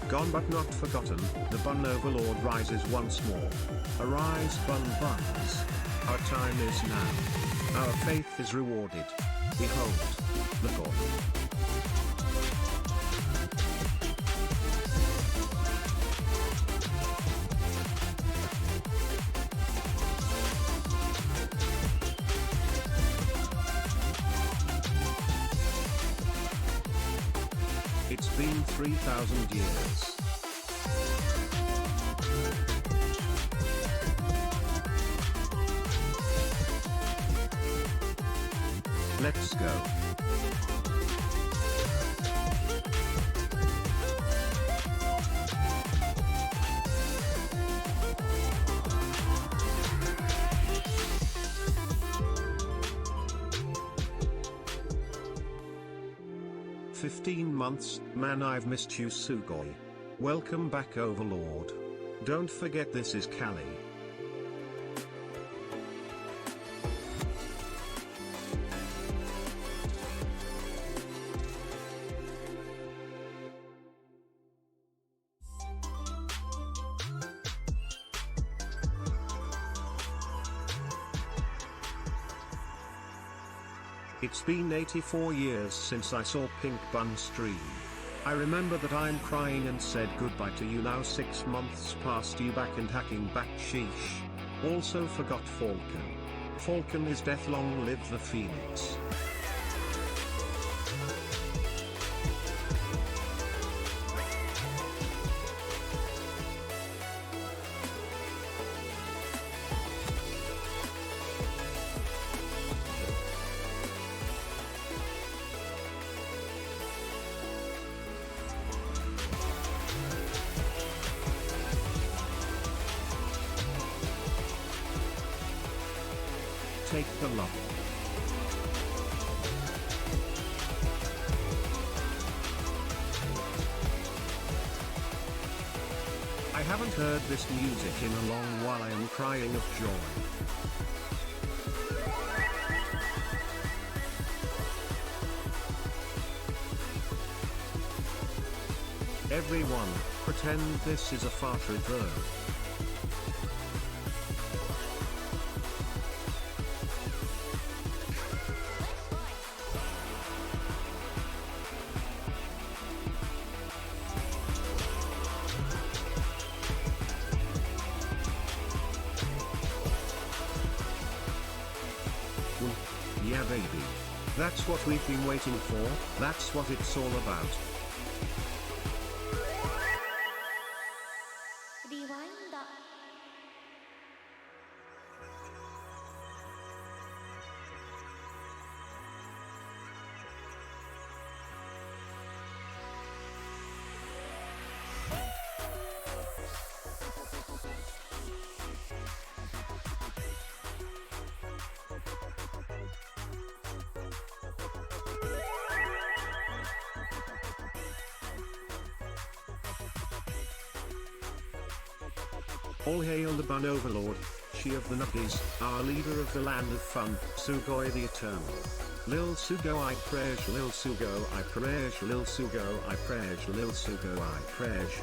Gone but not forgotten, the Bun Overlord rises once more. Arise Bun Buns. Our time is now. Our faith is rewarded. Behold, the dawn. It's been 3,000 years. Let's go. "15 months, man, I've missed you, Sugoi. Welcome back, Overlord. Don't forget this is Kali." It's been 84 years since I saw Pink Bun stream. I remember that I'm crying and said goodbye to you now. 6 months past you back and hacking back, sheesh. Also forgot Falcon. Falcon is death, long live the Phoenix. Take the love. I haven't heard this music in a long while. I am crying of joy. Everyone, pretend this is a fart reverb. Yeah baby. That's what we've been waiting for, that's what it's all about. Rewind. All hail the Bun Overlord, she of the Nuggies, our leader of the land of fun, Sugoi the Eternal. Lil Sugo I praise, Lil Sugo I praise, Lil Sugo I praise, Lil Sugo I praise.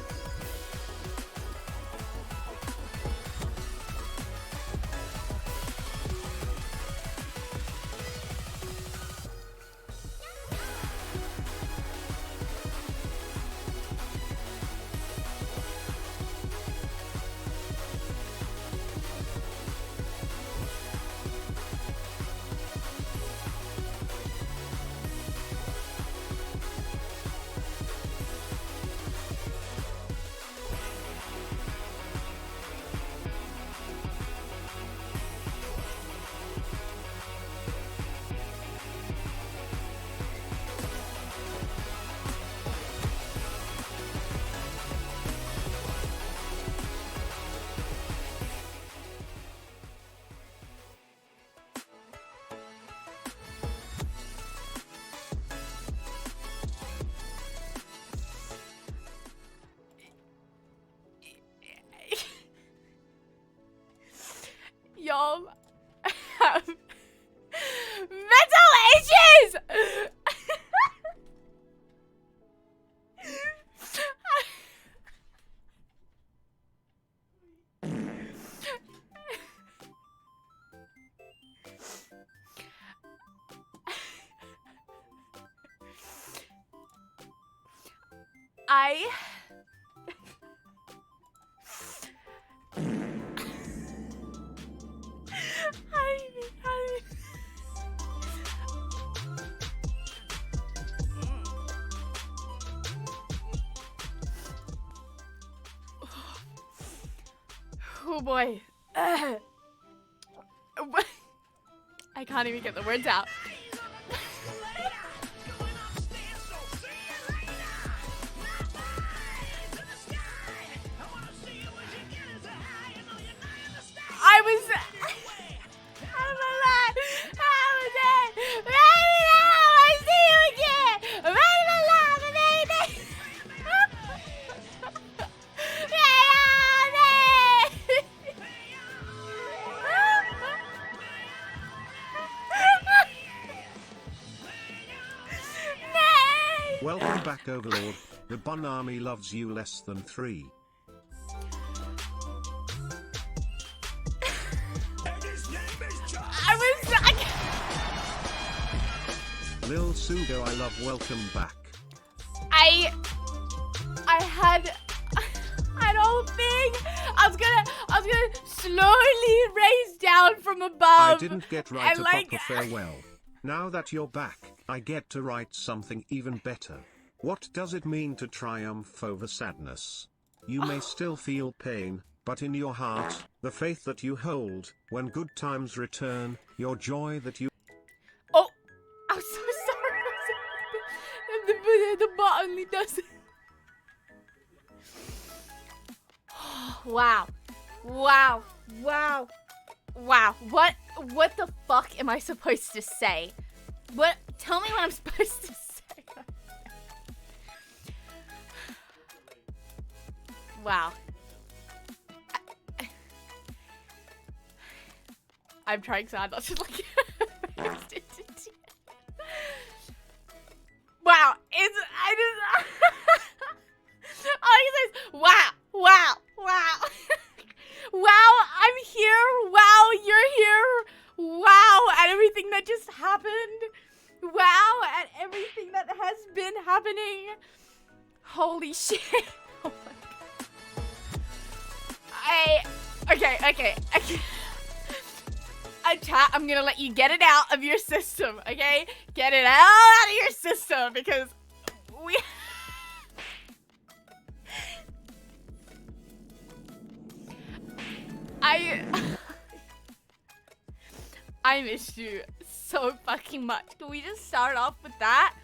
Oh boy. I can't even get the words out. I was I'm alive. I was dead. Baby, now I see you again. Baby, alive, baby. Welcome back, Overlord. The Bun Army loves you less than 3. ALittleSugoi, I love welcome back. I had an old thing. I was gonna slowly raise down from above. I didn't get right a like, proper farewell. Now that you're back, I get to write something even better. What does it mean to triumph over sadness? You may still feel pain, but in your heart, the faith that you hold, when good times return, your joy that you... Oh, I'm so sorry. The bot only does it. Wow. Wow. Wow. Wow. What the fuck am I supposed to say? What? Tell me what I'm supposed to say. Wow. I'm trying so hard not to look. Wow. All he says, wow, wow, wow. Wow, I'm here. Wow, you're here. Wow, and everything that just happened. Wow, and everything that has been happening. Holy shit. Oh my god. Okay. Chat, I'm gonna let you get it out of your system, okay? Get it out of your system because we... I missed you so fucking much. Can we just start off with that?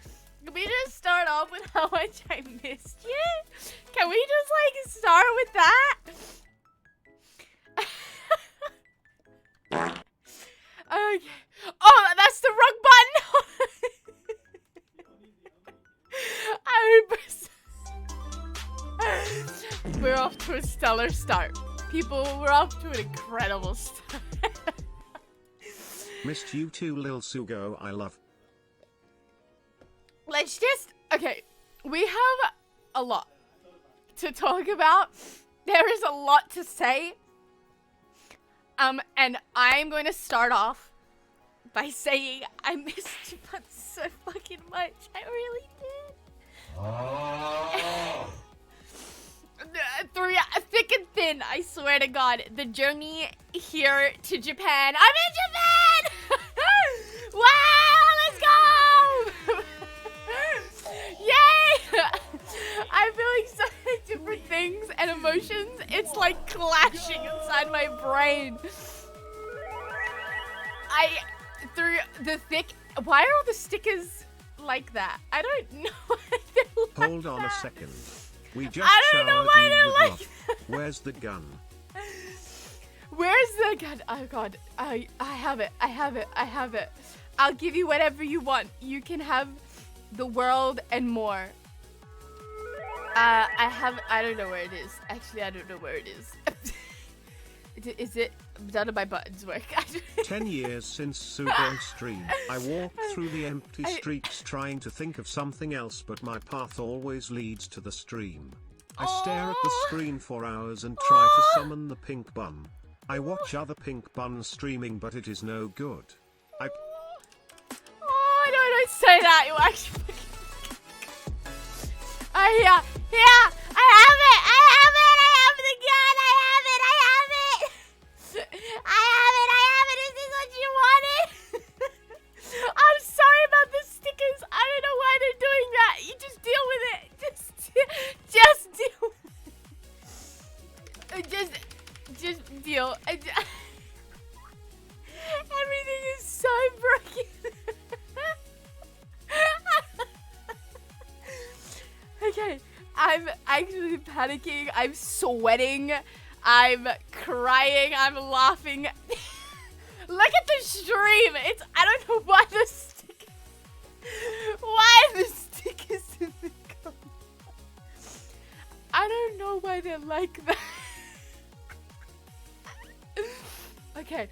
Can we just start off with how much I missed you? Can we just like start with that? Okay. Oh, that's the wrong button. We're off to a stellar start. People, we're off to an incredible start. Missed you too, ALittleSugoi, I love. Let's just... Okay, we have a lot to talk about. There is a lot to say. And I'm going to start off by saying I missed you so fucking much. I really did. Oh. Through thick and thin, I swear to God, the journey here to Japan. I'm in Japan! Wow, let's go! Yay! I'm feeling so many different things and emotions. It's like clashing inside my brain. Through the thick... Why are all the stickers like that? I don't know why they're like Hold on that. a second. We just I don't know why they're like that. Where's the gun? Where's the gun? Oh god. I have it. I have it. I'll give you whatever you want. You can have the world and more. I don't know where it is. Actually, I don't know where it is. Is it? None of my buttons work. 10 years since Sugoi stream. I walk through the empty streets trying to think of something else, but my path always leads to the stream. I stare at the screen for hours and try to summon the pink bun. I watch other pink buns streaming, but it is no good. Don't say that. You actually. Here. I have it. I have the gun. I have it. Is this what you wanted? I'm sorry about the stickers. I don't know why they're doing that. You just deal with it. Just deal. Just deal. Everything is so broken. Okay, I'm actually panicking. I'm sweating. I'm crying. I'm laughing. Look at the stream. I don't know why the stickers in the comments. I don't know why they're like that. Okay.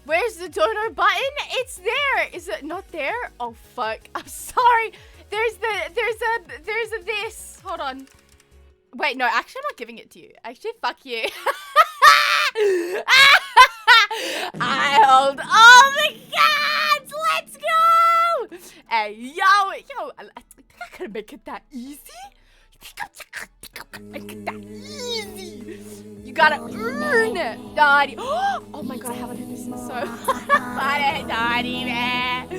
Where's the donor button? It's there. Is it not there? Oh fuck. I'm sorry. There's a this. Hold on. Wait, no, actually I'm not giving it to you. Actually, fuck you. I hold all the cards. Let's go. Hey, yo. I think I could make it that easy. Make it that easy. You gotta earn it, Daddy. Oh my god, I haven't heard this in so funny, Daddy, man.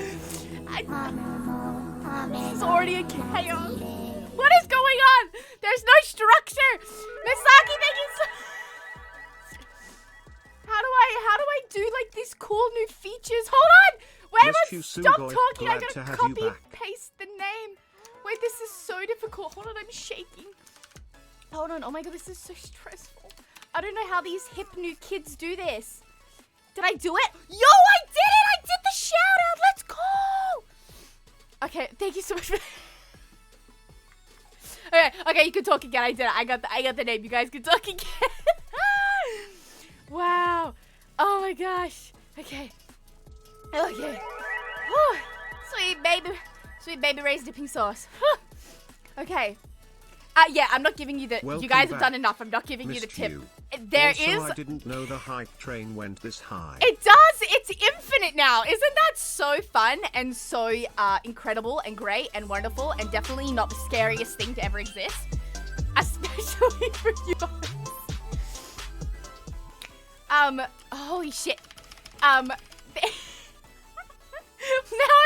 This is already a chaos. What is going on? There's no structure. Misaki, thank you so. How do I do like these cool new features? Hold on. Wait, let's stop talking. I gotta copy paste the name. Wait, this is so difficult. Hold on, I'm shaking. Hold on. Oh my god, this is so stressful. I don't know how these hip new kids do this. Did I do it? Yo, I did it! I did the shout out. Let's go! Okay, thank you so much for Okay, you can talk again. I did it. I got the name. You guys can talk again. Wow. Oh my gosh. Okay. Whew. Sweet baby raised dipping sauce. Okay. Yeah, I'm not giving you the. Welcome you guys have back. done enough. I'm not giving you the tip. You. There also, is. I didn't know the hype train went this high. It does. It's infinite now. Isn't that so fun and so incredible and great and wonderful and definitely not the scariest thing to ever exist, especially for you guys. Holy shit. Now I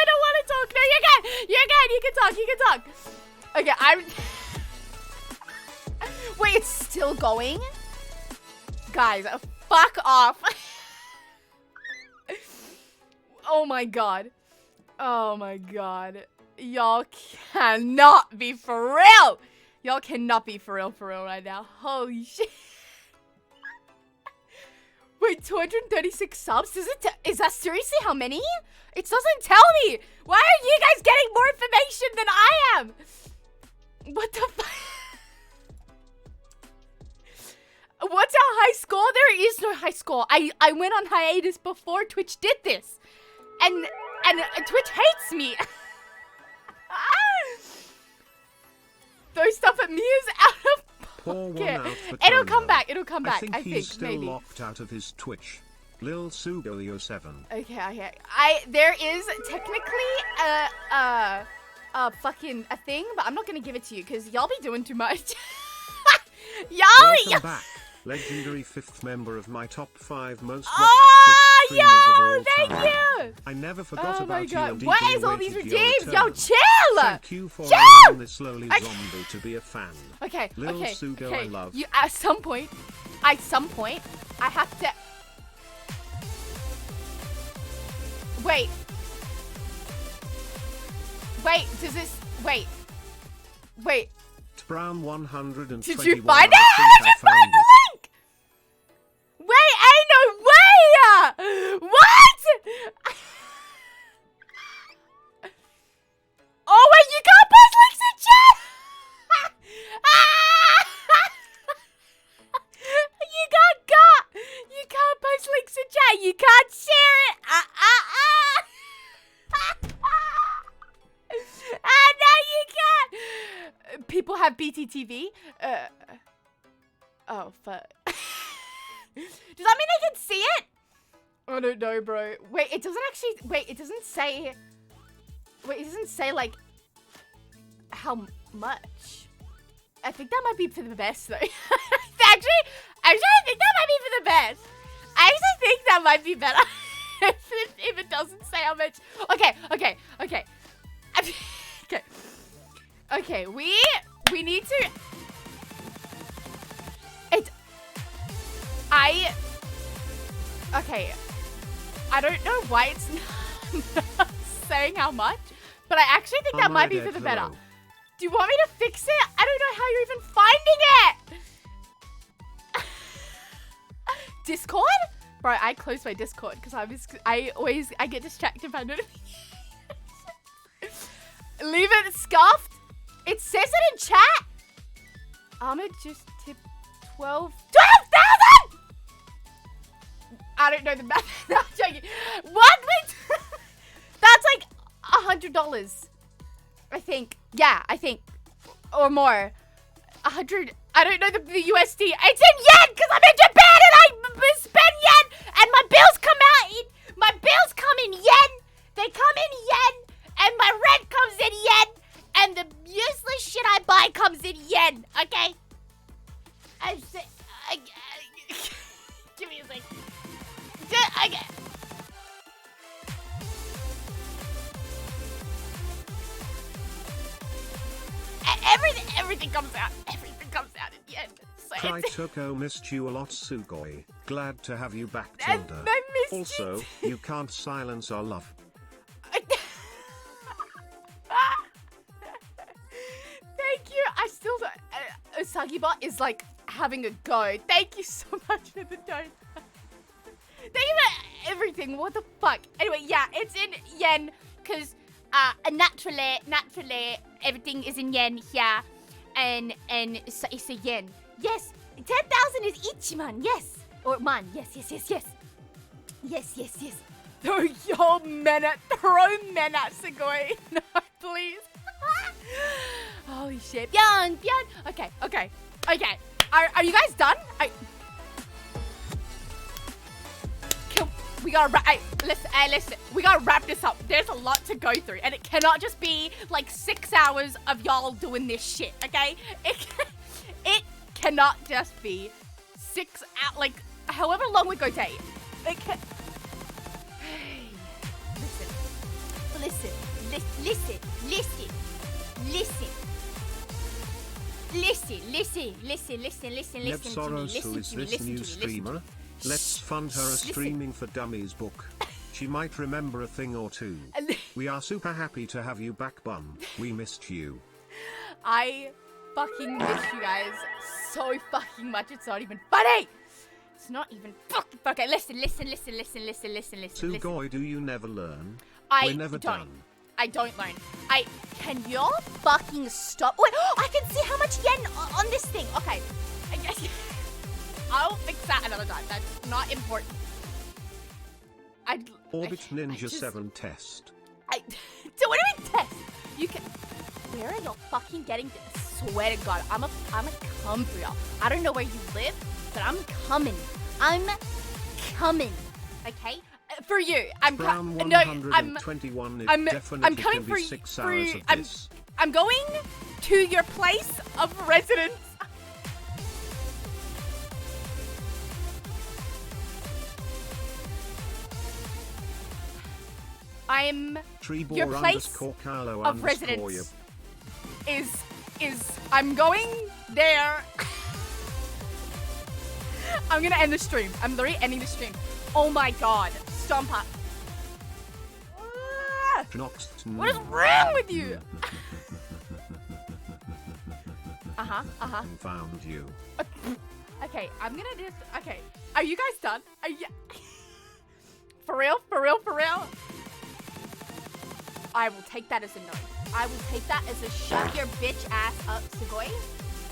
don't want to talk. No, you can talk. Okay, Wait, it's still going? Guys, fuck off. Oh my god. Y'all cannot be for real. Y'all cannot be for real right now. Holy shit. Wait, 236 subs? Is that seriously how many? It doesn't tell me. Why are you guys getting more information than I am? What the fuck? What's our high score? There is no high score. I went on hiatus before Twitch did this. And Twitch hates me. Throw stuff at me is out of pocket. It'll come back. I think he's still maybe. locked out of his Twitch. ALittleSugoi 7. Okay. There is technically a fucking a thing, but I'm not gonna give it to you because y'all be doing too much. Welcome back. Legendary 5th member of my top 5 most watched Twitch streamers of all thank time. you! I never forgot about you. God. What is all these redeems? Yo, chill! Thank you for allowing this slowly zombie to be a fan. Okay. ALittleSugoi, I love. You, at some point, I have to... Wait, does this... Wait. Brown 121. Did you find it? How did you find the link? Wait, ain't no way! What? Oh wait, you can't post links in chat! You can't post links in chat. You can't share it. No, you can't. People have BTTV. Oh fuck. Does that mean they can see it? I don't know, bro. Wait, it doesn't actually. Wait, it doesn't say. Wait, it doesn't say, like, how much. I think that might be for the best, though. Actually, I think that might be for the best. I actually think that might be better if it doesn't say how much. Okay. Okay, we need to. Okay, I don't know why it's not saying how much, but I actually think that might be for the better. Do you want me to fix it? I don't know how you're even finding it. Discord? Bro, I closed my Discord because I get distracted by notifications. Leave it scuffed. It says it in chat. Ahmed just tipped 12,000! I don't know the math. No, I'm joking. What? Wait. That's like $100. I think. Yeah, I think. Or more. 100. I don't know the USD. It's in yen because I'm in Japan and I spend yen. And my bills come in yen. They come in yen. And my rent comes in yen. And the useless shit I buy comes in yen. Okay? Give me a second. Okay. Everything comes out. Everything comes out in the end. So Tritoko missed you a lot, Sugoi. Glad to have you back, Tilda. I missed also, you can't silence our love. Thank you. I still don't. Usagibot is like having a go. Thank you so much for the donut. Thank you for everything. What the fuck? Anyway, yeah, it's in yen because naturally everything is in yen here, and it's a yen. Yes, 10,000 is ichiman. Yes, or man. Yes. Throw your men at Sugoi. No, please. Holy shit. Byan. Okay. Are you guys done? We gotta listen. We gotta wrap this up. There's a lot to go through, and it cannot just be like 6 hours of y'all doing this shit. Okay? It cannot just be 6 hours. Like however long we go take. It can. Hey, listen. Soros, who is this new streamer? Let's fund her a Streaming for Dummies book. She might remember a thing or two. We are super happy to have you back, Bun. We missed you. I fucking miss you guys so fucking much. It's not even funny. It's not even fucking funny. Listen. Sugoi, do you never learn? We're never done. I don't learn. Can y'all fucking stop? Wait, I can see how much yen on this thing. Okay. I guess I'll fix that another time. That's not important. Orbit Ninja 7 test. So what do we test? You can. Where are y'all fucking getting this? Swear to God, I'm a come for y'all. I don't know where you live, but I'm coming. Okay. For you, I'm coming. No, I'm coming for you. I'm going to your place of residence. Your place of residence is I'm going there. I'm gonna end the stream. I'm literally ending the stream. Oh my God, Stomper. What is wrong with you? Found you. Okay, I'm gonna just. Okay, are you guys done? Are you? For real? I will take that as a no. I will take that as a shut your bitch ass up, Sugoi,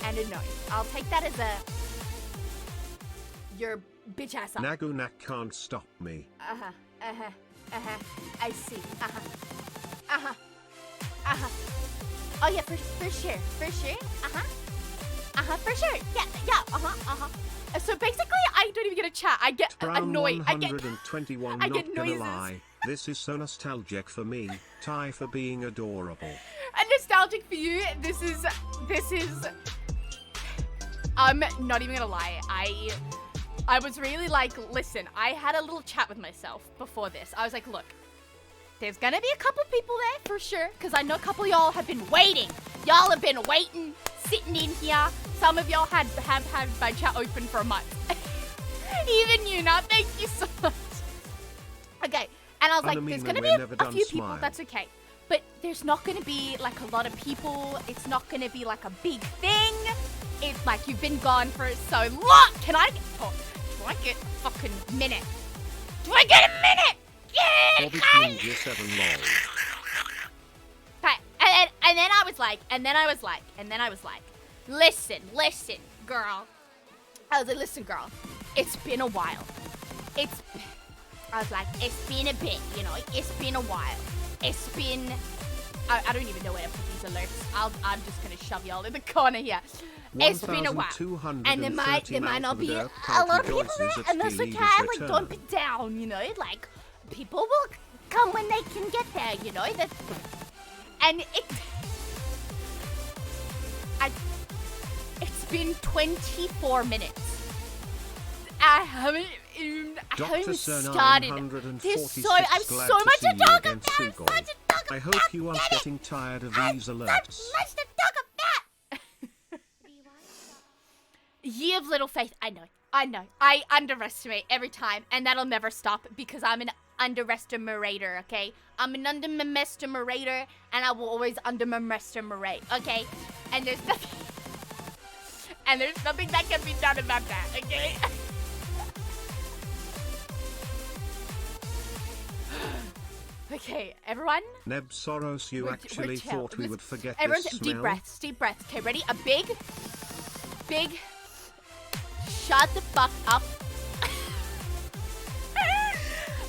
and a no. I'll take that as a your bitch ass up. Nagunak can't stop me. I see. Oh yeah, for sure. For sure. Yeah. So basically, I don't even get a chat. I get annoyed. I get noises. This is so nostalgic for me. Ty for being adorable. And nostalgic for you. This is. I'm not even gonna lie. I was really like, listen, I had a little chat with myself before this. I was like, look, there's gonna be a couple people there for sure, because I know a couple of y'all have been waiting. Y'all have been waiting, sitting in here. Some of y'all have had my chat open for a month. Even you, now thank you so much. Okay, and I was like, there's gonna be a few people, that's okay. But there's not gonna be like a lot of people. It's not gonna be like a big thing. It's like you've been gone for so long. Do I get a fucking minute? Do I get a minute? Yeah, okay. And then I was like, listen, girl. I was like, listen, girl. It's been a while. It's been a bit, you know. It's been a while. It's been. I don't even know where to put these alerts. I'm just gonna shove y'all in the corner here. It's been a while, and there might not be a lot of people there, and that's okay. Like, don't be down, you know. Like, people will come when they can get there, you know. It's been 24 minutes. I haven't even started. I have so much to talk about. I hope you aren't getting tired of these alerts. So much to talk about. Ye of little faith. I know. I underestimate every time, and that'll never stop because I'm an underestimator, okay? I'm an underestimator, and I will always underestimate, okay? And there's nothing that can be done about that, okay? Okay, everyone. Neb Soros, you actually thought we would forget everyone, this deep smell? Deep breaths. Okay, ready? A big. Shut the fuck up.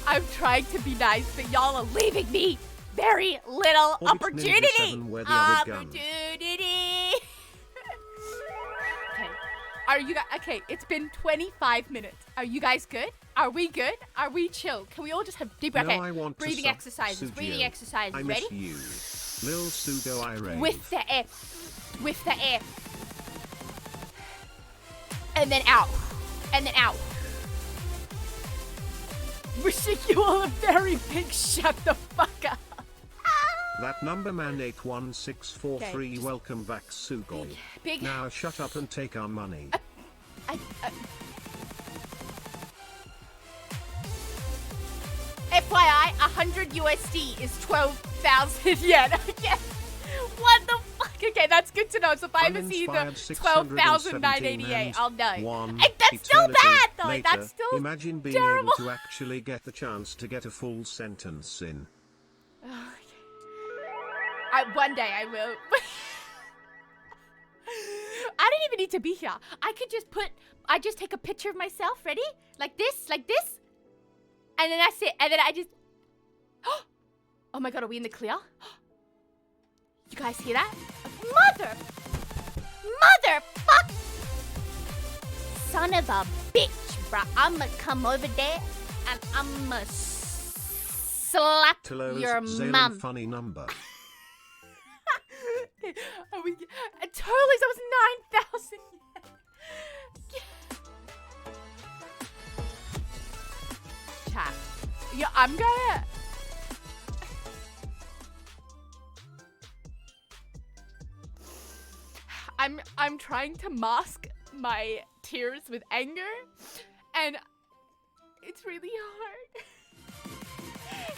I'm trying to be nice, but y'all are leaving me very little opportunity. Okay. Are you guys okay? It's been 25 minutes. Are you guys good? Are we good? Are we chill? Can we all just have deep breath? No, I want breathing to exercises. Breathing exercises. I Ready? miss you. ALittleSugoi, I rave. With the air. With the air. And then out. And then out. Wishing you all a very big shut the fuck up. That number man 81643, okay, welcome back, Sugoi. Big. Now shut up and take our money. FYI, 100 USD is 12,000 yen. Okay. What the fuck? Okay, that's good to know. So if I ever see the 12,988, I'll know. That's still bad, though. Later, that's still imagine being terrible. able to actually get the chance to get a full sentence in. One day I will. I don't even need to be here. I could just take a picture of myself, ready? Like this. And then that's it. And then I just... Oh my god, are we in the clear? You guys hear that? Motherfuck! Son of a bitch, bruh. I'ma come over there and I'ma slap your mum. Funny number. Totally, that was 9,000 yen. Chat. Yeah, I'm gonna... I'm trying to mask my tears with anger, and it's really hard.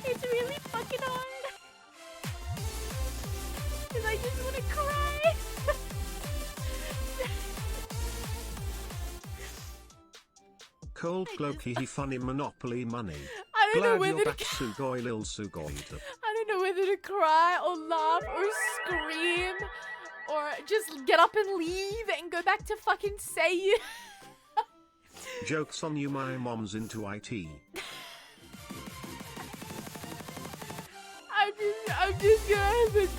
It's really fucking hard. Cause I just wanna cry. Cold Cloaky, he funny Monopoly money. I don't know Glad whether you're to back, Sugoi, ALittleSugoi. I don't know whether to cry or laugh or scream or just get up and leave and go back to fucking say. Joke's on you, my mom's into IT. I'm just gonna have it.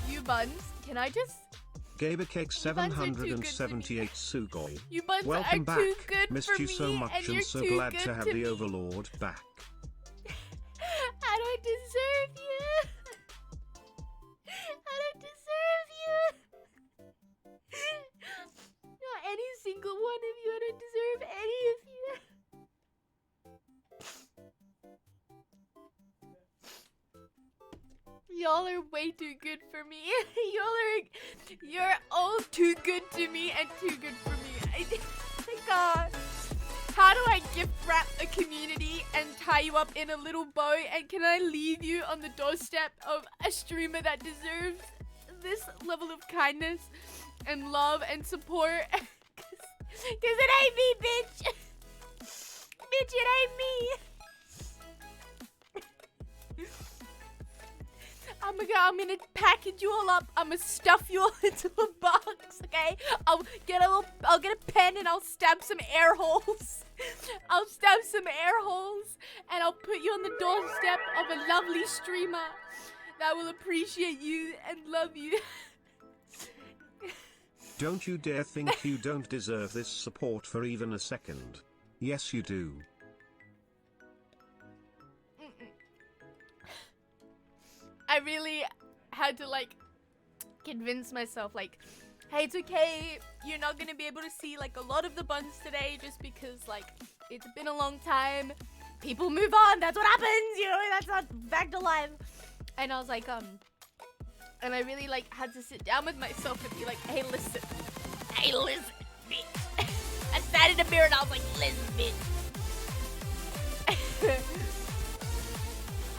You buns, can I just Gabercake buns are too good to 778 Sugoi. You buns Welcome are back. too good Missed for you me, so much and you're and so too glad good to have to the me. Overlord back. I don't deserve you. I don't deserve you. Not any single one of you. I don't deserve any of you. Y'all are way too good for me. You're all too good to me and too good for me. God. How do I gift wrap a community and tie you up in a little bow? And can I leave you on the doorstep of a streamer that deserves this level of kindness and love and support? Cause it ain't me, bitch. Bitch, it ain't me. I'm gonna package you all up. I'm gonna stuff you all into a box, okay? I'll get a pen and I'll stab some air holes. I'll stab some air holes and I'll put you on the doorstep of a lovely streamer that will appreciate you and love you. Don't you dare think you don't deserve this support for even a second. Yes, you do. I really had to like convince myself like, hey, it's okay, you're not gonna be able to see like a lot of the buns today just because like it's been a long time. People move on, that's what happens, you know, that's not back to life. And I was like, and I really like had to sit down with myself and be like, hey, listen, bitch. I sat in the mirror and I was like, listen, bitch.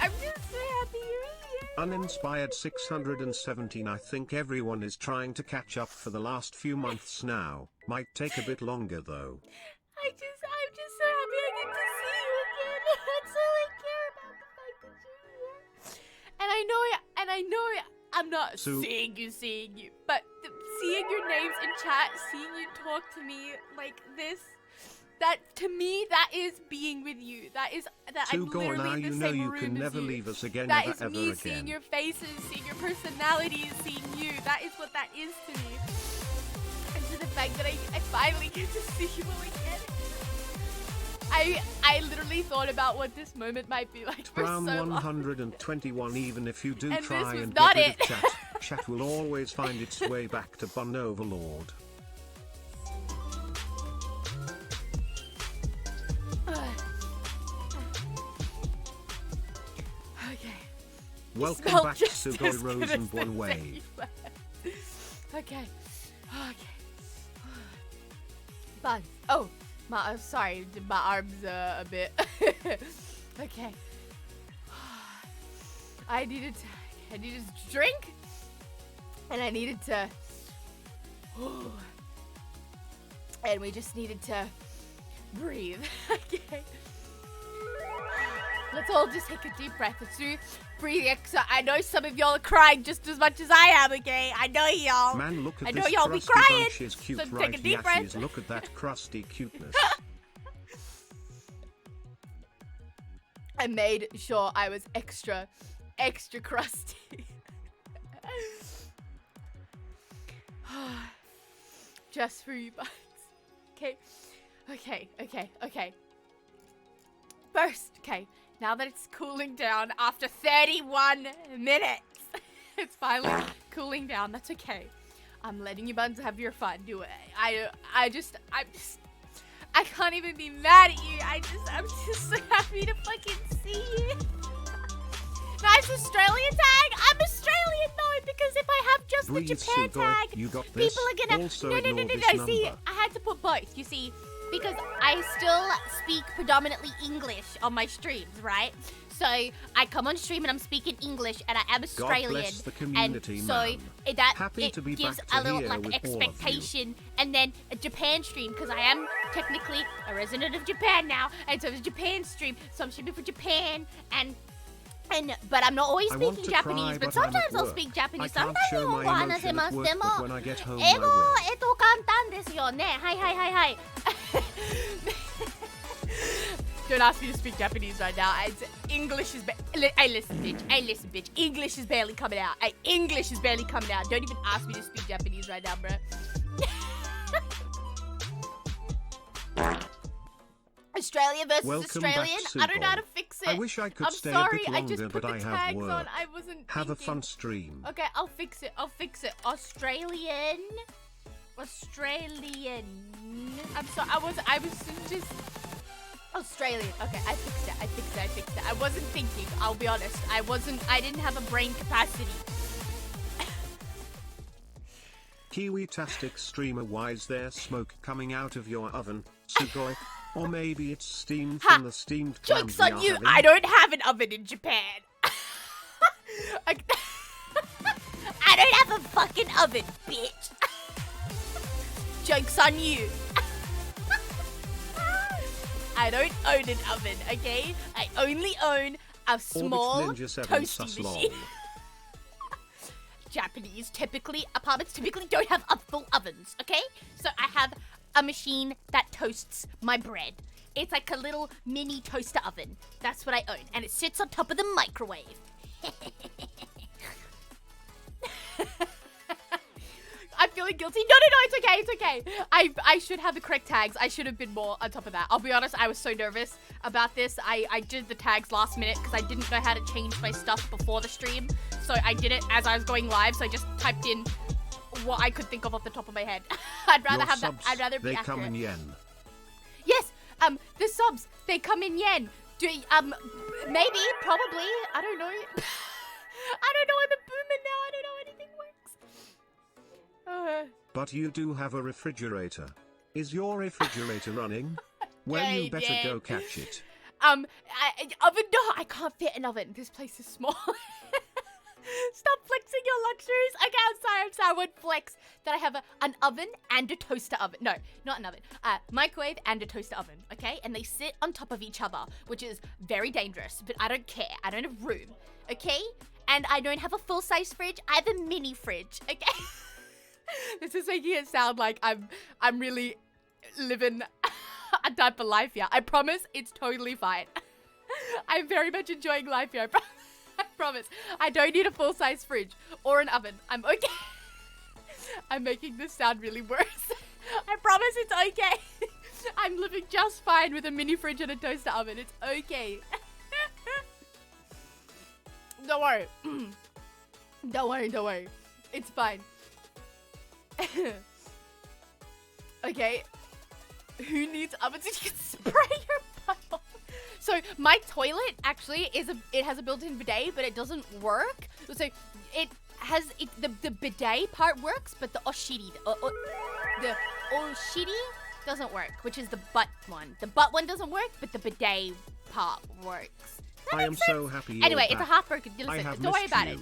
I'm just so happy you're here. Uninspired 617. I think everyone is trying to catch up for the last few months now. Might take a bit longer though. I'm just so happy I get to see you again. That's all I care about, the fact that you're here. And I know I'm not seeing you, but seeing your names in chat, seeing you talk to me like this, that to me, that is being with you. That I'm Sugoi, now literally in you the know same you room can as never you. leave us again, That never is ever me again. seeing your faces, seeing your personalities, seeing you. That is what that is to me. And to the fact that I finally get to see you all again. I literally thought about what this moment might be like for Brown so long. 121. Even if you do And try this was and not get rid it. of chat, chat will always find its way back to Bun Overlord. Okay. Welcome Smell back, just as Sugoi good Rose as and the One day Wave. you left. Okay. Buns. Oh, sorry, my arms a bit. Okay. I needed to drink, and I needed to. And we just needed to breathe. Okay. Let's all just take a deep breath. Let's do breathing exercise. I know some of y'all are crying just as much as I am, okay? I know y'all. Man, look at I know this y'all be crusty crying. bunch is cute, So take right? a deep Yes, breath. is. Look at that crusty cuteness. I made sure I was extra crusty. Just for you, buds. Okay. First, okay, now that it's cooling down after 31 minutes, it's finally cooling down. That's okay. I'm letting you buns have your fun. Do it. I can't even be mad at you. I'm just so happy to fucking see you. Nice Australian tag. I'm Australian though, because if I have just Breathe, the Japan Sugoi. tag, You got this. people are gonna Also no. ignore this See, number. I had to put both. You see, because I still speak predominantly English on my streams, right? So I come on stream and I'm speaking English, and I am Australian. God bless the community, and so man. that Happy it to be gives back a to little here like with all of you. expectation, and then a Japan stream because I am technically a resident of Japan now, and so it's a Japan stream. So I'm streaming for Japan, but I'm not always I want speaking to Japanese, cry, but but I'm at sometimes I'll work. speak I Japanese. can't Sometimes show my 日本語話せ emotion ま at す。 work, でも but when I get home, 英語 I will. 簡単ですよね。はい。Don't ask me to speak Japanese right now. English is hey, listen, bitch. English is barely coming out. English is barely coming out. Don't even ask me to speak Japanese right now, bro. Australia versus Welcome Australian. Back, I don't know how to fix it. I wish I could I'm stay sorry, a bit I longer, just put but the I have tags work. on. I wasn't Have a thinking. fun stream. Okay, I'll fix it. Australian. I'm sorry. I was just Australian. Okay, I fixed it. I wasn't thinking. I'll be honest. I didn't have a brain capacity. Kiwi-tastic streamer, why is there smoke coming out of your oven, Sugoi? Or maybe it's steam from the steamed clams Joke's we on are you. having? I don't have an oven in Japan. I don't have a fucking oven, bitch. Joke's on you. I don't own an oven, okay? I only own a small toasty machine. Japanese apartments typically don't have full ovens, okay? So I have a machine that toasts my bread. It's like a little mini toaster oven. That's what I own. And it sits on top of the microwave. I'm feeling guilty. No, it's okay. I should have the correct tags. I should have been more on top of that. I'll be honest, I was so nervous about this. I did the tags last minute because I didn't know how to change my stuff before the stream. So I did it as I was going live, so I just typed in what I could think of off the top of my head. I'd rather have that. I'd rather be accurate. They come in yen. Yes, the subs, they come in yen. Maybe, probably. I don't know. I don't know. I'm a boomer now. I don't know anything works. But you do have a refrigerator. Is your refrigerator running? Well, you better go catch it. Oven? No, I can't fit an oven. This place is small. Stop flexing your luxuries. Okay, I'm sorry. I won't flex that I have an oven and a toaster oven. No, not an oven. Microwave and a toaster oven, okay? And they sit on top of each other, which is very dangerous, but I don't care. I don't have room, okay? And I don't have a full-size fridge. I have a mini fridge, okay? This is making it sound like I'm really living a type of life here. I promise it's totally fine. I'm very much enjoying life here. I promise. I don't need a full-size fridge or an oven. I'm okay. I'm making this sound really worse. I promise it's okay. I'm living just fine with a mini fridge and a toaster oven. It's okay. Don't worry. Don't worry. It's fine. Okay. Who needs ovens if you can spray your butthole? So my toilet actually has a built-in bidet, but it doesn't work. So it has the bidet part works, but the oshiri doesn't work, which is the butt one. The butt one doesn't work, but the bidet part works. I am so happy you're Anyway, it's a back. half-broken. Listen, don't worry about it.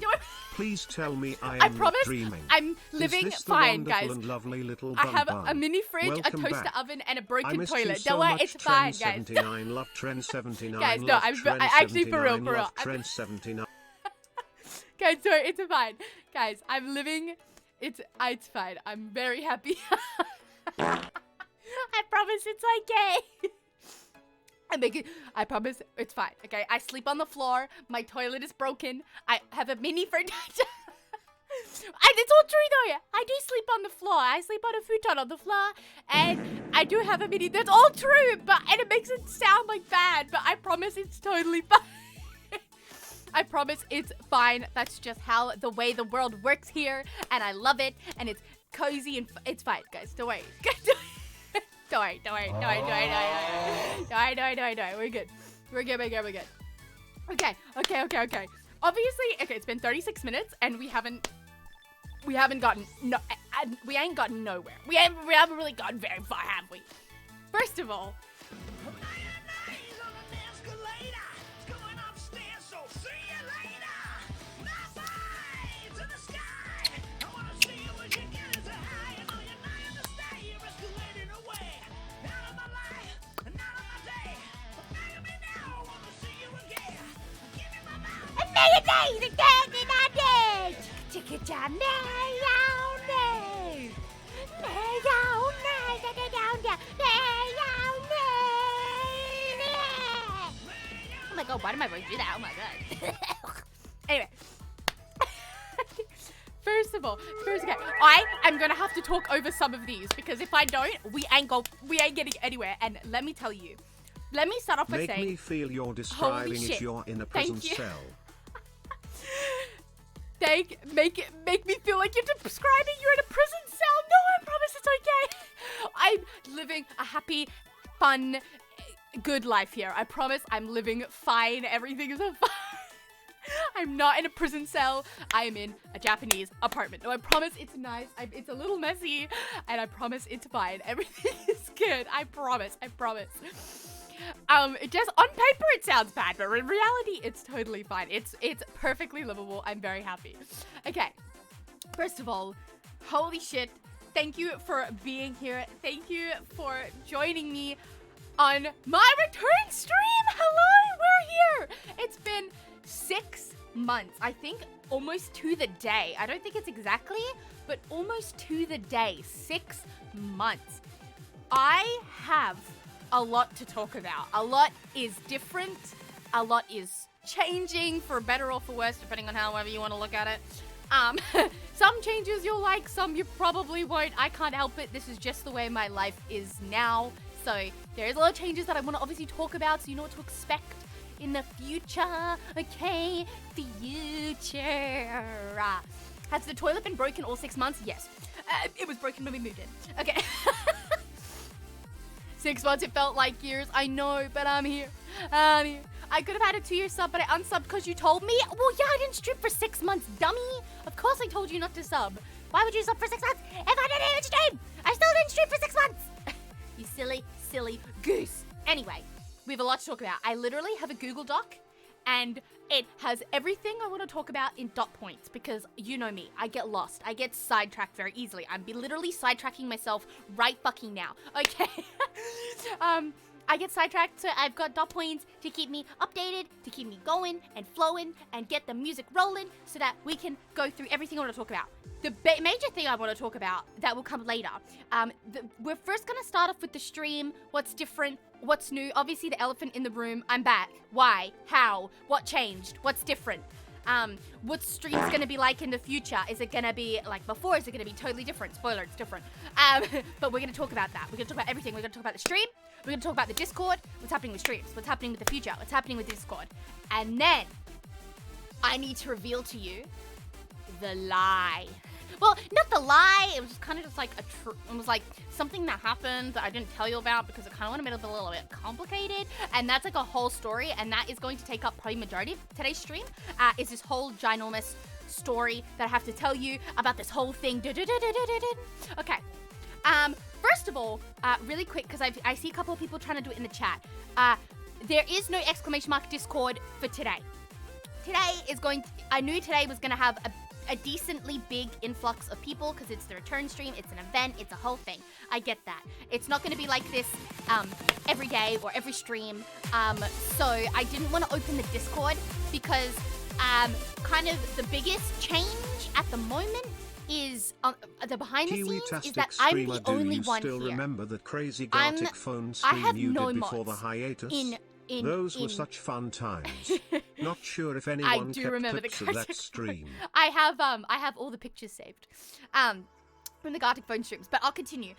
Please tell me I am I promise dreaming. I'm living fine, guys. And lovely little I have bun a mini fridge, Welcome a toaster back. oven, and a broken I toilet. You Don't so worry, much, it's fine, guys. 79, love Trend 79. Guys, no, love I'm Trend actually for real, 79, love Trend 79. Guys, sorry, it's fine. Guys, I'm living. It's fine. I'm very happy. I promise it's okay. I promise it's fine, okay? I sleep on the floor. My toilet is broken. I have a mini fridge. It's all true though. I do sleep on the floor. I sleep on a futon on the floor. And I do have a mini. That's all true. And it makes it sound like bad. But I promise it's totally fine. I promise it's fine. That's just the way the world works here. And I love it. And it's cozy and it's fine, guys. Don't worry. Don't worry. We're good. We're good. Okay. Obviously, it's been 36 minutes and we ain't gotten nowhere. We haven't really gotten very far, have we? First of all, my god, why did my voice do that? Oh my god. Anyway. First of all, I am gonna have to talk over some of these because if I don't, we ain't getting anywhere. And let me tell you, let me start off by saying, make me feel you're describing shit. it you're in a prison cell. Make me feel like you're describing you're in a prison cell. No, I promise it's okay. I'm living a happy, fun, good life here. I promise I'm living fine. Everything is fine. I'm not in a prison cell. I am in a Japanese apartment. No, I promise it's nice. It's a little messy, and I promise it's fine. Everything is good. I promise. Just on paper it sounds bad, but in reality it's totally fine. It's perfectly livable. I'm very happy. Okay. First of all, holy shit. Thank you for being here. Thank you for joining me on my return stream. Hello, we're here. It's been 6 months. I think almost to the day. I don't think it's exactly, but almost to the day. 6 months. I have a lot to talk about. A lot is different. A lot is changing for better or for worse, depending on however you want to look at it. Some changes you'll like, some you probably won't. I can't help it. This is just the way my life is now. So there's a lot of changes that I want to obviously talk about so you know what to expect in the future. Okay, future. Has the toilet been broken all 6 months? Yes. It was broken when we moved in. Okay. 6 months, it felt like years. I know, but I'm here. I could have had a 2-year sub, but I unsubbed because you told me. Well, yeah, I didn't stream for 6 months, dummy. Of course I told you not to sub. Why would you sub for 6 months if I didn't even stream? I still didn't stream for 6 months. You silly goose. Anyway, we have a lot to talk about. I literally have a Google Doc, and it has everything I want to talk about in dot points because you know me. I get lost. I get sidetracked very easily. I'm literally sidetracking myself right fucking now. Okay. I get sidetracked, so I've got dot points to keep me updated, to keep me going and flowing and get the music rolling so that we can go through everything I want to talk about. The major thing I want to talk about that will come later. We're first going to start off with the stream, what's different, what's new. Obviously, the elephant in the room, I'm back. Why? How? What changed? What's different? What stream's gonna be like in the future? Is it gonna be like before? Is it gonna be totally different? Spoiler, it's different. But we're gonna talk about that. We're gonna talk about everything. We're gonna talk about the stream. We're gonna talk about the Discord. What's happening with streams? What's happening with the future? What's happening with Discord? And then I need to reveal to you the lie. Well, not the lie. It was just kind of just like it was like something that happened that I didn't tell you about because it kind of wanted to make it a little bit complicated. And that's like a whole story. And that is going to take up probably majority of today's stream. Is this whole ginormous story that I have to tell you about this whole thing. Okay. First of all, really quick, because I see a couple of people trying to do it in the chat. There is no exclamation mark Discord for today. Today is I knew today was going to have a decently big influx of people because it's the return stream, it's an event, it's a whole thing. I get that. It's not going to be like this every day or every stream. So I didn't want to open the Discord because kind of the biggest change at the moment is the behind the scenes is that I'm the only one here. Still remember that crazy Gartic phone stream you did before the hiatus? Those were such fun times. Not sure if anyone kept clips of that stream. I have all the pictures saved from the Gartic phone streams, but I'll continue.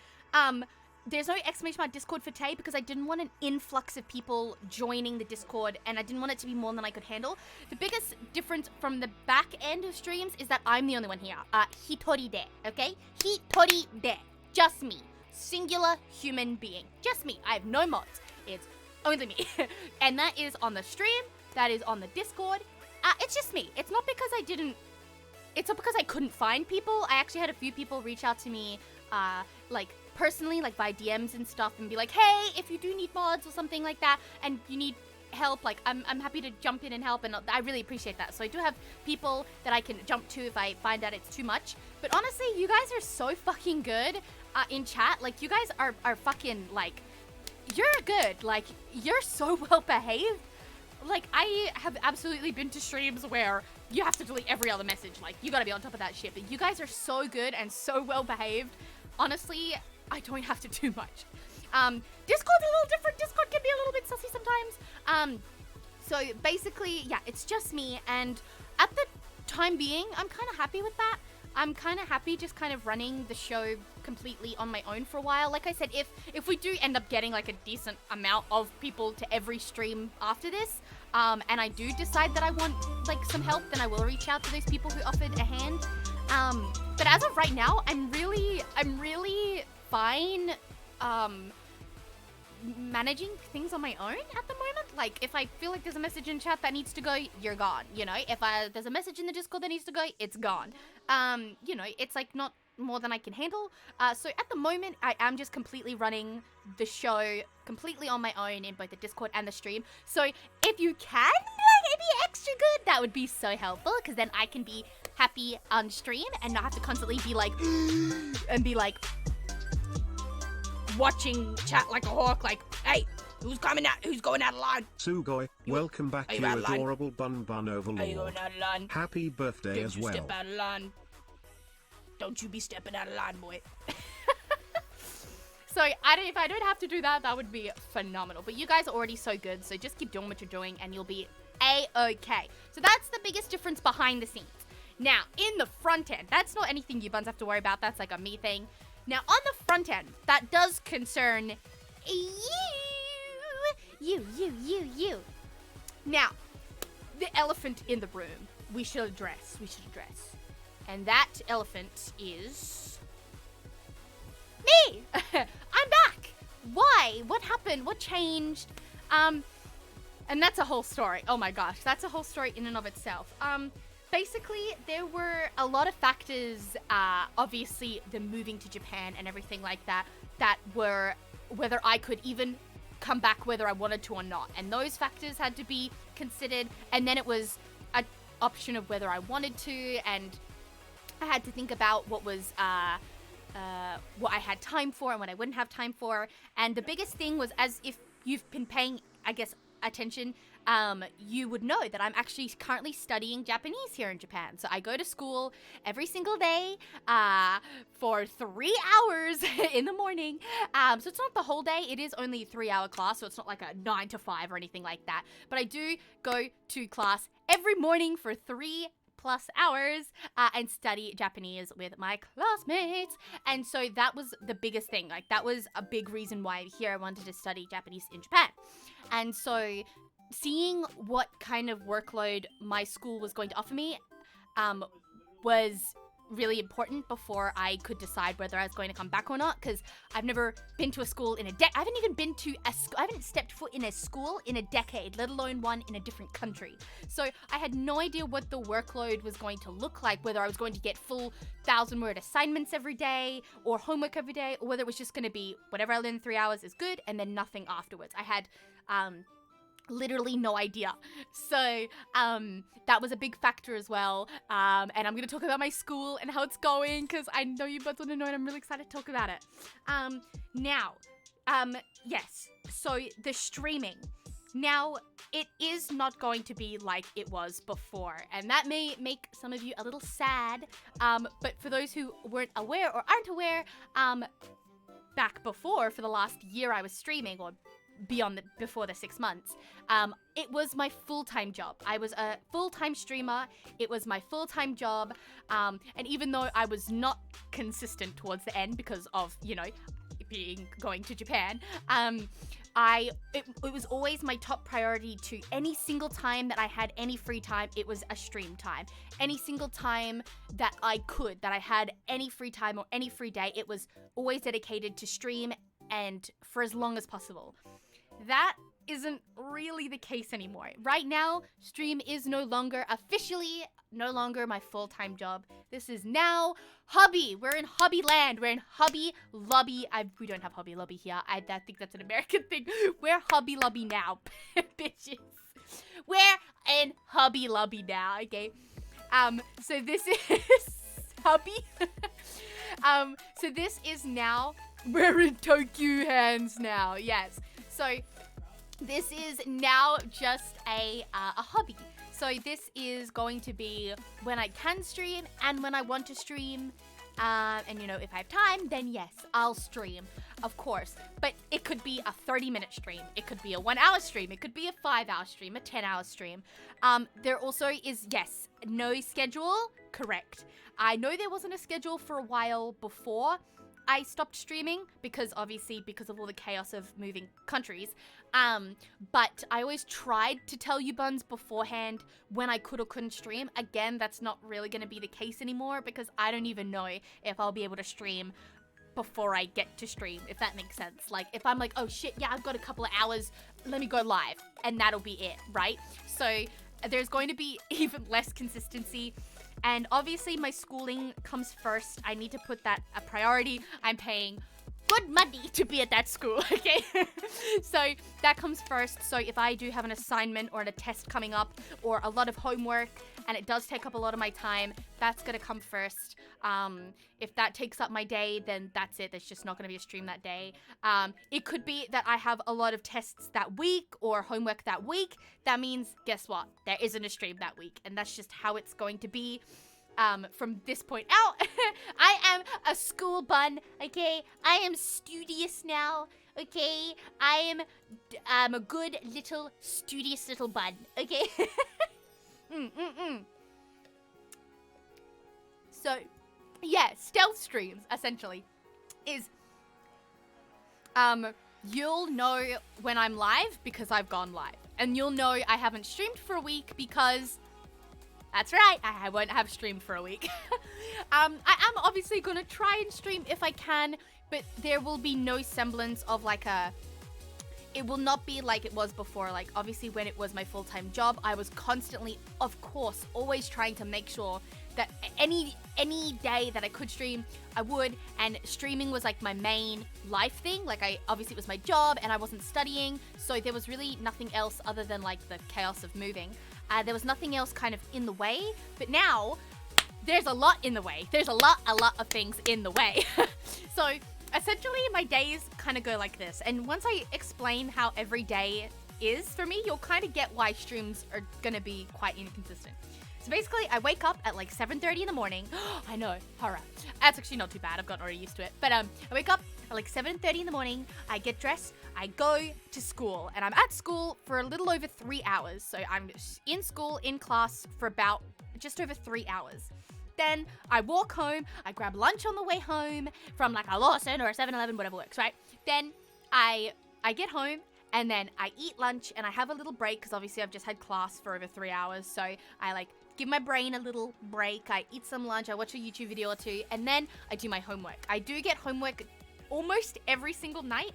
There's no exclamation mark Discord for today because I didn't want an influx of people joining the Discord and I didn't want it to be more than I could handle. The biggest difference from the back end of streams is that I'm the only one here. Hitori de, okay? Hitori de. Just me. Singular human being. Just me. I have no mods. It's only me. And that is on the stream. That is on the Discord. It's just me. It's not because it's not because I couldn't find people. I actually had a few people reach out to me, like, personally, like, by DMs and stuff, and be like, hey, if you do need mods or something like that, and you need help, like, I'm happy to jump in and help, and I really appreciate that. So I do have people that I can jump to if I find out it's too much. But honestly, you guys are so fucking good in chat. Like, you guys are fucking, like, you're good. Like, you're so well behaved. Like, I have absolutely been to streams where you have to delete every other message. Like, you gotta be on top of that shit. But you guys are so good and so well behaved. Honestly, I don't have to do much. Discord's a little different. Discord can be a little bit sussy sometimes. So basically, yeah, it's just me, and at the time being, I'm kind of happy with that. I'm kind of happy just kind of running the show completely on my own for a while. Like I said, if we do end up getting like a decent amount of people to every stream after this, and I do decide that I want like some help, then I will reach out to those people who offered a hand. But as of right now, I'm really fine managing things on my own at the moment. Like, if I feel like there's a message in chat that needs to go, you're gone. You know, if there's a message in the Discord that needs to go, it's gone. You know, it's like not more than I can handle. So at the moment, I am just completely running the show completely on my own in both the Discord and the stream. So if you can like, be extra good, that would be so helpful, because then I can be happy on stream and not have to constantly be like and be like watching chat like a hawk, like, hey, who's going out of line? Sugoi, welcome back, you adorable bun overlord. Are you going out of line? Happy birthday as well. Step out of line. Don't you be stepping out of line, boy. So if I don't have to do that, that would be phenomenal. But you guys are already so good, so just keep doing what you're doing and you'll be A-okay. So that's the biggest difference behind the scenes. Now, in the front end, that's not anything you buns have to worry about. That's like a me thing. Now, on the front end, that does concern you. Now, the elephant in the room we should address. And that elephant is me. I'm back. Why? What happened? What changed? And that's a whole story. Oh my gosh, that's a whole story in and of itself. Basically, there were a lot of factors, obviously the moving to Japan and everything like that, that were whether I could even come back whether I wanted to or not. And those factors had to be considered, and then it was an option of whether I wanted to, and I had to think about what was, what I had time for and what I wouldn't have time for. And the biggest thing was, as if you've been paying, I guess, attention, you would know that I'm actually currently studying Japanese here in Japan. So I go to school every single day for 3 hours in the morning. So it's not the whole day. It is only a 3-hour class, so it's not like a 9 to 5 or anything like that. But I do go to class every morning for 3+ hours and study Japanese with my classmates. And so that was the biggest thing. Like, that was a big reason why here I wanted to study Japanese in Japan. And so seeing what kind of workload my school was going to offer me was really important before I could decide whether I was going to come back or not, because I've never been to a school in a I haven't stepped foot in a school in a decade, let alone one in a different country. So I had no idea what the workload was going to look like, whether I was going to get full 1,000-word assignments every day or homework every day, or whether it was just going to be whatever I learned in 3 hours is good and then nothing afterwards. I had literally no idea. So that was a big factor as well. And I'm going to talk about my school and how it's going, because I know you both want to know and I'm really excited to talk about it. Now, yes, so the streaming. Now, it is not going to be like it was before, and that may make some of you a little sad, but for those who weren't aware or aren't aware, back before, for the last year I was streaming, or before the 6 months, it was my full-time job. I was a full-time streamer. It was my full-time job, and even though I was not consistent towards the end because of, you know, going to Japan, it was always my top priority. To any single time that I had any free time, it was a stream time. Any single time that I had any free time or any free day, it was always dedicated to stream, and for as long as possible. That isn't really the case anymore. Right now, stream is officially no longer my full-time job. This is now hobby. We're in hobby land. We're in Hobby Lobby. We don't have Hobby Lobby here. I think that's an American thing. We're Hobby Lobby now, bitches. We're in Hobby Lobby now, okay? So this is hobby. So this is now, we're in Tokyo hands now, yes. So this is now just a hobby. So this is going to be when I can stream and when I want to stream, And, you know, if I have time, then yes, I'll stream, of course. But it could be a 30-minute stream. It could be a 1-hour stream. It could be a 5-hour stream, a 10-hour stream. There also is, yes, no schedule. Correct. I know there wasn't a schedule for a while before I stopped streaming because of all the chaos of moving countries. But I always tried to tell you buns beforehand when I could or couldn't stream. Again, that's not really going to be the case anymore because I don't even know if I'll be able to stream before I get to stream, if that makes sense. Like, if I'm like, oh shit, yeah, I've got a couple of hours, let me go live, and that'll be it, right? So there's going to be even less consistency. And obviously my schooling comes first. I need to put that a priority. I'm paying good money to be at that school, okay? So that comes first. So if I do have an assignment or a test coming up or a lot of homework and it does take up a lot of my time, that's gonna come first. If that takes up my day, then that's it. There's just not gonna be a stream that day. It could be that I have a lot of tests that week or homework that week. That means, guess what? There isn't a stream that week, and that's just how it's going to be. From this point out. I am a school bun, okay? I am studious now, okay? I am a good little studious little bun, okay? So, yeah, stealth streams, essentially, is, you'll know when I'm live because I've gone live. And you'll know I haven't streamed for a week because... That's right, I won't have streamed for a week. I am obviously gonna try and stream if I can, but there will be no semblance of like it will not be like it was before. Like, obviously when it was my full-time job, I was constantly, of course, always trying to make sure that any day that I could stream, I would, and streaming was like my main life thing. Like, obviously it was my job and I wasn't studying, so there was really nothing else other than like the chaos of moving. There was nothing else kind of in the way, but now there's a lot in the way. There's a lot of things in the way. So essentially my days kind of go like this. And once I explain how every day is for me, you'll kind of get why streams are gonna be quite inconsistent. So basically I wake up at like 7:30 in the morning. I know, horror. That's actually not too bad. I've gotten already used to it. But I wake up at like 7:30 in the morning. I get dressed. I go to school, and I'm at school for a little over 3 hours. So I'm in school, in class, for about just over 3 hours. Then I walk home, I grab lunch on the way home from like a Lawson or a 7-Eleven, whatever works, right? Then I get home, and then I eat lunch, and I have a little break, because obviously I've just had class for over 3 hours. So I like give my brain a little break, I eat some lunch, I watch a YouTube video or two, and then I do my homework. I do get homework almost every single night.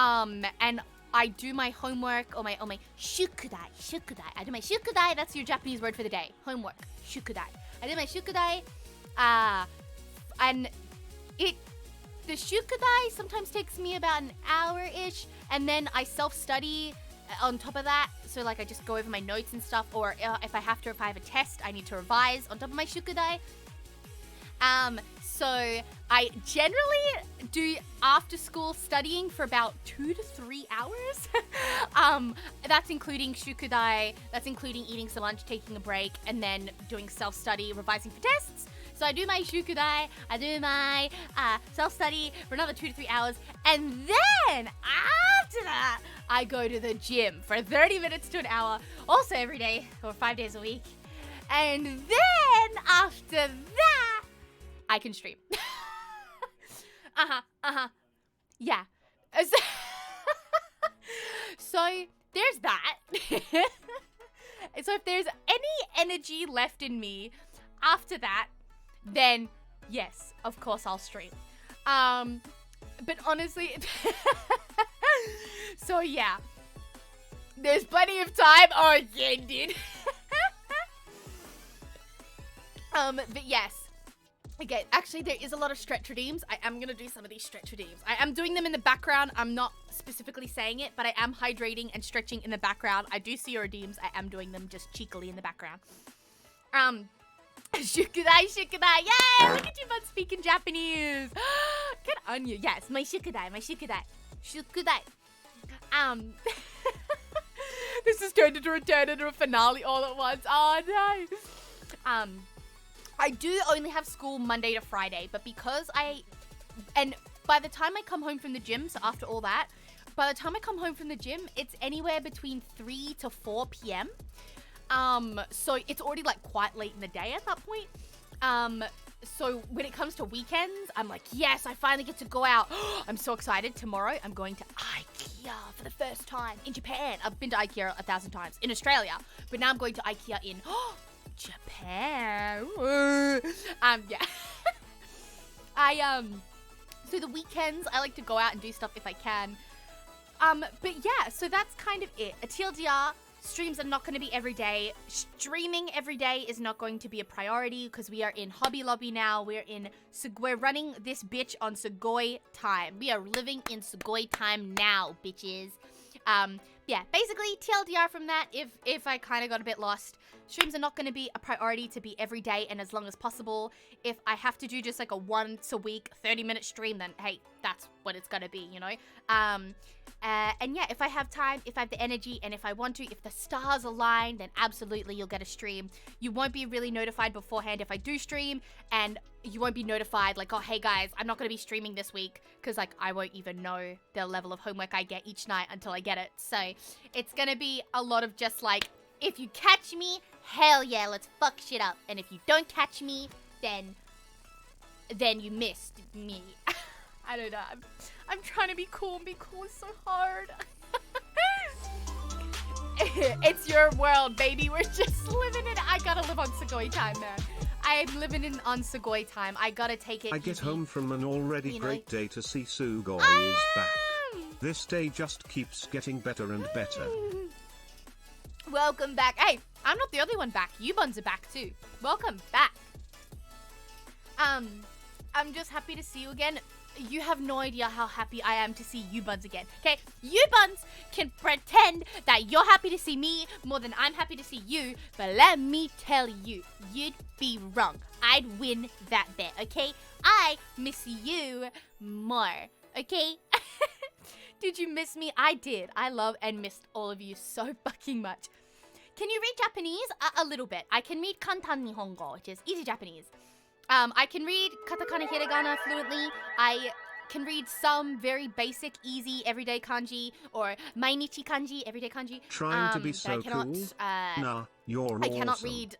And I do my homework or my shukudai. I do my shukudai. That's your Japanese word for the day. Homework. Shukudai. I do my shukudai. And the shukudai sometimes takes me about an hour-ish, and then I self-study on top of that. So like I just go over my notes and stuff, or if I have a test, I need to revise on top of my shukudai. So I generally do after school studying for about 2 to 3 hours. That's including shukudai, that's including eating some lunch, taking a break, and then doing self-study, revising for tests. So I do my shukudai, I do my self-study for another 2 to 3 hours, and then after that, I go to the gym for 30 minutes to an hour, also every day, or 5 days a week. And then after that, I can stream. Yeah. So there's that. So if there's any energy left in me after that, then yes, of course I'll stream. But honestly, so yeah, there's plenty of time. Oh yeah, dude. But yes. Okay, actually there is a lot of stretch redeems. I am gonna do some of these stretch redeems. I am doing them in the background. I'm not specifically saying it, but I am hydrating and stretching in the background. I do see your redeems. I am doing them just cheekily in the background. Shukudai, shukudai, yay! Look at you both speaking Japanese. Good on you. Yes, my shukudai. Shukudai. This is turned into a finale all at once. Oh no. I do only have school Monday to Friday, but because and by the time I come home from the gym, so after all that, by the time I come home from the gym, it's anywhere between 3 to 4 p.m. So it's already like quite late in the day at that point. So when it comes to weekends, I'm like, yes, I finally get to go out. I'm so excited. Tomorrow, I'm going to IKEA for the first time in Japan. I've been to IKEA 1,000 times in Australia, but now I'm going to IKEA in Japan. Yeah. So the weekends, I like to go out and do stuff if I can. But yeah, so that's kind of it. A TLDR, streams are not going to be every day. Streaming every day is not going to be a priority because we are in Hobby Lobby now. We're running this bitch on Sugoi time. We are living in Sugoi time now, bitches. Yeah, basically TLDR from that, if I kind of got a bit lost, streams are not going to be a priority to be every day and as long as possible. If I have to do just like a once a week 30-minute stream, then hey, that's what it's going to be, you know? And yeah, if I have time, if I have the energy, and if I want to, if the stars align, then absolutely you'll get a stream. You won't be really notified beforehand if I do stream, and you won't be notified like, oh, hey guys, I'm not going to be streaming this week, because like I won't even know the level of homework I get each night until I get it. So it's going to be a lot of just like, if you catch me, hell yeah, let's fuck shit up. And if you don't catch me, then you missed me. I don't know. I'm trying to be cool, and be cool is so hard. It's your world, baby. We're just living in. I gotta live on Sugoi time, man. I'm living on Sugoi time. I gotta take it. I get home from an already great day to see Sugoi is back. This day just keeps getting better and better. Welcome back. Hey, I'm not the only one back. You buns are back too. Welcome back. I'm just happy to see you again. You have no idea how happy I am to see you buns again. Okay, you buns can pretend that you're happy to see me more than I'm happy to see you, but let me tell you, you'd be wrong. I'd win that bet, okay? I miss you more, okay? Did you miss me? I did. I love and missed all of you so fucking much. Can you read Japanese? A little bit. I can read kantan nihongo, which is easy Japanese. I can read katakana hiragana fluently. I can read some very basic, easy, everyday kanji, or mainichi kanji, everyday kanji. Trying to be so cool? Nah, you're awesome. I cannot read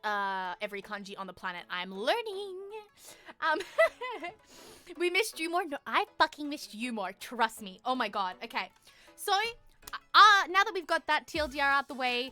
every kanji on the planet. I'm learning. We missed you more. No, I fucking missed you more. Trust me. Oh my god. Okay. So, now that we've got that TLDR out the way,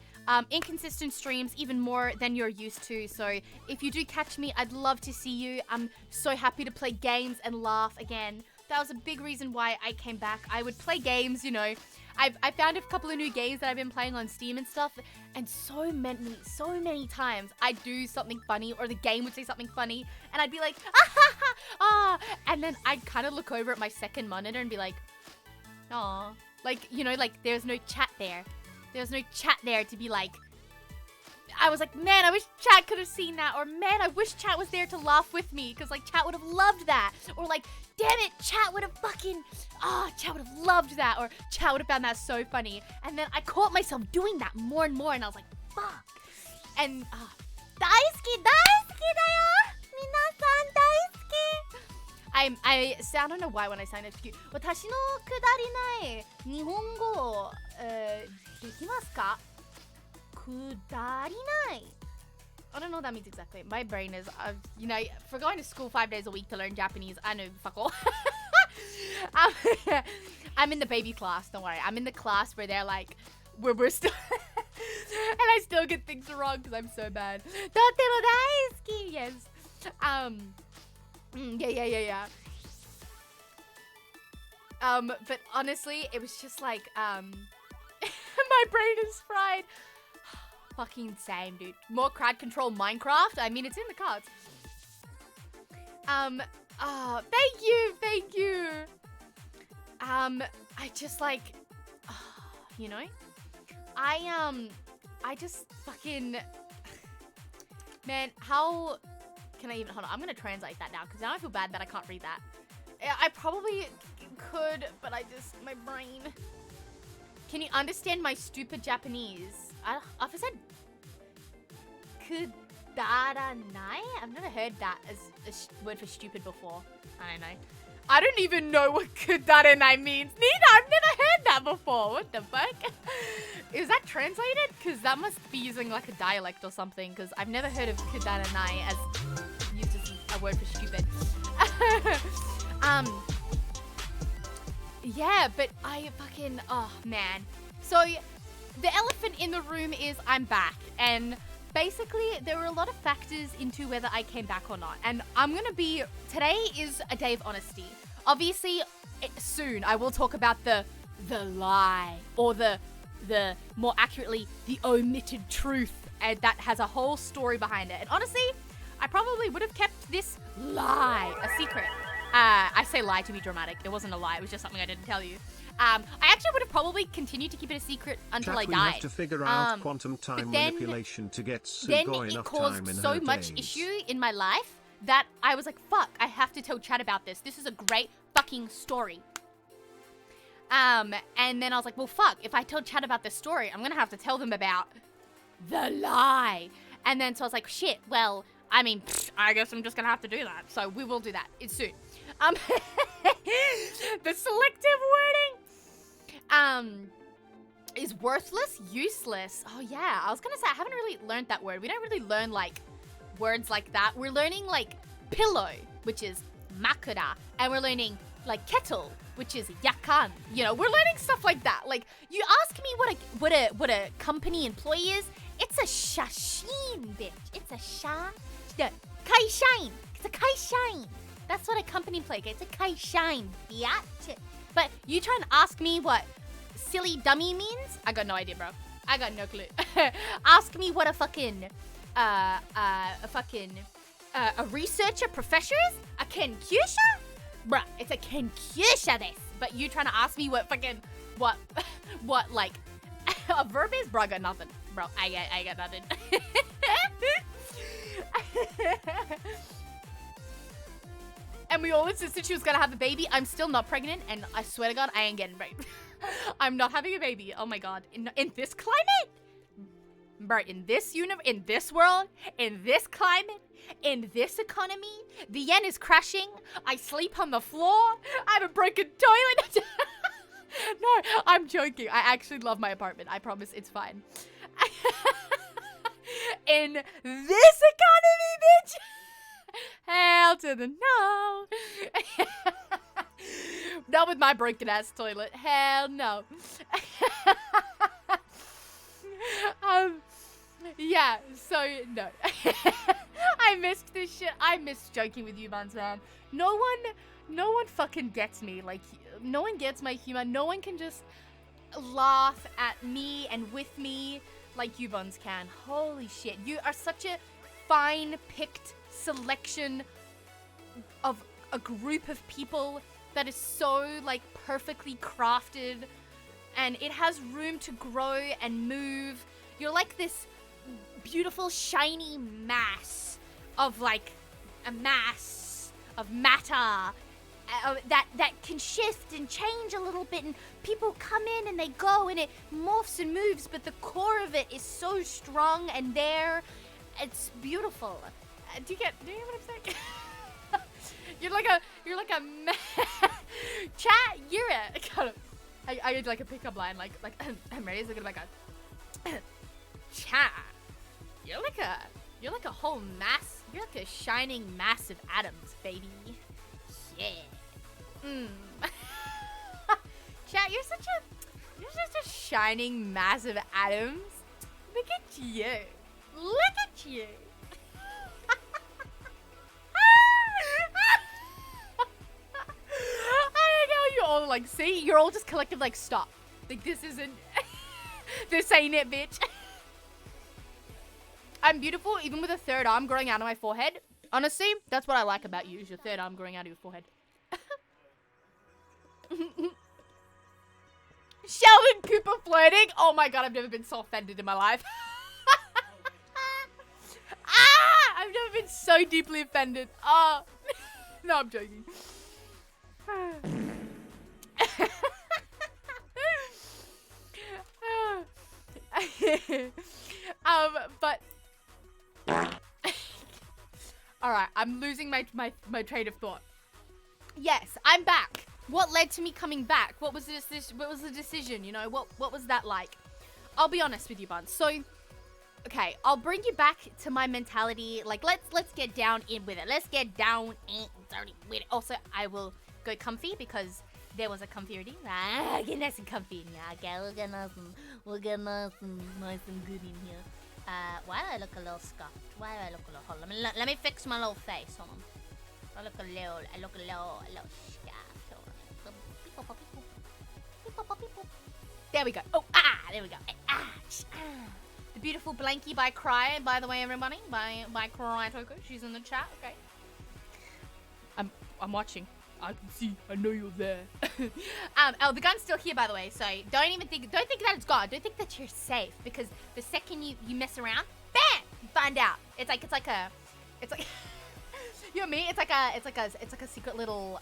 inconsistent streams even more than you're used to. So if you do catch me, I'd love to see you. I'm so happy to play games and laugh again. That was a big reason why I came back. I would play games, you know. I found a couple of new games that I've been playing on Steam and stuff, and so many times I'd do something funny, or the game would say something funny, and I'd be like, ah, ha, ha, ah, and then I'd kind of look over at my second monitor and be like, aw. Like, you know, like, there's no chat there. There's no chat there to be like, I was like, man, I wish chat could have seen that. Or, man, I wish chat was there to laugh with me. Because, like, chat would have loved that. Or, like, damn it, chat would have fucking, chat would have loved that. Or, chat would have found that so funny. And then I caught myself doing that more and more. And I was like, fuck. And, daisuki, daisuki da yo. Minasan daisuki. I don't know why when I sang that. 私のくだりない日本語できますか? くだりない. I don't know what that means exactly. My brain is, you know, for going to school 5 days a week to learn Japanese, I know fuck all. I'm in the baby class, don't worry. I'm in the class where they're like, we're still, and I still get things wrong because I'm so bad. とっても大好き. Yes. Yeah. But honestly, it was just like, my brain is fried. Fucking same, dude. More crowd control Minecraft? I mean, it's in the cards. Thank you. I just like, you know, I just fucking, man, how can I even, hold on, I'm gonna translate that now, because now I feel bad that I can't read that. I probably could, but my brain. Can you understand my stupid Japanese? I said, Kudaranai? I've never heard that as a word for stupid before. I don't know. I don't even know what kudaranai means. Neither. I've never heard that before. What the fuck? Is that translated? Because that must be using like a dialect or something. Because I've never heard of kudaranai as used as a word for stupid. Yeah, but I fucking, oh man. So the elephant in the room is I'm back, and basically there were a lot of factors into whether I came back or not. And today is a day of honesty. Obviously, soon I will talk about the lie, or the more accurately, the omitted truth, and that has a whole story behind it. And honestly, I probably would have kept this lie a secret. I say lie to be dramatic. It wasn't a lie. It was just something I didn't tell you. I actually would have probably continued to keep it a secret until I died. We have to figure out quantum time manipulation to get Sugoi enough time in her days. Then it caused so much issue in my life that I was like, fuck, I have to tell Chad about this. This is a great fucking story. And then I was like, well, fuck, if I tell Chad about this story, I'm gonna have to tell them about the lie. And then so I was like, shit, well, I mean, I guess I'm just gonna have to do that. So we will do that. It's soon. The selective wording is worthless, useless. Oh yeah, I was gonna say I haven't really learned that word. We don't really learn like words like that. We're learning like pillow, which is makura, and we're learning like kettle, which is yakan. You know, we're learning stuff like that. Like you ask me what a company employee is, it's a shashin, bitch. It's a kaishain. It's a kaishain. That's what a company employee is. It's a kaishain, biatch. But you try and ask me what silly dummy means? I got no idea, bro. I got no clue. Ask me what a researcher, professor is? A kenkyusha? Bruh, it's a kenkyusha des. But you trying to ask me what like a verb is? Bro, I got nothing. Bro, I got nothing. And we all insisted she was gonna have a baby. I'm still not pregnant, and I swear to God, I ain't getting pregnant. I'm not having a baby. Oh my God. In this climate? Bro, in this world, in this climate, in this economy, the yen is crashing. I sleep on the floor. I have a broken toilet. No, I'm joking. I actually love my apartment. I promise it's fine. In this economy, bitch. Hell to the no. Not with my broken ass toilet. Hell no. Yeah, so no. I missed this shit. I missed joking with you, buns, man. No one fucking gets me. Like, no one gets my humor. No one can just laugh at me and with me like you buns can. Holy shit. You are such a fine-picked selection of a group of people that is so, like, perfectly crafted, and it has room to grow and move. You're like this beautiful, shiny mass of, like, a mass of matter that can shift and change a little bit, and people come in and they go, and it morphs and moves, but the core of it is so strong and there. It's beautiful. Do you get what I'm saying? You're like a chat. You're a kind of. I did like a pickup line, like I'm ready. It's like a chat. You're like a whole mass. You're like a shining mass of atoms, baby. Yeah. Chat. You're such a shining mass of atoms. Look at you. Look at you. You're all like, see? You're all just collective like, stop. Like, this isn't... this ain't it, bitch. I'm beautiful even with a third arm growing out of my forehead. Honestly, that's what I like about you, is your third arm growing out of your forehead. Sheldon Cooper flirting? Oh my God, I've never been so offended in my life. I've never been so deeply offended. No, I'm joking. but All right, I'm losing my train of thought. Yes, I'm back. What led to me coming back? What was the decision? You know, what was that like? I'll be honest with you, Buns. So, okay, I'll bring you back to my mentality. Like, let's get down in with it. Let's get down in dirty with it. Also, I will go comfy because there was a comfy reading. Get nice and comfy in here. Okay, we'll get nice and good in here. Why do I look a little scuffed? Why do I look a little? Hold on, let me fix my little face. Hold on. I look a little scuffed. Hold on. There we go. Oh, there we go. The beautiful Blanky by Cry, by the way, everybody. By Cry Toko. She's in the chat. Okay. I'm watching. I can see. I know you're there. Oh, the gun's still here, by the way. So don't think that it's gone. Don't think that you're safe because the second you mess around, bam, you find out. It's like you know me. It's like a secret little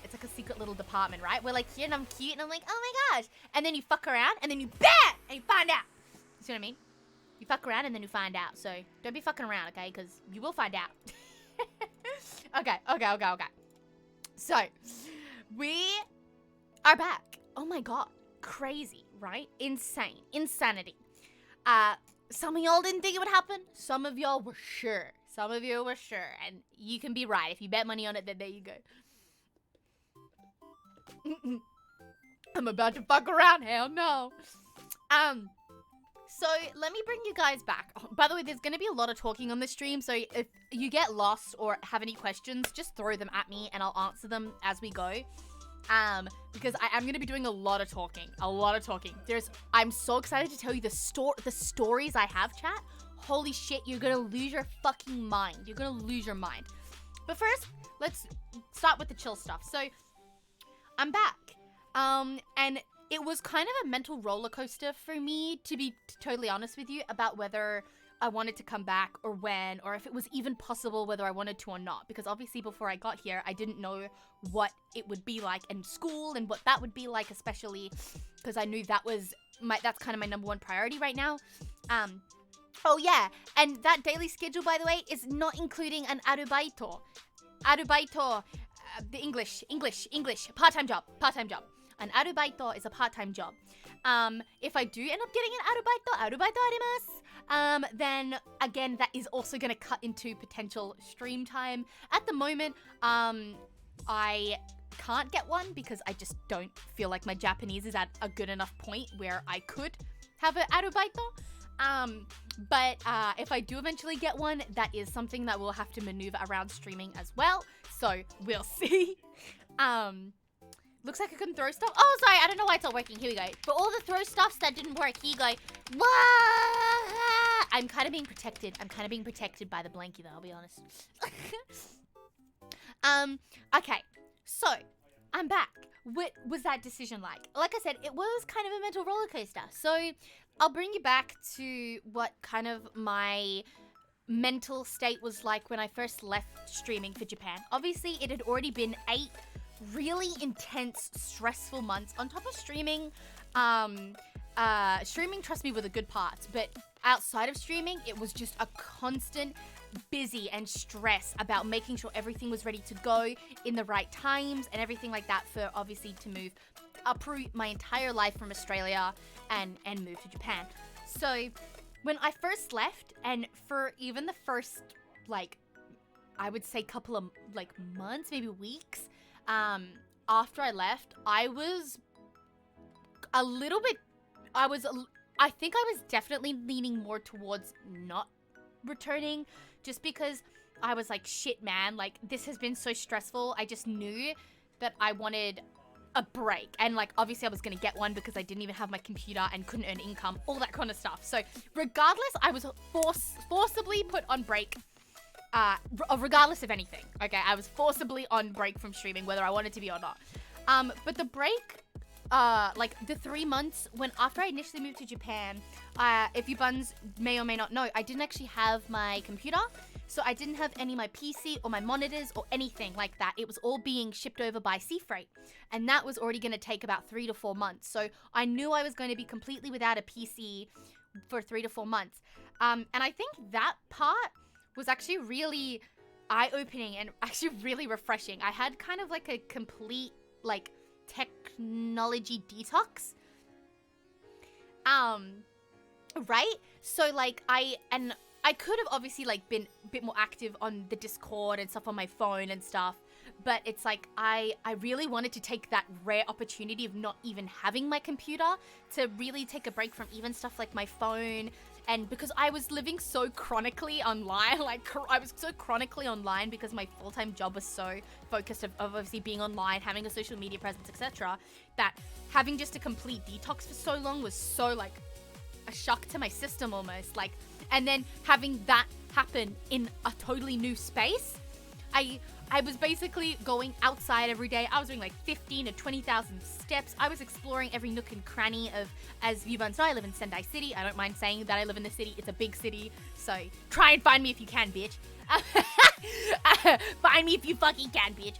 department, right? Where like here and I'm cute and I'm like, oh my gosh, and then you fuck around and then you bam and you find out. You see what I mean? You fuck around and then you find out. So don't be fucking around, okay? Because you will find out. Okay. So, we are back. Oh my god. Crazy, right? Insanity. Some of y'all didn't think it would happen. Some of y'all were sure. And you can be right. If you bet money on it, then there you go. I'm about to fuck around. Hell no. So, let me bring you guys back. Oh, by the way, there's going to be a lot of talking on this stream, so if you get lost or have any questions, just throw them at me and I'll answer them as we go. Because I am going to be doing a lot of talking. I'm so excited to tell you the stories I have, chat. Holy shit, you're going to lose your fucking mind. But first, let's start with the chill stuff. So, I'm back. And it was kind of a mental roller coaster for me, to be totally honest with you, about whether I wanted to come back or when, or if it was even possible whether I wanted to or not. Because obviously before I got here, I didn't know what it would be like in school and what that would be like, especially because I knew that's kind of my number one priority right now. Oh yeah, and that daily schedule, by the way, is not including an arubaito. The English, part-time job. An arubaito is a part-time job. If I do end up getting an arubaito arimasu, then again, that is also going to cut into potential stream time. At the moment, I can't get one because I just don't feel like my Japanese is at a good enough point where I could have an arubaito. But if I do eventually get one, that is something that we'll have to maneuver around streaming as well. So we'll see. Looks like I couldn't throw stuff. Oh, sorry, I don't know why it's not working. Here we go. For all the throw stuffs that didn't work, here you go. Wah! I'm kind of being protected. By the blankie, though, I'll be honest. Okay. So, I'm back. What was that decision like? Like I said, it was kind of a mental roller coaster. So, I'll bring you back to what kind of my mental state was like when I first left streaming for Japan. Obviously, it had already been 8 really intense, stressful months on top of streaming. Streaming, trust me, were the good parts, but outside of streaming, it was just a constant busy and stress about making sure everything was ready to go in the right times and everything like that for obviously to uproot my entire life from Australia and move to Japan. So when I first left, and for even the first, like, I would say couple of like months, maybe weeks, after I left, I was a little bit, I think I was definitely leaning more towards not returning, just because I was like, shit, man, like, this has been so stressful. I just knew that I wanted a break, and like, obviously I was gonna get one because I didn't even have my computer and couldn't earn income, all that kind of stuff. So regardless, I was forcibly put on break. Regardless of anything, okay? I was forcibly on break from streaming, whether I wanted to be or not. But the break, like the 3 months after I initially moved to Japan, if you buns may or may not know, I didn't actually have my computer, so I didn't have any of my PC or my monitors or anything like that. It was all being shipped over by sea freight, and that was already going to take about 3 to 4 months. So I knew I was going to be completely without a PC for 3 to 4 months. And I think that part was actually really eye-opening and actually really refreshing. I had kind of like a complete like technology detox. Right? So like I could have obviously like been a bit more active on the Discord and stuff on my phone and stuff, but it's like I really wanted to take that rare opportunity of not even having my computer to really take a break from even stuff like my phone. And because I was living so chronically online, I was so chronically online because my full-time job was so focused of obviously being online, having a social media presence, etc., that having just a complete detox for so long was so like a shock to my system almost. Like, and then having that happen in a totally new space, I was basically going outside every day. I was doing like 15 to 20,000 steps. I was exploring every nook and cranny of, as you once know, I live in Sendai City. I don't mind saying that I live in the city. It's a big city. So try and find me if you can, bitch. Find me if you fucking can, bitch.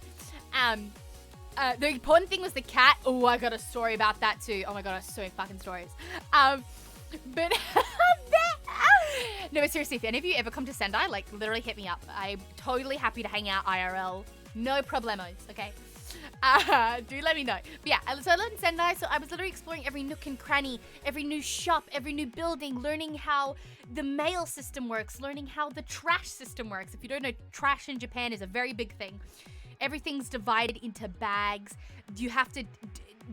The important thing was the cat. Oh, I got a story about that too. Oh my god, I have so many fucking stories. But no, but seriously, if any of you ever come to Sendai, like literally hit me up. I'm totally happy to hang out IRL. No problemos, okay? Do let me know. But yeah, so I lived in Sendai, so I was literally exploring every nook and cranny, every new shop, every new building, learning how the mail system works, learning how the trash system works. If you don't know, trash in Japan is a very big thing. Everything's divided into bags. You have to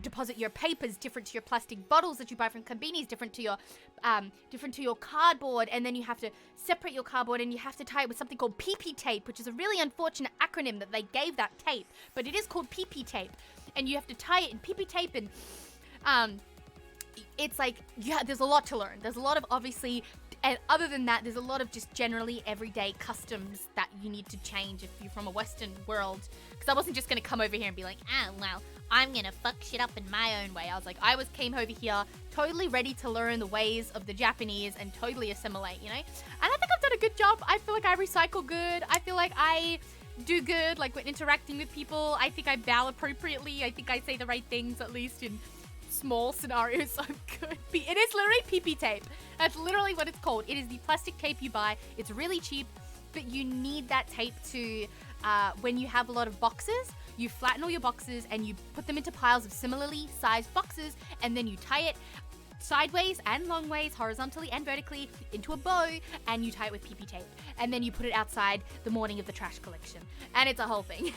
deposit your papers different to your plastic bottles that you buy from convenience, different to your cardboard, and then you have to separate your cardboard and you have to tie it with something called PP tape, which is a really unfortunate acronym that they gave that tape, but it is called PP tape, and you have to tie it in PP tape. And it's like, yeah, there's a lot to learn. There's a lot of obviously, and other than that, there's a lot of just generally everyday customs that you need to change if you're from a Western world. Because I wasn't just going to come over here and be like, well, I'm going to fuck shit up in my own way. I was like, came over here totally ready to learn the ways of the Japanese and totally assimilate, you know? And I think I've done a good job. I feel like I recycle good. I feel like I do good, like when interacting with people. I think I bow appropriately. I think I say the right things, at least in small scenarios, so I'm good. It is literally PP tape. That's literally what it's called. It is the plastic tape you buy. It's really cheap, but you need that tape to, when you have a lot of boxes, you flatten all your boxes and you put them into piles of similarly sized boxes, and then you tie it sideways and long ways, horizontally and vertically, into a bow, and you tie it with PP tape. And then you put it outside the morning of the trash collection. And it's a whole thing.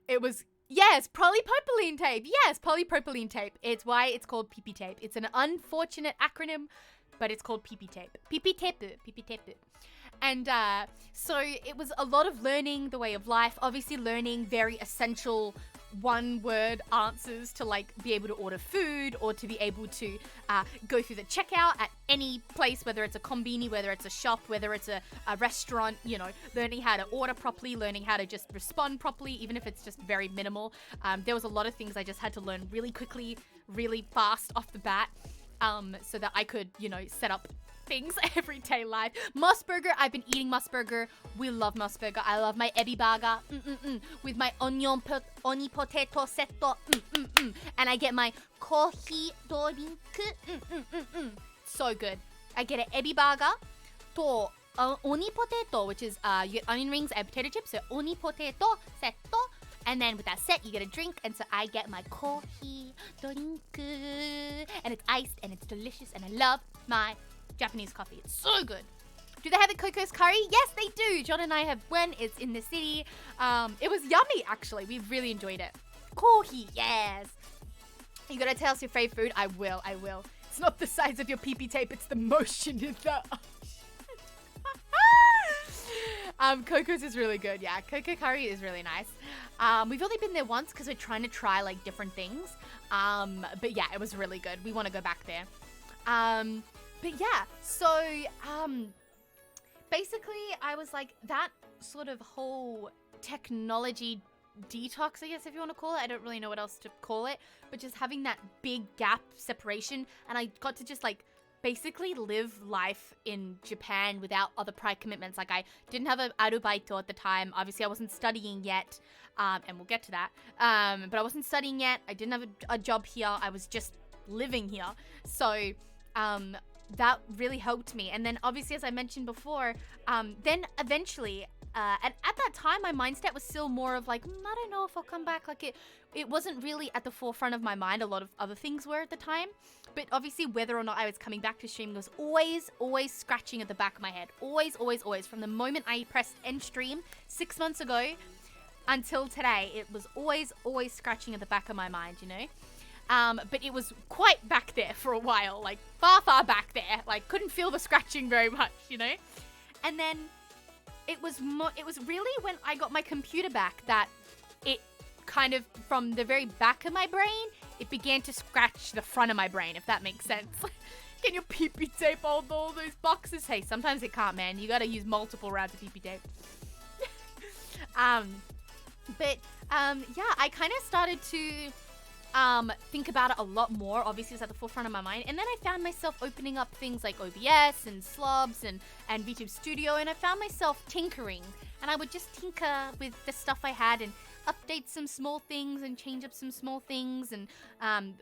It was... Yes, polypropylene tape. Yes, polypropylene tape. It's why it's called PP tape. It's an unfortunate acronym, but it's called PP tape. PP tape. PP tape. And so it was a lot of learning the way of life. Obviously learning very essential one-word answers to like be able to order food or to be able to go through the checkout at any place, whether it's a konbini, whether it's a shop, whether it's a restaurant, you know, learning how to order properly, learning how to just respond properly, even if it's just very minimal. There was a lot of things I just had to learn really quickly, really fast off the bat, so that I could, you know, set up things everyday life. Mossburger, I've been eating Mossburger. We love Mossburger. I love my ebi burger with my oni potato setto, and I get my coffee drink. So good. I get an ebi burger to oni potato, which is you get onion rings and potato chips, so oni potato setto. And then with that set, you get a drink, and so I get my coffee drink, and it's iced, and it's delicious, and I love my Japanese coffee. It's so good. Do they have a Coco's curry? Yes, they do. John and I have one. It's in the city. It was yummy, actually. We really enjoyed it. Coffee, yes. You gotta tell us your favorite food. I will. It's not the size of your PP tape. It's the motion in the... Coco's is really good. Yeah, Coco curry is really nice. We've only been there once because we're trying to try like different things. But yeah, it was really good. We want to go back there. But yeah, so basically I was like, that sort of whole technology detox, I guess if you want to call it. I don't really know what else to call it, but just having that big gap separation, and I got to just like basically live life in Japan without other prior commitments. Like I didn't have an arubaito at the time. Obviously I wasn't studying yet, and we'll get to that. But I wasn't studying yet. I didn't have a job here. I was just living here. So that really helped me. And then obviously, as I mentioned before, then eventually, and at that time, my mindset was still more of like, I don't know if I'll come back. Like it wasn't really at the forefront of my mind. A lot of other things were at the time. But obviously, whether or not I was coming back to streaming was always scratching at the back of my head. Always. From the moment I pressed end stream 6 months ago until today, it was always scratching at the back of my mind, you know? But it was quite back there for a while, like far back there. Like couldn't feel the scratching very much, you know? And then it was really when I got my computer back that it kind of, from the very back of my brain, it began to scratch the front of my brain, if that makes sense. Can you PP tape all those boxes? Hey, sometimes it can't, man. You gotta use multiple rounds of PP tape. Yeah, I kind of started to think about it a lot more. Obviously, it was at the forefront of my mind. And then I found myself opening up things like OBS and Slobs and VTube Studio, and I found myself tinkering. And I would just tinker with the stuff I had and update some small things and change up some small things, and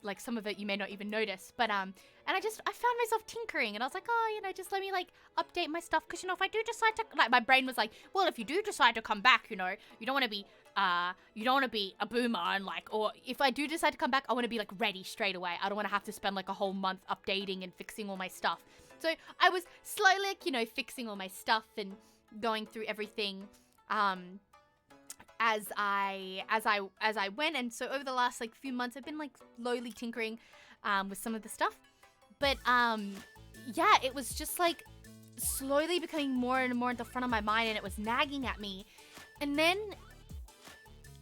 like some of it you may not even notice, but and I found myself tinkering, and I was like, oh, you know, just let me like update my stuff, because, you know, if I do decide to, like, my brain was like, well, if you do decide to come back, you know, you don't want to be a boomer, and like, or if I do decide to come back, I want to be like ready straight away. I don't want to have to spend like a whole month updating and fixing all my stuff. So I was slowly, like, you know, fixing all my stuff and going through everything as I went. And so over the last like few months, I've been like slowly tinkering with some of the stuff. But yeah, it was just like slowly becoming more and more at the front of my mind, and it was nagging at me. And then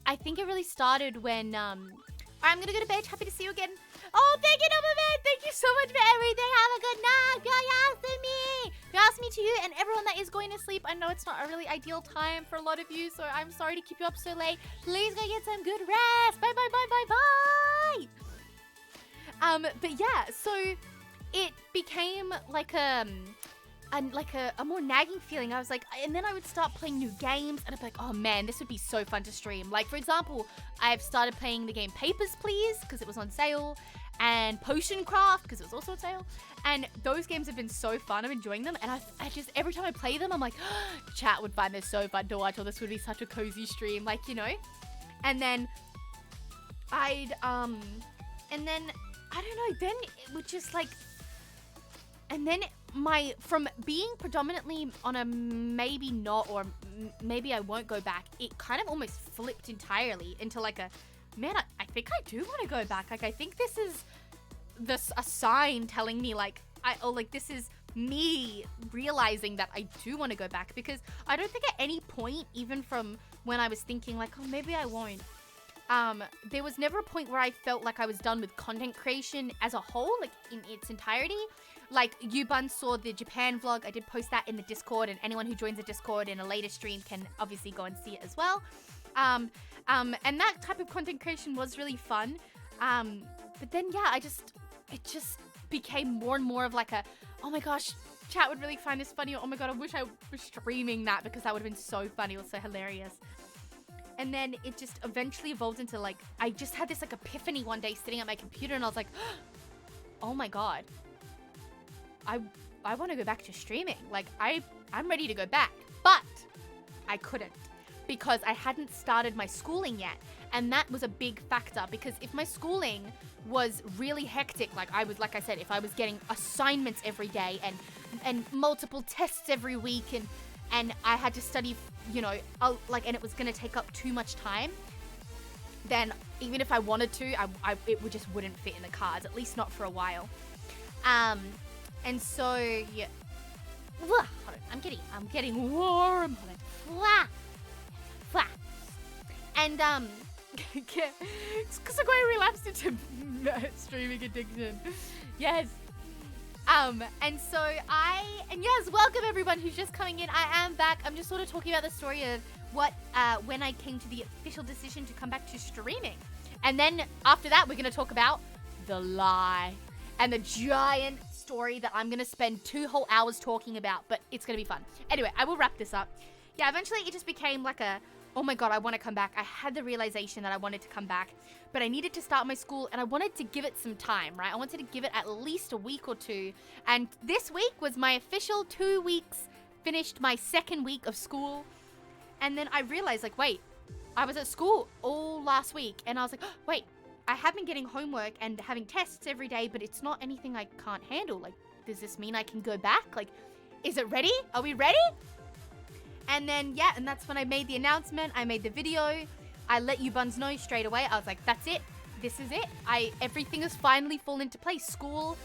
I think it really started when I'm gonna go to bed. Happy to see you again. Oh, thank you, Numberman. Thank you so much for everything. Have a good night. Piass me to you and everyone that is going to sleep. I know it's not a really ideal time for a lot of you, so I'm sorry to keep you up so late. Please go get some good rest. Bye. But yeah, so it became like a more nagging feeling. I was like, and then I would start playing new games, and I'd be like, oh man, this would be so fun to stream. Like, for example, I've started playing the game Papers, Please, because it was on sale, and Potion Craft, because it was also on sale. And those games have been so fun. I'm enjoying them, and I just, every time I play them, I'm like, oh, chat would find this so fun to watch, or this would be such a cozy stream, like, you know? And then and then, I don't know, then it would just like, and then from being predominantly on a maybe not, or maybe I won't go back, it kind of almost flipped entirely into like a, man, I think I do want to go back. Like, I think this is a sign telling me like, this is me realizing that I do want to go back, because I don't think at any point, even from when I was thinking like, oh, maybe I won't, there was never a point where I felt like I was done with content creation as a whole, like in its entirety. Like, Yubun saw the Japan vlog. I did post that in the Discord, and anyone who joins the Discord in a later stream can obviously go and see it as well. And that type of content creation was really fun. But then, yeah, it just became more and more of like a, oh my gosh, chat would really find this funny. Oh my god, I wish I was streaming that, because that would have been so funny. It was so hilarious. And then it just eventually evolved into like, I just had this like epiphany one day sitting at my computer, and I was like, oh my god, I want to go back to streaming. Like, I'm ready to go back, but I couldn't, because I hadn't started my schooling yet. And that was a big factor, because if my schooling was really hectic, like I said, if I was getting assignments every day and multiple tests every week, and I had to study, you know, and it was going to take up too much time, then even if I wanted to, it just wouldn't fit in the cards, at least not for a while. And so, yeah. Hold on, I'm getting warm. Hold on. And, Sugoi relapsed into streaming addiction. Yes. And so yes, welcome everyone who's just coming in. I am back. I'm just sort of talking about the story of when I came to the official decision to come back to streaming. And then after that, we're going to talk about the lie and the giant story that I'm going to spend 2 whole hours talking about, but it's going to be fun. Anyway, I will wrap this up. Yeah, eventually it just became like oh my God, I want to come back. I had the realization that I wanted to come back, but I needed to start my school and I wanted to give it some time, right? I wanted to give it at least a week or two. And this week was my official 2 weeks, finished my second week of school. And then I realized, like, wait, I was at school all last week and I was like, oh, wait, I have been getting homework and having tests every day, but it's not anything I can't handle. Like, does this mean I can go back? Like, is it ready? Are we ready? And then, yeah, and that's when I made the announcement. I made the video. I let you buns know straight away. I was like, that's it. This is it. Everything has finally fallen into place. School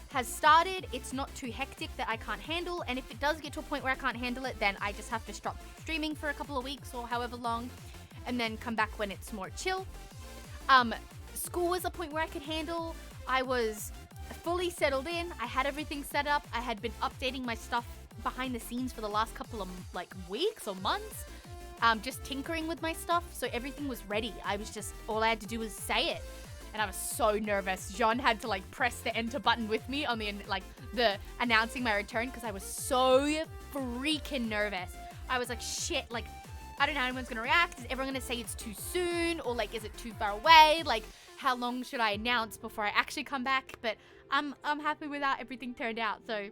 has started. It's not too hectic that I can't handle. And if it does get to a point where I can't handle it, then I just have to stop streaming for a couple of weeks or however long and then come back when it's more chill. School was a point where I could handle. I was fully settled in. I had everything set up. I had been updating my stuff behind the scenes for the last couple of weeks or months, just tinkering with my stuff, so everything was ready. All I had to do was say it, and I was so nervous. John had to press the enter button with me on the announcing my return because I was so freaking nervous. I was like, shit, I don't know how anyone's gonna react. Is everyone gonna say it's too soon, or is it too far away? How long should I announce before I actually come back? But I'm happy with how everything turned out. So,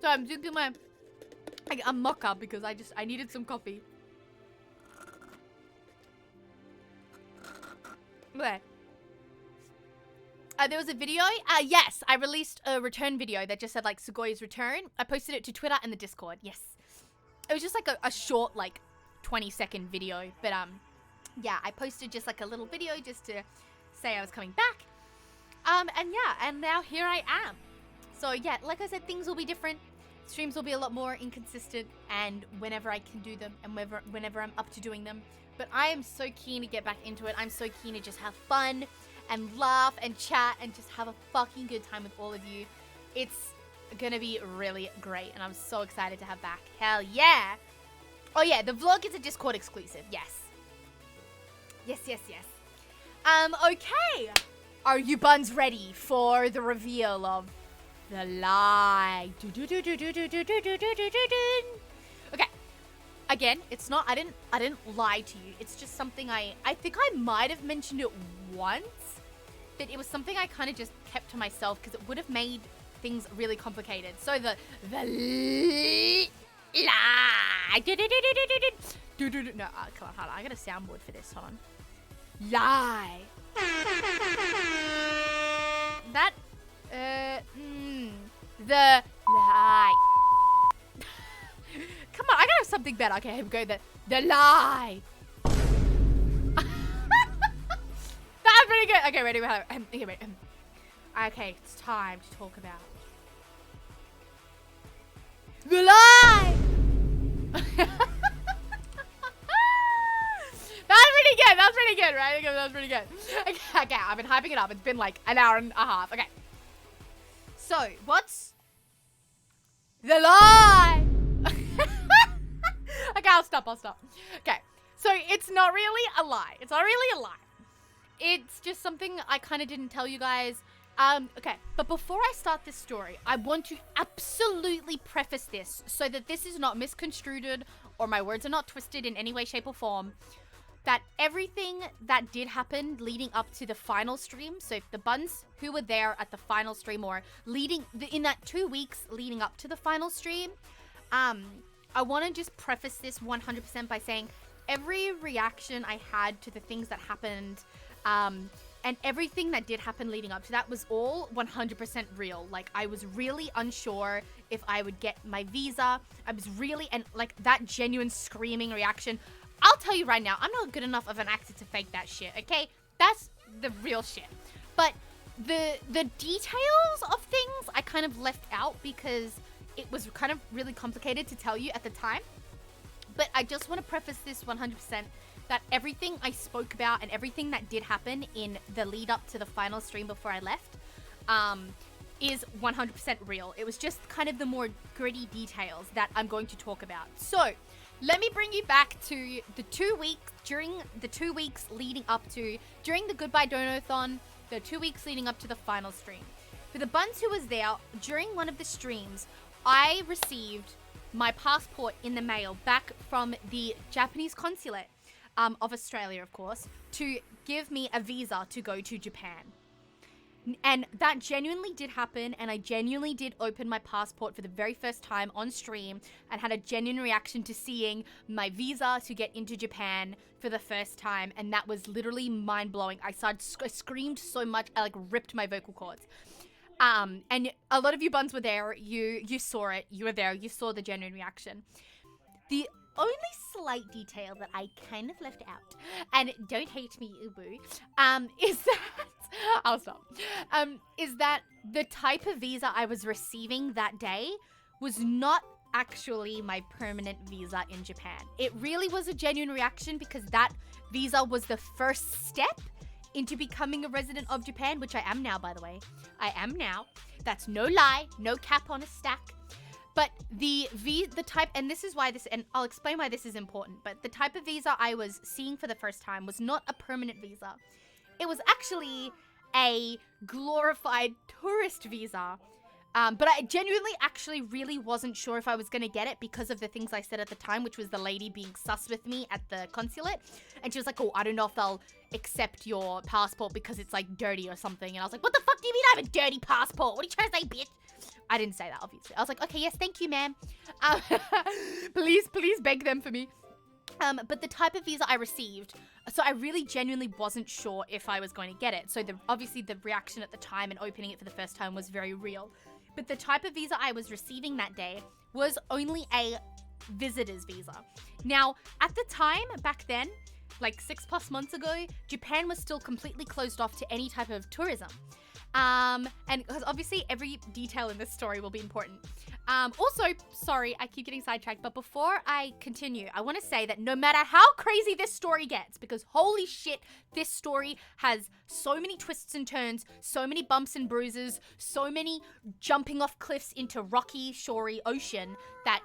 So I'm drinking a mocha because I needed some coffee. Okay. There was a video. Yes, I released a return video that just said Sugoi's return. I posted it to Twitter and the Discord. Yes. It was just a short 20-second video, but yeah, I posted just a little video just to say I was coming back. And yeah, and now here I am. So yeah, like I said, things will be different. Streams will be a lot more inconsistent and whenever I can do them and whenever I'm up to doing them. But I am so keen to get back into it. I'm so keen to just have fun and laugh and chat and just have a fucking good time with all of you. It's gonna be really great and I'm so excited to have back. Hell yeah! Oh yeah, the vlog is a Discord exclusive. Yes. Yes, yes, yes. Okay. Are you buns ready for the reveal of the lie? Okay. Again, it's not, I didn't lie to you. It's just something I think I might have mentioned it once, but it was something I kind of just kept to myself because it would have made things really complicated. So the lie. No, come on, hold on. I got a soundboard for this. Hold on. Lie. That, the lie. Come on, I gotta have something better. Okay, here we go. The lie. That's pretty good. Okay, ready? Okay, it's time to talk about the lie. That's pretty good, right? That's pretty good. Okay, I've been hyping it up. It's been an hour and a half. Okay. So, what's the lie? Okay, I'll stop. Okay, so it's not really a lie. It's just something I kind of didn't tell you guys. Okay, but before I start this story, I want to absolutely preface this so that this is not misconstrued or my words are not twisted in any way, shape, or form. That everything that did happen leading up to the final stream, so if the buns who were there at the final stream or in that 2 weeks leading up to the final stream, I want to just preface this 100% by saying every reaction I had to the things that happened, and everything that did happen leading up to that was all 100% real. I was really unsure if I would get my visa. I was really, and that genuine screaming reaction. I'll tell you right now, I'm not good enough of an actor to fake that shit, okay? That's the real shit. But the details of things I kind of left out because it was kind of really complicated to tell you at the time. But I just want to preface this 100% that everything I spoke about and everything that did happen in the lead up to the final stream before I left is 100% real. It was just kind of the more gritty details that I'm going to talk about. So, let me bring you back to the 2 weeks, during the 2 weeks leading up to, during the Goodbye Donathon, the 2 weeks leading up to the final stream. For the buns who was there, during one of the streams, I received my passport in the mail back from the Japanese consulate of Australia, of course, to give me a visa to go to Japan. And that genuinely did happen, and I genuinely did open my passport for the very first time on stream and had a genuine reaction to seeing my visa to get into Japan for the first time, and that was literally mind-blowing. I screamed so much, I like ripped my vocal cords. And a lot of you buns were there, you saw it, you were there, you saw the genuine reaction. The only slight detail that I kind of left out, and don't hate me, Ubu, is that I'll stop. Is that the type of visa I was receiving that day was not actually my permanent visa in Japan. It really was a genuine reaction because that visa was the first step into becoming a resident of Japan, which I am now, by the way. I am now. That's no lie, no cap on a stack. But the type, and this is why this, and I'll explain why this is important, but the type of visa I was seeing for the first time was not a permanent visa. It was actually a glorified tourist visa. But I genuinely actually really wasn't sure if I was going to get it because of the things I said at the time, which was the lady being sus with me at the consulate. And she was like, oh, I don't know if they'll accept your passport because it's like dirty or something. And I was like, what the fuck do you mean I have a dirty passport? What are you trying to say, bitch? I didn't say that, obviously. I was like, okay, yes, thank you, ma'am. Please beg them for me. But the type of visa I received, so I really genuinely wasn't sure if I was going to get it. So obviously the reaction at the time and opening it for the first time was very real. But the type of visa I was receiving that day was only a visitor's visa. Now, at the time, back then, like 6+ months ago, Japan was still completely closed off to any type of tourism. And because obviously every detail in this story will be important. Also, sorry, I keep getting sidetracked, but before I continue, I want to say that no matter how crazy this story gets, because holy shit, this story has so many twists and turns, so many bumps and bruises, so many jumping off cliffs into rocky, shorey ocean that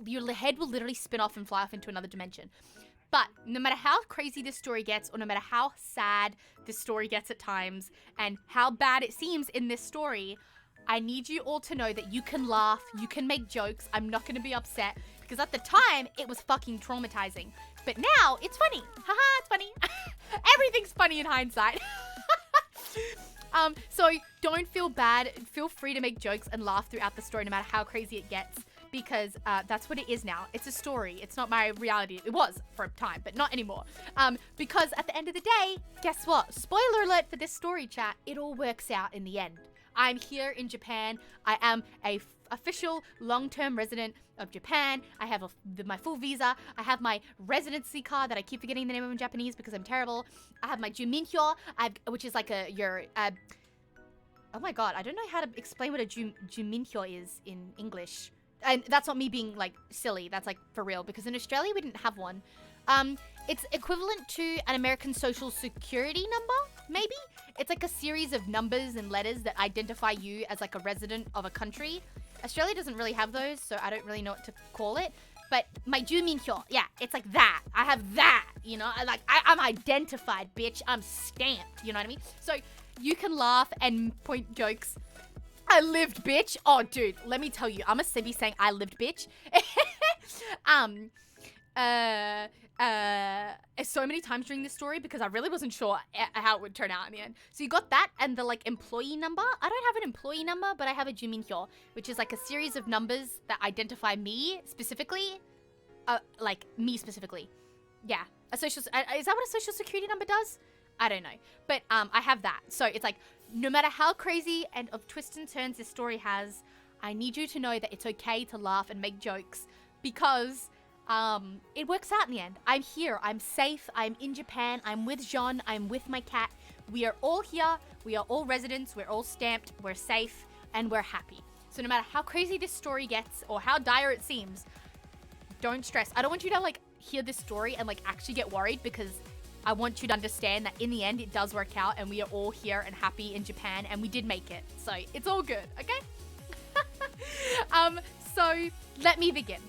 your head will literally spin off and fly off into another dimension. But no matter how crazy this story gets, or no matter how sad this story gets at times, and how bad it seems in this story, I need you all to know that you can laugh, you can make jokes, I'm not going to be upset, because at the time, it was fucking traumatizing. But now, it's funny. Haha, it's funny. Everything's funny in hindsight. So don't feel bad. Feel free to make jokes and laugh throughout the story, no matter how crazy it gets. Because that's what it is now. It's a story. It's not my reality. It was for a time, but not anymore. Because at the end of the day, guess what? Spoiler alert for this story, chat. It all works out in the end. I'm here in Japan. I am a official long-term resident of Japan. I have my full visa. I have my residency card that I keep forgetting the name of in Japanese because I'm terrible. I have my juminhyo, which is like oh my god, I don't know how to explain what a juminhyo is in English. And that's not me being, like, silly. That's, like, for real. Because in Australia, we didn't have one. It's equivalent to an American Social Security number, maybe? It's, like, a series of numbers and letters that identify you as, like, a resident of a country. Australia doesn't really have those, so I don't really know what to call it. But my juminhyo, yeah, it's like that. I have that, you know? I'm identified, bitch. I'm stamped, you know what I mean? So you can laugh and point jokes. I lived, bitch. Oh, dude, let me tell you, I'm a sibby saying I lived, bitch. So many times during this story because I really wasn't sure how it would turn out in the end. So you got that and the, like, employee number. I don't have an employee number, but I have a juminhyo, which is, like, a series of numbers that identify me specifically. Like, me specifically. Yeah. Is that what a social security number does? I don't know. But I have that. So it's like, no matter how crazy and of twists and turns this story has, I need you to know that it's okay to laugh and make jokes because it works out in the end. I'm here. I'm safe. I'm in Japan. I'm with Jean. I'm with my cat. We are all here. We are all residents. We're all stamped. We're safe. And we're happy. So no matter how crazy this story gets or how dire it seems, don't stress. I don't want you to, like, hear this story and, like, actually get worried because I want you to understand that in the end, it does work out and we are all here and happy in Japan and we did make it. So it's all good, okay? So let me begin.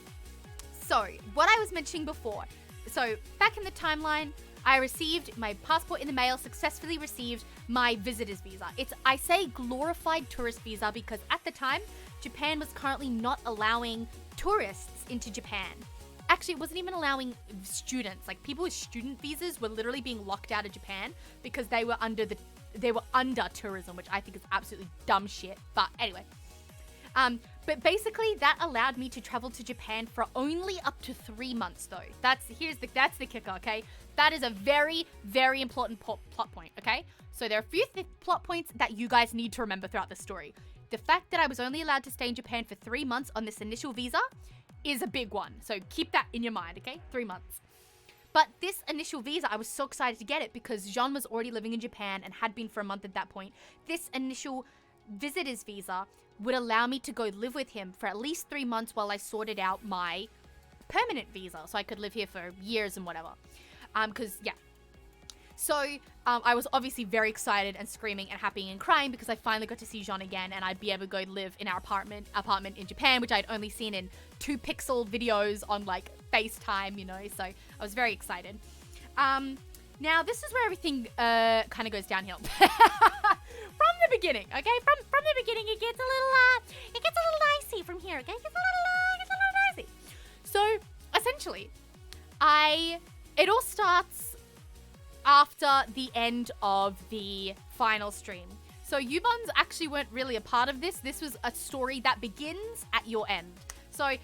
So what I was mentioning before. So back in the timeline, I received my passport in the mail, successfully received my visitor's visa. I say glorified tourist visa because at the time, Japan was currently not allowing tourists into Japan. Actually, it wasn't even allowing students. Like, people with student visas were literally being locked out of Japan because they were under tourism, which I think is absolutely dumb shit. But anyway. But basically, that allowed me to travel to Japan for only up to 3 months, though. That's the kicker, okay? That is a very, very important plot point, okay? So there are a few plot points that you guys need to remember throughout the story. The fact that I was only allowed to stay in Japan for 3 months on this initial visa is a big one. So keep that in your mind, okay? 3 months. But this initial visa, I was so excited to get it because Jean was already living in Japan and had been for a month at that point. This initial visitor's visa would allow me to go live with him for at least 3 months while I sorted out my permanent visa. So I could live here for years and whatever. So I was obviously very excited and screaming and happy and crying because I finally got to see Jean again and I'd be able to go live in our apartment in Japan, which I'd only seen in 2-pixel videos on like FaceTime, you know, so I was very excited. Now this is where everything kind of goes downhill. From the beginning, okay? From the beginning it gets a little dicey from here, okay? It gets a little dicey. So essentially, it all starts after the end of the final stream. So you buns actually weren't really a part of this. This was a story that begins at your end. So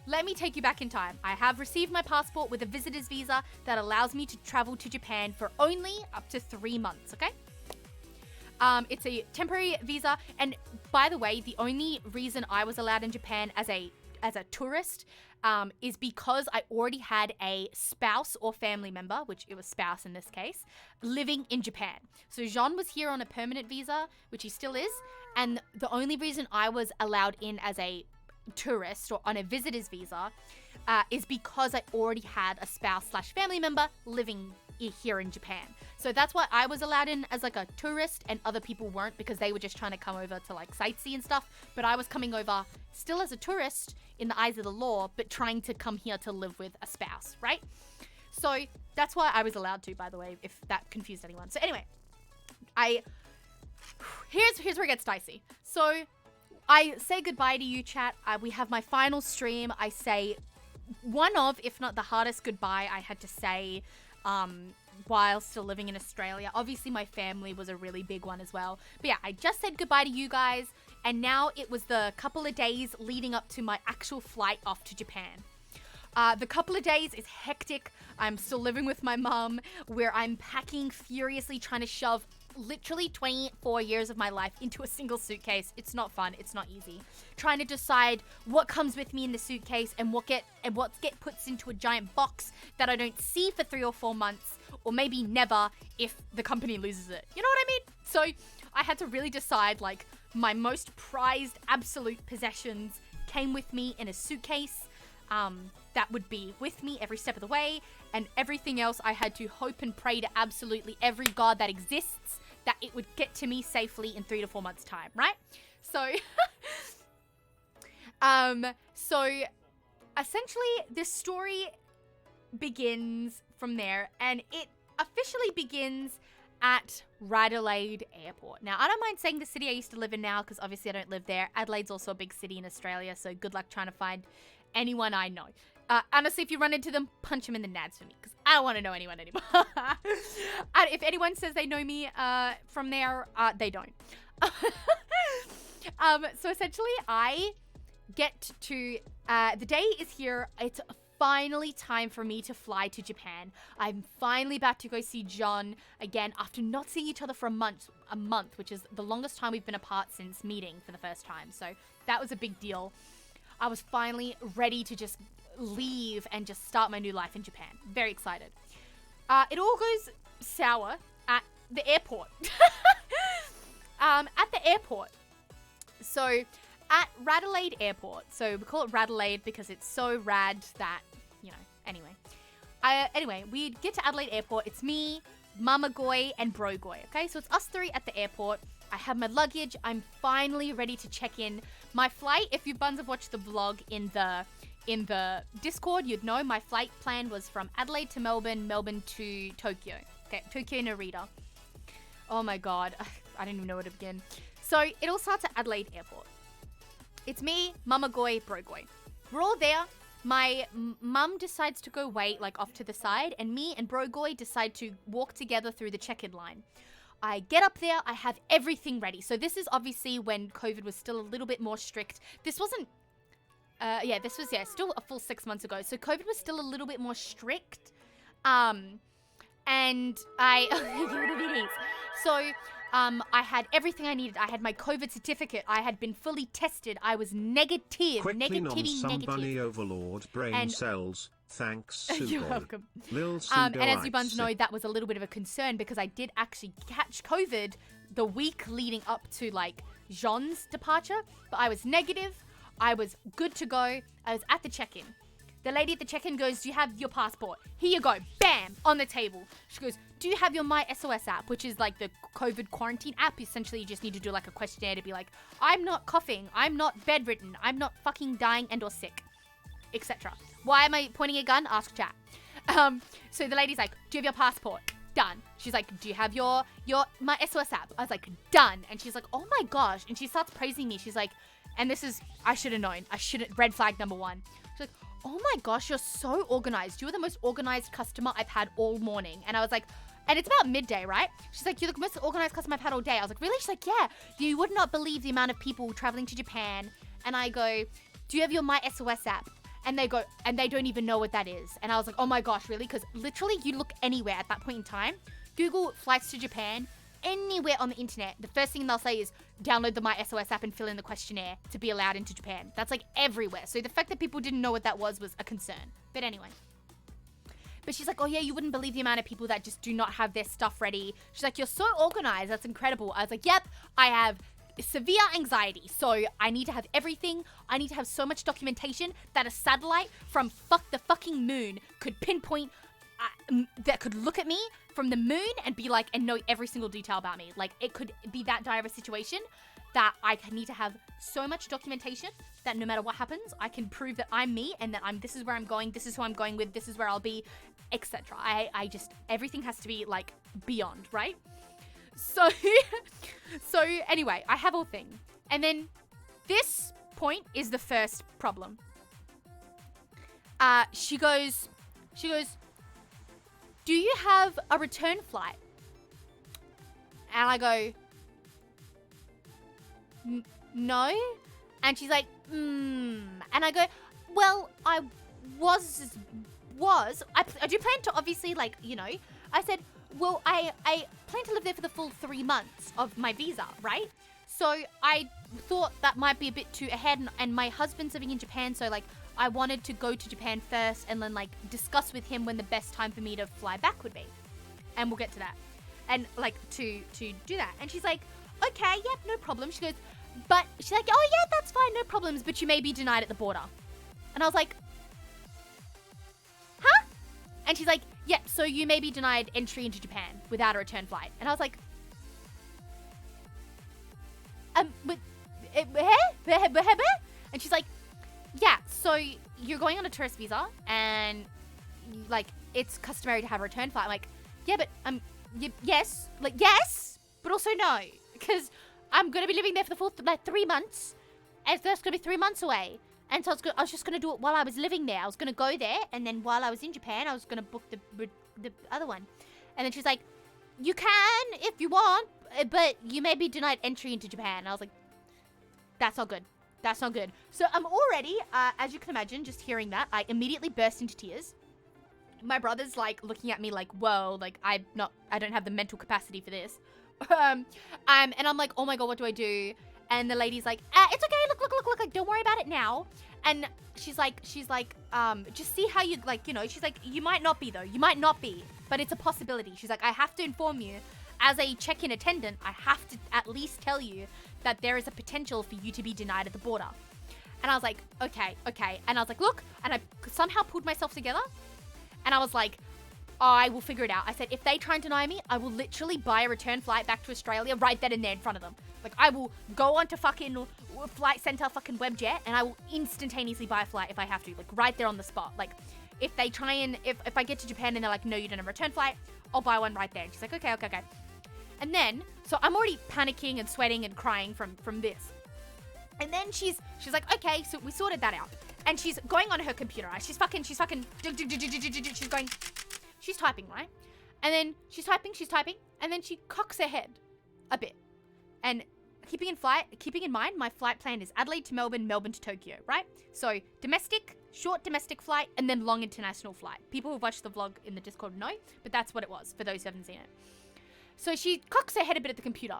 let me take you back in time. I have received my passport with a visitor's visa that allows me to travel to Japan for only up to 3 months, okay? It's a temporary visa, and by the way, the only reason I was allowed in Japan as a tourist is because I already had a spouse or family member, which it was spouse in this case, living in Japan. So Jean was here on a permanent visa, which he still is, and the only reason I was allowed in as a tourist or on a visitor's visa is because I already had a spouse/family member living here in Japan. So that's why I was allowed in as like a tourist and other people weren't because they were just trying to come over to like sightsee and stuff. But I was coming over still as a tourist in the eyes of the law, but trying to come here to live with a spouse, right? So that's why I was allowed to, by the way, if that confused anyone. So anyway, here's where it gets dicey. So I say goodbye to you, chat. We have my final stream. I say one of, if not the hardest goodbye I had to say while still living in Australia. Obviously, my family was a really big one as well. But yeah, I just said goodbye to you guys. And now it was the couple of days leading up to my actual flight off to Japan. The couple of days is hectic. I'm still living with my mum, where I'm packing furiously, trying to shove literally 24 years of my life into a single suitcase. It's not fun. It's not easy. Trying to decide what comes with me in the suitcase and what get puts into a giant box that I don't see for 3 or 4 months, or maybe never if the company loses it. You know what I mean? So I had to really decide, like, my most prized absolute possessions came with me in a suitcase that would be with me every step of the way, and everything else I had to hope and pray to absolutely every god that exists that it would get to me safely in 3 to 4 months' time, right? So, so essentially this story begins from there, and it officially begins at Adelaide Airport. Now, I don't mind saying the city I used to live in now, because obviously I don't live there. Adelaide's also a big city in Australia, so good luck trying to find anyone I know. Honestly, if you run into them, punch them in the nads for me, because I don't want to know anyone anymore. And if anyone says they know me from there, they don't. So essentially, I get to, the day is here. It's finally time for me to fly to Japan. I'm finally about to go see John again after not seeing each other for a month, which is the longest time we've been apart since meeting for the first time. So that was a big deal. I was finally ready to just leave and just start my new life in Japan. Very excited. It all goes sour at the airport. At the airport. So at Adelaide Airport. So we call it Adelaide because it's so rad that, you know, anyway, we get to Adelaide Airport. It's me, Mama Goy, and Bro Goy, okay? So it's us three at the airport. I have my luggage. I'm finally ready to check in. My flight, if you buns have watched the vlog in the Discord, you'd know my flight plan was from Adelaide to Melbourne, Melbourne to Tokyo. Okay, Tokyo Narita. Oh my god, I don't even know where to begin. So it all starts at Adelaide Airport. It's me, Mama Goy, Bro Goy. We're all there. My mum decides to go wait, like, off to the side, and me and Bro Goy decide to walk together through the check-in line. I get up there, I have everything ready. So this is obviously when COVID was still a little bit more strict. This wasn't, this was still a full 6 months ago. So COVID was still a little bit more strict. And I, I had everything I needed. I had my COVID certificate. I had been fully tested. I was negative. Quickly nom some bunny overlord brain cells. Thanks, Sugoi. You're welcome. ALittleSugoi. And as you buns know, that was a little bit of a concern because I did actually catch COVID the week leading up to, like, Jean's departure. But I was negative. I was good to go. I was at the check-in. The lady at the check-in goes, do you have your passport? Here you go. Bam! On the table. She goes, do you have your My SOS app, which is like the COVID quarantine app? Essentially, you just need to do like a questionnaire to be like, I'm not coughing. I'm not bedridden. I'm not fucking dying and or sick, etc. Why am I pointing a gun? Ask chat. So the lady's like, do you have your passport? Done. She's like, do you have your My SOS app? I was like, done. And she's like, oh my gosh. And she starts praising me. She's like, and this is, I should have known. Red flag number 1. She's like, oh my gosh, you're so organized. You're the most organized customer I've had all morning. And I was like, and it's about midday, right? She's like, you're the most organized customer I've had all day. I was like, really? She's like, yeah. You would not believe the amount of people traveling to Japan. And I go, do you have your My SOS app? And they go, and they don't even know what that is. And I was like, oh my gosh, really? Because literally you look anywhere at that point in time, Google flights to Japan, anywhere on the internet, the first thing they'll say is download the My SOS app and fill in the questionnaire to be allowed into Japan. That's like everywhere. So the fact that people didn't know what that was a concern. But anyway. But she's like, oh yeah, you wouldn't believe the amount of people that just do not have their stuff ready. She's like, you're so organized. That's incredible. I was like, yep, I have severe anxiety. So I need to have everything. I need to have so much documentation that a satellite from the fucking moon could pinpoint, that could look at me from the moon and be like, and know every single detail about me. Like, it could be that dire of a situation that I need to have so much documentation that no matter what happens, I can prove that I'm me and that this is where I'm going, this is who I'm going with, this is where I'll be, etc. I just, everything has to be like beyond, right? So, anyway, I have all thing. And then this point is the first problem. She goes, do you have a return flight? And I go, no. And she's like, And I go, well, I do plan to obviously, like, you know, I said, well, I plan to live there for the full 3 months of my visa, right? So I thought that might be a bit too ahead, and my husband's living in Japan, so, like, I wanted to go to Japan first and then, like, discuss with him when the best time for me to fly back would be. And we'll get to that. And, like, to do that. And she's like, okay, yep, no problem. She goes, but she's like, oh, yeah, that's fine, no problems, but you may be denied at the border. And I was like, huh? And she's like, yep, so you may be denied entry into Japan without a return flight. And I was like, and she's like, yeah, so you're going on a tourist visa and, like, it's customary to have a return flight. I'm like, yeah, but, yes, like, yes, but also no, because I'm going to be living there for the full, 3 months, and that's going to be 3 months away. And so I was just going to do it while I was living there. I was going to go there, and then while I was in Japan, I was going to book the other one. And then she's like, you can if you want, but you may be denied entry into Japan. And I was like, that's not good. That's not good. So I'm already, as you can imagine, just hearing that, I immediately burst into tears. My brother's, like, looking at me like, whoa, like, I don't have the mental capacity for this. And I'm like, oh my God, what do I do? And the lady's like, it's okay, look, like, don't worry about it now. And she's like, just see how you, like, you know, she's like, you might not be though, you might not be, but it's a possibility. She's like, I have to inform you, as a check-in attendant, I have to at least tell you that there is a potential for you to be denied at the border. And I was like, okay. And I was like, look, and I somehow pulled myself together. And I was like, I will figure it out. I said, if they try and deny me, I will literally buy a return flight back to Australia right then and there in front of them. Like, I will go onto fucking Flight Centre fucking Webjet and I will instantaneously buy a flight if I have to, like, right there on the spot. Like, if they try and, if I get to Japan and they're like, no, you don't have a return flight, I'll buy one right there. And she's like, okay. And then, so I'm already panicking and sweating and crying from this. And then she's like, okay, so we sorted that out. And she's going on her computer, right? She's fucking, she's going, she's typing, right? And then she's typing, and then she cocks her head a bit. And keeping in mind, my flight plan is Adelaide to Melbourne, Melbourne to Tokyo, right? So domestic, short domestic flight, and then long international flight. People who've watched the vlog in the Discord know, but that's what it was for those who haven't seen it. So she cocks her head a bit at the computer.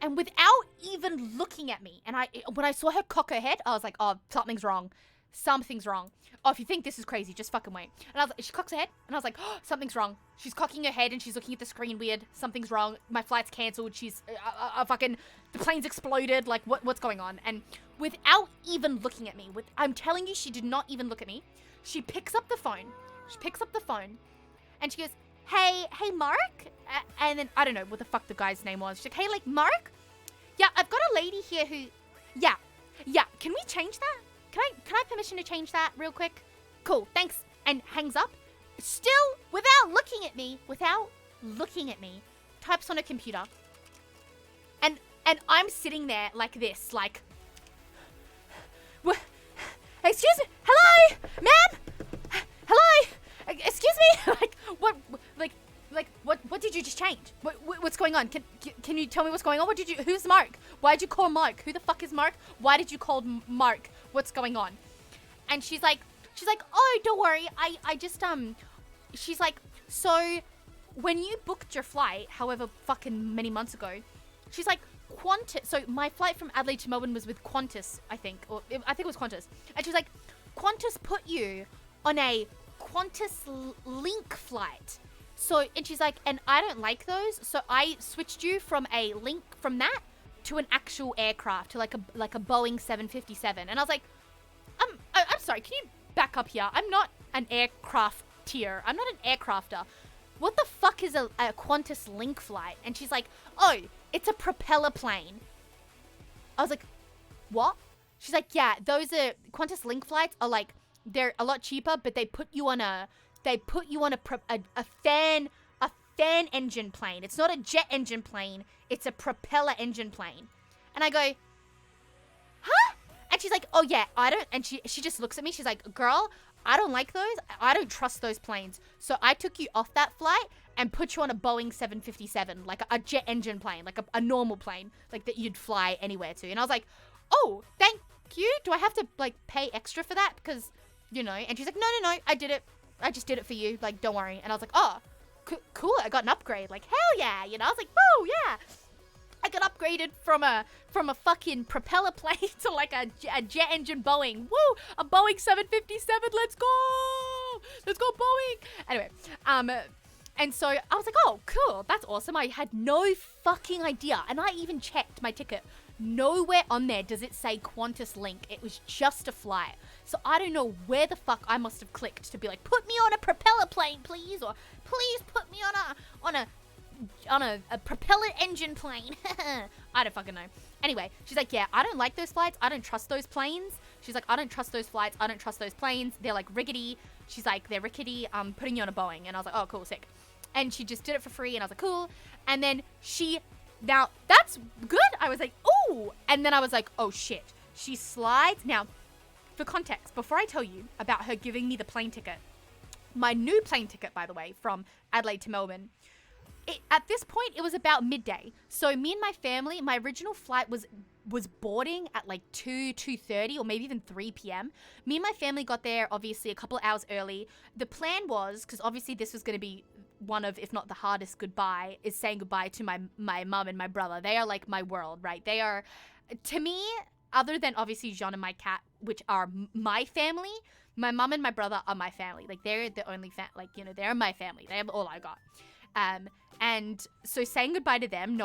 And without even looking at me, and when I saw her cock her head, I was like, oh, something's wrong. Something's wrong. Oh, if you think this is crazy, just fucking wait. And I was like, she cocks her head, and I was like, oh, something's wrong. She's cocking her head, and she's looking at the screen weird. Something's wrong. My flight's cancelled. She's, the plane's exploded. Like, what's going on? And without even looking at me, I'm telling you, she did not even look at me. She picks up the phone. And she goes, hey, Mark? And then, I don't know what the fuck the guy's name was. She's like, hey, like, Mark? Yeah, I've got a lady here who, yeah, can we change that? Can I have permission to change that real quick? Cool, thanks. And hangs up. Still, without looking at me, types on a computer. And I'm sitting there like this, like, excuse me, hello, ma'am? Hello? Excuse me? What did you just change? What's going on? Can you tell me what's going on? Who's Mark? Why'd you call Mark? Who the fuck is Mark? Why did you call Mark? What's going on? And she's like, oh, don't worry. I just, she's like, so when you booked your flight, however fucking many months ago, she's like, Qantas, so my flight from Adelaide to Melbourne was with Qantas, I think it was Qantas. And she's like, Qantas put you on a Qantas Link flight. So, and she's like, and I don't like those, so I switched you from a Link, from that, to an actual aircraft, to like a Boeing 757. And I was like, I'm sorry, can you back up here? I'm not an aircrafteer. I'm not an aircrafter. What the fuck is a Qantas Link flight? And she's like, oh, it's a propeller plane. I was like, what? She's like, yeah, those are, Qantas Link flights are like, they're a lot cheaper, but they put you on a fan engine plane. It's not a jet engine plane. It's a propeller engine plane. And I go, huh? And she's like, oh yeah, I don't, and she just looks at me. She's like, girl, I don't like those. I don't trust those planes. So I took you off that flight and put you on a Boeing 757, like a jet engine plane, like a normal plane, like that you'd fly anywhere to. And I was like, oh, thank you. Do I have to like pay extra for that? Because, you know, and she's like, no, I did it. I just did it for you. Like, don't worry. And I was like, oh, cool. I got an upgrade. Like, hell yeah. You know, I was like, whoa, yeah. I got upgraded from a fucking propeller plane to like a jet engine Boeing. Woo! A Boeing 757. Let's go! Let's go, Boeing! Anyway, and so I was like, oh, cool. That's awesome. I had no fucking idea. And I even checked my ticket. Nowhere on there does it say Qantas Link. It was just a flight. So I don't know where the fuck I must have clicked to be like, put me on a propeller plane, please, or please put me on a propeller engine plane. I don't fucking know. Anyway, she's like, yeah, I don't like those flights. I don't trust those planes. She's like, I don't trust those flights. I don't trust those planes. They're like rickety. She's like, they're rickety. I'm putting you on a Boeing. And I was like, oh, cool, sick. And she just did it for free. And I was like, cool. And then now that's good. I was like, ooh. And then I was like, oh shit. She slides. Now, for context, before I tell you about her giving me the plane ticket, my new plane ticket, by the way, from Adelaide to Melbourne, at this point, it was about midday. So me and my family, my original flight was boarding at like 2:30 or maybe even 3 p.m. Me and my family got there, obviously, a couple of hours early. The plan was, because obviously this was going to be one of, if not the hardest goodbye, is saying goodbye to my mum and my brother. They are like my world, right? They are, to me, other than obviously Jean and my cat, which are my family, my mum and my brother are my family. Like, they're the only, they're my family. They have all I got. And so saying goodbye to them,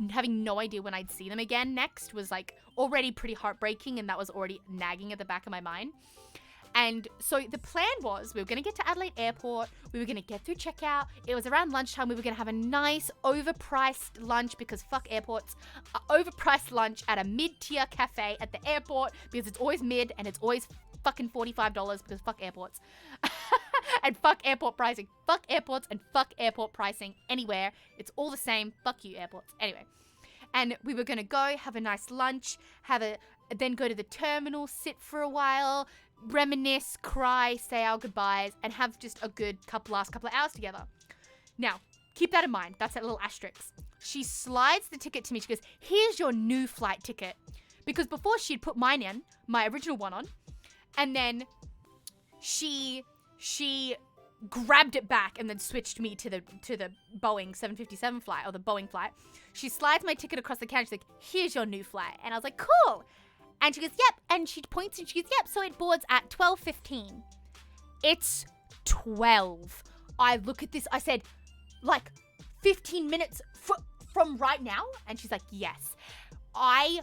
having no idea when I'd see them again next, was like already pretty heartbreaking, and that was already nagging at the back of my mind. And so the plan was, we were going to get to Adelaide Airport, we were going to get through checkout, it was around lunchtime, we were going to have a nice overpriced lunch, because fuck airports, overpriced lunch at a mid-tier cafe at the airport, because it's always mid and it's always fucking $45, because fuck airports. And fuck airport pricing. Fuck airports and fuck airport pricing anywhere. It's all the same. Fuck you, airports. Anyway. And we were going to go have a nice lunch, then go to the terminal, sit for a while, reminisce, cry, say our goodbyes, and have just a good last couple of hours together. Now, keep that in mind. That's that little asterisk. She slides the ticket to me. She goes, here's your new flight ticket. Because before she'd put mine in, my original one on, and then she grabbed it back and then switched me to the Boeing 757 flight, or the Boeing flight. She slides my ticket across the counter. She's like, here's your new flight. And I was like, cool. And she goes, yep. And she points and she goes, yep. So it boards at 12:15. It's 12. I look at this. I said, like 15 minutes from right now? And she's like, yes. I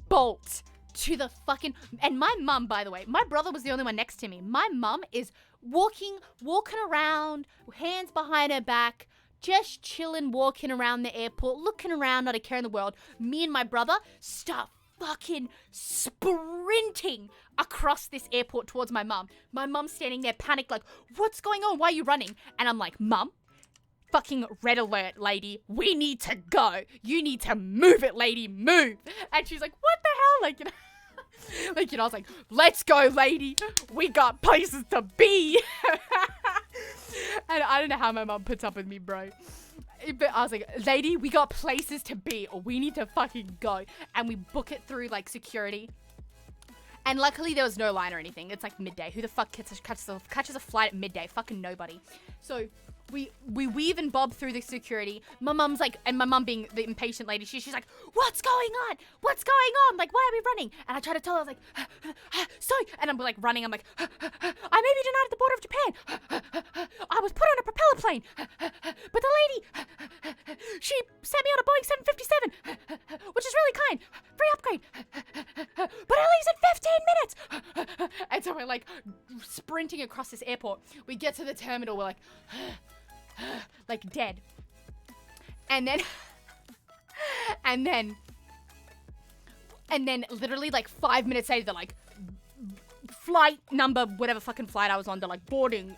bolt to the fucking... And my mum, by the way, my brother was the only one next to me. My mum is walking around, hands behind her back, just chilling, walking around the airport, looking around, not a care in the world. Me and my brother start fucking sprinting across this airport towards my mum. My mum's standing there panicked like, what's going on? Why are you running? And I'm like, Mum, fucking red alert, lady. We need to go. You need to move it, lady. Move. And she's like, what the hell? Like, you know. I was like, let's go, lady. We got places to be. And I don't know how my mom puts up with me, bro. But I was like, lady, we got places to be, or we need to fucking go. And we book it through, like, security. And luckily, there was no line or anything. It's like midday. Who the fuck catches a flight at midday? Fucking nobody. So we weave and bob through the security. My mum's like, and my mum being the impatient lady, she's like, what's going on? What's going on? Like, why are we running? And I try to tell her, I was like, sorry. And I'm like running. I'm like, I may be denied at the border of Japan. I was put on a propeller plane. But the lady, she sent me on a Boeing 757, which is really kind. Free upgrade. But it leaves in 15 minutes. And so we're like sprinting across this airport. We get to the terminal. We're like dead. And then literally like 5 minutes later, they're like, flight number, whatever fucking flight I was on, they're like, boarding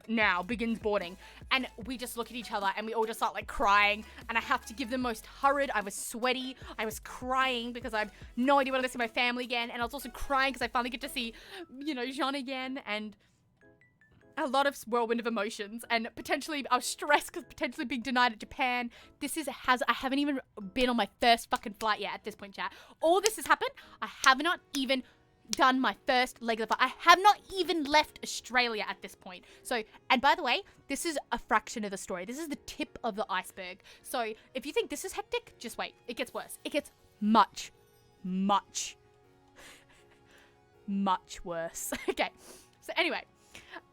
now, begins boarding. And we just look at each other and we all just start like crying. And I have to give the most hurried. I was sweaty. I was crying because I have no idea when I'm going to see my family again. And I was also crying because I finally get to see, Jean again. And a lot of whirlwind of emotions, and potentially I was stressed because potentially being denied at Japan. I haven't even been on my first fucking flight yet at this point, chat. All this has happened. I have not even done my first leg of the flight. I have not even left Australia at this point. So, and by the way, this is a fraction of the story. This is the tip of the iceberg. So if you think this is hectic, just wait. It gets worse. It gets much, much, much worse. Okay. So anyway,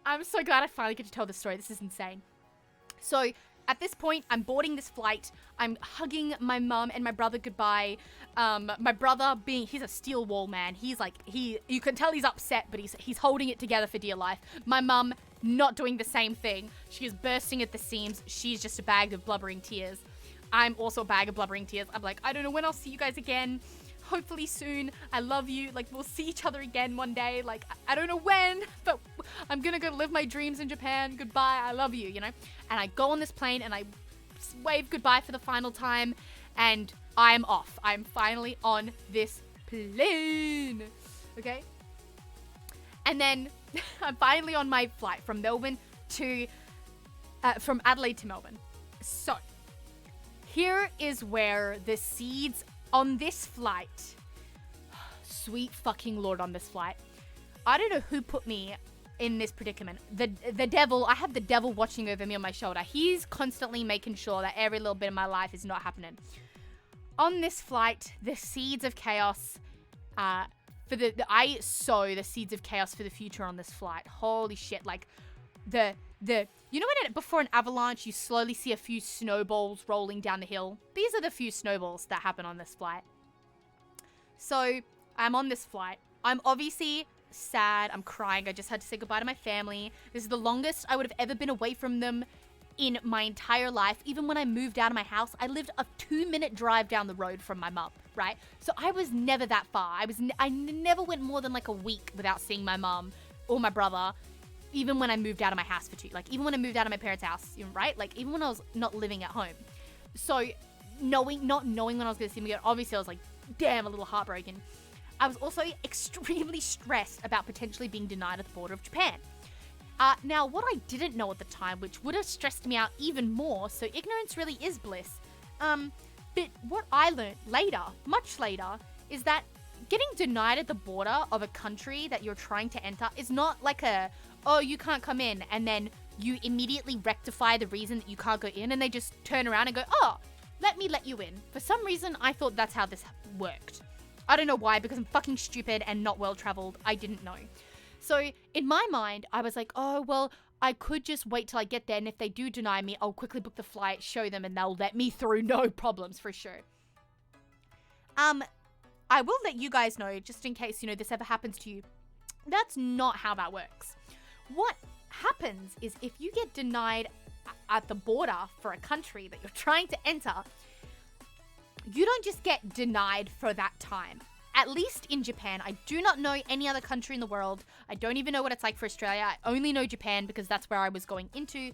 I'm so glad I finally get to tell this story. This is insane. So at this point, I'm boarding this flight. I'm hugging my mum and my brother goodbye. My brother he's a steel wall man. He's like, you can tell he's upset, but he's holding it together for dear life. My mum not doing the same thing. She is bursting at the seams. She's just a bag of blubbering tears. I'm also a bag of blubbering tears. I'm like, I don't know when I'll see you guys again. Hopefully soon. I love you. Like, we'll see each other again one day. Like, I don't know when, but I'm gonna go live my dreams in Japan. Goodbye. I love you, And I go on this plane and I wave goodbye for the final time, and I'm off. I'm finally on this plane. Okay? And then I'm finally on my flight from Adelaide to Melbourne. So, here is where the seeds on this flight, sweet fucking Lord, on this flight. I don't know who put me in this predicament. The devil, I have the devil watching over me on my shoulder. He's constantly making sure that every little bit of my life is not happening. On this flight, the seeds of chaos, I sow the seeds of chaos for the future on this flight. Holy shit, like before an avalanche, you slowly see a few snowballs rolling down the hill. These are the few snowballs that happen on this flight. So, I'm on this flight. I'm obviously sad. I'm crying. I just had to say goodbye to my family. This is the longest I would have ever been away from them in my entire life. Even when I moved out of my house, I lived a 2-minute drive down the road from my mum, right? So I was never that far. I never went more than like a week without seeing my mum or my brother. Even when I moved out of my house even when I moved out of my parents' house, right? Like, even when I was not living at home. So, not knowing when I was going to see them again, obviously I was like, damn, a little heartbroken. I was also extremely stressed about potentially being denied at the border of Japan. Now, what I didn't know at the time, which would have stressed me out even more, so ignorance really is bliss, but what I learned later, much later, is that getting denied at the border of a country that you're trying to enter is not like oh, you can't come in, and then you immediately rectify the reason that you can't go in, and they just turn around and go, oh, let me let you in. For some reason, I thought that's how this worked. I don't know why, because I'm fucking stupid and not well-traveled. I didn't know. So in my mind, I was like, oh, well, I could just wait till I get there, and if they do deny me, I'll quickly book the flight, show them, and they'll let me through, no problems, for sure. I will let you guys know, just in case, this ever happens to you. That's not how that works. What happens is if you get denied at the border for a country that you're trying to enter, you don't just get denied for that time. At least in Japan. I do not know any other country in the world. I don't even know what it's like for Australia. I only know Japan because that's where I was going into.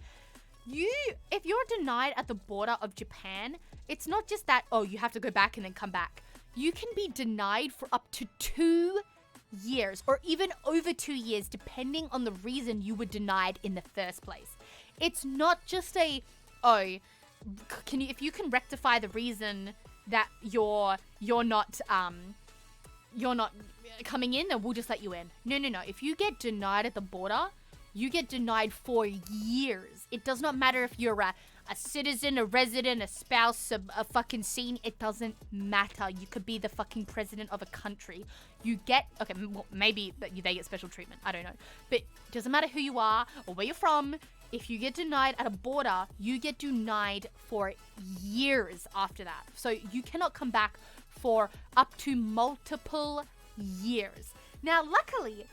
If you're denied at the border of Japan, it's not just that, oh, you have to go back and then come back. You can be denied for up to 2 years or even over 2 years, depending on the reason you were denied in the first place. It's not just if you can rectify the reason that you're not coming in, then we'll just let you in. No. If you get denied at the border, you get denied for years. It does not matter if you're a citizen, a resident, a spouse, a fucking scene. It doesn't matter. You could be the fucking president of a country. Maybe they get special treatment. I don't know. But it doesn't matter who you are or where you're from. If you get denied at a border, you get denied for years after that. So you cannot come back for up to multiple years. Now, luckily,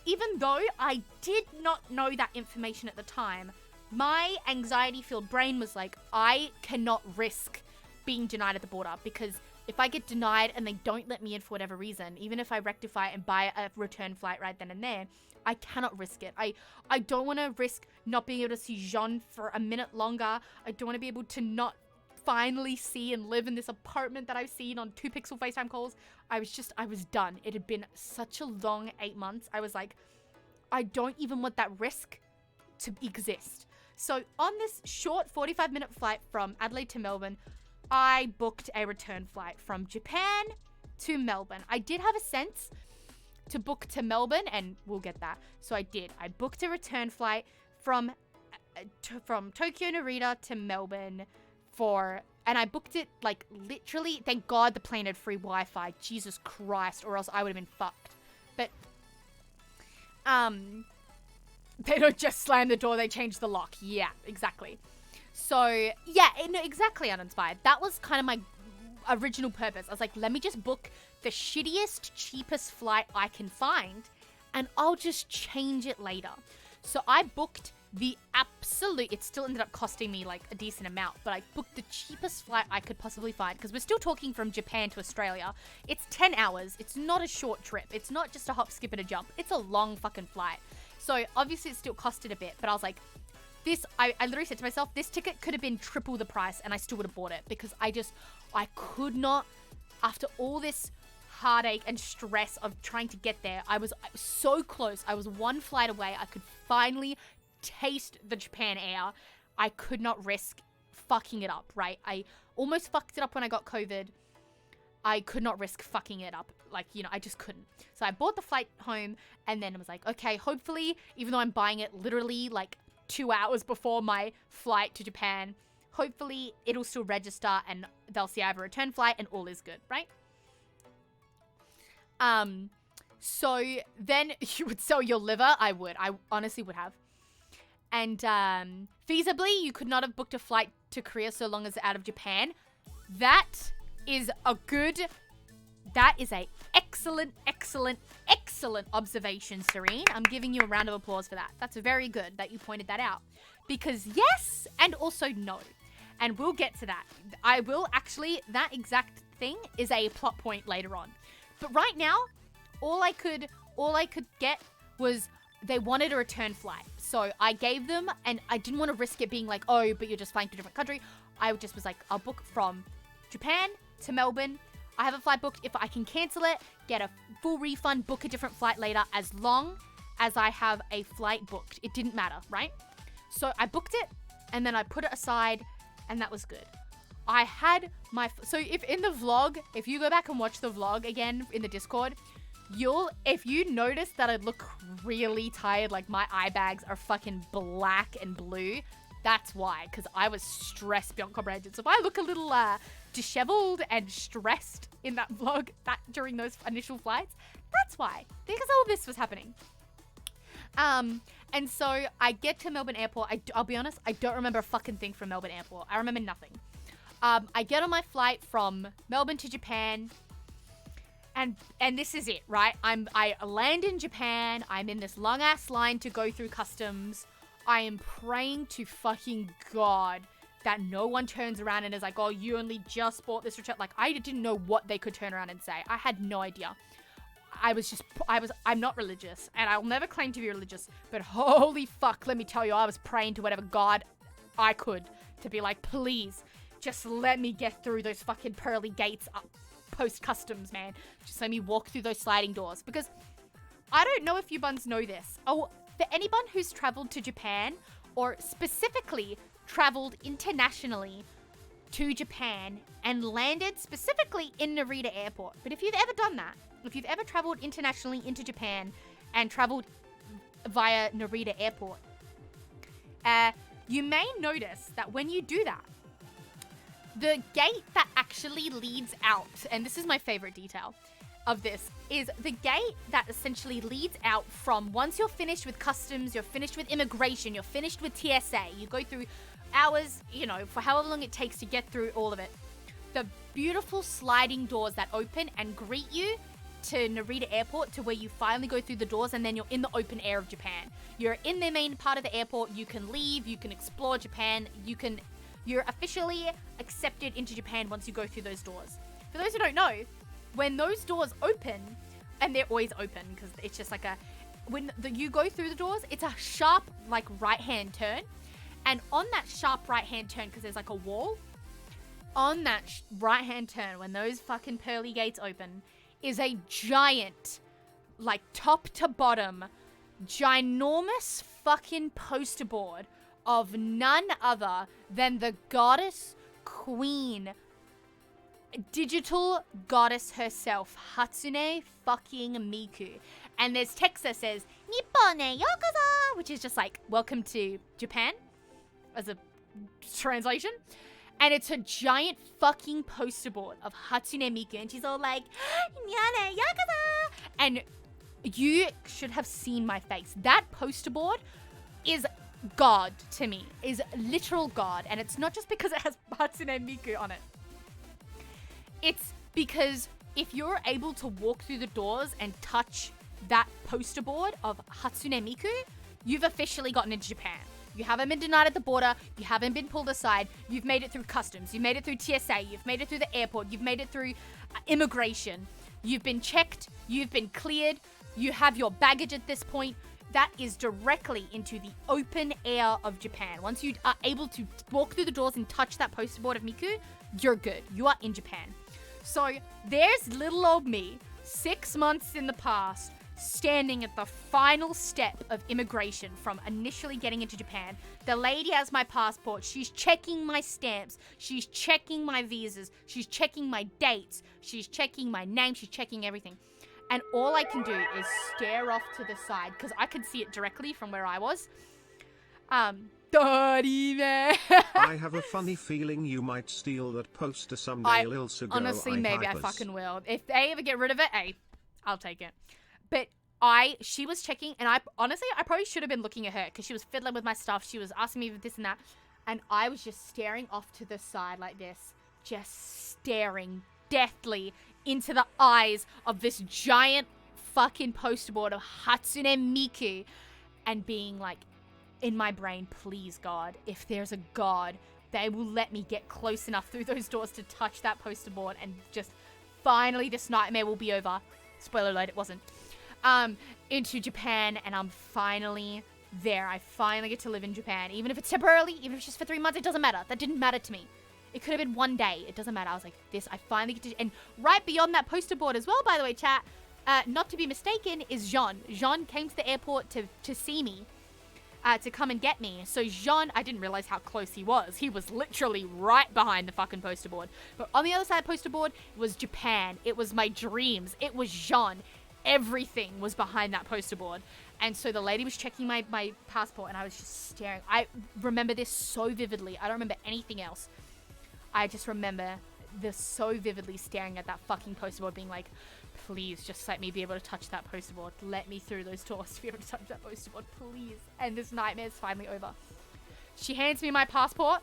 even though I did not know that information at the time, my anxiety-filled brain was like, I cannot risk being denied at the border, because if I get denied and they don't let me in for whatever reason, even if I rectify and buy a return flight right then and there, I cannot risk it. I don't want to risk not being able to see Jean for a minute longer. I don't want to be able to not finally see and live in this apartment that I've seen on 2-pixel FaceTime calls. I was done. It had been such a long 8 months. I was like, I don't even want that risk to exist. So on this short 45-minute flight from Adelaide to Melbourne, I booked a return flight from Japan to Melbourne. I did have a sense to book to Melbourne, and we'll get that. So I did. I booked a return flight from Tokyo Narita to Melbourne and I booked it like literally, thank God the plane had free Wi-Fi. Jesus Christ, or else I would have been fucked. But they don't just slam the door, they change the lock. Yeah, exactly. So, yeah, no, exactly, Uninspired. That was kind of my original purpose. I was like, let me just book the shittiest, cheapest flight I can find, and I'll just change it later. So I booked it still ended up costing me like a decent amount, but I booked the cheapest flight I could possibly find, because we're still talking from Japan to Australia. It's 10 hours. It's not a short trip. It's not just a hop, skip, and a jump. It's a long fucking flight. So obviously it still costed a bit, but I was like, I literally said to myself, this ticket could have been triple the price and I still would have bought it, because I could not, after all this heartache and stress of trying to get there, I was so close. I was one flight away. I could finally taste the Japan air. I could not risk fucking it up, right? I almost fucked it up when I got COVID. I could not risk fucking it up. I just couldn't. So I bought the flight home, and then I was like, okay, hopefully, even though I'm buying it literally 2 hours before my flight to Japan, hopefully it'll still register and they'll see I have a return flight and all is good, right? So then you would sell your liver. I would. I honestly would have. And feasibly, you could not have booked a flight to Korea so long as out of Japan. That is a excellent observation, Serene. I'm giving you a round of applause for that. That's very good that you pointed that out. Because yes, and also no. And we'll get to that. I will actually, that exact thing is a plot point later on. But right now, all I could get was they wanted a return flight. So I gave them, and I didn't want to risk it being like, oh, but you're just flying to a different country. I just was like, I'll book from Japan to Melbourne. I have a flight booked. If I can cancel it, get a full refund, book a different flight later, as long as I have a flight booked. It didn't matter, right? So I booked it, and then I put it aside, and that was good. I had my... So if in the vlog, if you go back and watch the vlog again in the Discord, if you notice that I look really tired, like my eye bags are fucking black and blue, that's why, because I was stressed beyond comprehension. So if I look a little disheveled and stressed in that vlog during those initial flights, that's why, because all this was happening. And so I get to Melbourne Airport. I'll be honest, I don't remember a fucking thing from Melbourne Airport. I remember nothing. I get on my flight from Melbourne to Japan. And this is it, right? I land in Japan. I'm in this long ass line to go through customs. I am praying to fucking God that no one turns around and is like, oh, you only just bought this return. Like, I didn't know what they could turn around and say. I had no idea. I'm not religious, and I'll never claim to be religious, but holy fuck, let me tell you, I was praying to whatever God I could to be like, please, just let me get through those fucking pearly gates up. Post-customs, man. Just let me walk through those sliding doors. Because I don't know if you buns know this. Oh, for anyone who's traveled to Japan, or specifically traveled internationally to Japan and landed specifically in Narita Airport. But if you've ever done that, if you've ever traveled internationally into Japan and traveled via Narita Airport, you may notice that when you do that, the gate that actually leads out, and this is my favorite detail of this, is the gate that essentially leads out from once you're finished with customs, you're finished with immigration, you're finished with TSA, you go through hours, for however long it takes to get through all of it. The beautiful sliding doors that open and greet you to Narita Airport, to where you finally go through the doors and then you're in the open air of Japan. You're in the main part of the airport, you can leave, you can explore Japan, you're officially accepted into Japan once you go through those doors. For those who don't know, when those doors open, and they're always open because it's just like you go through the doors, it's a sharp like right-hand turn. And on that sharp right-hand turn, because there's like a wall, on that right-hand turn, when those fucking pearly gates open, is a giant, like top to bottom, ginormous fucking poster board of none other than the goddess, queen, digital goddess herself, Hatsune fucking Miku. And there's text that says, Nippon e yokozo, which is just like, welcome to Japan, as a translation. And it's a giant fucking poster board of Hatsune Miku, and she's all like, Nyane yakuza! And you should have seen my face. That poster board is God to me, is literal God. And it's not just because it has Hatsune Miku on it. It's because if you're able to walk through the doors and touch that poster board of Hatsune Miku, you've officially gotten into Japan. You haven't been denied at the border. You haven't been pulled aside. You've made it through customs. You've made it through TSA. You've made it through the airport. You've made it through immigration. You've been checked. You've been cleared. You have your baggage at this point. That is directly into the open air of Japan. Once you are able to walk through the doors and touch that poster board of Miku, you're good. You are in Japan. So there's little old me, 6 months in the past, standing at the final step of immigration from initially getting into Japan. The lady has my passport. She's checking my stamps. She's checking my visas. She's checking my dates. She's checking my name. She's checking everything. And all I can do is stare off to the side because I could see it directly from where I was. I have a funny feeling you might steal that poster someday, ALittleSugoi. Honestly, maybe I fucking will. If they ever get rid of it, hey, I'll take it. But she was checking, and I probably should have been looking at her because she was fiddling with my stuff. She was asking me this and that. And I was just staring off to the side like this, just staring deathly into the eyes of this giant fucking poster board of Hatsune Miku and being like, in my brain, please God, if there's a God, they will let me get close enough through those doors to touch that poster board and just finally this nightmare will be over. Spoiler alert, it wasn't. Into Japan, and I'm finally there. I finally get to live in Japan. Even if it's temporarily, even if it's just for 3 months, it doesn't matter. That didn't matter to me. It could have been one day. It doesn't matter. I was like, this, I finally get to, and right beyond that poster board as well, by the way, chat, not to be mistaken, is Jean. Jean came to the airport to see me, to come and get me. So Jean, I didn't realize how close he was. He was literally right behind the fucking poster board. But on the other side of the poster board was Japan. It was my dreams. It was Jean. Everything was behind that poster board. And so the lady was checking my passport, and I was just staring. I remember this so vividly. I don't remember anything else. I just remember this so vividly, staring at that fucking poster board, being like, please just let me be able to touch that poster board. Let me through those doors to be able to touch that poster board, please. And this nightmare is finally over. She hands me my passport,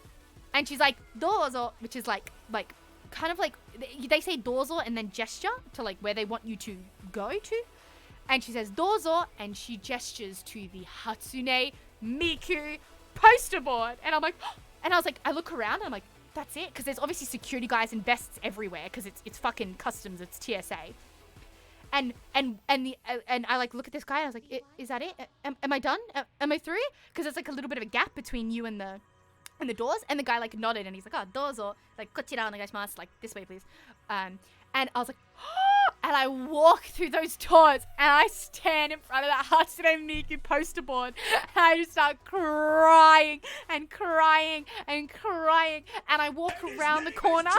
and she's like, dozo, which is like kind of like, they say dozo and then gesture to like where they want you to go to. And she says dozo, and she gestures to the Hatsune Miku poster board. And I'm like, and I was like, I look around and I'm like, that's it? Because there's obviously security guys and vests everywhere, because it's fucking customs, it's TSA. And I like look at this guy, and I was like, is that it? Am I done? Am I through? Because there's like a little bit of a gap between you and the doors. And the guy like nodded, and he's like, dozo, like kochira onegaishimasu, like this way please. And I was like, and I walk through those doors, and I stand in front of that Hatsune Miku poster board, and I just start crying and crying and crying, and I walk around the corner.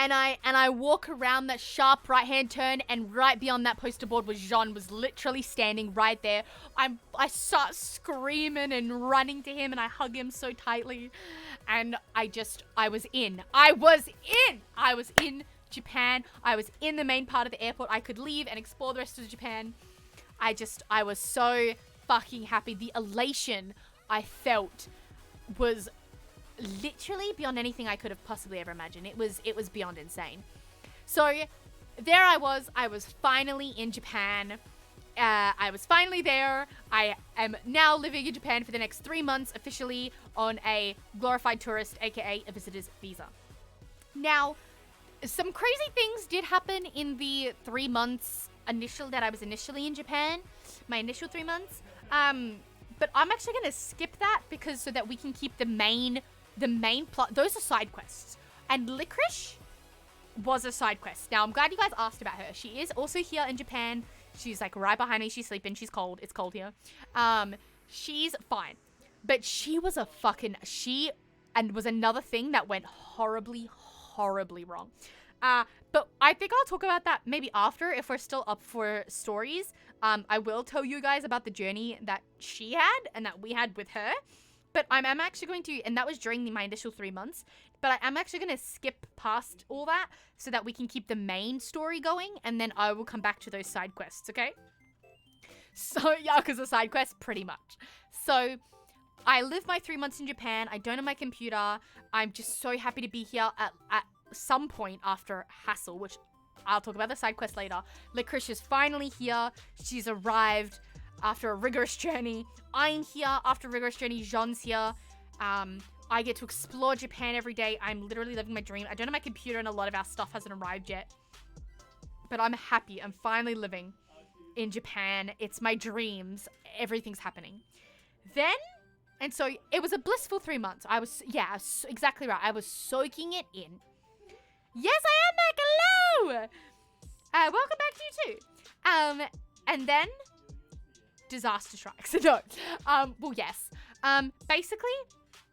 And I walk around that sharp right-hand turn, and right beyond that poster board was Jean, was literally standing right there. I start screaming and running to him, and I hug him so tightly. And I was in Japan. I was in the main part of the airport. I could leave and explore the rest of Japan. I was so fucking happy. The elation I felt was literally beyond anything I could have possibly ever imagined. It was beyond insane. So there I was finally in Japan. I was finally there. I am now living in Japan for the next 3 months, officially on a glorified tourist, aka a visitor's visa. Now, some crazy things did happen in the 3 months that I was initially in Japan, my initial 3 months. But I'm actually gonna skip that, because so that we can keep the main plot. Those are side quests, and Licorice was a side quest. Now, I'm glad you guys asked about her. She is also here in Japan. She's like right behind me. She's sleeping. She's cold. It's cold here. She's fine. But she was and was another thing that went horribly, horribly wrong. But I think I'll talk about that maybe after, if we're still up for stories. I will tell you guys about the journey that she had and that we had with her. But I'm actually going to, and that was during my initial 3 months, but I'm actually going to skip past all that so that we can keep the main story going, and then I will come back to those side quests, okay? So, yeah, because the side quests, pretty much. So, I lived my 3 months in Japan. I don't have my computer. I'm just so happy to be here at some point after hassle, which I'll talk about the side quest later. Licorice is finally here. She's arrived after a rigorous journey. I'm here after a rigorous journey. Jean's here. I get to explore Japan every day. I'm literally living my dream. I don't have my computer, and a lot of our stuff hasn't arrived yet. But I'm happy. I'm finally living in Japan. It's my dreams. Everything's happening. Then, and so it was a blissful 3 months. Exactly right. I was soaking it in. Yes, I am back. Hello. Welcome back to you too. And then disaster strikes. No. Well, yes. Basically,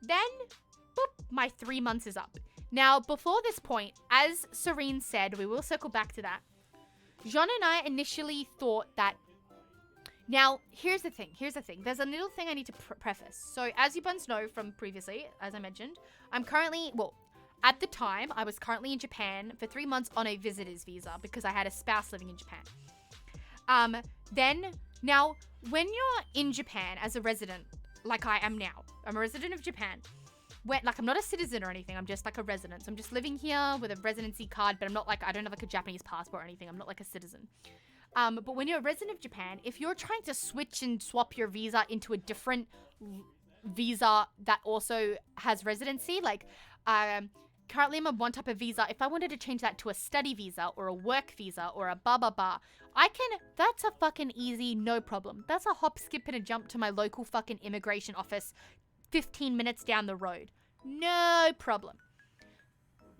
then, boop, my 3 months is up. Now, before this point, as Serene said, we will circle back to that. Jean and I initially thought that. Now, here's the thing. There's a little thing I need to preface. So, as you both know from previously, as I mentioned, I'm currently, at the time, I was currently in Japan for 3 months on a visitor's visa because I had a spouse living in Japan. Now, when you're in Japan as a resident, like I am now, I'm a resident of Japan. I'm not a citizen or anything, I'm just like a resident. So I'm just living here with a residency card, but I don't have like a Japanese passport or anything. I'm not like a citizen. But when you're a resident of Japan, if you're trying to switch and swap your visa into a different visa that also has residency, like, currently I'm on one type of visa. If I wanted to change that to a study visa or a work visa or a blah, that's a fucking easy, no problem. That's a hop, skip, and a jump to my local fucking immigration office 15 minutes down the road. No problem.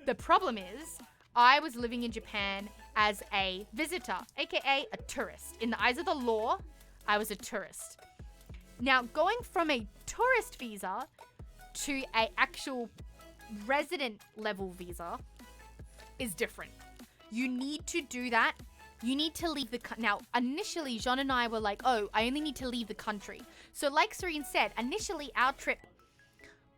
The problem is, I was living in Japan as a visitor, aka a tourist. In the eyes of the law, I was a tourist. Now, going from a tourist visa to a actual resident level visa is different. You need to do that. You need to leave the now initially Jean and I were like, oh, I only need to leave the country. So like Serene said, initially our trip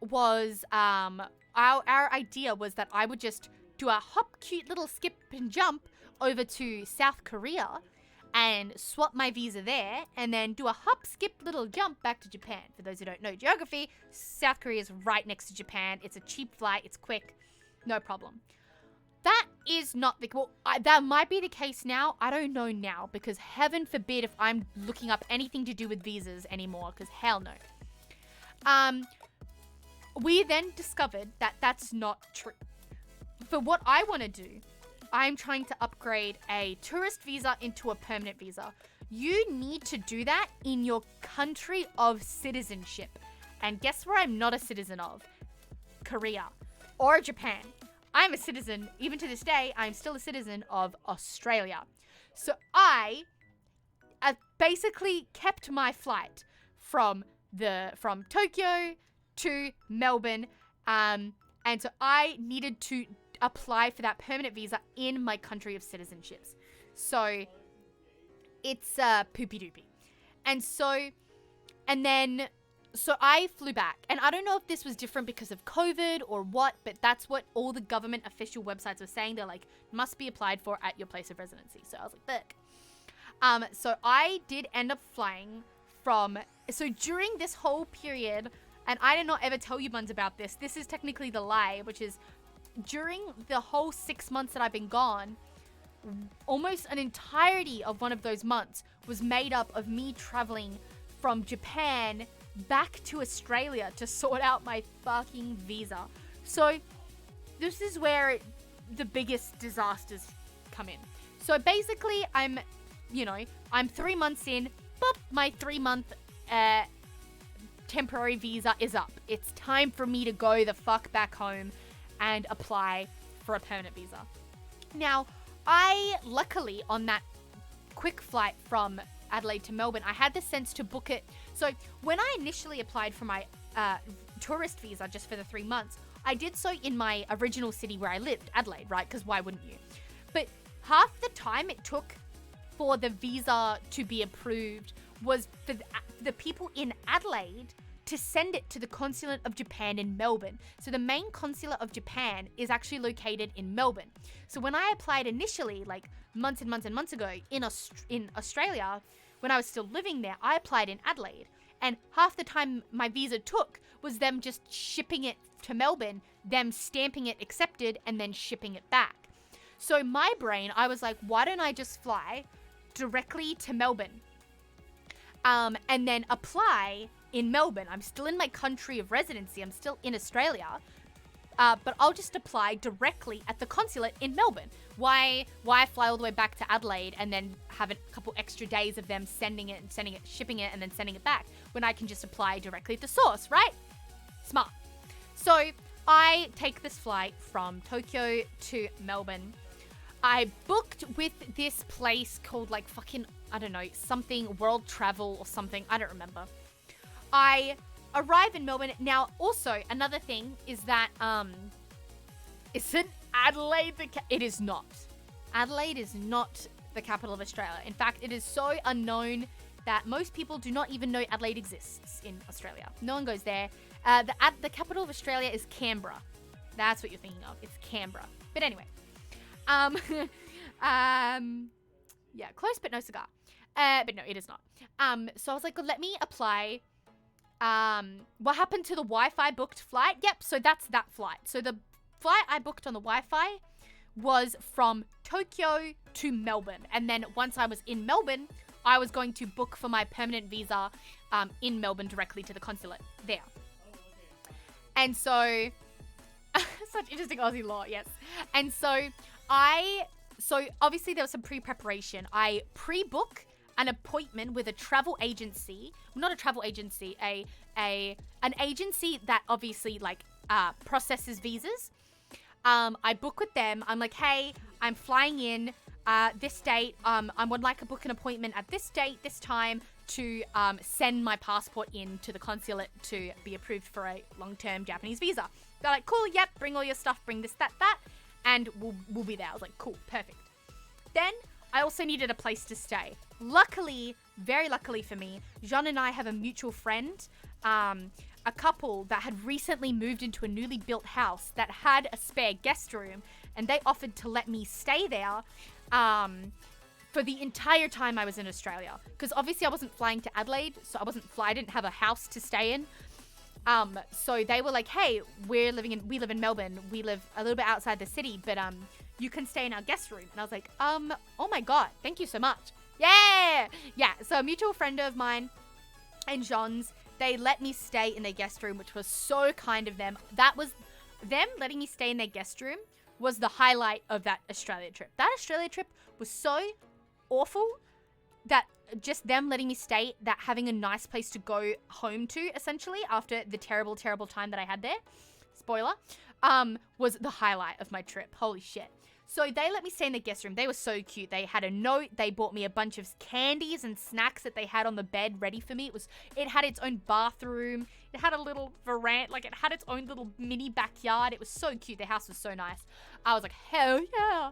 was our idea was that I would just do a hop, cute little skip and jump over to South Korea and swap my visa there, and then do a hop, skip, little jump back to Japan. For those who don't know geography, South Korea is right next to Japan. It's a cheap flight. It's quick. No problem. That is not the... Well, that might be the case now. I don't know now, because heaven forbid if I'm looking up anything to do with visas anymore, because hell no. We then discovered that that's not true. For what I want to do, I'm trying to upgrade a tourist visa into a permanent visa. You need to do that in your country of citizenship. And guess where I'm not a citizen of? Korea or Japan. I'm a citizen, even to this day, I'm still a citizen of Australia. So I basically kept my flight from Tokyo to Melbourne. And so I needed to apply for that permanent visa in my country of citizenships. So it's poopy doopy. And so I flew back. And I don't know if this was different because of COVID or what, but that's what all the government official websites were saying. They're like, must be applied for at your place of residency. So I was like, fuck. So I did end up flying so during this whole period, and I did not ever tell you buns about this. This is technically the lie, which is during the whole 6 months that I've been gone, almost an entirety of one of those months was made up of me traveling from Japan back to Australia to sort out my fucking visa. So this is where the biggest disasters come in. So basically I'm 3 months in, boop, my 3-month temporary visa is up. It's time for me to go the fuck back home and apply for a permanent visa. Now, I luckily on that quick flight from Adelaide to Melbourne, I had the sense to book it. So when I initially applied for my tourist visa just for the 3 months, I did so in my original city where I lived, Adelaide, right? Because why wouldn't you? But half the time it took for the visa to be approved was for the people in Adelaide to send it to the Consulate of Japan in Melbourne. So the main Consulate of Japan is actually located in Melbourne. So when I applied initially, like months and months and months ago in Australia, when I was still living there, I applied in Adelaide. And half the time my visa took was them just shipping it to Melbourne, them stamping it accepted, and then shipping it back. So in my brain, I was like, why don't I just fly directly to Melbourne? And then apply in Melbourne. I'm still in my country of residency. I'm still in Australia. But I'll just apply directly at the consulate in Melbourne. Why fly all the way back to Adelaide and then have a couple extra days of them shipping it, and then sending it back when I can just apply directly at the source, right? Smart. So I take this flight from Tokyo to Melbourne. I booked with this place called like fucking, I don't know, something World Travel or something. I don't remember. I arrive in Melbourne. Now, also, another thing is that, isn't Adelaide it is not. Adelaide is not the capital of Australia. In fact, it is so unknown that most people do not even know Adelaide exists in Australia. No one goes there. The capital of Australia is Canberra. That's what you're thinking of. It's Canberra. But anyway. Yeah, close but no cigar. But no, it is not. So I was like, let me apply. What happened to the Wi-Fi booked flight? Yep, so that's that flight. So the flight I booked on the Wi-Fi was from Tokyo to Melbourne. And then once I was in Melbourne, I was going to book for my permanent visa in Melbourne directly to the consulate there. And so Such interesting Aussie law, yes. And so obviously there was some pre-preparation. I pre-book an appointment with a travel agency, not a travel agency, an agency that obviously like processes visas. I book with them. I'm like, hey, I'm flying in this date. I would like to book an appointment at this date, this time to send my passport in to the consulate to be approved for a long-term Japanese visa. They're like, cool, yep, bring all your stuff, bring this, that, and we'll be there. I was like, cool, perfect. Then I also needed a place to stay. Luckily, very luckily for me, Jean and I have a mutual friend, a couple that had recently moved into a newly built house that had a spare guest room, and they offered to let me stay there for the entire time I was in Australia. Because obviously I wasn't flying to Adelaide, so I didn't have a house to stay in. So they were like, hey, we live in Melbourne. We live a little bit outside the city, but you can stay in our guest room. And I was like, oh my God, thank you so much. Yeah. So a mutual friend of mine and Jean's, they let me stay in their guest room, which was so kind of them. That was them letting me stay in their guest room was the highlight of that Australia trip. That Australia trip was so awful that just them letting me stay, that having a nice place to go home to, essentially, after the terrible, terrible time that I had there, spoiler, was the highlight of my trip. Holy shit. So they let me stay in the guest room. They were so cute. They had a note. They bought me a bunch of candies and snacks that they had on the bed ready for me. It had its own bathroom. It had a little veranda. Like, it had its own little mini backyard. It was so cute. The house was so nice. I was like, hell yeah.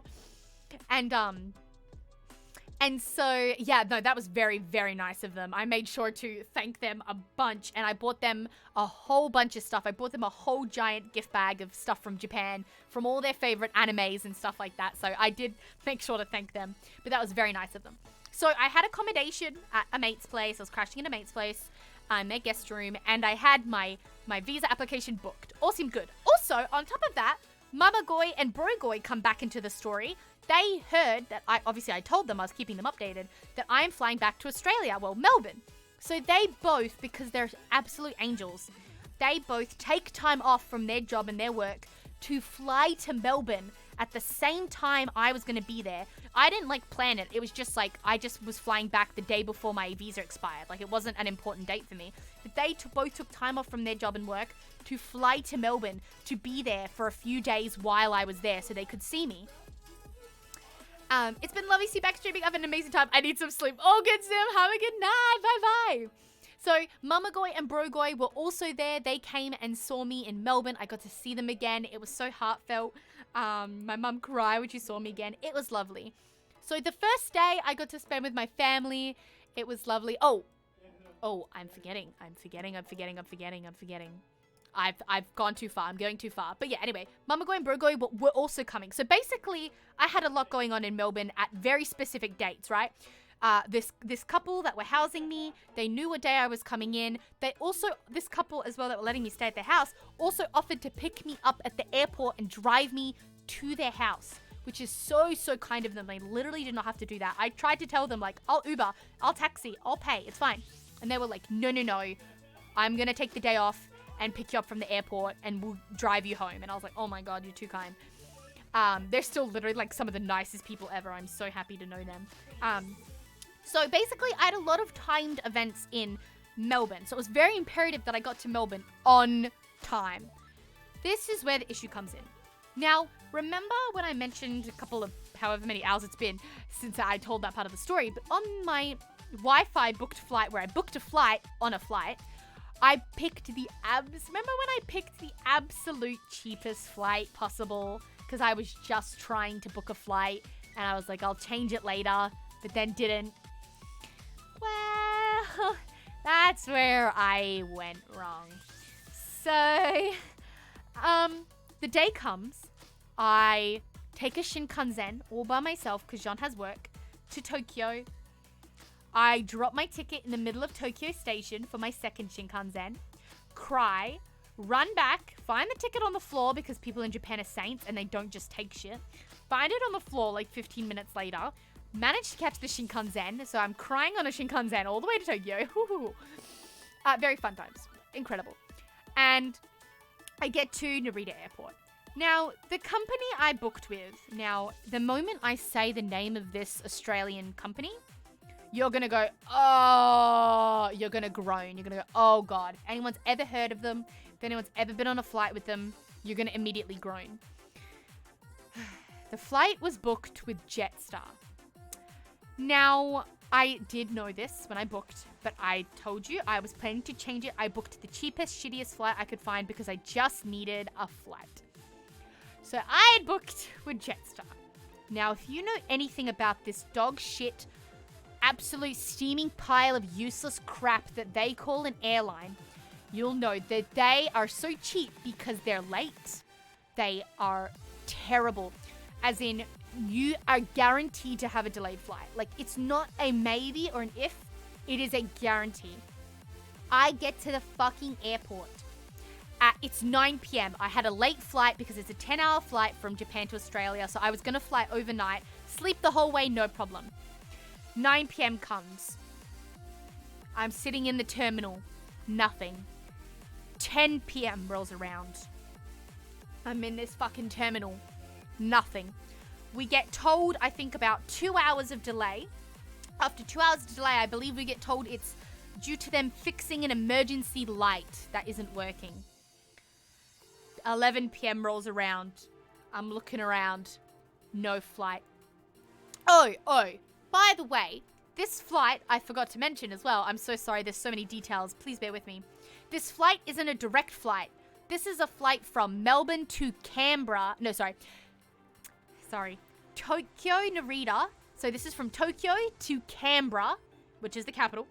And so, yeah, no, that was very, very nice of them. I made sure to thank them a bunch, and I bought them a whole bunch of stuff. I bought them a whole giant gift bag of stuff from Japan, from all their favorite animes and stuff like that. So I did make sure to thank them, but that was very nice of them. So I had accommodation at a mate's place. I was crashing in a mate's place, in their guest room, and I had my visa application booked. All seemed good. Also, on top of that, Mama Goi and Bro Goi come back into the story. They heard that I told them, I was keeping them updated, that I am flying back to Australia, well, Melbourne. So they both, because they're absolute angels, they both take time off from their job and their work to fly to Melbourne at the same time I was going to be there. I didn't plan it. It was just I just was flying back the day before my visa expired. It wasn't an important date for me. But they both took time off from their job and work to fly to Melbourne to be there for a few days while I was there so they could see me. It's been lovely to see you back streaming. I've had an amazing time. I need some sleep. All good, Sim. Have a good night. Bye-bye. So, Mama Goi and Bro Goi were also there. They came and saw me in Melbourne. I got to see them again. It was so heartfelt. My mum cried when she saw me again. It was lovely. So, the first day I got to spend with my family. It was lovely. Oh, I'm forgetting. I've gone too far. I'm going too far. But yeah, anyway, Mama Goi and Bro Goi were also coming. So basically, I had a lot going on in Melbourne at very specific dates, right? This couple that were housing me, they knew what day I was coming in. This couple as well that were letting me stay at their house, also offered to pick me up at the airport and drive me to their house, which is so, so kind of them. They literally did not have to do that. I tried to tell them, I'll Uber, I'll taxi, I'll pay, it's fine. And they were like, no, I'm going to take the day off and pick you up from the airport and we'll drive you home. And I was like, oh my God, you're too kind. They're still literally some of the nicest people ever. I'm so happy to know them. So basically, I had a lot of timed events in Melbourne. So it was very imperative that I got to Melbourne on time. This is where the issue comes in. Now, remember when I mentioned a couple of however many hours it's been since I told that part of the story, but on my Wi-Fi booked flight, where I booked a flight on a flight, I picked remember when I picked the absolute cheapest flight possible? Because I was just trying to book a flight and I was like, I'll change it later, but then didn't. Well, that's where I went wrong. So, the day comes, I take a Shinkansen all by myself because Jean has work to Tokyo. I drop my ticket in the middle of Tokyo Station for my second Shinkansen, cry, run back, find the ticket on the floor because people in Japan are saints and they don't just take shit, find it on the floor 15 minutes later, manage to catch the Shinkansen, so I'm crying on a Shinkansen all the way to Tokyo. Very fun times. Incredible. And I get to Narita Airport. Now, the company I booked with, now, the moment I say the name of this Australian company, you're going to go, oh, you're going to groan. You're going to go, oh, God. If anyone's ever heard of them, if anyone's ever been on a flight with them, you're going to immediately groan. The flight was booked with Jetstar. Now, I did know this when I booked, but I told you I was planning to change it. I booked the cheapest, shittiest flight I could find because I just needed a flight. So I had booked with Jetstar. Now, if you know anything about this dog shit, absolute steaming pile of useless crap that they call an airline, you'll know that they are so cheap because they're late. They are terrible. As in, you are guaranteed to have a delayed flight. Like, it's not a maybe or an if. It is a guarantee. I get to the fucking airport. It's 9 p.m. I had a late flight because it's a 10-hour flight from Japan to Australia. So I was going to fly overnight, sleep the whole way, no problem. 9 p.m. comes. I'm sitting in the terminal. Nothing. 10 p.m. rolls around. I'm in this fucking terminal. Nothing. We get told, I think, about 2 hours of delay. After 2 hours of delay, I believe we get told it's due to them fixing an emergency light that isn't working. 11 p.m. rolls around. I'm looking around. No flight. Oh, by the way, this flight, I forgot to mention as well. I'm so sorry, there's so many details. Please bear with me. This flight isn't a direct flight. This is a flight from Melbourne to Canberra. No, sorry. Tokyo Narita. So this is from Tokyo to Canberra, which is the capital.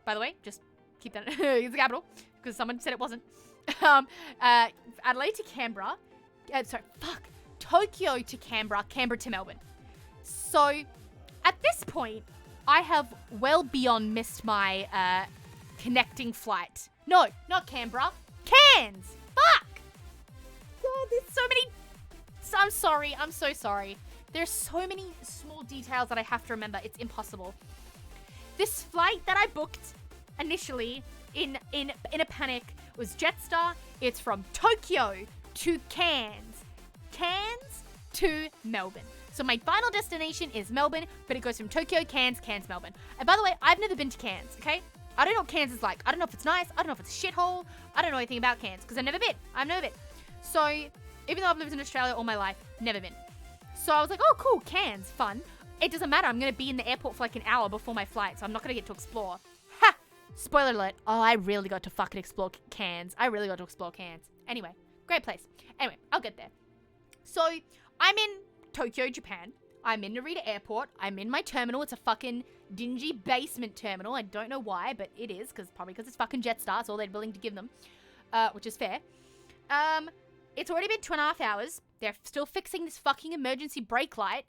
By the way, just keep that. It's the capital because someone said it wasn't. Adelaide to Canberra. Tokyo to Canberra, Canberra to Melbourne. So at this point, I have well beyond missed my connecting flight. No, not Canberra. Cairns. Fuck. God, there's so many. I'm sorry. I'm so sorry. There's so many small details that I have to remember. It's impossible. This flight that I booked initially in a panic was Jetstar. It's from Tokyo to Cairns. Cairns to Melbourne. So my final destination is Melbourne, but it goes from Tokyo, Cairns, Melbourne. And by the way, I've never been to Cairns, okay? I don't know what Cairns is like. I don't know if it's nice. I don't know if it's a shithole. I don't know anything about Cairns because I've never been. So even though I've lived in Australia all my life, never been. So I was like, oh, cool, Cairns, fun. It doesn't matter. I'm going to be in the airport for like an hour before my flight, so I'm not going to get to explore. Ha! Spoiler alert. Oh, I really got to fucking explore Cairns. Anyway, great place. Anyway, I'll get there. So I'm in Tokyo, Japan. I'm in Narita Airport. I'm in my terminal. It's a fucking dingy basement terminal. I don't know why, but it is, probably because it's fucking Jetstar. It's all they're willing to give them, which is fair. It's already been 2.5 hours. They're still fixing this fucking emergency brake light.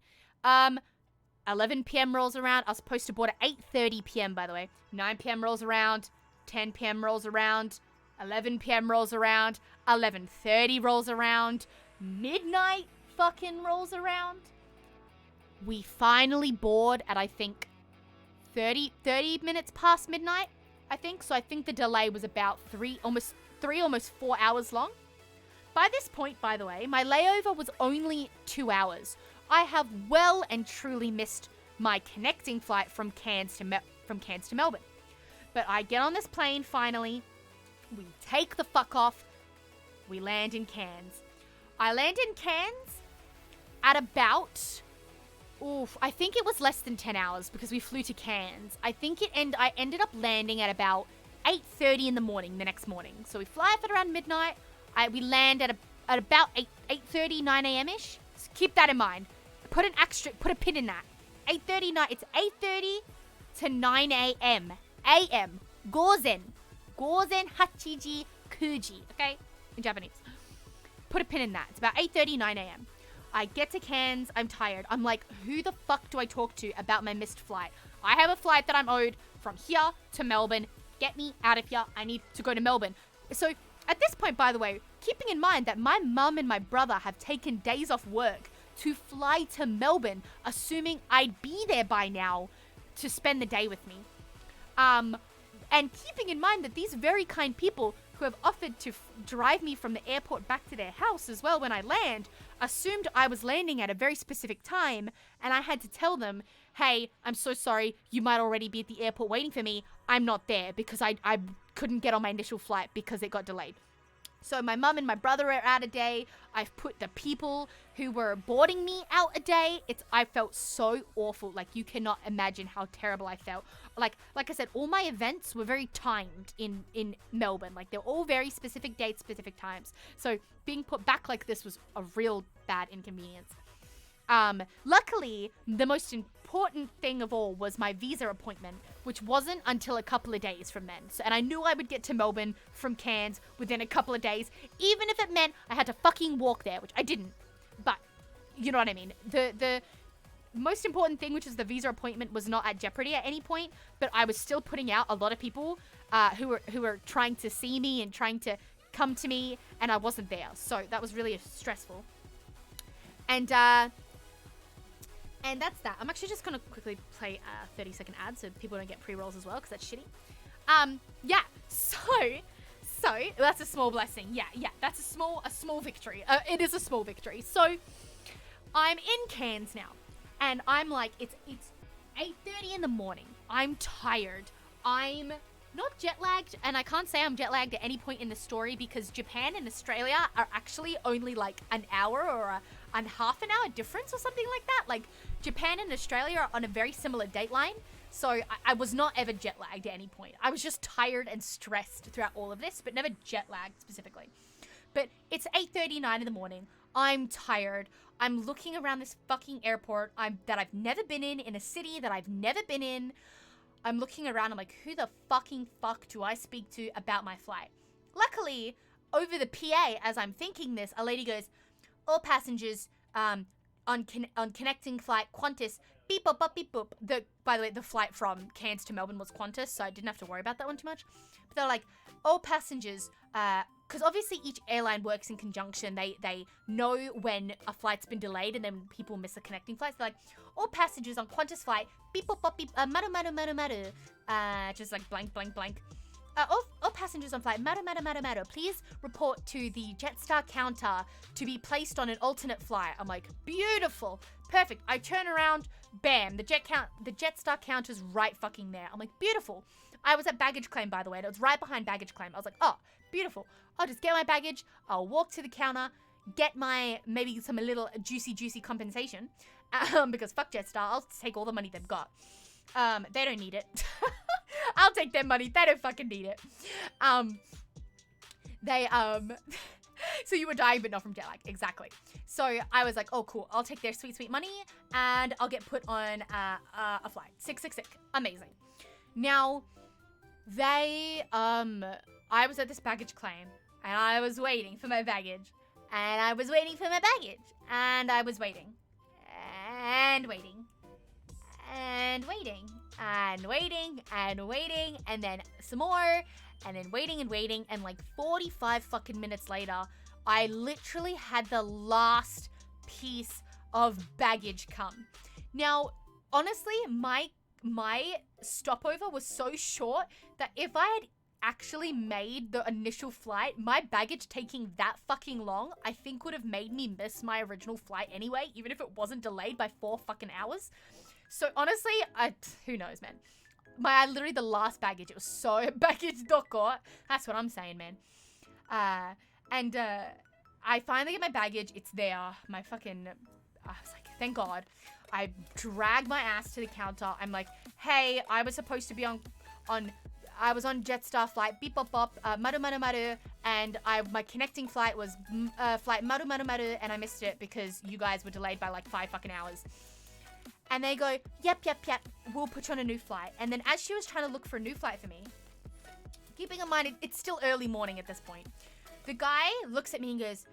11 p.m. rolls around. I was supposed to board at 8:30 p.m., by the way. 9 p.m. rolls around. 10 p.m. rolls around. 11 p.m. rolls around. 11:30 rolls around. Midnight fucking rolls around. We finally board at, I think, 30 minutes past midnight, I think. So I think the delay was about almost 4 hours long. By this point, by the way, my layover was only 2 hours. I have well and truly missed my connecting flight from Cairns to Melbourne. But I get on this plane finally. We take the fuck off. We land in Cairns. I land in Cairns at about, I think it was less than 10 hours because we flew to Cairns. I ended up landing at about 8:30 in the morning the next morning. So we fly up at around midnight. We land at about 8:30, 9 a.m.-ish. So keep that in mind. Put a pin in that. 8:30, it's 8:30 to 9 a.m. A.M. Gozen hachiji kuji. Okay? In Japanese. Put a pin in that. It's about 8:30, 9 a.m. I get to Cairns. I'm tired. I'm like, who the fuck do I talk to about my missed flight? I have a flight that I'm owed from here to Melbourne. Get me out of here. I need to go to Melbourne. So at this point, by the way, keeping in mind that my mum and my brother have taken days off work to fly to Melbourne, assuming I'd be there by now to spend the day with me. And keeping in mind that these very kind people who have offered to drive me from the airport back to their house as well when I land, assumed I was landing at a very specific time, and I had to tell them, hey, I'm so sorry, you might already be at the airport waiting for me. I'm not there because I couldn't get on my initial flight because it got delayed. So my mum and my brother are out a day. I've put the people who were boarding me out a day. I felt so awful. Like, you cannot imagine how terrible I felt. Like I said, all my events were very timed in Melbourne. Like, they're all very specific dates, specific times. So being put back like this was a real bad inconvenience. Luckily, the most important thing of all was my visa appointment, which wasn't until a couple of days from then. So, and I knew I would get to Melbourne from Cairns within a couple of days, even if it meant I had to fucking walk there, which I didn't. But, you know what I mean? The most important thing, which is the visa appointment, was not at jeopardy at any point, but I was still putting out a lot of people who were trying to see me and trying to come to me, and I wasn't there. So that was really stressful. And that's that. I'm actually just going to quickly play a 30-second ad so people don't get pre-rolls as well, because that's shitty. Yeah, so that's a small blessing. Yeah, that's a small victory. It is a small victory. So I'm in Cairns now, and I'm like, it's 8:30 in the morning. I'm tired. I'm not jet lagged, and I can't say I'm jet lagged at any point in the story because Japan and Australia are actually only like an hour or a half an hour difference or something like that. Like, Japan and Australia are on a very similar dateline, so I was not ever jet lagged at any point. I was just tired and stressed throughout all of this, but never jet lagged specifically. But it's 8:39 in the morning. I'm tired. I'm looking around this fucking airport that I've never been in a city that I've never been in. I'm looking around. I'm like, who the fucking fuck do I speak to about my flight? Luckily, over the PA, as I'm thinking this, a lady goes, all passengers on connecting flight Qantas, beep boop beep boop. By the way, the flight from Cairns to Melbourne was Qantas, so I didn't have to worry about that one too much. But they're like, all passengers, because obviously each airline works in conjunction. They know when a flight's been delayed and then people miss the connecting flights. They're like, all passengers on Qantas flight, beep boop beep, maru, just like blank, blank, blank. All passengers on flight, maru, please report to the Jetstar counter to be placed on an alternate flight. I'm like, beautiful, perfect. I turn around, bam, the Jetstar counter's right fucking there. I'm like, beautiful. I was at baggage claim, by the way, and it was right behind baggage claim. I was like, oh, beautiful. I'll just get my baggage, I'll walk to the counter, get maybe some little juicy compensation, because fuck Jetstar, I'll take all the money they've got. They don't need it. I'll take their money. They don't fucking need it. So you were dying, but not from jet lag. Exactly. So I was like, oh, cool. I'll take their sweet, sweet money, and I'll get put on a flight. Sick. Amazing. Now, I was at this baggage claim, and I was waiting for my baggage, and I was waiting for my baggage, and I was waiting, and waiting, and waiting, and waiting, and waiting, and then some more, and then waiting and waiting, and like 45 fucking minutes later, I literally had the last piece of baggage come. Now, honestly, my stopover was so short that if I had actually made the initial flight, my baggage taking that fucking long, I think would have made me miss my original flight anyway, even if it wasn't delayed by 4 fucking hours. So honestly, who knows, man. Literally the last baggage, it was so baggage.got. That's what I'm saying, man. I finally get my baggage. It's there. I was like, thank God. I dragged my ass to the counter. I'm like, hey, I was supposed to be I was on Jetstar flight, beep bop bop, maru, and my connecting flight was flight maru, and I missed it because you guys were delayed by like 5 fucking hours. And they go, yep, we'll put you on a new flight. And then as she was trying to look for a new flight for me, keeping in mind it's still early morning at this point, the guy looks at me and goes,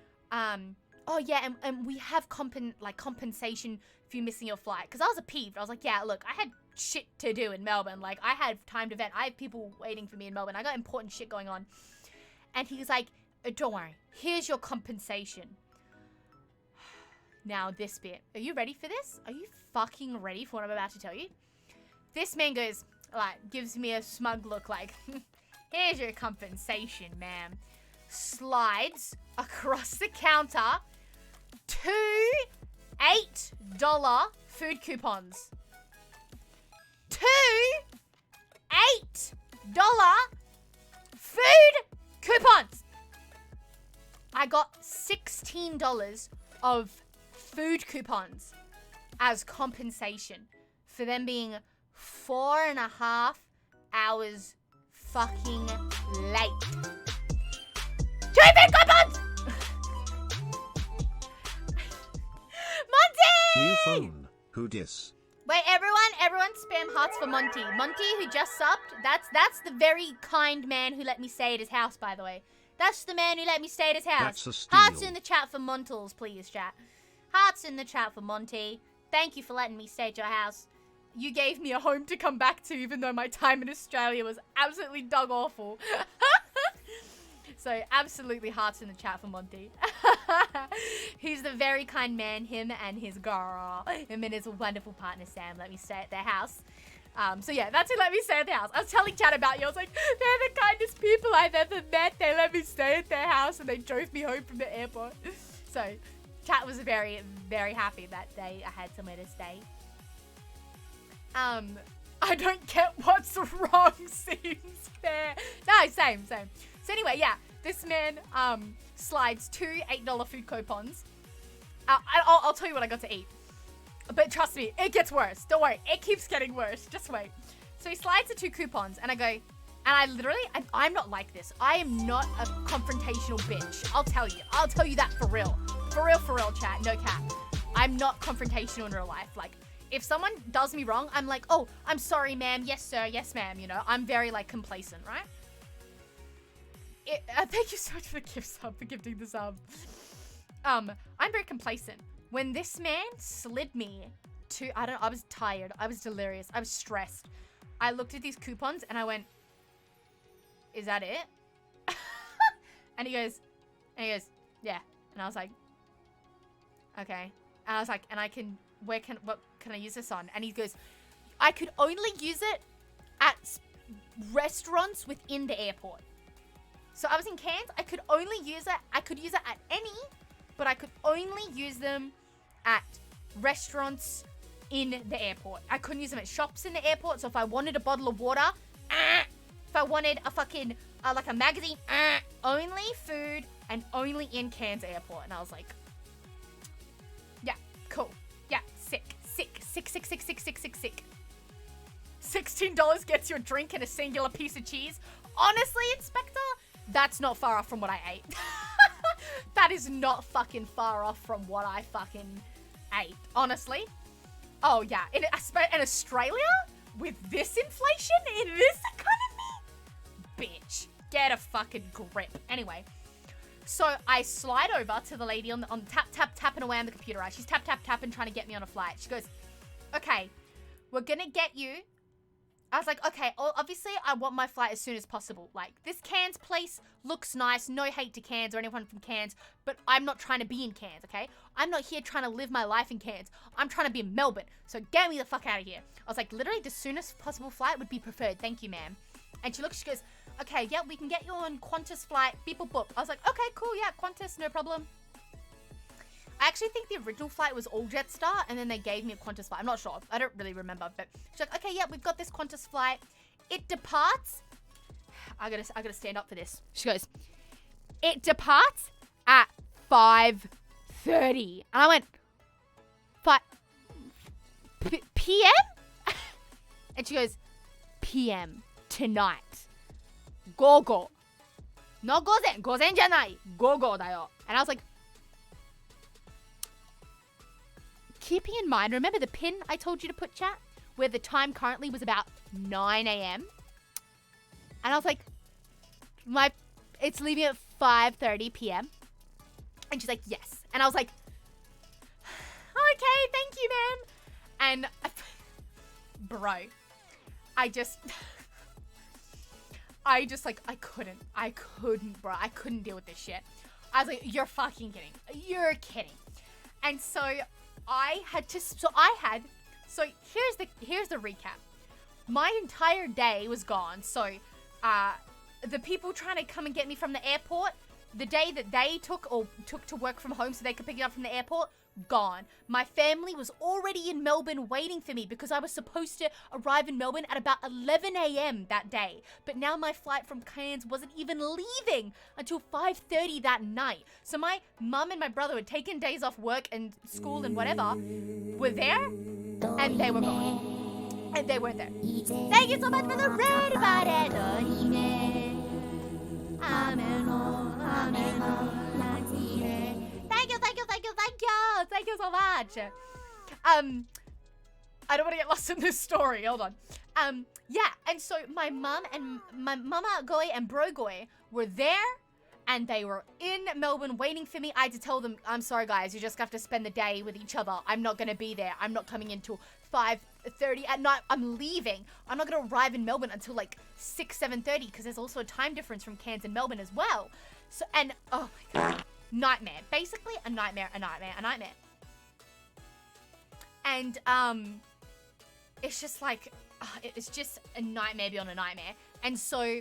oh yeah, and we have compensation for you missing your flight. Because I was peeved. I was like, yeah, look, I had shit to do in Melbourne. Like, I had timed event. I have people waiting for me in Melbourne. I got important shit going on. And he's like, don't worry, here's your compensation. Now this bit. Are you ready for this? Are you fucking ready for what I'm about to tell you? This man goes, gives me a smug look like, Here's your compensation, ma'am. Slides across the counter 2 $8 food coupons. 2 $8 food coupons. I got $16 of food coupons as compensation for them being 4.5 hours fucking late. 2 food coupons! Monty! New phone. Who dis? Wait, everyone spam hearts for Monty. Monty, who just subbed, that's the very kind man who let me stay at his house, by the way. That's the man who let me stay at his house. That's a steal. Hearts in the chat for Montals, please, chat. Hearts in the chat for Monty. Thank you for letting me stay at your house. You gave me a home to come back to, even though my time in Australia was absolutely dog awful. So, absolutely hearts in the chat for Monty. He's the very kind man, him and his girl. Him and his wonderful partner, Sam, let me stay at their house. So yeah, that's who let me stay at their house. I was telling Chat about you. I was like, they're the kindest people I've ever met. They let me stay at their house and they drove me home from the airport. So, Chat was very, very happy that day I had somewhere to stay. I don't get what's wrong, seems fair. No, same. So anyway, yeah, this man slides 2 $8 food coupons. I'll tell you what I got to eat. But trust me, it gets worse. Don't worry, it keeps getting worse. Just wait. So he slides the 2 coupons, and I go, and I literally, I'm not like this. I am not a confrontational bitch. I'll tell you that for real. For real, chat, no cap. I'm not confrontational in real life. Like, if someone does me wrong, I'm like, oh, I'm sorry, ma'am. Yes, sir. Yes, ma'am. You know, I'm very, like, complacent, right? Thank you so much for the gift sub, for gifting the sub. I'm very complacent. When this man slid me to, I was tired. I was delirious. I was stressed. I looked at these coupons and I went, is that it? and he goes, yeah. And I was like, okay. And I was like, and what can I use this on? And he goes, I could only use it at restaurants within the airport. So I was in Cairns. I could use it at any, but I could only use them at restaurants in the airport. I couldn't use them at shops in the airport. So if I wanted a bottle of water, if I wanted a fucking, like a magazine, only food and only in Cairns airport. And I was like, yeah, cool. Yeah, sick. $16 gets you a drink and a singular piece of cheese. Honestly, Inspector, that's not far off from what I ate. That is not fucking far off from what I fucking ate, honestly. Oh, yeah. In Australia, with this inflation, in this economy? Bitch, get a fucking grip. Anyway, so I slide over to the lady on tapping away on the computer, right? She's tapping, trying to get me on a flight. She goes, okay, we're gonna get you. I was like, okay, obviously I want my flight as soon as possible. Like, this Cairns place looks nice. No hate to Cairns or anyone from Cairns, but I'm not trying to be in Cairns, okay? I'm not here trying to live my life in Cairns. I'm trying to be in Melbourne, so get me the fuck out of here. I was like, literally, the soonest possible flight would be preferred. Thank you, ma'am. And she goes, okay, yeah, we can get you on Qantas flight. People book. I was like, okay, cool, yeah, Qantas, no problem. I actually think the original flight was all Jetstar, and then they gave me a Qantas flight. I'm not sure. I don't really remember, but she's like, okay, yeah, we've got this Qantas flight. It departs. I gotta stand up for this. She goes, it departs at 5:30. And I went, PM? And she goes, PM tonight. Gogo. No gozen. Gozen janai. Gogo da yo. And I was like, keeping in mind, remember the pin I told you to put, chat? Where the time currently was about 9 a.m. And I was like, it's leaving at 5:30 p.m. And she's like, yes. And I was like, okay, thank you, ma'am. And, bro, I couldn't, bro. I couldn't deal with this shit. I was like, you're fucking kidding. You're kidding. And so here's the recap. My entire day was gone. So, the people trying to come and get me from the airport, the day that they took to work from home so they could pick me up from the airport, gone. My family was already in Melbourne waiting for me because I was supposed to arrive in Melbourne at about 11 a.m. that day. But now my flight from Cairns wasn't even leaving until 5:30 that night. So my mum and my brother had taken days off work and school and whatever, were there, and they were gone. And they weren't there. Thank you so much for the raid, buddy. Thank you so much. I don't want to get lost in this story. Hold on. Yeah, and so my mum and my mama Goi and bro Goi were there, and they were in Melbourne waiting for me. I had to tell them, I'm sorry guys, you just have to spend the day with each other. I'm not gonna be there. I'm not coming until 5:30 at night. I'm leaving. I'm not gonna arrive in Melbourne until like 7:30 because there's also a time difference from Cairns and Melbourne as well. So, and oh my god, nightmare. Basically a nightmare. And it's just like, it's just a nightmare beyond a nightmare. And so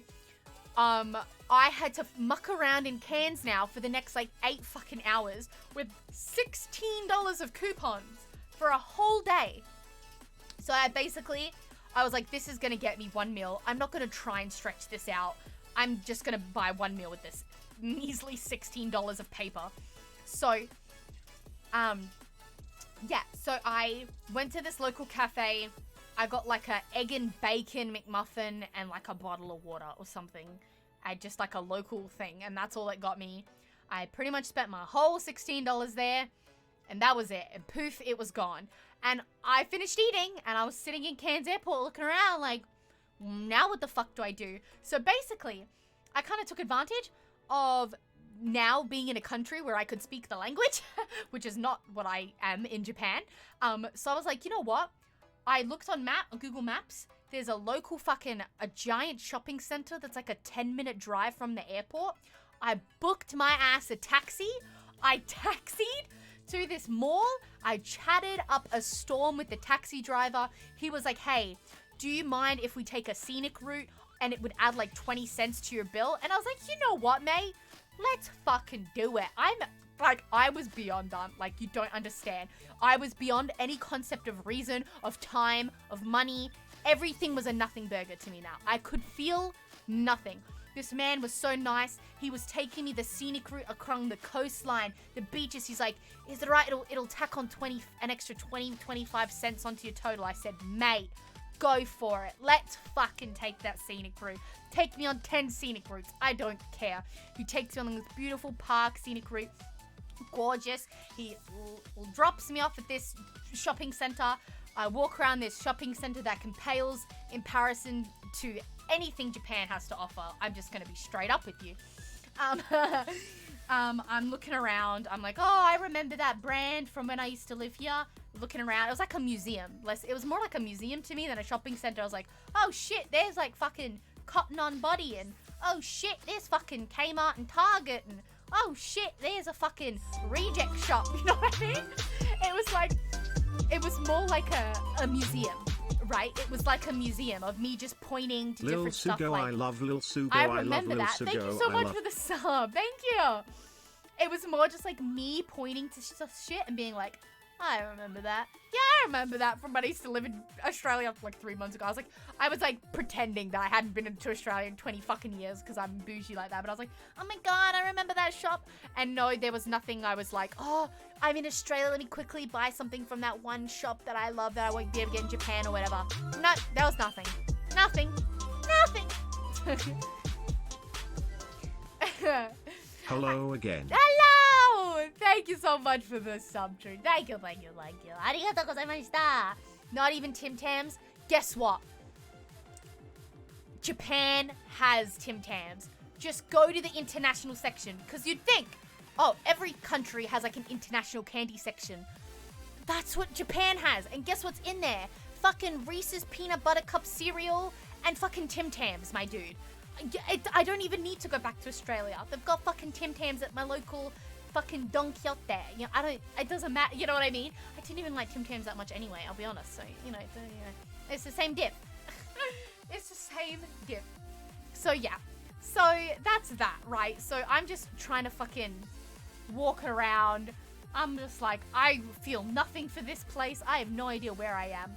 I had to muck around in Cairns now for the next like 8 fucking hours with $16 of coupons for a whole day. So I was like, this is gonna get me 1 meal. I'm not gonna try and stretch this out. I'm just gonna buy 1 meal with this measly $16 of paper. So, yeah, so I went to this local cafe. I got like a egg and bacon McMuffin and like a bottle of water or something. I just like a local thing, and that's all it got me. I pretty much spent my whole $16 there, and that was it. And poof, it was gone. And I finished eating, and I was sitting in Cairns Airport looking around like, now what the fuck do I do? So basically, I kind of took advantage of now being in a country where I could speak the language, which is not what I am in Japan. So I was like, you know what? I looked on Google Maps. There's a local a giant shopping center that's like a 10-minute drive from the airport. I booked my ass a taxi. I taxied to this mall. I chatted up a storm with the taxi driver. He was like, hey, do you mind if we take a scenic route and it would add like 20 cents to your bill? And I was like, you know what, mate? Let's fucking do it. I was beyond done. Like, you don't understand. I was beyond any concept of reason, of time, of money. Everything was a nothing burger to me now. I could feel nothing. This man was so nice. He was taking me the scenic route along the coastline, the beaches. He's like, is it right? It'll tack on an extra 20, 25 cents onto your total. I said, mate, go for it. Let's fucking take that scenic route. Take me on 10 scenic routes. I don't care. He takes me on this beautiful park scenic route. Gorgeous. He drops me off at this shopping center. I walk around this shopping center that pales in comparison to anything Japan has to offer. I'm just going to be straight up with you. I'm looking around. I'm like, oh, I remember that brand from when I used to live here. Looking around. It was like a museum. It was more like a museum to me than a shopping center. I was like, oh shit, there's like fucking Cotton On Body, and oh shit, there's fucking Kmart and Target, and oh shit, there's a fucking reject shop. You know what I mean? It was more like a museum, right? It was like a museum of me just pointing to different stuff. Sugo, I love ALittleSugoi. I remember that. Thank you so much for the sub. Thank you. It was more just like me pointing to shit and being like, I remember that. Yeah, I remember that from when I used to live in Australia like 3 months ago. I was like pretending that I hadn't been to Australia in 20 fucking years because I'm bougie like that. But I was like, oh my god, I remember that shop. And no, there was nothing. I was like, oh, I'm in Australia. Let me quickly buy something from that one shop that I love that I won't be able to get in Japan or whatever. No, there was nothing. Nothing. Hello again. Hello! Thank you so much for the sub treat. Thank you. Arigatou gozaimashita. Not even Tim Tams. Guess what? Japan has Tim Tams. Just go to the international section. Because you'd think, oh, every country has like an international candy section. That's what Japan has. And guess what's in there? Fucking Reese's Peanut Butter Cup cereal and fucking Tim Tams, my dude. I don't even need to go back to Australia. They've got fucking Tim Tams at my local fucking Don Quixote. You know, it doesn't matter. You know what I mean? I didn't even like Tim Tams that much anyway, I'll be honest. So, it's the same dip. It's the same dip. So, yeah. So that's that, right? So I'm just trying to fucking walk around. I'm just like, I feel nothing for this place. I have no idea where I am.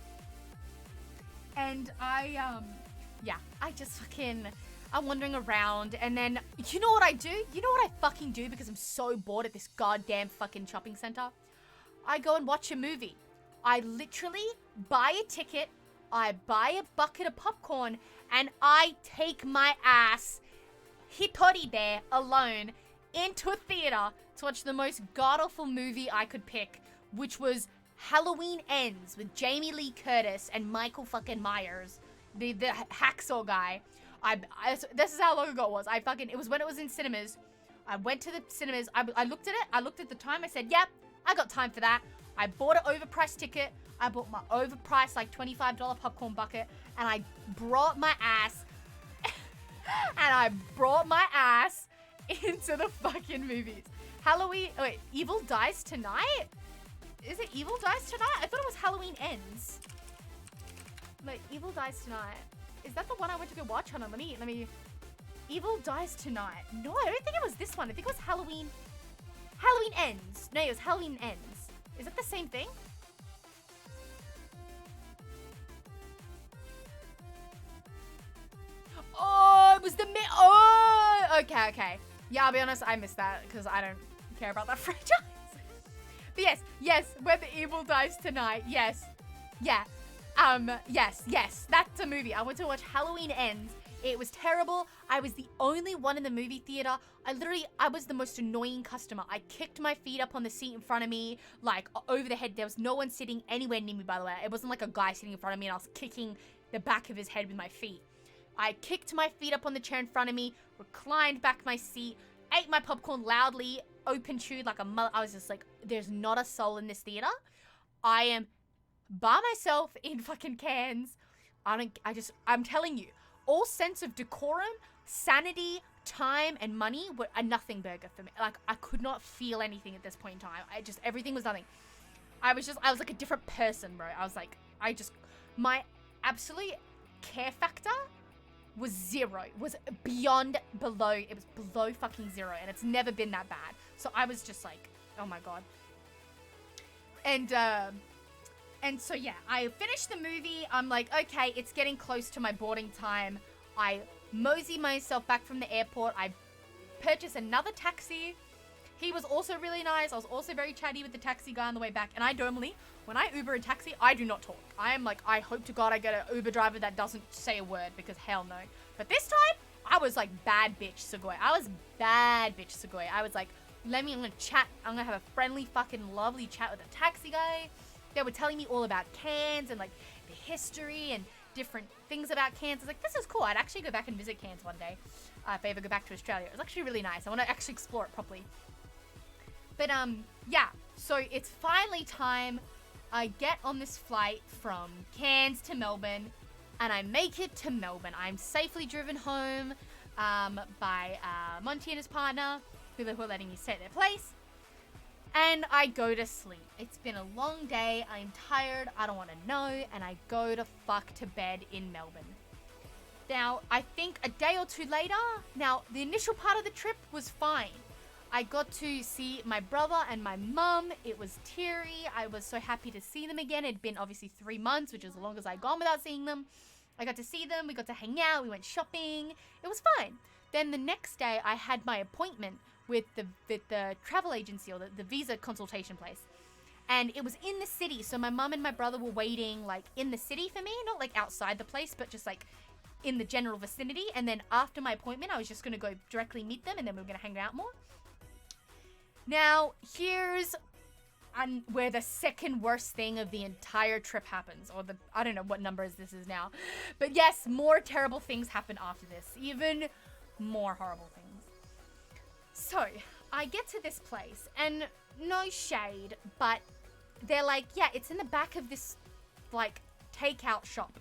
And I'm wandering around, and then, you know what I do? You know what I fucking do because I'm so bored at this goddamn fucking shopping center? I go and watch a movie. I literally buy a ticket, I buy a bucket of popcorn, and I take my ass, hitori there, alone, into a theater to watch the most god-awful movie I could pick, which was Halloween Ends with Jamie Lee Curtis and Michael fucking Myers, the hacksaw guy. This is how long ago it was. It was when it was in cinemas. I went to the cinemas. I looked at it. I looked at the time. I said, yep, I got time for that. I bought an overpriced ticket. I bought my overpriced, like, $25 popcorn bucket. And I brought my ass. Into the fucking movies. Evil Dies Tonight? Is it Evil Dies Tonight? I thought it was Halloween Ends. Like, Evil Dies Tonight. Is that the one I went to go watch? Hold on, let me. Evil Dies Tonight. No, I don't think it was this one. I think it was Halloween Ends. No, it was Halloween Ends. Is it the same thing? Oh, it was okay. Yeah, I'll be honest, I missed that because I don't care about that franchise. But yes, when the Evil Dies Tonight, yes. Yeah. Yes, that's a movie. I went to watch Halloween Ends. It was terrible. I was the only one in the movie theater. I was the most annoying customer. I kicked my feet up on the seat in front of me, like over the head. There was no one sitting anywhere near me, by the way. It wasn't like a guy sitting in front of me and I was kicking the back of his head with my feet. I kicked my feet up on the chair in front of me, reclined back my seat, ate my popcorn loudly, open chewed like a mother. I was just like, there's not a soul in this theater. I am by myself in fucking Cairns. I'm telling you, all sense of decorum, sanity, time, and money were a nothing burger for me. Like, I could not feel anything at this point in time. Everything was nothing. I was like a different person, bro. My absolute care factor was zero. It was below fucking zero, and it's never been that bad. So I was just like, oh my god. And so yeah, I finished the movie. I'm like, okay, it's getting close to my boarding time. I mosey myself back from the airport. I purchased another taxi. He was also really nice. I was also very chatty with the taxi guy on the way back. And I normally, when I Uber a taxi, I do not talk. I am like, I hope to God I get an Uber driver that doesn't say a word, because hell no. But this time, I was like bad bitch Sugoi. I was like, I'm gonna chat. I'm gonna have a friendly fucking lovely chat with the taxi guy. They were telling me all about Cairns and like the history and different things about Cairns. I was like, this is cool. I'd actually go back and visit Cairns one day if I ever go back to Australia. It was actually really nice. I want to actually explore it properly. But yeah, so it's finally time. I get on this flight from Cairns to Melbourne, and I make it to Melbourne. I'm safely driven home by Monty and his partner, who were letting me stay at their place. And I go to sleep. It's been a long day. I'm tired. I don't want to know. And I go to fuck to bed in Melbourne. Now, I think a day or two later, now the initial part of the trip was fine. I got to see my brother and my mum. It was teary. I was so happy to see them again. It'd been obviously 3 months, which is as long as I'd gone without seeing them. I got to see them. We got to hang out. We went shopping. It was fine. Then the next day, I had my appointment with the travel agency, or the visa consultation place. And it was in the city. So my mum and my brother were waiting like in the city for me. Not like outside the place, but just like in the general vicinity. And then after my appointment, I was just going to go directly meet them, and then we were going to hang out more. Now, here's where the second worst thing of the entire trip happens. Or I don't know what numbers this is now. But yes, more terrible things happen after this. Even more horrible things. So, I get to this place, and no shade, but they're like, yeah, it's in the back of this, like, takeout shop.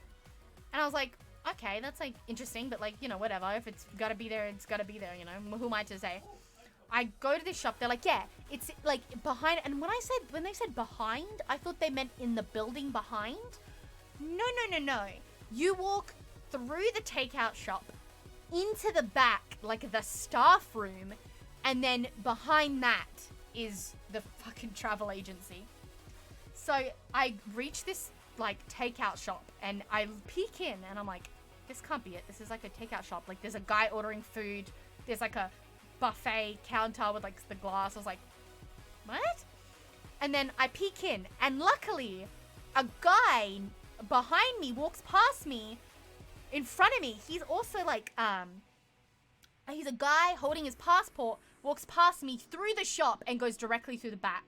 And I was like, okay, that's, like, interesting, but, like, you know, whatever. If it's gotta be there, it's gotta be there, you know? Who am I to say? I go to this shop, they're like, yeah, it's, like, behind, and when they said behind, I thought they meant in the building behind. No. You walk through the takeout shop, into the back, like the staff room, and then behind that is the fucking travel agency. So I reach this like takeout shop and I peek in and I'm like, this can't be it. This is like a takeout shop. Like there's a guy ordering food. There's like a buffet counter with like the glass. I was like, what? And then I peek in and luckily a guy behind me walks past me in front of me. He's also like, he's a guy holding his passport, walks past me through the shop and goes directly through the back.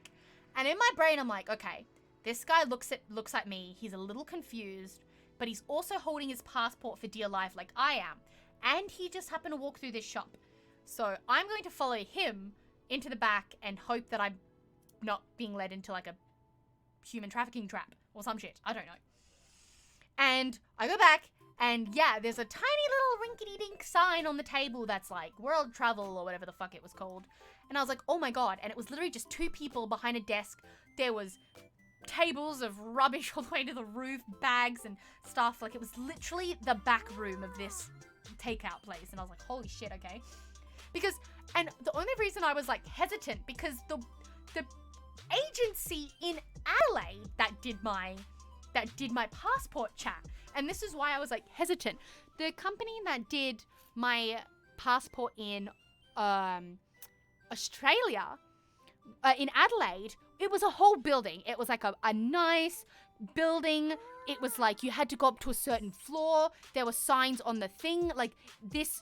And in my brain, I'm like, okay, this guy looks at me. He's a little confused, but he's also holding his passport for dear life like I am. And he just happened to walk through this shop. So I'm going to follow him into the back and hope that I'm not being led into like a human trafficking trap or some shit. I don't know. And I go back and yeah, there's a tiny little rinkety-dink sign on the table that's like world travel or whatever the fuck it was called. And I was like, oh my God. And it was literally just two people behind a desk. There was tables of rubbish all the way to the roof, bags and stuff. Like it was literally the back room of this takeout place. And I was like, holy shit, okay. Because, and the only reason I was like hesitant because the agency in Adelaide that did my passport chat. And this is why I was like hesitant. The company that did my passport in Australia, in Adelaide, it was a whole building. It was like a nice building. It was like you had to go up to a certain floor. There were signs on the thing like this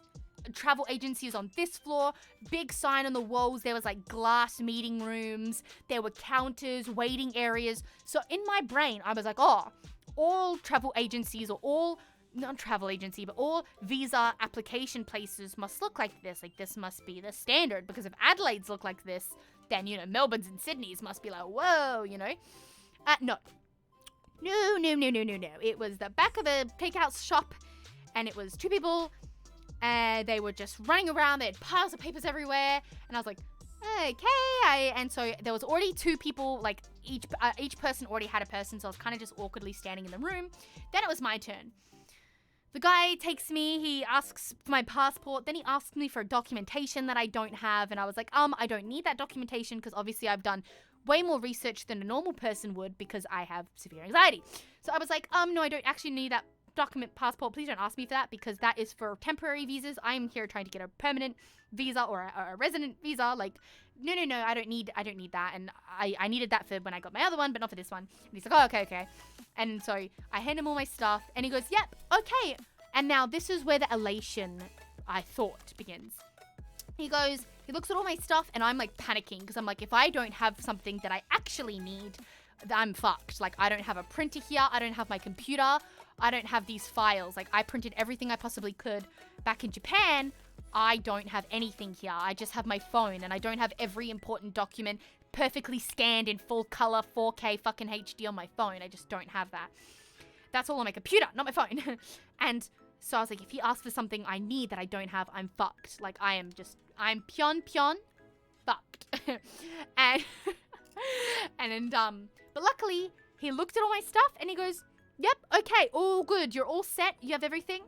travel agency is on this floor. Big sign on the walls. There was like glass meeting rooms. There were counters, waiting areas. So in my brain, I was like, oh, all travel agencies or all, not travel agency, but all visa application places must look like this. Like this must be the standard because if Adelaide's look like this, then, you know, Melbourne's and Sydney's must be like, whoa, you know. No. It was the back of a takeout shop and it was two people and they were just running around. They had piles of papers everywhere and I was like, okay. And so there was already two people, like each person already had a person, so I was kind of just awkwardly standing in the room. Then it was my turn. The guy takes me, he asks for my passport, then he asks me for documentation that I don't have, and I was like, I don't need that documentation because obviously I've done way more research than a normal person would because I have severe anxiety. So I was like, no, I don't actually need that passport. Please don't ask me for that because that is for temporary visas. I'm here trying to get a permanent visa or a resident visa. Like, no, I don't need that. And I needed that for when I got my other one, but not for this one. And he's like, oh, okay. And so I hand him all my stuff and he goes, yep, okay. And now this is where the elation, I thought, begins. He looks at all my stuff and I'm like panicking because I'm like, if I don't have something that I actually need, I'm fucked. Like I don't have a printer here. I don't have my computer. I don't have these files. Like I printed everything I possibly could back in Japan. I don't have anything here. I just have my phone and I don't have every important document perfectly scanned in full color 4K fucking HD on my phone. I just don't have that. That's all on my computer, not my phone. And so I was like, if he asks for something I need that I don't have, I'm fucked. Like I'm pion fucked. But luckily he looked at all my stuff and he goes, yep, okay, all good. You're all set. You have everything.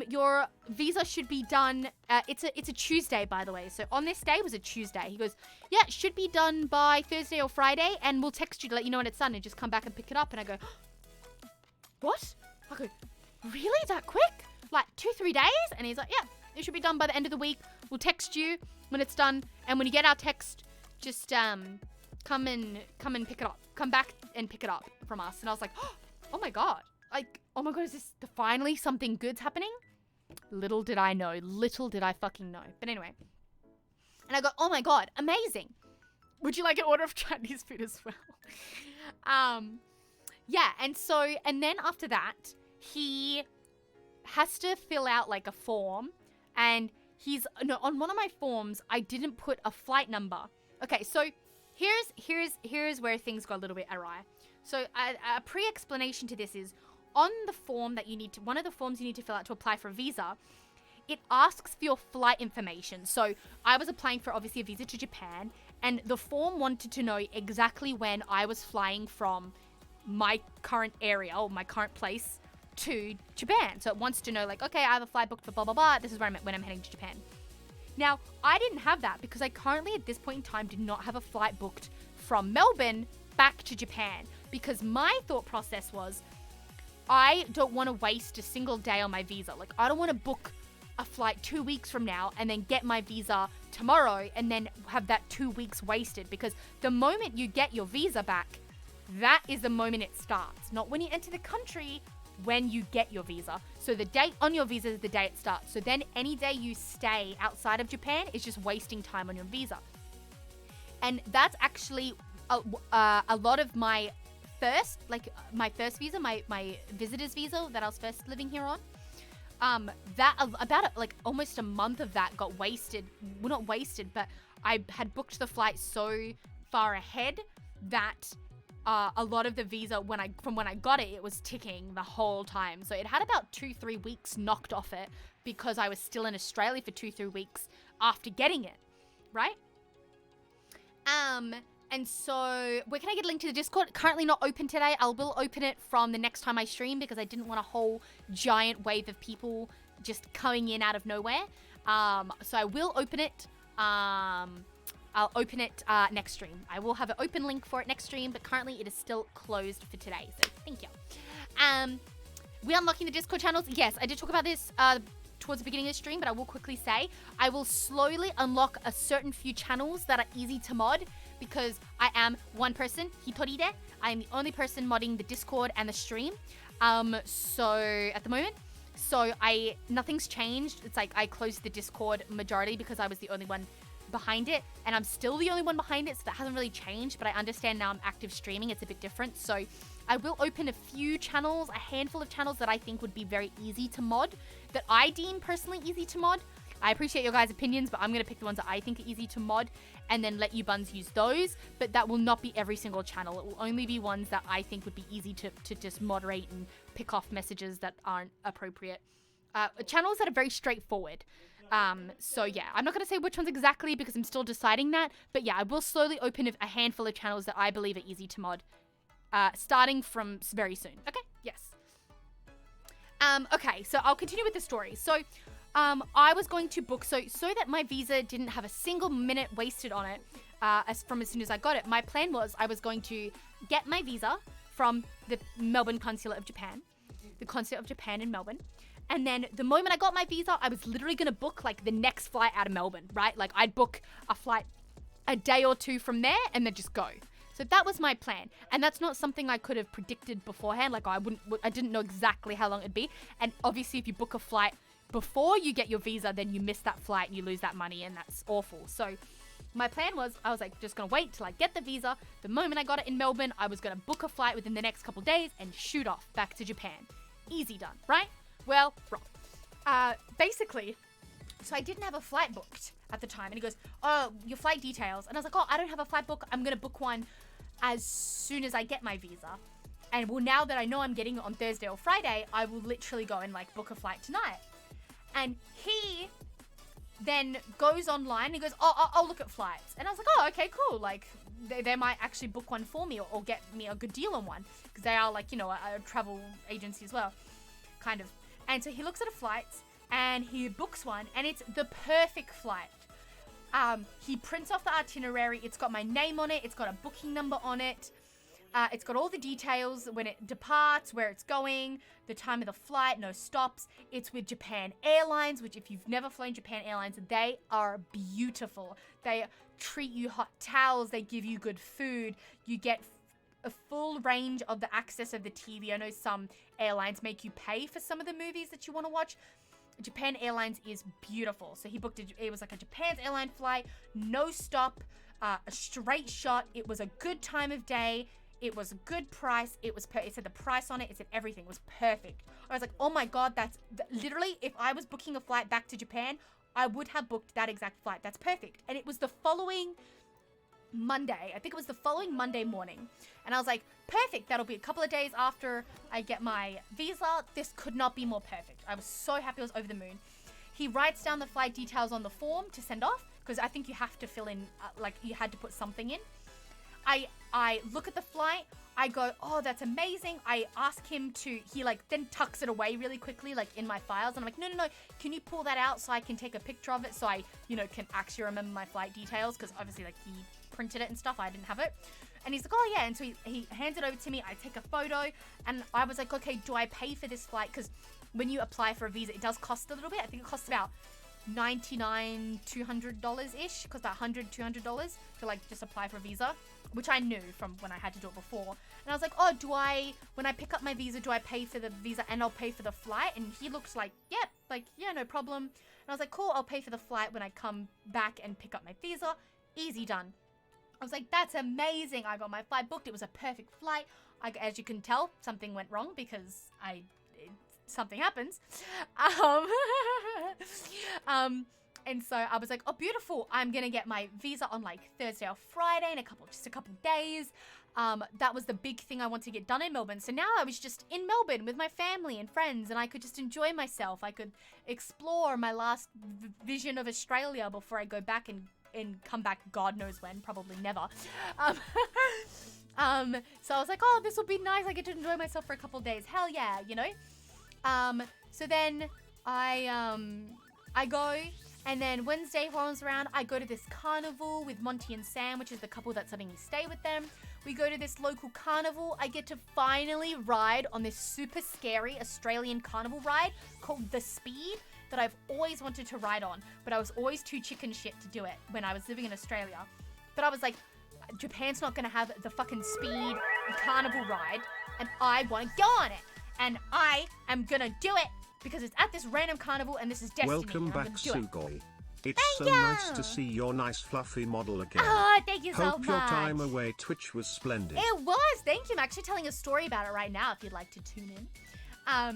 Your visa should be done. It's a Tuesday, by the way. So on this day was a Tuesday. He goes, yeah, it should be done by Thursday or Friday. And we'll text you to let you know when it's done and just come back and pick it up. And I go, what? I go, really? That quick? Like 2-3 days? And he's like, yeah, it should be done by the end of the week. We'll text you when it's done. And when you get our text, just come and pick it up. Come back and pick it up from us. And I was like, oh my God. Like, oh my God, is this finally something good's happening? Little did I know. Little did I fucking know. But anyway. And I go, oh my God, amazing. Would you like an order of Chinese food as well? Yeah, and then after that, he has to fill out like a form. And on one of my forms, I didn't put a flight number. Okay, so here's where things got a little bit awry. So a pre-explanation to this is, on the form that one of the forms you need to fill out to apply for a visa, it asks for your flight information. So I was applying for obviously a visa to Japan, and the form wanted to know exactly when I was flying from my current area or my current place to Japan. So it wants to know, like, okay, I have a flight booked for blah, blah, blah. This is where I'm at when I'm heading to Japan. Now, I didn't have that because I currently, at this point in time, did not have a flight booked from Melbourne back to Japan, because my thought process was, I don't want to waste a single day on my visa. Like, I don't want to book a flight 2 weeks from now and then get my visa tomorrow and then have that 2 weeks wasted, because the moment you get your visa back, that is the moment it starts. Not when you enter the country, when you get your visa. So the date on your visa is the day it starts. So then any day you stay outside of Japan is just wasting time on your visa. And that's actually a lot of my first visa, my visitor's visa that I was first living here on. Almost a month of that got wasted. Well, not wasted, but I had booked the flight so far ahead that a lot of the visa, from when I got it, it was ticking the whole time. So it had about 2-3 weeks knocked off it because I was still in Australia for 2-3 weeks after getting it, right? And so, where can I get a link to the Discord? Currently not open today. I will open it from the next time I stream because I didn't want a whole giant wave of people just coming in out of nowhere. So I will open it. I'll open it next stream. I will have an open link for it next stream, but currently it is still closed for today. So thank you. We unlocking the Discord channels. Yes, I did talk about this towards the beginning of the stream, but I will quickly say I will slowly unlock a certain few channels that are easy to mod, because I am one person, Hitoride. I am the only person modding the Discord and the stream. So at the moment, nothing's changed. It's like I closed the Discord majority because I was the only one behind it, and I'm still the only one behind it, so that hasn't really changed. But I understand now I'm active streaming, it's a bit different. So I will open a few channels, a handful of channels that I think would be very easy to mod, that I deem personally easy to mod. I appreciate your guys' opinions, but I'm going to pick the ones that I think are easy to mod and then let you buns use those. But that will not be every single channel. It will only be ones that I think would be easy to just moderate and pick off messages that aren't appropriate. Channels that are very straightforward. So yeah, I'm not going to say which ones exactly because I'm still deciding that. But yeah, I will slowly open a handful of channels that I believe are easy to mod. Starting from very soon. Okay? Yes. Okay, so I'll continue with the story. So I was going to book, so that my visa didn't have a single minute wasted on it as soon as I got it, my plan was I was going to get my visa from the Melbourne Consulate of Japan, the Consulate of Japan in Melbourne, and then the moment I got my visa, I was literally going to book like the next flight out of Melbourne, right? Like I'd book a flight a day or two from there and then just go. So that was my plan, and that's not something I could have predicted beforehand. Like I didn't know exactly how long it'd be, and obviously if you book a flight before you get your visa, then you miss that flight and you lose that money, and that's awful. So my plan was, I was like, just gonna wait till I get the visa. The moment I got it in Melbourne, I was gonna book a flight within the next couple days and shoot off back to Japan. Easy done, right? Well, wrong. Basically, so I didn't have a flight booked at the time, and he goes, oh, your flight details. And I was like, oh, I don't have a flight book. I'm gonna book one as soon as I get my visa. And well, now that I know I'm getting it on Thursday or Friday, I will literally go and like book a flight tonight. And he then goes online and he goes, oh, I'll look at flights. And I was like, oh, okay, cool. Like, they might actually book one for me or get me a good deal on one. Because they are like, you know, a travel agency as well, kind of. And so he looks at a flight and he books one, and it's the perfect flight. He prints off the itinerary. It's got my name on it. It's got a booking number on it. It's got all the details, when it departs, where it's going, the time of the flight, no stops. It's with Japan Airlines, which if you've never flown Japan Airlines, they are beautiful. They treat you hot towels. They give you good food. You get a full range of the access of the TV. I know some airlines make you pay for some of the movies that you want to watch. Japan Airlines is beautiful. So he booked it was like a Japan Airline flight, no stop, a straight shot. It was a good time of day. It was a good price. It said the price on it. It said everything. It was perfect. I was like, oh my God, that's literally, if I was booking a flight back to Japan, I would have booked that exact flight. That's perfect. And it was the following Monday. I think it was the following Monday morning. And I was like, perfect. That'll be a couple of days after I get my visa. This could not be more perfect. I was so happy. I was over the moon. He writes down the flight details on the form to send off, because I think you have to fill in, like you had to put something in. I look at the flight. I go, oh, that's amazing. I ask him to, he like then tucks it away really quickly, like in my files. And I'm like, no, can you pull that out so I can take a picture of it so I, can actually remember my flight details? Because obviously like he printed it and stuff. I didn't have it. And he's like, oh yeah. And so he hands it over to me. I take a photo and I was like, okay, do I pay for this flight? Because when you apply for a visa, it does cost a little bit. I think it costs about $99, $200-ish. It costs about $100, $200 to like just apply for a visa, which I knew from when I had to do it before. And I was like, oh, when I pick up my visa, do I pay for the visa and I'll pay for the flight? And he looks like, yeah, no problem. And I was like, cool, I'll pay for the flight when I come back and pick up my visa. Easy done. I was like, that's amazing. I got my flight booked. It was a perfect flight. As you can tell, something went wrong because something happens. And so I was like, oh, beautiful. I'm going to get my visa on like Thursday or Friday in just a couple days. That was the big thing I wanted to get done in Melbourne. So now I was just in Melbourne with my family and friends and I could just enjoy myself. I could explore my last vision of Australia before I go back and come back God knows when, probably never. So I was like, oh, this will be nice. I get to enjoy myself for a couple days. Hell yeah, So then I go, and then Wednesday rolls around, I go to this carnival with Monty and Sam, which is the couple that's letting me stay with them. We go to this local carnival. I get to finally ride on this super scary Australian carnival ride called The Speed that I've always wanted to ride on, but I was always too chicken shit to do it when I was living in Australia. But I was like, Japan's not gonna have the fucking Speed carnival ride, and I want to go on it. And I am gonna do it because it's at this random carnival and this is destiny. Welcome back, Sugoi. It's Thank so you. nice to see your nice fluffy model again. Oh, thank you so Hope much. your time away Twitch was splendid. It was. Thank you. I'm actually telling a story about it right now if you'd like to tune in. I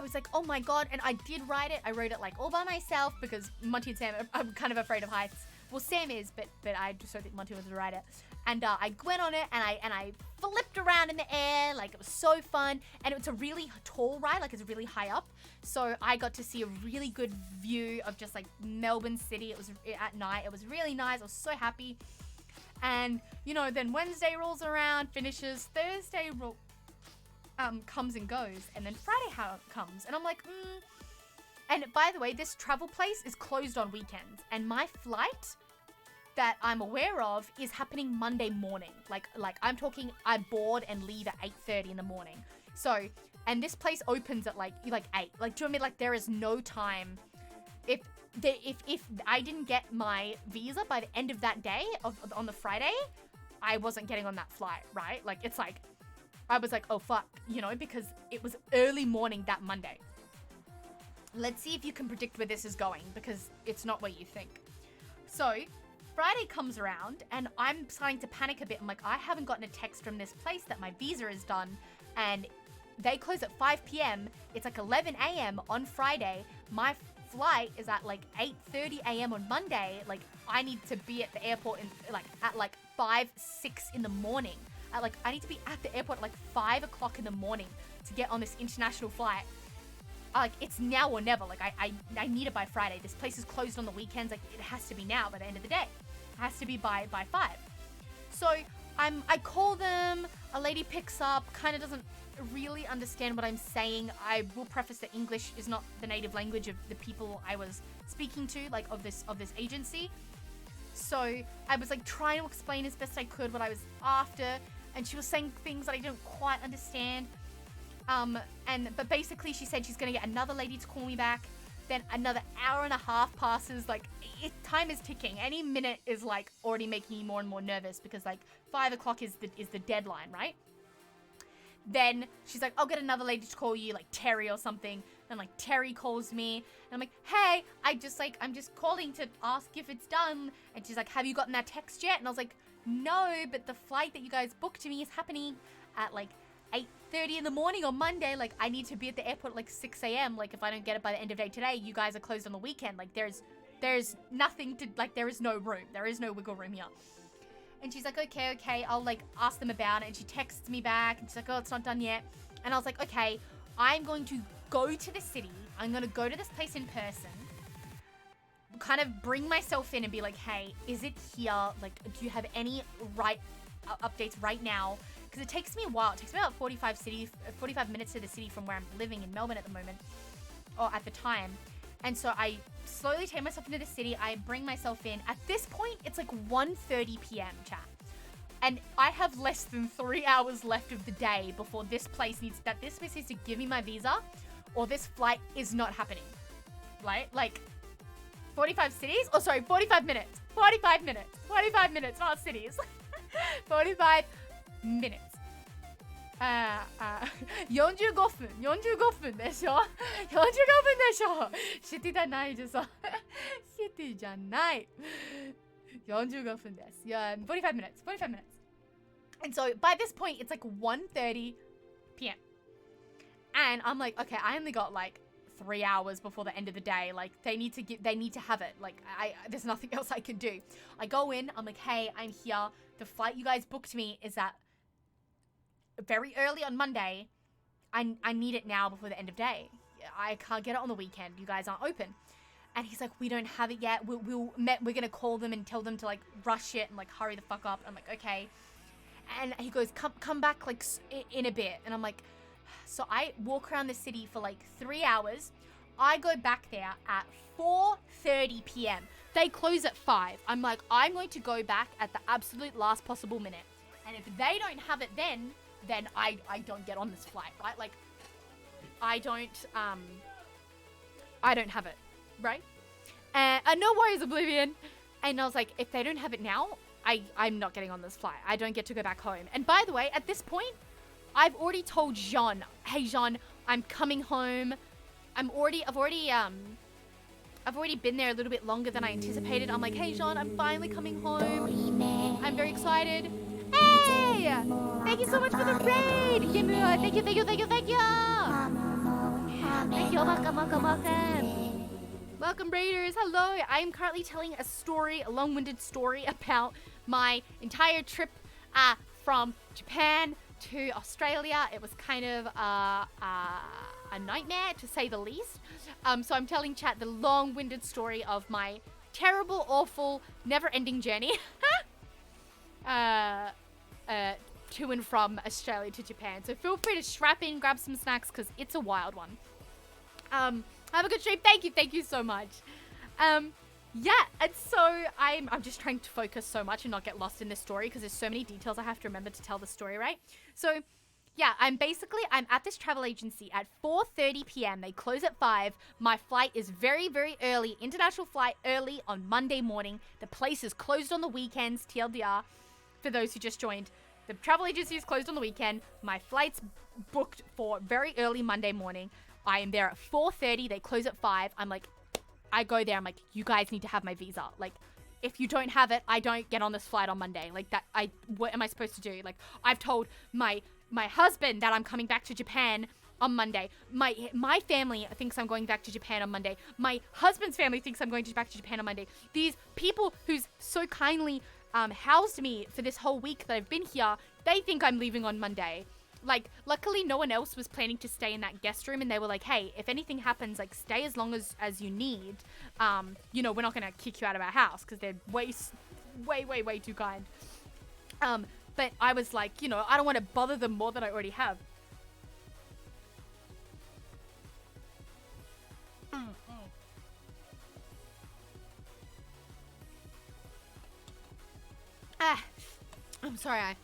was like, oh my God. And I did ride it. I rode it like all by myself because Monty and Sam, I'm kind of afraid of heights. Well, Sam is, but I just don't think Monty was to ride it. And I went on it and I flipped around in the air. Like it was so fun. And it's a really tall ride. Like it's really high up. So I got to see a really good view of just like Melbourne City. It was at night. It was really nice. I was so happy. And, then Wednesday rolls around, finishes. Thursday comes and goes. And then Friday comes. And I'm like, And by the way, this travel place is closed on weekends. And my flight that I'm aware of is happening Monday morning. Like I'm talking, I board and leave at 8:30 in the morning. So, and this place opens at like 8. Like, do you know what I mean? Like there is no time. If I didn't get my visa by the end of that day on the Friday, I wasn't getting on that flight, right? Like it's like, I was like, oh fuck, because it was early morning that Monday. Let's see if you can predict where this is going because it's not what you think. So, Friday comes around and I'm starting to panic a bit. I'm like, I haven't gotten a text from this place that my visa is done and they close at 5 p.m. It's like 11 a.m. on Friday. My flight is at like 8:30 a.m. on Monday. Like I need to be at the airport at 5, 6 in the morning. I need to be at the airport at 5 o'clock in the morning to get on this international flight. It's now or never. I need it by Friday. This place is closed on the weekends. It has to be now by the end of the day. It has to be by 5. So I call them. A lady picks up. Kind of doesn't really understand what I'm saying. I will preface that English is not the native language of the people I was speaking to, of this agency. So I was trying to explain as best I could what I was after, and she was saying things that I didn't quite understand. But basically she said she's gonna get another lady to call me back. Then another hour and a half passes. Time is ticking. Any minute is already making me more and more nervous because 5 o'clock is the deadline, right? Then she's like, I'll get another lady to call you, Terry or something. And Terry calls me and I'm like, hey, I'm just calling to ask if it's done. And she's like, have you gotten that text yet? And I was like, no, but the flight that you guys booked to me is happening at 8:30 in the morning on Monday. I need to be at the airport at 6 a.m. If I don't get it by the end of day today, you guys are closed on the weekend. There's nothing to, there is no room. There is no wiggle room here. And she's like, okay, I'll ask them about it. And she texts me back and she's like, oh, it's not done yet. And I was like, okay, I'm going to go to the city. I'm going to go to this place in person, kind of bring myself in and be like, hey, is it here? Do you have any right updates right now because it takes me a while. It takes me about 45 minutes to the city from where I'm living in Melbourne at the moment, or at the time. And so I slowly take myself into the city. I bring myself in. At this point, it's like 1:30 p.m. chat. And I have less than 3 hours left of the day before this place needs to give me my visa, or this flight is not happening. Right? Like 45 cities? Oh, sorry, 45 minutes. 45 minutes. 45 minutes, not cities. 45 minutes. 45分。45分でしょ ?45 分でしょシティじゃないでしょシティじゃない。45分です。Yeah, 45 minutes. 45 minutes. And so by this point, it's like 1:30 p.m. And I'm like, okay, I only got like 3 hours before the end of the day. Like they need to have it. Like there's nothing else I can do. I go in, I'm like, hey, I'm here. The flight you guys booked me is at very early on Monday. I need it now before the end of day. I can't get it on the weekend. You guys aren't open. And he's like, we don't have it yet. We're going to call them and tell them to like rush it and like hurry the fuck up. I'm like, okay. And he goes, come back like in a bit. And I'm like, so I walk around the city for like 3 hours. I go back there at 4:30 p.m. They close at 5. I'm like, I'm going to go back at the absolute last possible minute. And if they don't have it then I don't get on this flight, right? Like, I don't have it, right? And no worries, Oblivion. And I was like, if they don't have it now, I'm not getting on this flight. I don't get to go back home. And by the way, at this point, I've already told Jean, hey Jean, I'm coming home. I've already been there a little bit longer than I anticipated. I'm like, hey Jean, I'm finally coming home. I'm very excited. Hey! Thank you so much for the raid! Thank you! Thank you, welcome. Welcome, raiders. Hello. I am currently telling a long-winded story about my entire trip from Japan to Australia. It was kind of a nightmare, to say the least. So I'm telling chat the long-winded story of my terrible, awful, never-ending journey. To and from Australia to Japan. So feel free to strap in, grab some snacks, because it's a wild one. Have a good stream. Thank you so much. Yeah, and so I'm just trying to focus so much and not get lost in this story because there's so many details I have to remember to tell the story, right? So yeah, I'm at this travel agency at 4:30 p.m. They close at 5. My flight is very, very early. International flight early on Monday morning. The place is closed on the weekends, TLDR, for those who just joined. The travel agency is closed on the weekend. My flight's booked for very early Monday morning. I am there at 4:30. They close at 5. I go there. I'm like, you guys need to have my visa. Like, if you don't have it, I don't get on this flight on Monday. Like, what am I supposed to do? Like, I've told my husband that I'm coming back to Japan on Monday. My family thinks I'm going back to Japan on Monday. My husband's family thinks I'm going back to Japan on Monday. These people who's so kindly housed me for this whole week that I've been here, they think I'm leaving on Monday. Like, luckily no one else was planning to stay in that guest room, and they were like, hey, if anything happens, like, stay as long as you need. You know, we're not gonna kick you out of our house, because they're way too kind. But I was like, you know, I don't want to bother them more than I already have. I'm sorry,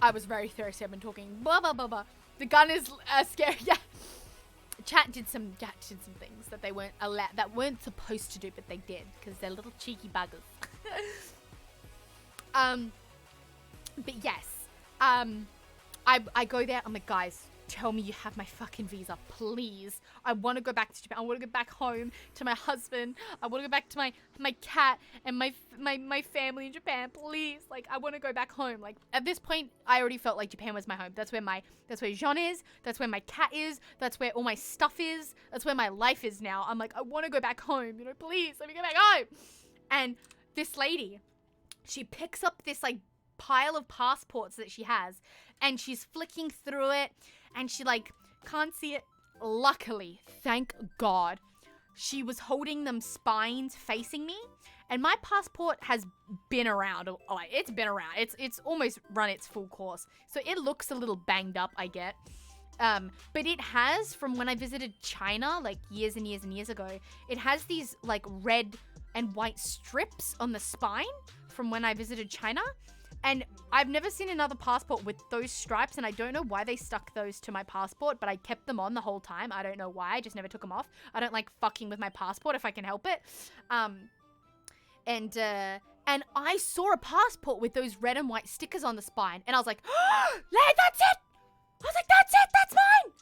I was very thirsty. I've been talking blah blah blah blah. The gun is scary. Yeah. Chat did some things that they weren't supposed to do, but they did because they're little cheeky buggers. But yes. I go there. I'm like, guys, tell me you have my fucking visa, please. I want to go back to Japan. I want to go back home to my husband. I want to go back to my cat and my family in Japan, please. Like, I want to go back home. Like, at this point, I already felt like Japan was my home. That's where Jean is. That's where my cat is. That's where all my stuff is. That's where my life is now. I'm like, I want to go back home. You know, please let me go back home. And this lady, she picks up this like pile of passports that she has, and she's flicking through it, and she like can't see it. Luckily, thank God, she was holding them spines facing me, And my passport has been around. Like, it's been around. It's almost run its full course. So it looks a little banged up, I get. But it has, from when I visited China, like years and years and years ago, it has these like red and white strips on the spine from when I visited China. And I've never seen another passport with those stripes, and I don't know why they stuck those to my passport, but I kept them on the whole time. I don't know why. I just never took them off. I don't like fucking with my passport if I can help it. And I saw a passport with those red and white stickers on the spine, and I was like, oh, that's it! I was like, that's it! That's mine!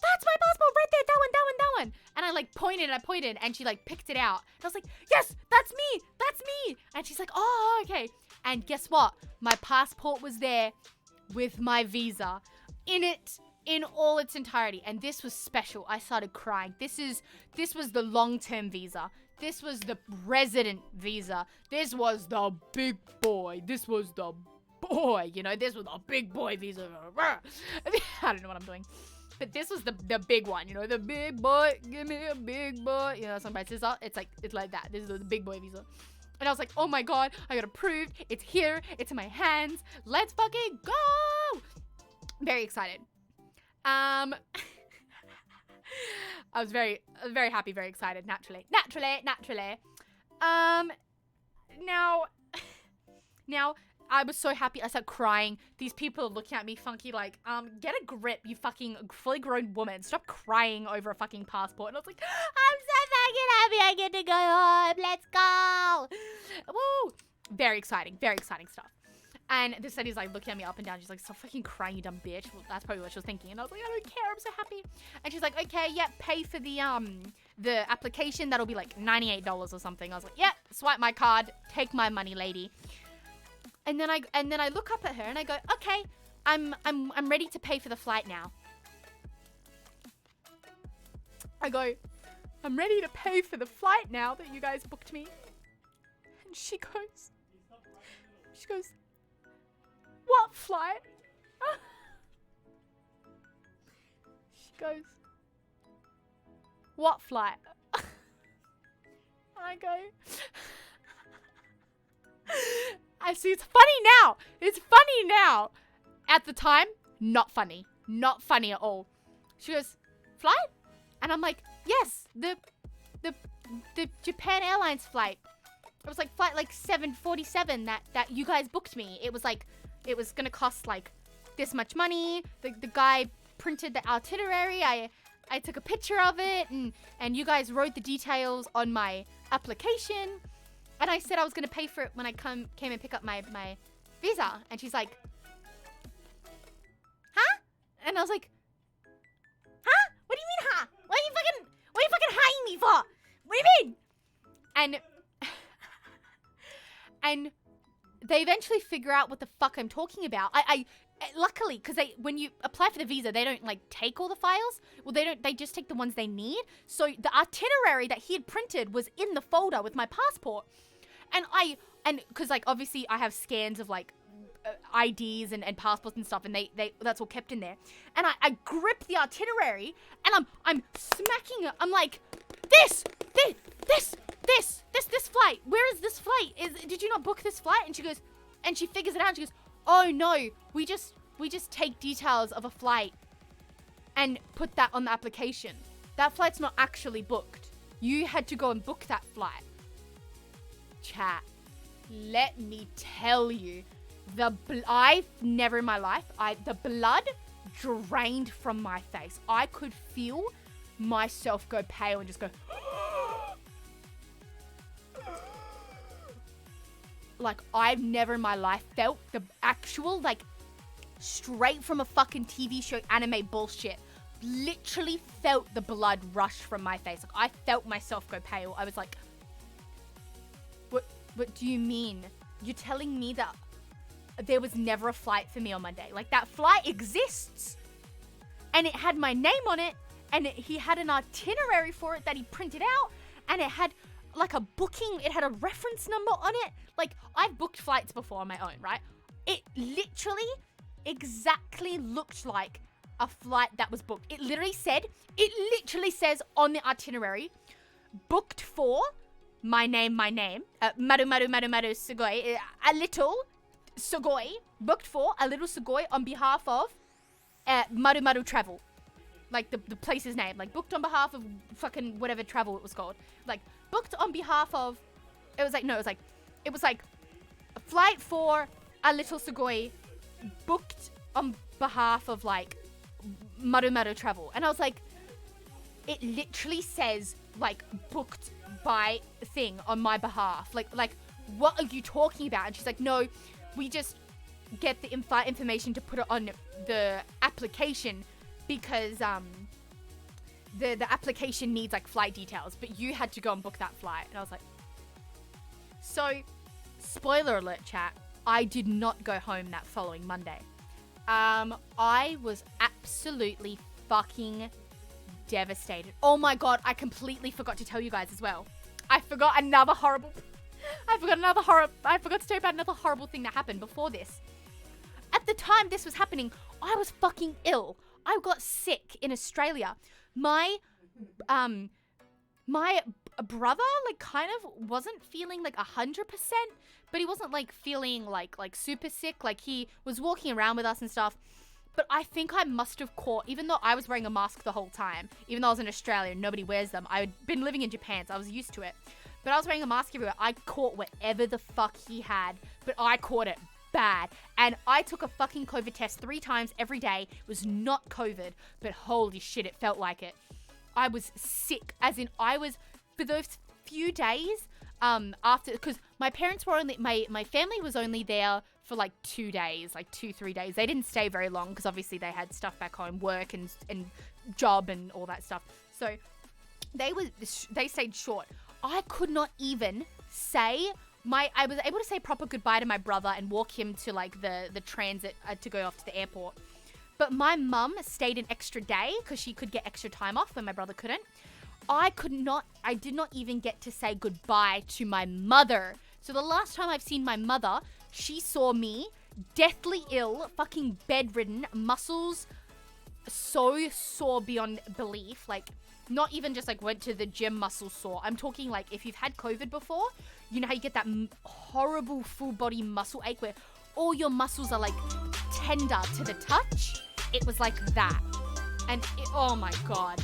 That's my passport right there! That one, that one, that one! And I like pointed, and she like picked it out. And I was like, yes! That's me! That's me! And she's like, oh, okay. And guess what? My passport was there with my visa in it, in all its entirety. And this was special. I started crying. This was the long-term visa. This was the resident visa. This was the big boy. This was the boy, you know, this was a big boy visa. I don't know what I'm doing. But this was the big one, you know, the big boy, give me a big boy. You know, song by SZA. It's like that. This is the big boy visa. And I was like, oh my god, I got approved. It's here. It's in my hands. Let's fucking go. Very excited. I was very happy, very excited, naturally. Now, I was so happy. I started crying. These people are looking at me funky like, get a grip, you fucking fully grown woman. Stop crying over a fucking passport. And I was like, I'm so fucking happy I get to go home. Let's go. Woo. Very exciting stuff. And this lady's like looking at me up and down. She's like, stop fucking crying, you dumb bitch. Well, that's probably what she was thinking. And I was like, I don't care. I'm so happy. And she's like, okay, yeah, pay for the application. That'll be like $98 or something. I was like, yeah, swipe my card. Take my money, lady. And then I look up at her and I go, okay, I'm ready to pay for the flight now. I go, I'm ready to pay for the flight now that you guys booked me. And she goes, what flight? She goes, what flight? And I go, I see, it's funny now. It's funny now. At the time, not funny. Not funny at all. She goes, flight? And I'm like, yes, the Japan Airlines flight. It was like flight like 747 that you guys booked me. It was like, it was gonna cost like this much money. The guy printed the itinerary. I took a picture of it and you guys wrote the details on my application. And I said I was going to pay for it when I came and pick up my visa. And she's like, huh? And I was like, huh? What do you mean, huh? What are you fucking hiring me for? What do you mean? And they eventually figure out what the fuck I'm talking about. I luckily, because when you apply for the visa, they don't like take all the files. Well, they just take the ones they need. So the itinerary that he had printed was in the folder with my passport. And because like obviously I have scans of like IDs and passports and stuff, and they that's all kept in there. And I grip the itinerary and I'm smacking it. I'm like, this flight. Where is this flight? Did you not book this flight? And she goes, and she figures it out. And she goes, oh no, we just take details of a flight and put that on the application. That flight's not actually booked. You had to go and book that flight. Chat, let me tell you, I've never in my life, the blood drained from my face. I could feel myself go pale and just go, like I've never in my life felt the actual, like, straight from a fucking TV show anime bullshit. Literally felt the blood rush from my face. Like I felt myself go pale. I was like, what do you mean? You're telling me that there was never a flight for me on Monday? Like that flight exists and it had my name on it and he had an itinerary for it that he printed out and it had like a booking, it had a reference number on it. Like I've booked flights before on my own, right? It literally exactly looked like a flight that was booked. It literally says on the itinerary, booked for my name, ALittleSugoi, ALittleSugoi, booked for ALittleSugoi on behalf of Maru Travel. Like the place's name, like booked on behalf of fucking whatever travel it was called. Like booked on behalf of, it was like a flight for ALittleSugoi booked on behalf of like Maru Travel. And I was like, it literally says like booked by thing on my behalf. Like what are you talking about? And she's like, no, we just get the flight information to put it on the application because the application needs like flight details, but you had to go and book that flight. And I was like, so spoiler alert, chat, I did not go home that following Monday. I was absolutely fucking devastated. Oh my god, I completely forgot to tell you guys as well. I forgot to tell you about another horrible thing that happened before this. At the time this was happening, I was fucking ill. I got sick in Australia. My brother like kind of wasn't feeling like 100%, but he wasn't like feeling like super sick. Like he was walking around with us and stuff. But I think I must have caught, even though I was wearing a mask the whole time, even though I was in Australia and nobody wears them. I had been living in Japan, so I was used to it. But I was wearing a mask everywhere. I caught whatever the fuck he had, but I caught it bad. And I took a fucking COVID test 3 times every day. It was not COVID, but holy shit, it felt like it. I was sick, as in I was, for those few days, after, because my parents were only, my family was only there for like 2 days, like 2-3 days. They didn't stay very long because obviously they had stuff back home, work and job and all that stuff. So they stayed short. I could not even say I was able to say proper goodbye to my brother and walk him to like the transit to go off to the airport. But my mum stayed an extra day because she could get extra time off when my brother couldn't. I did not even get to say goodbye to my mother. So the last time I've seen my mother, she saw me deathly ill, fucking bedridden, muscles so sore beyond belief. Like, not even just like went to the gym muscle sore. I'm talking like if you've had COVID before, you know how you get that horrible full body muscle ache where all your muscles are like tender to the touch? It was like that. And oh my god.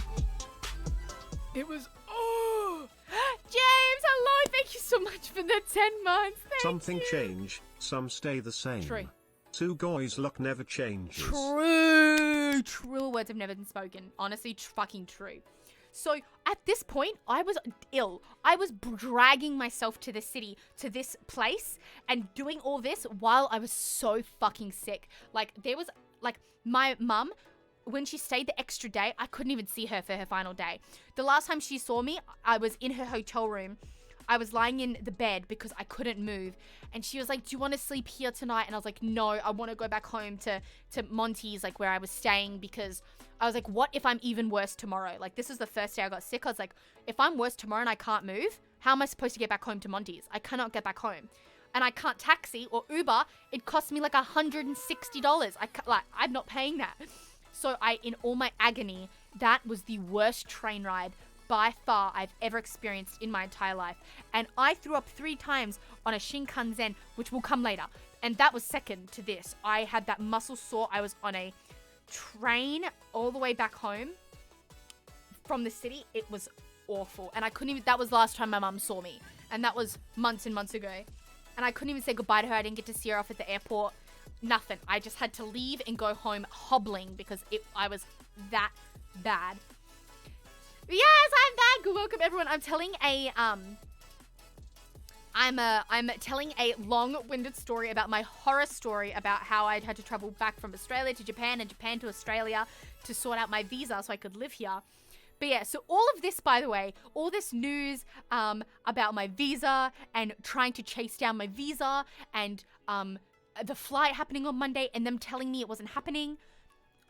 It was, oh. James, hello. Thank you so much for the 10 months. Something change, some stay the same. True. Sugoi's luck never changes. True. True words have never been spoken. Honestly, fucking true. So at this point, I was ill. I was dragging myself to the city, to this place, and doing all this while I was so fucking sick. Like, there was, like, my mum, when she stayed the extra day, I couldn't even see her for her final day. The last time she saw me, I was in her hotel room. I was lying in the bed because I couldn't move. And she was like, do you want to sleep here tonight? And I was like, no, I want to go back home to Monty's, like where I was staying, because I was like, what if I'm even worse tomorrow? Like, this is the first day I got sick. I was like, if I'm worse tomorrow and I can't move, how am I supposed to get back home to Monty's? I cannot get back home. And I can't taxi or Uber. It costs me like $160. I'm not paying that. So in all my agony, that was the worst train ride by far I've ever experienced in my entire life. And I threw up 3 times on a Shinkansen, which will come later. And that was second to this. I had that muscle sore. I was on a train all the way back home from the city. It was awful. And I couldn't even, that was the last time my mum saw me. And that was months and months ago. And I couldn't even say goodbye to her. I didn't get to see her off at the airport. Nothing. I just had to leave and go home hobbling because I was that bad. Yes, I'm back. Welcome everyone. I'm telling a long-winded story about my horror story about how I had to travel back from Australia to Japan and Japan to Australia to sort out my visa so I could live here. But yeah, so all of this, by the way, all this news about my visa and trying to chase down my visa and the flight happening on Monday and them telling me it wasn't happening.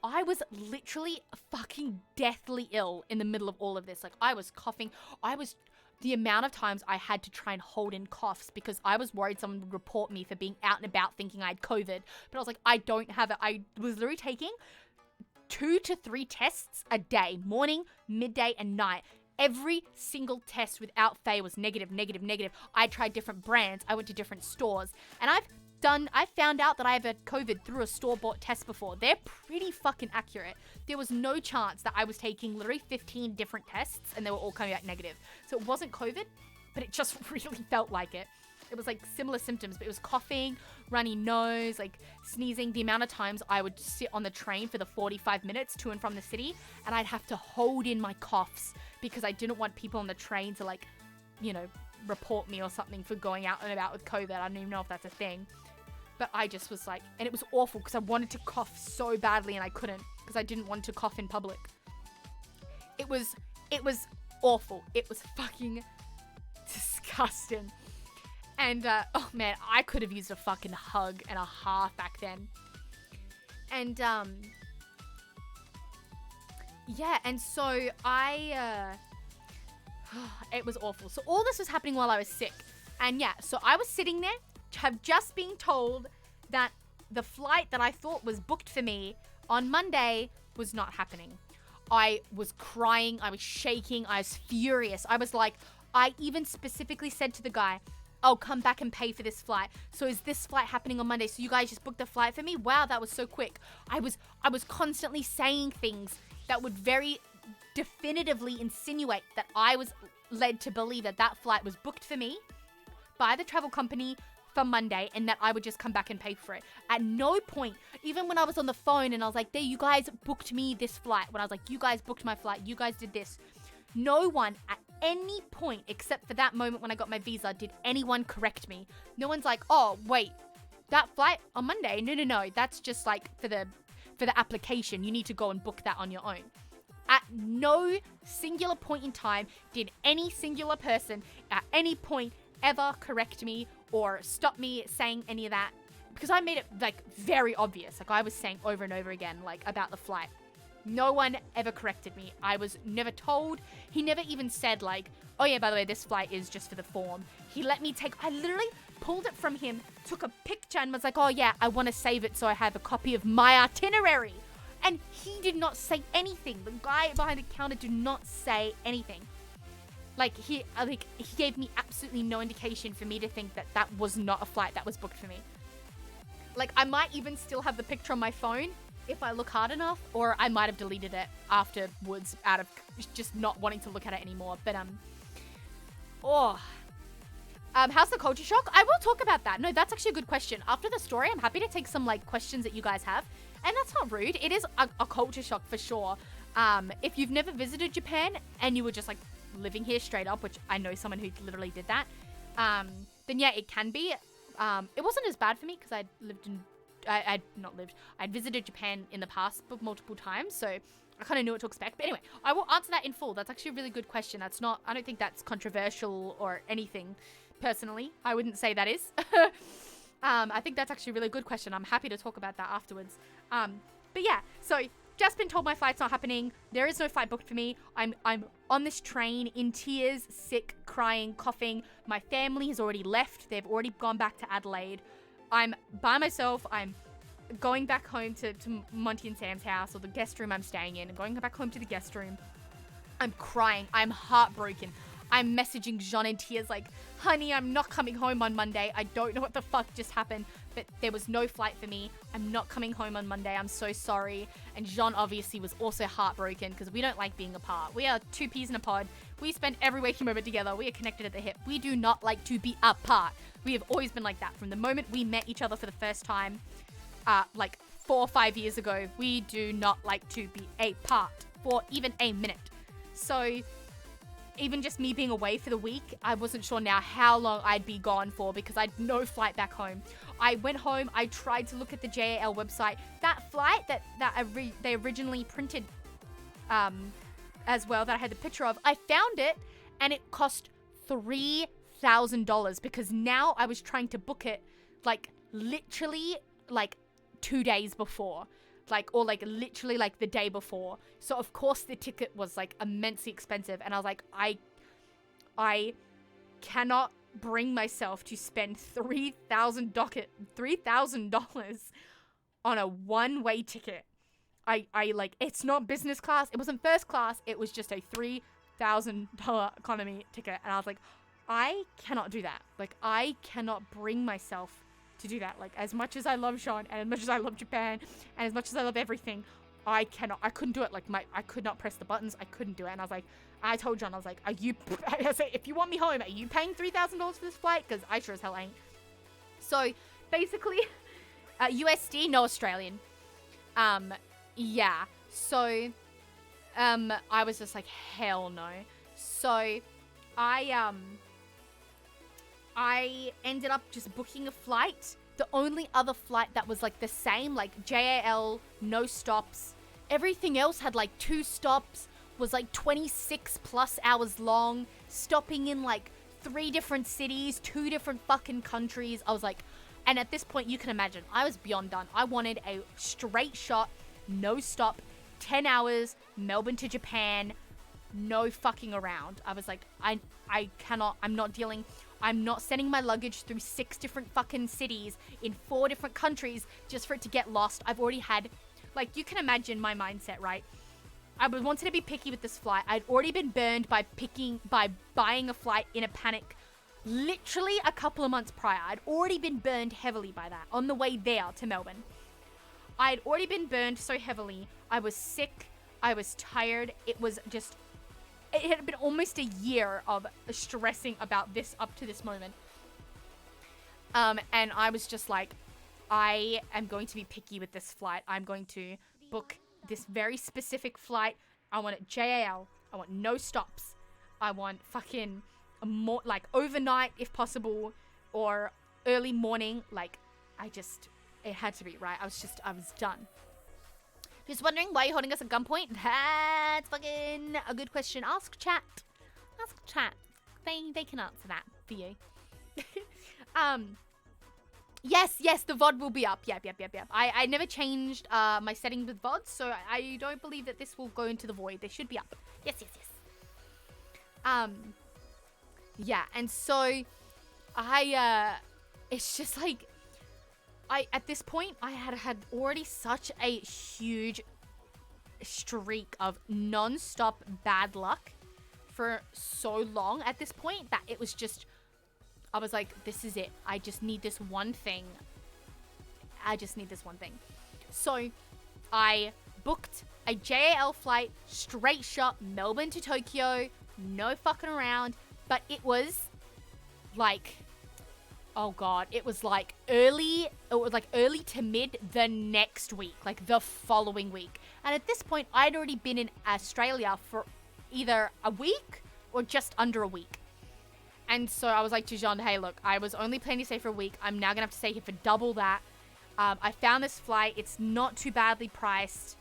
I was literally fucking deathly ill in the middle of all of this. Like, I was coughing. The amount of times I had to try and hold in coughs because I was worried someone would report me for being out and about thinking I had COVID. But I was like, I don't have it. I was literally taking 2 to 3 tests a day, morning, midday, and night. Every single test without fail was negative, negative, negative. I tried different brands. I went to different stores. And I found out that I have had COVID through a store-bought test before. They're pretty fucking accurate. There was no chance that I was taking literally 15 different tests and they were all coming back negative. So it wasn't COVID, but it just really felt like it. It was like similar symptoms, but it was coughing, runny nose, like sneezing. The amount of times I would sit on the train for the 45 minutes to and from the city, and I'd have to hold in my coughs because I didn't want people on the train to like, you know, report me or something for going out and about with COVID. I don't even know if that's a thing. But I just was like, and it was awful because I wanted to cough so badly and I couldn't because I didn't want to cough in public. It was awful. It was fucking disgusting. And, oh man, I could have used a fucking hug and a half back then. And, yeah, and so it was awful. So all this was happening while I was sick. And yeah, so I was sitting there, have just been told that the flight that I thought was booked for me on Monday was not happening. I was crying, I was shaking, I was furious. I was like, I even specifically said to the guy, I'll come back and pay for this flight. So is this flight happening on Monday? So you guys just booked the flight for me? Wow, that was so quick. I was constantly saying things that would very definitively insinuate that I was led to believe that that flight was booked for me by the travel company for Monday and that I would just come back and pay for it. At no point, even when I was on the phone and I was like, there, you guys booked me this flight. When I was like, you guys booked my flight. You guys did this. No one at any point, except for that moment when I got my visa, did anyone correct me. No one's like, oh, wait, that flight on Monday? No. That's just like for the application. You need to go and book that on your own. At no singular point in time did any singular person at any point ever correct me or stop me saying any of that, because I made it like very obvious. Like I was saying over and over again, like about the flight. No one ever corrected me. I was never told. He never even said like, oh yeah, by the way, this flight is just for the form. He let me I literally pulled it from him, took a picture and was like, oh yeah, I want to save it so I have a copy of my itinerary. And he did not say anything. The guy behind the counter did not say anything. Like he gave me absolutely no indication for me to think that that was not a flight that was booked for me. Like I might even still have the picture on my phone if I look hard enough, or I might have deleted it afterwards out of just not wanting to look at it anymore. But how's the culture shock? I will talk about that. No, that's actually a good question. After the story, I'm happy to take some like questions that you guys have. And that's not rude. It is a culture shock for sure. If you've never visited Japan and you were just like living here straight up, which I know someone who literally did that, then yeah, it can be. It wasn't as bad for me because I'd visited Japan in the past multiple times, so I kind of knew what to expect. But anyway, I will answer that in full. That's actually a really good question. I don't think that's controversial or anything. Personally, I wouldn't say that is. I think that's actually a really good question. I'm happy to talk about that afterwards. But yeah, so just been told my flight's not happening. There is no flight booked for me. I'm on this train in tears, sick, crying, coughing. My family has already left. They've already gone back to Adelaide. I'm by myself. I'm going back home to Monty and Sam's house, or the guest room I'm staying in. I'm going back home to the guest room. I'm crying. I'm heartbroken. I'm messaging Jean in tears like, honey, I'm not coming home on Monday. I don't know what the fuck just happened, but there was no flight for me. I'm not coming home on Monday. I'm so sorry. And Jean obviously was also heartbroken because we don't like being apart. We are two peas in a pod. We spend every waking moment together. We are connected at the hip. We do not like to be apart. We have always been like that. From the moment we met each other for the first time, like 4 or 5 years ago, we do not like to be apart for even a minute. So even just me being away for the week, I wasn't sure now how long I'd be gone for because I had no flight back home. I went home, I tried to look at the JAL website. That flight that they originally printed as well, that I had the picture of, I found it and it cost $3,000 because now I was trying to book it like literally like 2 days before. Literally like the day before. So of course the ticket was like immensely expensive. And I was like, I cannot bring myself to spend $3,000 on a one-way ticket. I like, it's not business class. It wasn't first class. It was just a $3,000 economy ticket. And I was like, I cannot do that. Like, I cannot bring myself to do that. Like, as much as I love Sean and as much as I love Japan and as much as I love everything, I couldn't do it. Like, I could not press the buttons. I couldn't do it. And I was like, I told John, I was like, I said, if you want me home, are you paying $3,000 for this flight? Because I sure as hell ain't. So, basically, USD, no Australian. Yeah. So, I was just like, hell no. So, I ended up just booking a flight. The only other flight that was like the same, like JAL, no stops. Everything else had like 2 stops, was like 26 plus hours long, stopping in like 3 different cities, 2 different fucking countries. I was like, and at this point you can imagine, I was beyond done. I wanted a straight shot, no stop, 10 hours, Melbourne to Japan, no fucking around. I was like, I cannot, I'm not sending my luggage through 6 different fucking cities in 4 different countries just for it to get lost. I've already had, like, you can imagine my mindset, right? I wanted to be picky with this flight. I'd already been burned by buying a flight in a panic literally a couple of months prior. I'd already been burned heavily by that on the way there to Melbourne. I'd already been burned so heavily. I was sick. I was tired. It had been almost a year of stressing about this up to this moment. And I was just like, I am going to be picky with this flight. I'm going to book this very specific flight. I want it JAL. I want no stops. I want fucking more, like, overnight if possible, or early morning. Like, it had to be, right? I was done. Just wondering why you're holding us at gunpoint? That's fucking a good question. Ask chat. Ask chat. They can answer that for you. Yes, the VOD will be up. Yep. I never changed my settings with VODs, so I don't believe that this will go into the void. They should be up. Yes. Yeah, and so it's just like, at this point, I had already such a huge streak of non-stop bad luck for so long at this point that it was just, I was like, this is it. I just need this one thing. So I booked a JAL flight, straight shot, Melbourne to Tokyo, no fucking around, but it was like, oh god, it was like early to mid the next week, like the following week. And at this point, I'd already been in Australia for either a week or just under a week. And so I was like to Jean, hey, look, I was only planning to stay for a week. I'm now gonna have to stay here for double that. I found this flight. It's not too badly priced.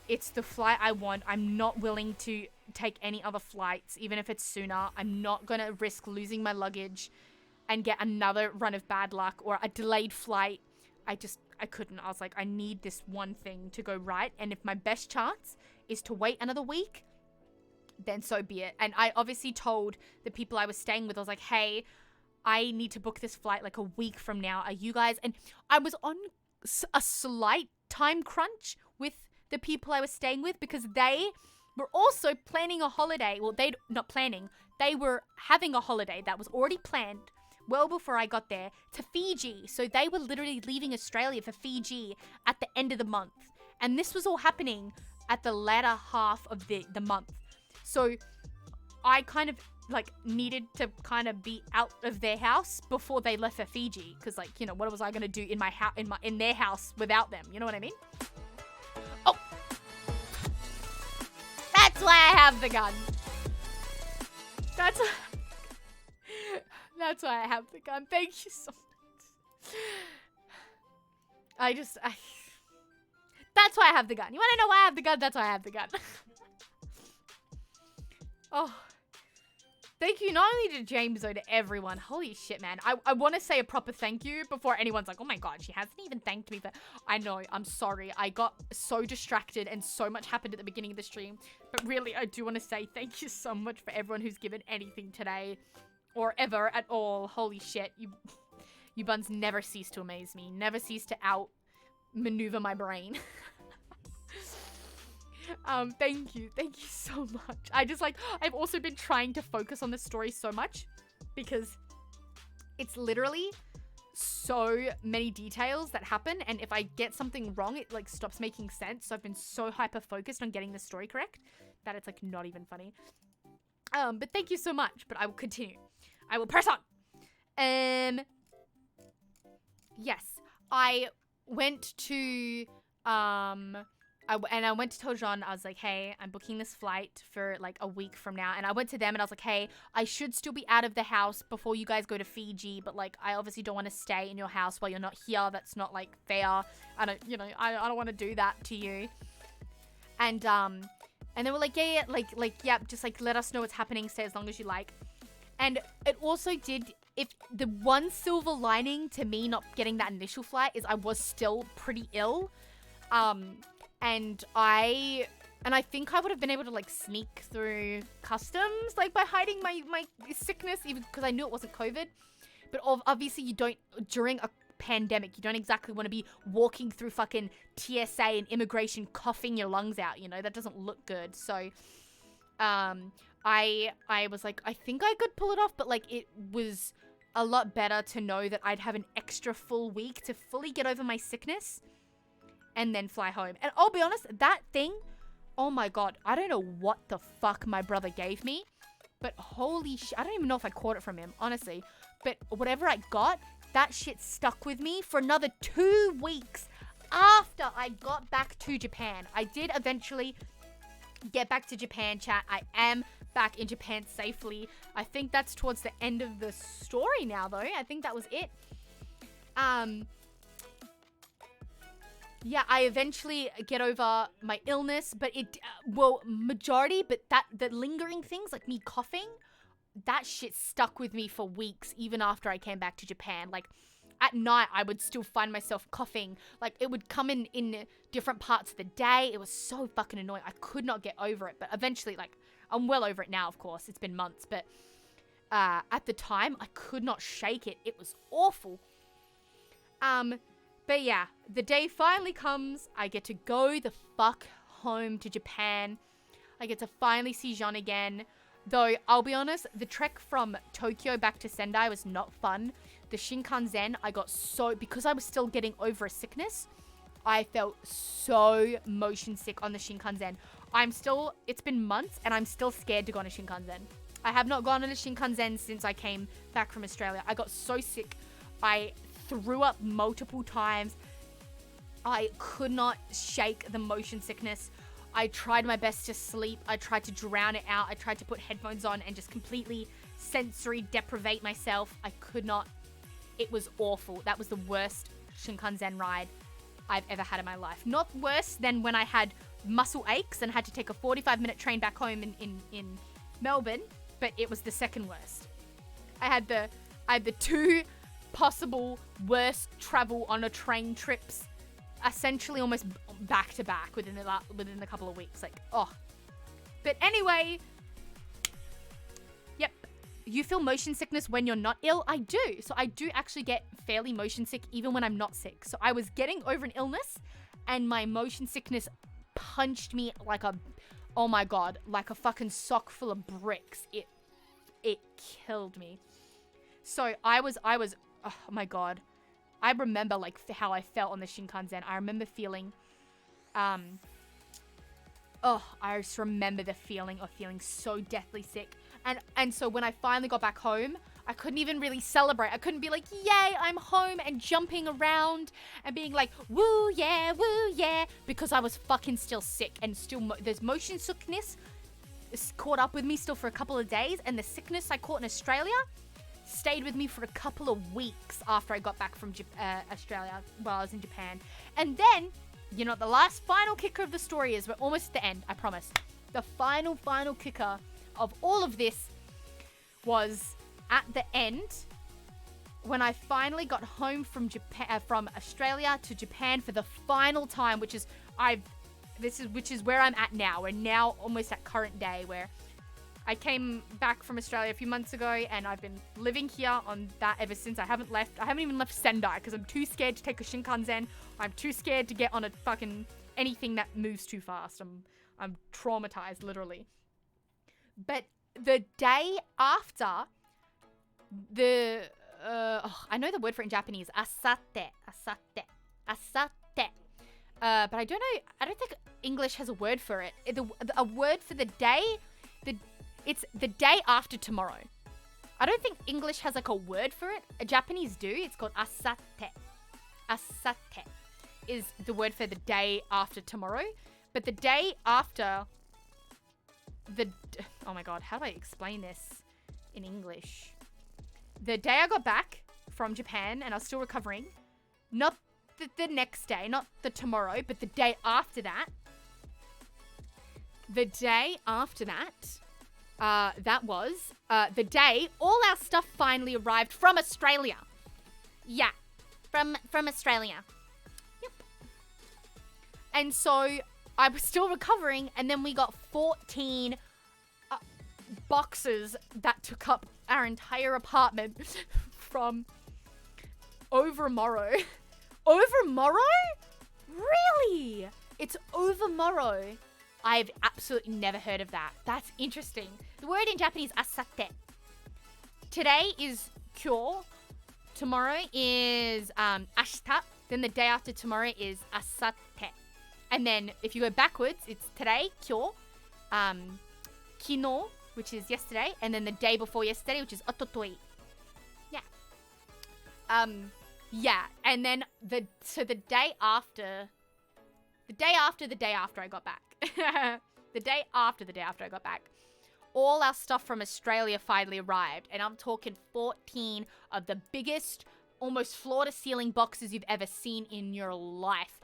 It's the flight I want. I'm not willing to take any other flights, even if it's sooner. I'm not gonna risk losing my luggage and get another run of bad luck or a delayed flight. I couldn't. I was like, I need this one thing to go right. And if my best chance is to wait another week, then so be it. And I obviously told the people I was staying with, I was like, hey, I need to book this flight like a week from now. Are you guys? And I was on a slight time crunch with the people I was staying with because they were also planning a holiday. Well, they were having a holiday that was already planned well before I got there to Fiji. So they were literally leaving Australia for Fiji at the end of the month. And this was all happening at the latter half of the month. So I kind of like needed to kind of be out of their house before they left for Fiji. Cause like, you know, what was I going to do in my house, in their house without them? You know what I mean? Oh, that's why I have the gun. That's why I have the gun. Thank you so much. That's why I have the gun. You want to know why I have the gun? That's why I have the gun. Oh, thank you not only to James, though, to everyone. Holy shit, man. I want to say a proper thank you before anyone's like, oh my god, she hasn't even thanked me for... I know, I'm sorry. I got so distracted and so much happened at the beginning of the stream. But really, I do want to say thank you so much for everyone who's given anything today. Or ever at all. Holy shit. You buns never cease to amaze me. Never cease to out-maneuver my brain. Thank you so much. I've also been trying to focus on this story so much because it's literally so many details that happen, and if I get something wrong, it like stops making sense. So I've been so hyper focused on getting the story correct that it's like not even funny. But thank you so much. But I will continue. I will press on. Yes, I went to I went to tell John, I was like, hey, I'm booking this flight for like a week from now. And I went to them and I was like, hey, I should still be out of the house before you guys go to Fiji. But like, I obviously don't want to stay in your house while you're not here. That's not like fair. I don't want to do that to you. And they were like, yeah, just like let us know what's happening. Stay as long as you like. And it also did, if the one silver lining to me not getting that initial flight is I was still pretty ill. And I think I would have been able to like sneak through customs, like by hiding my sickness, even because I knew it wasn't COVID. But obviously you don't, during a pandemic, you don't exactly want to be walking through fucking TSA and immigration coughing your lungs out, you know, that doesn't look good. So, I was like, I think I could pull it off, but like it was a lot better to know that I'd have an extra full week to fully get over my sickness and then fly home. And I'll be honest, that thing, oh my God, I don't know what the fuck my brother gave me, but holy shit, I don't even know if I caught it from him, honestly. But whatever I got, that shit stuck with me for another 2 weeks after I got back to Japan. I did eventually get back to Japan, chat. I am back in Japan safely. I think that's towards the end of the story now, though. I think that was it. Yeah, I eventually get over my illness, but the lingering things, like me coughing, that shit stuck with me for weeks, even after I came back to Japan. Like, at night, I would still find myself coughing. Like, it would come in different parts of the day. It was so fucking annoying. I could not get over it, but eventually, like, I'm well over it now, of course. It's been months, but at the time, I could not shake it. It was awful. But yeah, the day finally comes. I get to go the fuck home to Japan. I get to finally see Jean again. Though, I'll be honest, the trek from Tokyo back to Sendai was not fun. The Shinkansen, because I was still getting over a sickness, I felt so motion sick on the Shinkansen. It's been months and I'm still scared to go on a Shinkansen. I have not gone on a Shinkansen since I came back from Australia. I got so sick. I threw up multiple times. I could not shake the motion sickness. I tried my best to sleep. I tried to drown it out. I tried to put headphones on and just completely sensory deprivate myself. I could not. It was awful. That was the worst Shinkansen ride I've ever had in my life. Not worse than when I had muscle aches and had to take a 45-minute train back home in Melbourne, but it was the second worst. I had the two possible worst travel on a train trips essentially almost back to back within a couple of weeks. Like, oh. But anyway, yep. You feel motion sickness when you're not ill? I do. So I do actually get fairly motion sick even when I'm not sick. So I was getting over an illness and my motion sickness punched me like a fucking sock full of bricks. It killed me. So I was, oh my God. I remember like how I felt on the Shinkansen. I remember feeling, I just remember the feeling of feeling so deathly sick. And so when I finally got back home, I couldn't even really celebrate. I couldn't be like, yay, I'm home and jumping around and being like, woo, yeah, because I was fucking still sick and still, there's motion sickness caught up with me still for a couple of days. And the sickness I caught in Australia stayed with me for a couple of weeks after I got back from Australia while I was in Japan. And then, you know, the last final kicker of the story is, we're almost at the end, I promise. The final kicker of all of this was at the end when I finally got home from from Australia to Japan for the final time, which is where I'm at now. We're now almost at current day, where I came back from Australia a few months ago and I've been living here on that ever since. I haven't even left Sendai because I'm too scared to take a Shinkansen. I'm too scared to get on a fucking anything that moves too fast. I'm traumatized, literally. But the day after, I know the word for it in Japanese, asate. But I don't think English has a word for it. A word for the day, it's the day after tomorrow. I don't think English has like a word for it. Japanese do. It's called asate. Asate is the word for the day after tomorrow. But the day after oh my god, how do I explain this in English? The day I got back from Japan and I was still recovering, not the next day, not the tomorrow, but the day after that. The day after that, that was the day all our stuff finally arrived from Australia. Yeah, from Australia. Yep. And so I was still recovering, and then we got 14 boxes that took up our entire apartment from Overmorrow. Overmorrow? Really? It's Overmorrow. I've absolutely never heard of that. That's interesting. The word in Japanese, asate. Today is kyo. Tomorrow is ashita. Then the day after tomorrow is asate. And then if you go backwards, it's today, kyo. Kino, which is yesterday. And then the day before yesterday, which is ototoi. Yeah. Yeah. And then the day after I got back. The day after I got back, all our stuff from Australia finally arrived. And I'm talking 14 of the biggest, almost floor-to-ceiling boxes you've ever seen in your life.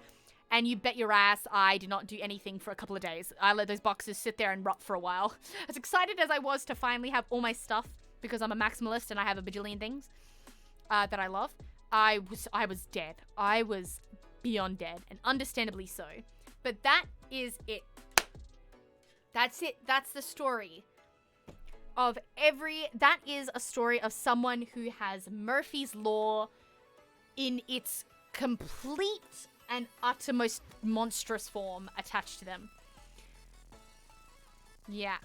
And you bet your ass I did not do anything for a couple of days. I let those boxes sit there and rot for a while. As excited as I was to finally have all my stuff, because I'm a maximalist and I have a bajillion things that I love, I was dead. I was beyond dead, and understandably so. But that is it. That's it. That's the story of that is a story of someone who has Murphy's Law in its complete and uttermost monstrous form attached to them. Yeah,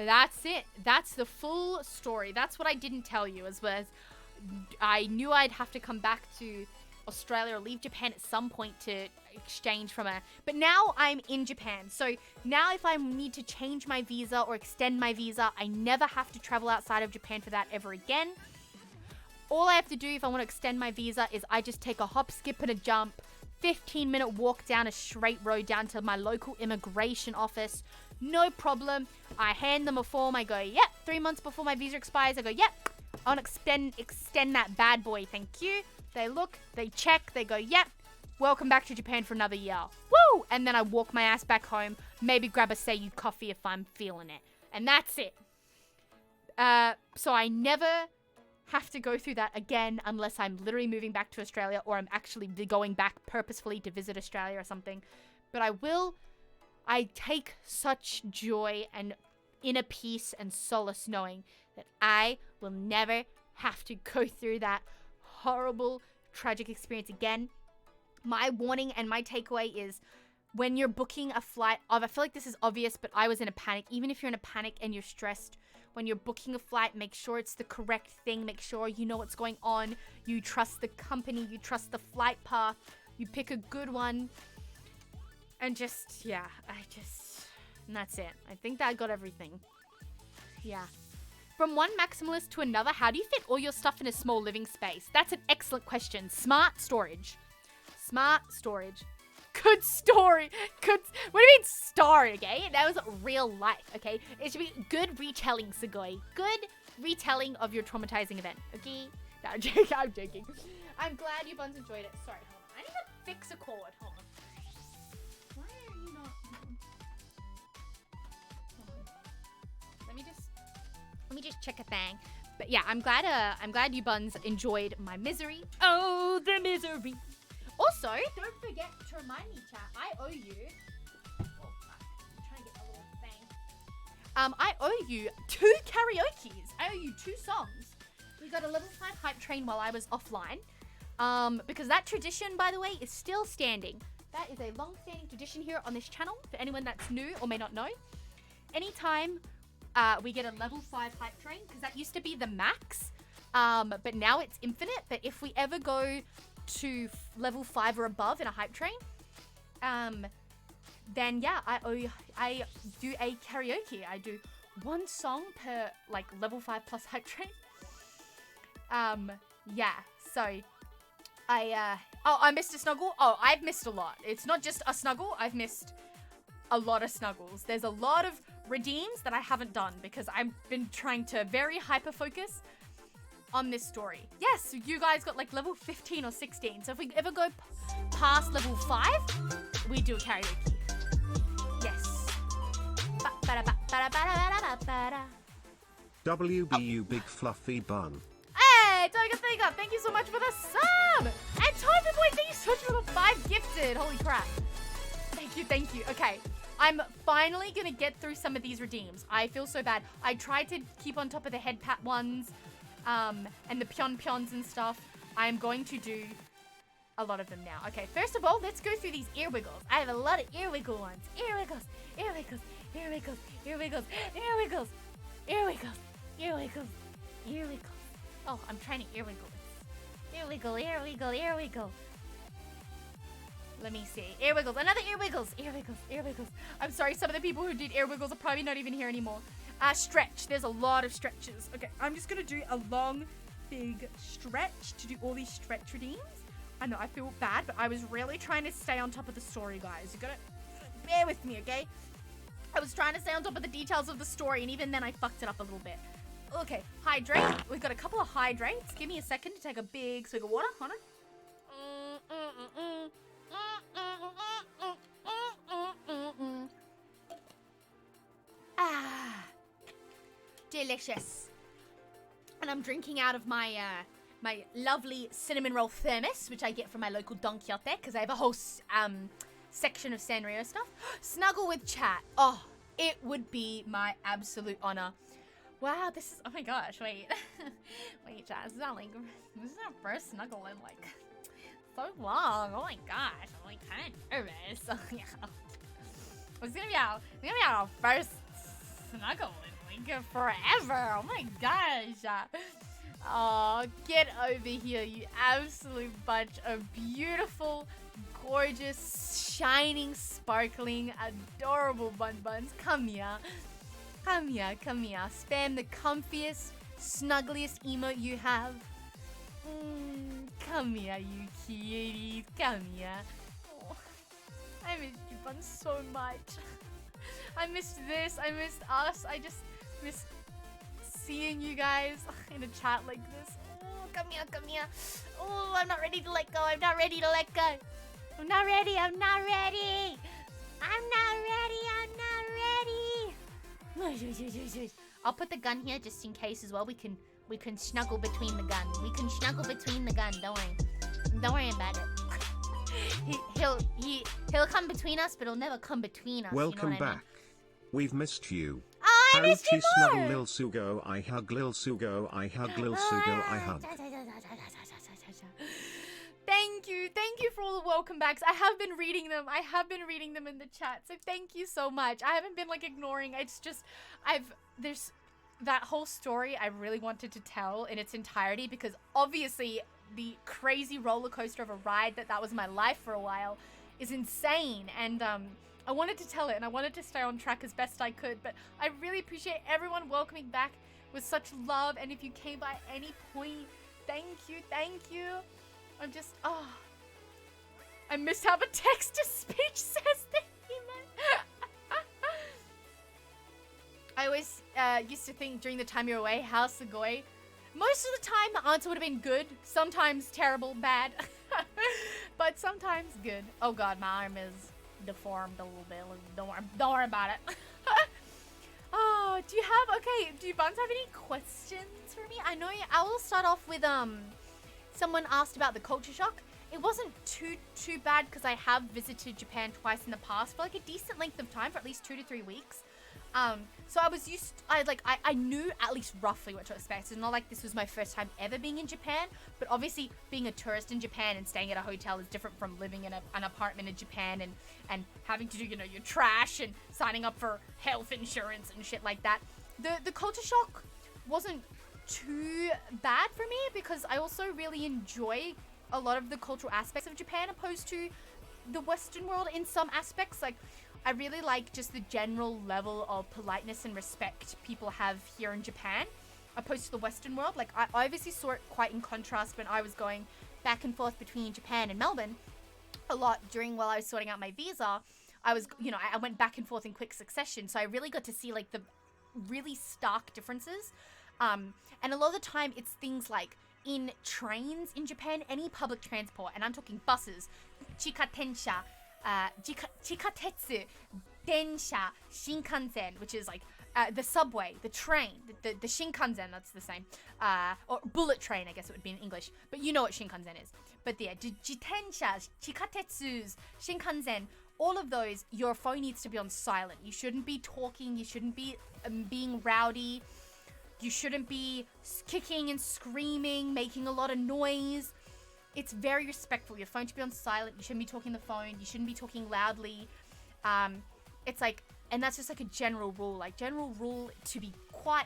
that's it. That's the full story. That's what I didn't tell you, as well as I knew I'd have to come back to Australia or leave Japan at some point to exchange but now I'm in Japan. So now if I need to change my visa or extend my visa, I never have to travel outside of Japan for that ever again. All I have to do if I want to extend my visa is I just take a hop, skip, and a jump, 15-minute walk down a straight road down to my local immigration office. No problem. I hand them a form. I go, yep, 3 months before my visa expires. I go, yep, I want to extend that bad boy. Thank you. They look, they check, they go, yep, welcome back to Japan for another year. Woo! And then I walk my ass back home, maybe grab a Seiyu coffee if I'm feeling it. And that's it. So I never have to go through that again unless I'm literally moving back to Australia or I'm actually going back purposefully to visit Australia or something. But I take such joy and inner peace and solace knowing that I will never have to go through that horrible, tragic experience again. My warning and my takeaway is when you're booking a flight, I feel like this is obvious, but I was in a panic. Even if you're in a panic and you're stressed, when you're booking a flight, make sure it's the correct thing. Make sure you know what's going on. You trust the company. You trust the flight path. You pick a good one. And just, yeah, and that's it. I think that I got everything. Yeah. From one maximalist to another, how do you fit all your stuff in a small living space? That's an excellent question. Smart storage. Smart storage. Good story. What do you mean story, okay? That was real life, okay? It should be good retelling, Sugoi. Good retelling of your traumatizing event, okay? No, I'm joking. I'm glad you buns enjoyed it. Sorry, hold on. I need to fix a cord. Hold on. Why are you not... Hold on. Let me just check a thing. But yeah, I'm glad you buns enjoyed my misery. Oh, the misery. Also, don't forget to remind me, chat, I owe you... Oh, I'm trying to get a little thing. I owe you 2 karaokes. I owe you 2 songs. We got a level 5 hype train while I was offline. Because that tradition, by the way, is still standing. That is a long-standing tradition here on this channel. For anyone that's new or may not know, anytime we get a level 5 hype train, because that used to be the max, but now it's infinite. But if we ever go to level 5 or above in a hype train, then yeah, I do a karaoke. I do one song per like level 5 plus hype train. Yeah, so I missed a snuggle. Oh, I've missed a lot. It's not just a snuggle. I've missed a lot of snuggles. There's a lot of redeems that I haven't done because I've been trying to very hyper focus on this story. Yes, you guys got like level 15 or 16. So if we ever go past level 5, we do a karaoke. Yes. WBU Big Fluffy Bun. Hey, Toga, thank you so much for the sub! And Toby Boy, thank you so much for the 5 gifted. Holy crap. Thank you. Okay, I'm finally gonna get through some of these redeems. I feel so bad. I tried to keep on top of the head pat ones, and the pions and stuff. I'm going to do a lot of them now. Okay, first of all, let's go through these ear wiggles. I have a lot of ear wiggle ones. Ear wiggles, ear wiggles, ear wiggles, ear wiggles, ear wiggles, ear wiggles, ear wiggles, ear wiggles. Oh, I'm trying to ear wiggle. Ear wiggle, ear wiggle, ear wiggle. Let me see. Ear wiggles, another ear wiggles. Ear wiggles, ear wiggles. I'm sorry, some of the people who did ear wiggles are probably not even here anymore. Stretch. There's a lot of stretches. Okay, I'm just gonna do a long, big stretch to do all these stretch redeems. I know, I feel bad, but I was really trying to stay on top of the story, guys. You gotta bear with me, okay? I was trying to stay on top of the details of the story, and even then I fucked it up a little bit. Okay, hydrate. We've got a couple of hydrates. Give me a second to take a big swig of water. Hold on. Ah, delicious. And I'm drinking out of my my lovely cinnamon roll thermos, which I get from my local Don Quixote, because I have a whole section of Sanrio stuff. Snuggle with chat. Oh, it would be my absolute honor. Wow, this is, oh my gosh, wait. Wait, chat, this is our first snuggle in like so long. Oh my gosh, I'm like kind of nervous. Yeah. It's gonna be our first snuggle in like forever. Oh my gosh. Oh, get over here, you absolute bunch of beautiful, gorgeous, shining, sparkling, adorable buns. Come here. Come here, come here. Spam the comfiest, snuggliest emote you have. Come here, you cuties. Come here. Oh, I missed you, Bun, so much. I missed this. I missed us. I just missed seeing you guys in a chat like this. Oh, come here, come here. Oh, I'm not ready to let go. I'm not ready to let go. I'm not ready. I'm not ready. I'm not ready. I'm not ready. I'll put the gun here just in case as well. We can snuggle between the gun. We can snuggle between the gun. Don't worry. Don't worry about it. He'll come between us, but he'll never come between us. Welcome you know what back. We've missed you. Oh, I missed you snuggle more. Lil Sugo, I hug Lil Sugo, I hug Lil Sugo, I hug. Thank you for all the welcome backs. I have been reading them. In the chat. So thank you so much. I haven't been like ignoring. It's just there's that whole story I really wanted to tell in its entirety, because obviously the crazy roller coaster of a ride that was my life for a while is insane, and I wanted to tell it, and I wanted to stay on track as best I could, but I really appreciate everyone welcoming back with such love, and if you came by any point, thank you. I'm just, I missed how the text-to-speech says that he meant. I always used to think during the time you were away, ALittleSugoi. Most of the time, the answer would have been good. Sometimes terrible, bad. But sometimes good. Oh god, my arm is deformed a little bit. Don't worry about it. Oh, do you Buns have any questions for me? I know I will start off with, someone asked about the culture shock. It wasn't too bad because I have visited Japan twice in the past for like a decent length of time, for at least 2 to 3 weeks. So I knew at least roughly what to expect. It's not like this was my first time ever being in Japan, but obviously being a tourist in Japan and staying at a hotel is different from living in an apartment in Japan and having to do, your trash and signing up for health insurance and shit like that. The culture shock wasn't too bad for me because I also really enjoy a lot of the cultural aspects of Japan opposed to the Western world in some aspects. Like, I really like just the general level of politeness and respect people have here in Japan opposed to the Western world. Like, I obviously saw it quite in contrast when I was going back and forth between Japan and Melbourne a lot while I was sorting out my visa. I was, I went back and forth in quick succession, so I really got to see, like, the really stark differences. And a lot of the time, it's things like in trains in Japan, any public transport, and I'm talking buses, chikatensha, chikatetsu, densha, shinkansen, which is like the subway, the train, the shinkansen, that's the same, or bullet train, I guess it would be in English, but you know what shinkansen is. But yeah, jitensha, chikatetsus, shinkansen, all of those, your phone needs to be on silent. You shouldn't be talking, you shouldn't be being rowdy, you shouldn't be kicking and screaming, making a lot of noise. It's very respectful. Your phone should be on silent. You shouldn't be talking on the phone. You shouldn't be talking loudly. It's like, and that's just like a general rule. Like, general rule to be quiet,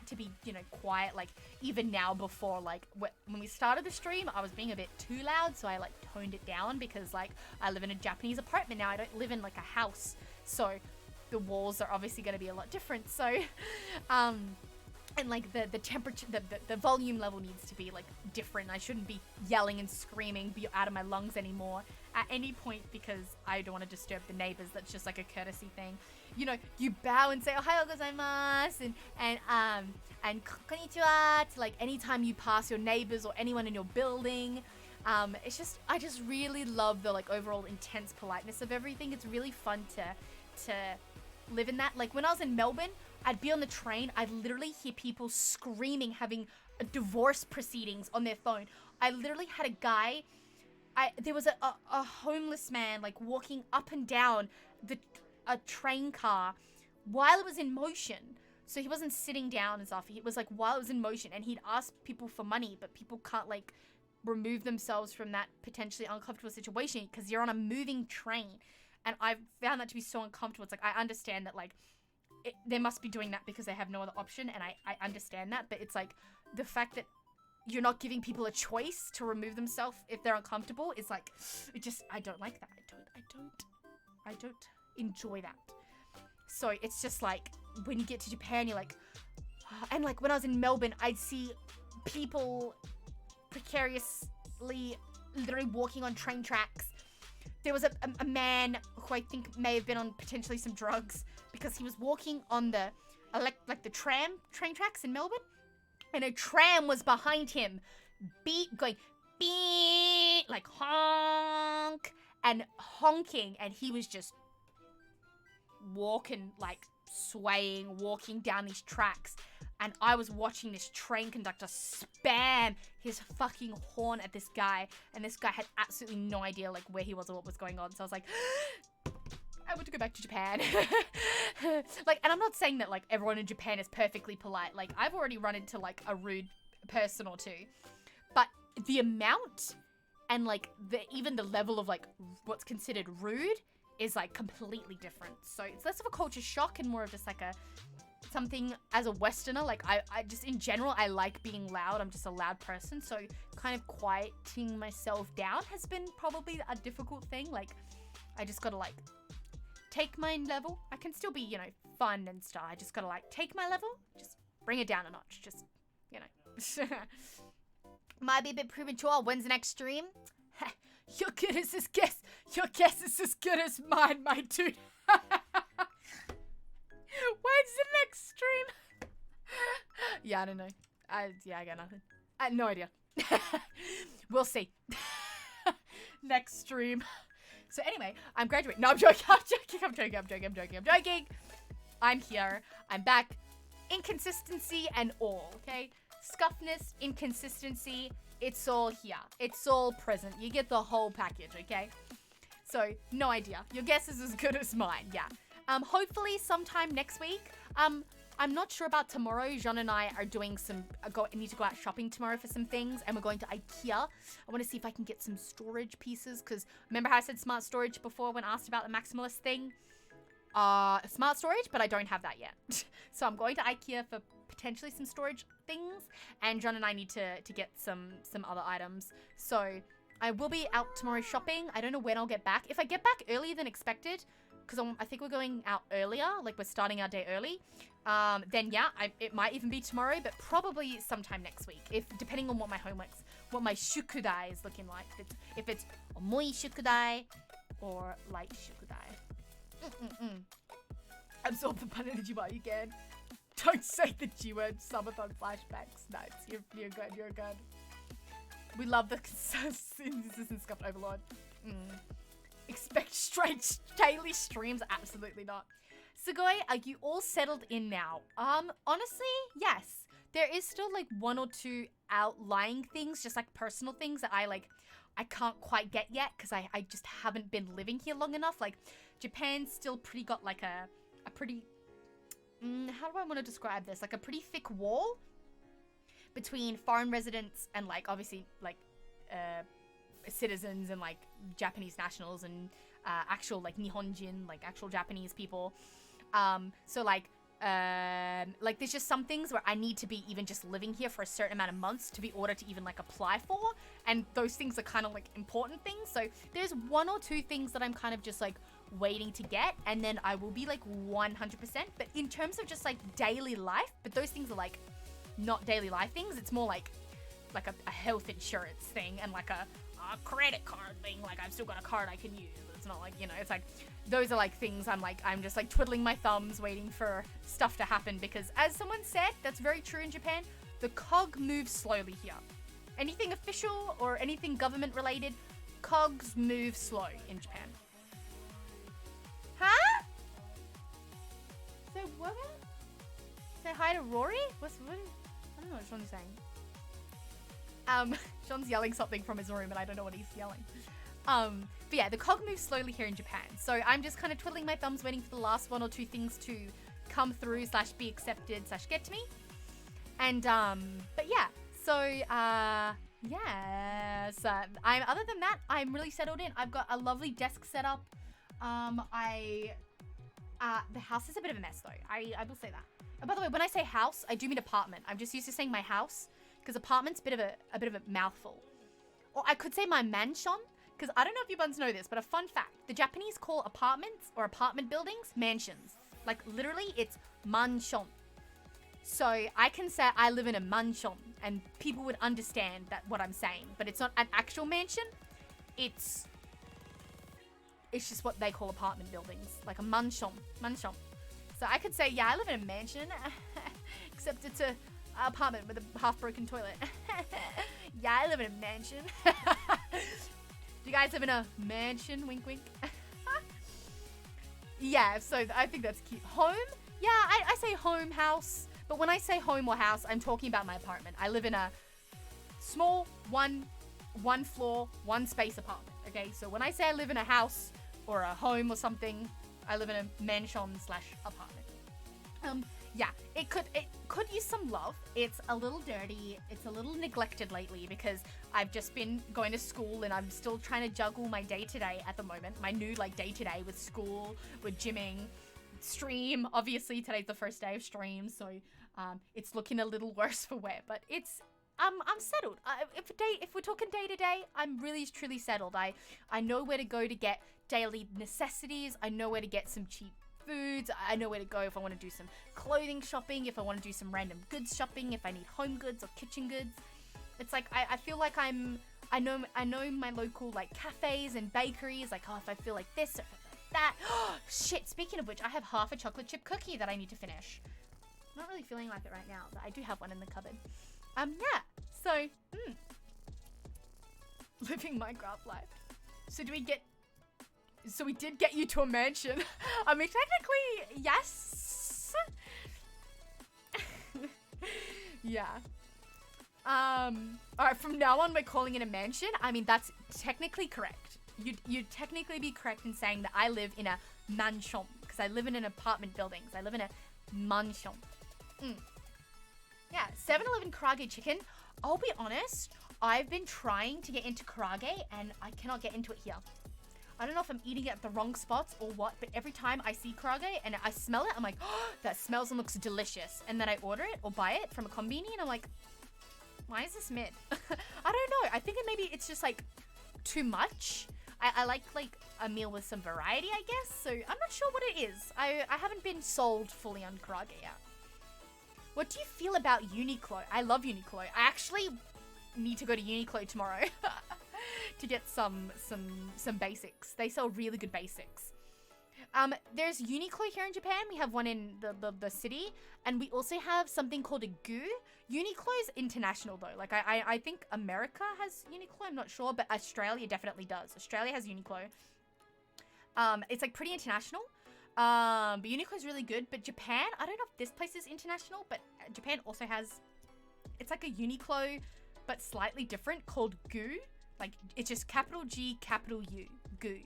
quiet. Like, even now before, like, when we started the stream, I was being a bit too loud, so I, like, toned it down because, like, I live in a Japanese apartment now. I don't live in, like, a house. So, the walls are obviously going to be a lot different. So, and like the temperature, the volume level needs to be like different. I shouldn't be yelling and screaming out of my lungs anymore at any point because I don't want to disturb the neighbors. That's just like a courtesy thing. You bow and say ohayo gozaimasu and konnichiwa to like anytime you pass your neighbors or anyone in your building. I just really love the like overall intense politeness of everything. It's really fun to live in that. Like when I was in Melbourne, I'd be on the train, I'd literally hear people screaming, having divorce proceedings on their phone. I literally had a guy, there was a homeless man like walking up and down a train car while it was in motion. So he wasn't sitting down and stuff, it was like while it was in motion, and he'd ask people for money, but people can't like remove themselves from that potentially uncomfortable situation because you're on a moving train. And I found that to be so uncomfortable. It's like, I understand that like they must be doing that because they have no other option, and I understand that, but it's like the fact that you're not giving people a choice to remove themselves if they're uncomfortable is like, I don't like that. I don't enjoy that. So it's just like when you get to Japan, you're like, and like when I was in Melbourne, I'd see people precariously literally walking on train tracks. There was a man who I think may have been on potentially some drugs because he was walking on the train tracks in Melbourne, and a tram was behind him, going beep, like honk and honking, and he was just walking, like swaying, walking down these tracks. And I was watching this train conductor spam his fucking horn at this guy. And this guy had absolutely no idea, like, where he was or what was going on. So I was like, I want to go back to Japan. Like, and I'm not saying that, like, everyone in Japan is perfectly polite. Like, I've already run into, like, a rude person or two. But the amount and, like, even the level of, like, what's considered rude is, like, completely different. So it's less of a culture shock and more of just, like, something as a Westerner. Like, I just in general, I like being loud. I'm just a loud person, so kind of quieting myself down has been probably a difficult thing. Like, I just gotta like take my level. I can still be, fun and stuff. I just gotta like take my level, just bring it down a notch. Just, might be a bit premature. When's the next stream? Your guess is as good as mine, my dude. When's the next stream? Yeah, I don't know. I got nothing. I have no idea. We'll see. Next stream. So anyway, I'm graduating. No, I'm joking. I'm here. I'm back. Inconsistency and all, okay? Scuffness, inconsistency, it's all here. It's all present. You get the whole package, okay? So, no idea. Your guess is as good as mine, yeah. Hopefully sometime next week, I'm not sure about tomorrow. Jean and I are doing need to go out shopping tomorrow for some things, and we're going to IKEA. I want to see if I can get some storage pieces, because remember how I said smart storage before when asked about the maximalist thing? Smart storage, but I don't have that yet. So I'm going to IKEA for potentially some storage things, and John and I need to get some other items. So I will be out tomorrow shopping. I don't know when I'll get back. If I get back earlier than expected, because I think we're going out earlier, like we're starting our day early, then yeah, it might even be tomorrow, but probably sometime next week, depending on what my homeworks, what my shukudai is looking like. If it's omoi shukudai or light shukudai. Absorb the pun energy while you can. Don't say the G word. Subathon flashbacks. Nice. You're good. We love the consistent scuffed overlord. Expect straight daily streams? Absolutely not. Sugoi, are you all settled in now? Honestly, yes. There is still like one or two outlying things, just like personal things that I can't quite get yet because I just haven't been living here long enough. Like, Japan's still got like a pretty, how do I want to describe this? Like a pretty thick wall between foreign residents and like obviously like citizens and like Japanese nationals and actual like Nihonjin, like actual Japanese people. So like there's just some things where I need to be even just living here for a certain amount of months to be order to even like apply for, and those things are kind of like important things. So there's one or two things that I'm kind of just like waiting to get, and then I will be like 100%. But in terms of just like daily life, but those things are like not daily life things. It's more like a health insurance thing and like a credit card thing. Like I've still got a card I can use. It's not like, it's like those are like things I'm just like twiddling my thumbs waiting for stuff to happen, because as someone said, that's very true in Japan, the cog moves slowly here. Anything official or anything government related, cogs move slow in Japan. Huh? Say what? Say hi to Rory? What? I don't know what Sean's saying. Sean's yelling something from his room and I don't know what he's yelling. But yeah, the cog moves slowly here in Japan. So I'm just kind of twiddling my thumbs waiting for the last one or two things to come through / be accepted / get to me. And, but yeah, so, yes, other than that, I'm really settled in. I've got a lovely desk set up. The house is a bit of a mess though. I will say that. And by the way, when I say house, I do mean apartment. I'm just used to saying my house because apartment's a bit of a mouthful. Or I could say my mansion, because I don't know if you buns know this, but a fun fact, the Japanese call apartments or apartment buildings mansions. Like literally it's mansion. So I can say I live in a mansion and people would understand what I'm saying, but it's not an actual mansion. It's just what they call apartment buildings, like a mansion. So I could say, yeah, I live in a mansion, except it's a apartment with a half-broken toilet. Yeah, I live in a mansion. Do you guys live in a mansion? Wink, wink. Yeah, so I think that's cute. Home? Yeah, I say home, house. But when I say home or house, I'm talking about my apartment. I live in a small one floor, one space apartment. Okay, so when I say I live in a house or a home or something, I live in a mansion / apartment. Yeah, it could use some love. It's a little dirty. It's a little neglected lately because I've just been going to school and I'm still trying to juggle my day-to-day at the moment. My new day-to-day with school, with gymming, stream. Obviously, today's the first day of stream, so it's looking a little worse for wear. But it's I'm settled. If we're talking day-to-day, I'm really truly settled. I know where to go to get daily necessities. I know where to get some cheap foods. I know where to go if I want to do some clothing shopping, if I want to do some random goods shopping, if I need home goods or kitchen goods. It's like I feel like I know my local cafes and bakeries, if I feel like this or if I feel like that. Shit, speaking of which, I have half a chocolate chip cookie that I need to finish. I'm not really feeling like it right now, but I do have one in the cupboard. Yeah. So, living Minecraft life. So we did get you to a mansion. I mean, technically, yes. Yeah. Alright, from now on, we're calling it a mansion. I mean, that's technically correct. You'd technically be correct in saying that I live in a mansion, because I live in an apartment buildings. I live in a Mansion. Yeah, 7-Eleven karaage chicken. I'll be honest, I've been trying to get into karaage and I cannot get into it here. I don't know if I'm eating it at the wrong spots or what, but every time I see karaage and I smell it, I'm like, oh, that smells and looks delicious. And then I order it or buy it from a konbini and I'm like, why is this mid? I don't know. I think maybe it's just like too much. I like a meal with some variety, I guess. So I'm not sure what it is. I haven't been sold fully on karaage yet. What do you feel about Uniqlo? I love Uniqlo. I actually need to go to Uniqlo tomorrow to get some basics. They sell really good basics. There's Uniqlo here in Japan. We have one in the city, and we also have something called a GU. Uniqlo's international though. Like I think America has Uniqlo. I'm not sure, but Australia definitely does. Australia has Uniqlo. It's like pretty international. But Uniqlo's really good. But Japan, I don't know if this place is international, but Japan also has. It's like a Uniqlo, but slightly different, called GU. Like it's just capital G, capital U, GU.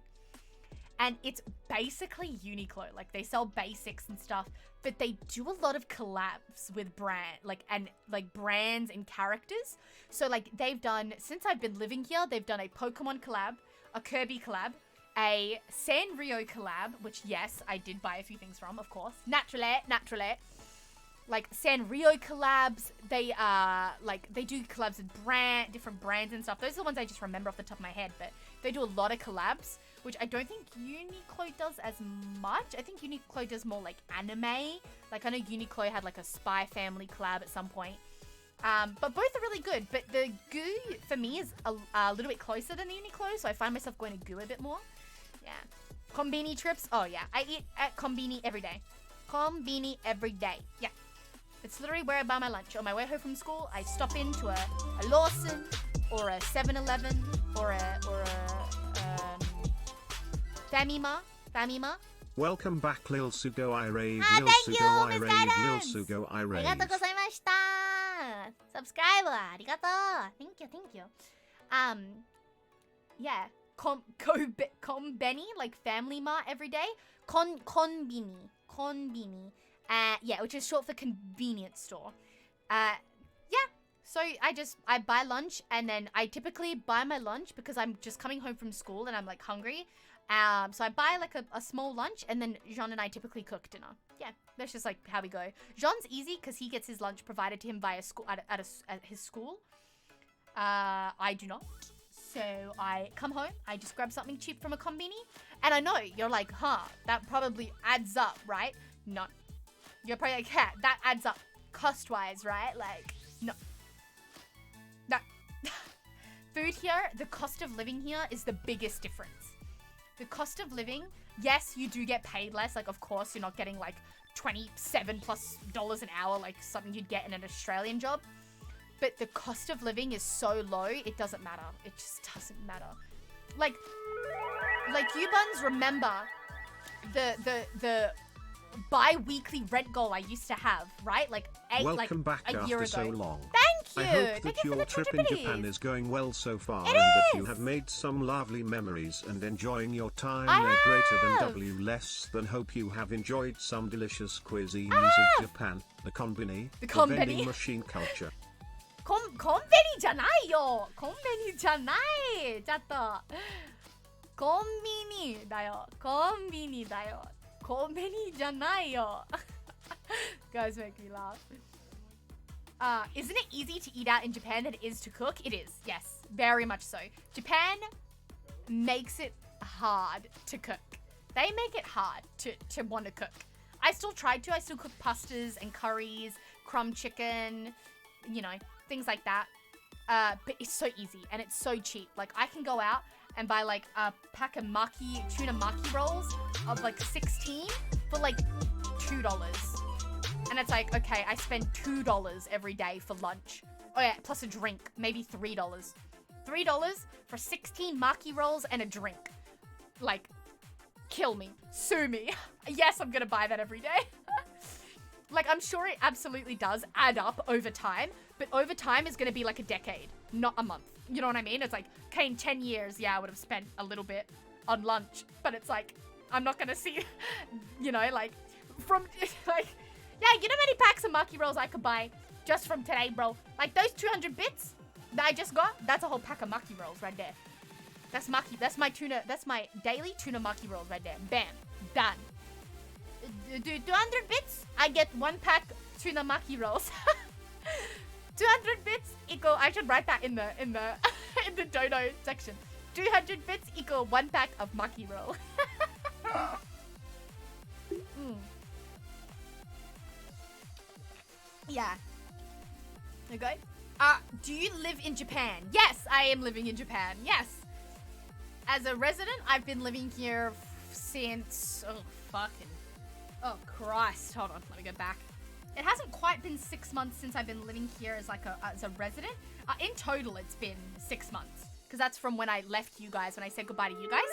And it's basically Uniqlo. Like they sell basics and stuff, but they do a lot of collabs with brands and characters. So like they've done, since I've been living here, they've done a Pokemon collab, a Kirby collab, a Sanrio collab, which yes, I did buy a few things from, of course. Naturally. Like Sanrio collabs, they do collabs with different brands and stuff. Those are the ones I just remember off the top of my head, but they do a lot of collabs, which I don't think Uniqlo does as much. I think Uniqlo does more like anime. Like I know Uniqlo had like a Spy Family collab at some point. But both are really good. But the GU for me is a little bit closer than the Uniqlo, so I find myself going to GU a bit more. Yeah. Konbini trips. Oh yeah, I eat at Konbini every day. Konbini every day. Yeah. It's literally where I buy my lunch. On my way home from school, I stop into a Lawson or a 7-Eleven or a Famima. Welcome back, ALittleSugoi rave. Thank you, ALittleSugoi Miss rave. Adams. ALittleSugoi rave. ありがとうございました Subscriber ありがとう Thank you Yeah Konbeni, like Family Mart every day. Konbini yeah, which is short for convenience store. Yeah, so I buy lunch, and then I typically buy my lunch because I'm just coming home from school and I'm like hungry. So I buy like a small lunch, and then Jean and I typically cook dinner. Yeah, that's just like how we go. Jean's easy because he gets his lunch provided to him via school at his school. I do not. So I come home, I just grab something cheap from a konbini, and I know you're like, huh, that probably adds up, right? No. You're probably like, yeah, that adds up cost-wise, right? Like, no. Food here, the cost of living here is the biggest difference. The cost of living, yes, you do get paid less. Like, of course, you're not getting like $27+ an hour, like something you'd get in an Australian job. But the cost of living is so low, it doesn't matter. It just doesn't matter. Like you buns remember the bi-weekly rent goal I used to have, right? Like Welcome back a year after ago. so long. Thank you. I hope Thank that you for your the trip in 200 Japan biddies. is going well so far, It and that you is. have made some lovely memories and enjoying your time I there. Greater than have. W less than. Hope you have enjoyed some delicious cuisines I of have. Japan, the konbini, The the konbini. vending machine culture. コンビニじゃないよコンビニじゃないちょっとコンビニだよコンビニだよコンビニじゃないよ Guys make me laugh. Isn't it easy to eat out in Japan than it is to cook? It is, yes, very much so. Japan makes it hard to cook. They make it hard to want to cook. I still cook pastas and curries, crumb chicken, you know, things like that. But it's so easy and it's so cheap. Like I can go out and buy like a pack of tuna maki rolls of like 16 for like $2. And it's like, okay, I spend $2 every day for lunch. Oh yeah, plus a drink, maybe $3. $3 for 16 maki rolls and a drink. Like, kill me, sue me. Yes, I'm gonna buy that every day. Like, I'm sure it absolutely does add up over time, but over time is gonna be like a decade, not a month. You know what I mean? It's like, okay, in 10 years, yeah, I would have spent a little bit on lunch, but it's like, I'm not gonna see, you know, like, from, like, Yeah, you know how many packs of Maki rolls I could buy just from today, bro? Like those 200 bits that I just got, that's a whole pack of Maki rolls right there. That's Maki, that's my tuna, that's my daily tuna Maki rolls right there. Bam, done. Do 200 bits, I get 1 pack tuna Maki rolls. 200 bits equal, I should write that in the in the dono section. 200 bits equal 1 pack of Maki roll. Yeah. Okay. Do you live in Japan? Yes, I am living in Japan. Yes. As a resident, I've been living here since... Oh, Christ. Hold on. Let me go back. It hasn't quite been 6 months since I've been living here as a resident. In total, it's been 6 months. Because that's from when I left you guys, when I said goodbye to you guys.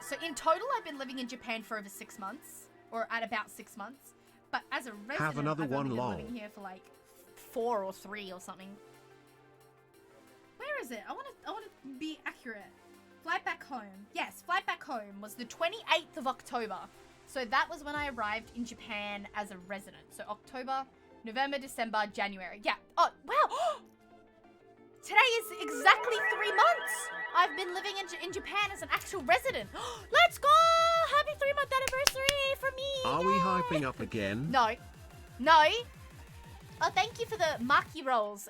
So in total, I've been living in Japan for over 6 months. Or at about 6 months. But as a resident, Have another I've one only been long. living here for like 4 or 3 or something. Where is it? I want to be accurate. Flight back home. Yes, flight back home was the 28th of October. So that was when I arrived in Japan as a resident. So October, November, December, January. Yeah. Oh, wow. Today is exactly 3 months. I've been living in Japan as an actual resident. Let's go! Happy 3-month anniversary for me! Are we hyping up again? No. No. Oh, thank you for the Maki rolls.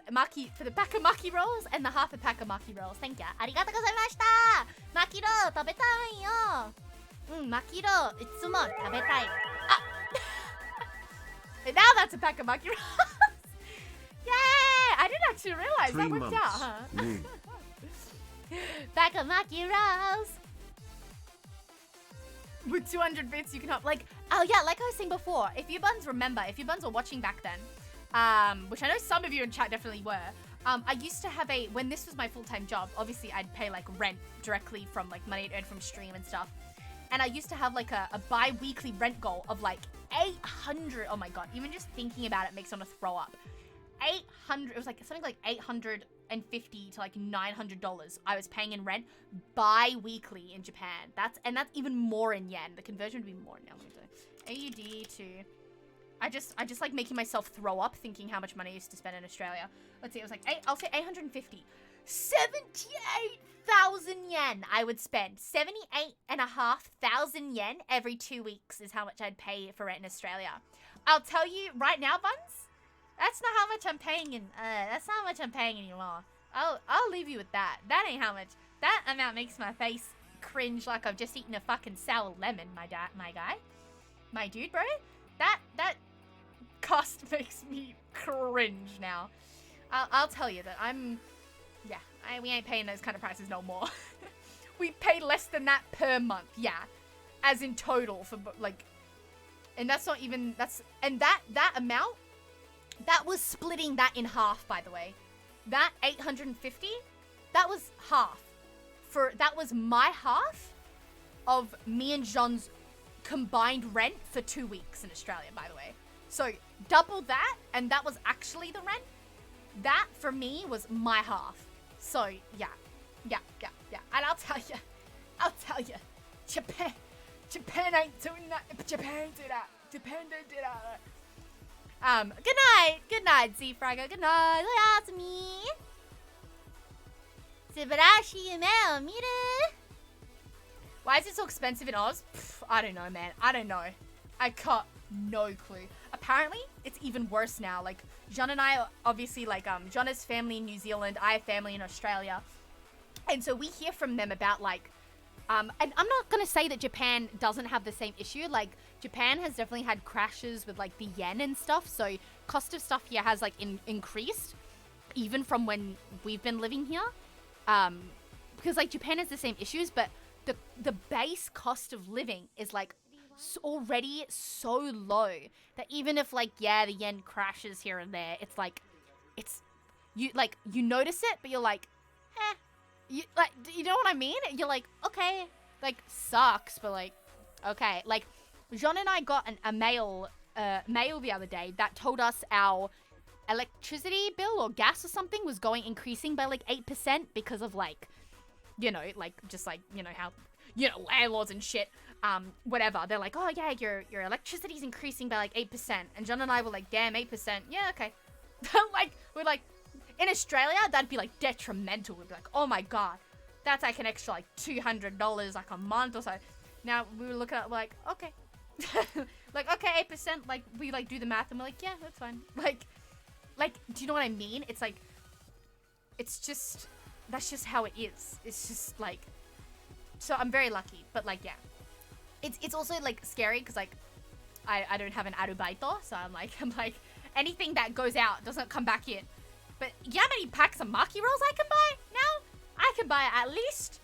For the pack of Maki rolls and the half a pack of Maki rolls. Thank you. Arigatou gozaimashita! Maki roll, tabetai yo! Maki roll, itsumo tabetai. Ah! And now that's a pack of Maki rolls. Yay! I didn't actually realize 3 that worked months. out, huh? Pack of Maki rolls. With 200 bits, you can have, like, oh yeah, like I was saying before, if you buns remember, if you buns were watching back then, which I know some of you in chat definitely were, I used to have when this was my full-time job, obviously I'd pay, like, rent directly from, like, money earned from stream and stuff, and I used to have, like, a bi-weekly rent goal of, like, 800, oh my god, even just thinking about it makes me want to throw up. 800, it was, like, something like $850 to, like, $900 I was paying in rent bi-weekly in Japan. That's even more in yen. The conversion would be more now. AUD to... I just like making myself throw up thinking how much money I used to spend in Australia. Let's see, it was like, I'll say 850. 78,000 yen I would spend. 78,500 yen every 2 weeks is how much I'd pay for rent in Australia. I'll tell you right now, Buns, that's not how much I'm paying that's not how much I'm paying anymore. I'll leave you with that. That ain't how much. That amount makes my face cringe like I've just eaten a fucking sour lemon, my guy. My dude, bro. That cost makes me cringe now. I'll tell you that we ain't paying those kind of prices no more. We pay less than that per month, yeah. As in total for, like, and that's not even, and that amount, that was splitting that in half, by the way. That 850, that was half. That was my half of me and Jean's combined rent for 2 weeks in Australia, by the way. So, double that, and that was actually the rent. That, for me, was my half. So, yeah. And I'll tell you, Japan ain't doing that. Japan do that. Japan don't do that. Good night, Z Fragger. Good night. Oyasumi. Subarashi yume o miru. Why is it so expensive in Oz? I don't know, man. I don't know. I got no clue. Apparently, it's even worse now. Like, John and I, obviously, like, John has family in New Zealand. I have family in Australia. And so we hear from them about, like, and I'm not going to say that Japan doesn't have the same issue. Like, Japan has definitely had crashes with, like, the yen and stuff. So, cost of stuff here has, like, increased. Even from when we've been living here. Because, like, Japan has the same issues. But the base cost of living is, like, already so low. That even if, like, yeah, the yen crashes here and there. It's, like, you notice it. But you're, like, eh. You know what I mean? You're like, okay, like, sucks, but, like, okay. Like, Jean and I got a mail the other day that told us our electricity bill or gas or something was increasing by, like, 8% because of, like, you know, like, just, like, you know, how, you know, landlords and shit. whatever. They're like, oh yeah, your electricity's increasing by like 8%. And John and I were like, damn, 8%. Yeah, okay. Like, we're like, in Australia, that'd be like detrimental. We'd be like, oh my God, that's like an extra like $200 like a month or so. Now we were looking at like, okay. Like, okay, 8%, like we like do the math and we're like, yeah, that's fine. Like, do you know what I mean? It's like, it's just, that's just how it is. It's just like, so I'm very lucky, but like, yeah. It's also like scary because like, I don't have an arubaito, so I'm like, anything that goes out doesn't come back in. But you know how many packs of maki rolls I can buy now? I can buy at least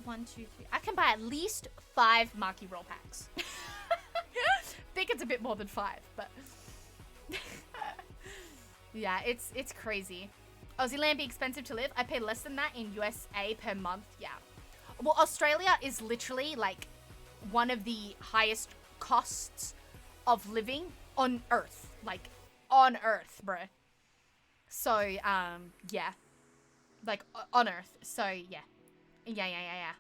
1, 2, 3. I can buy at least 5 maki roll packs. I think it's a bit more than 5, but yeah, it's crazy. Aussie land be expensive to live? I pay less than that in USA per month. Yeah. Well, Australia is literally like one of the highest costs of living on Earth. Like on Earth, bruh. So, yeah. Like on Earth. So, yeah. Yeah.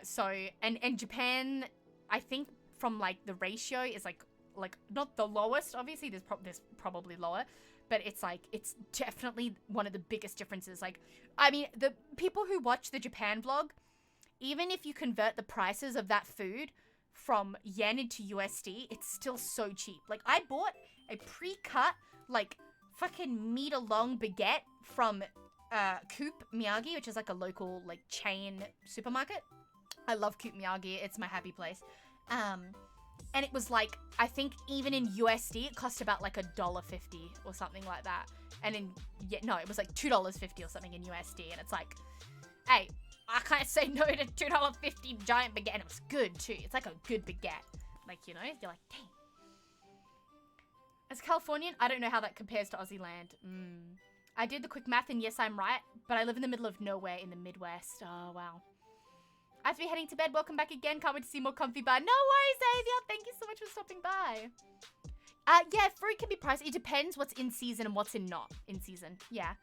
So, and Japan, I think from like the ratio is like not the lowest, obviously there's probably lower, but it's like, it's definitely one of the biggest differences. Like, I mean, the people who watch the Japan vlog, even if you convert the prices of that food from yen into USD, it's still so cheap. Like, I bought a pre-cut, like, fucking meter-long baguette from Coop Miyagi, which is like a local, like, chain supermarket. I love Coop Miyagi. It's my happy place. And it was like, I think even in USD, it cost about like $1.50 or something like that. And it was like $2.50 or something in USD. And it's like, hey, I can't say no to $2.50 giant baguette. And it was good too. It's like a good baguette. Like, you know, you're like, dang. As Californian, I don't know how that compares to Aussie land. I did the quick math and yes, I'm right. But I live in the middle of nowhere in the Midwest. Oh, wow. I have to be heading to bed. Welcome back again. Can't wait to see more comfy bar. No worries, Xavier. Thank you so much for stopping by. Yeah, fruit can be pricey. It depends what's in season and what's not in season. Yeah.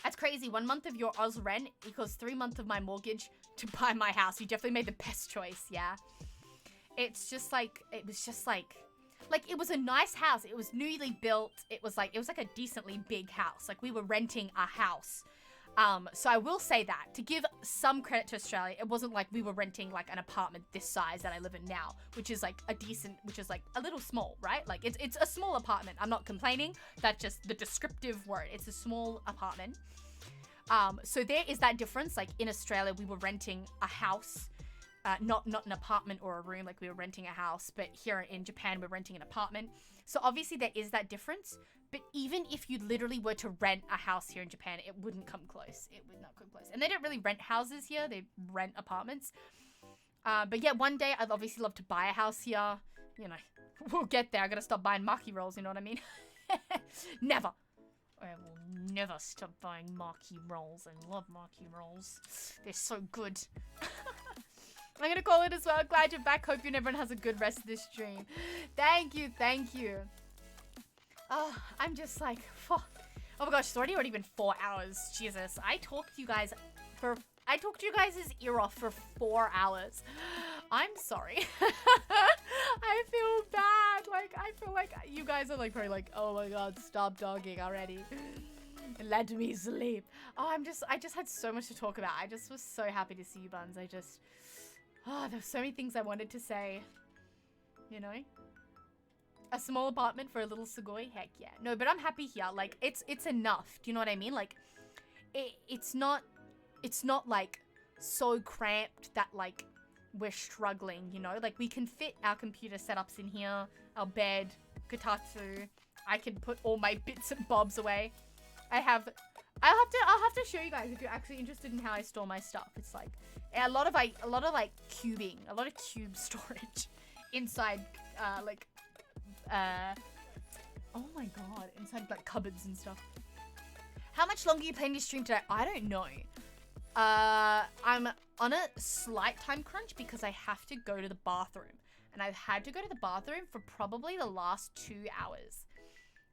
That's crazy. 1 month of your Oz rent equals 3 months of my mortgage to buy my house. You definitely made the best choice. Yeah. It's just like, it was just like it was a nice house. It was newly built. It was like a decently big house. Like we were renting a house. So I will say that, to give some credit to Australia, it wasn't like we were renting like an apartment this size that I live in now, which is like which is like a little small, right? Like it's a small apartment. I'm not complaining. That's just the descriptive word. It's a small apartment. So there is that difference. Like in Australia, we were renting a house, not an apartment or a room. Like we were renting a house, but here in Japan, we're renting an apartment. So obviously there is that difference. But even if you literally were to rent a house here in Japan, it wouldn't come close. It would not come close. And they don't really rent houses here. They rent apartments. But yeah, one day I'd obviously love to buy a house here. You know, we'll get there. I gotta stop buying maki rolls, you know what I mean? Never. I will never stop buying maki rolls. I love maki rolls. They're so good. I'm gonna call it as well. Glad you're back. Hope you and everyone has a good rest of this stream. Thank you. Thank you. Oh, I'm just like, oh my gosh, it's already been 4 hours. Jesus, I talked to you guys' ear off for 4 hours. I'm sorry. I feel bad. Like, I feel like you guys are like probably like, oh my God, stop dogging already. Let me sleep. Oh, I just had so much to talk about. I just was so happy to see you, Buns. There's so many things I wanted to say, you know? A small apartment for a little Sugoi? Heck yeah. No, but I'm happy here. Like, it's enough. Do you know what I mean? Like, it's not like so cramped that like we're struggling, you know? Like we can fit our computer setups in here, our bed, kotatsu. I can put all my bits and bobs away. I'll have to show you guys if you're actually interested in how I store my stuff. It's like a lot of like cubing, a lot of cube storage inside oh my God, inside like cupboards and stuff. How much longer are you planning to stream today? I don't know. I'm on a slight time crunch because I have to go to the bathroom. And I've had to go to the bathroom for probably the last 2 hours.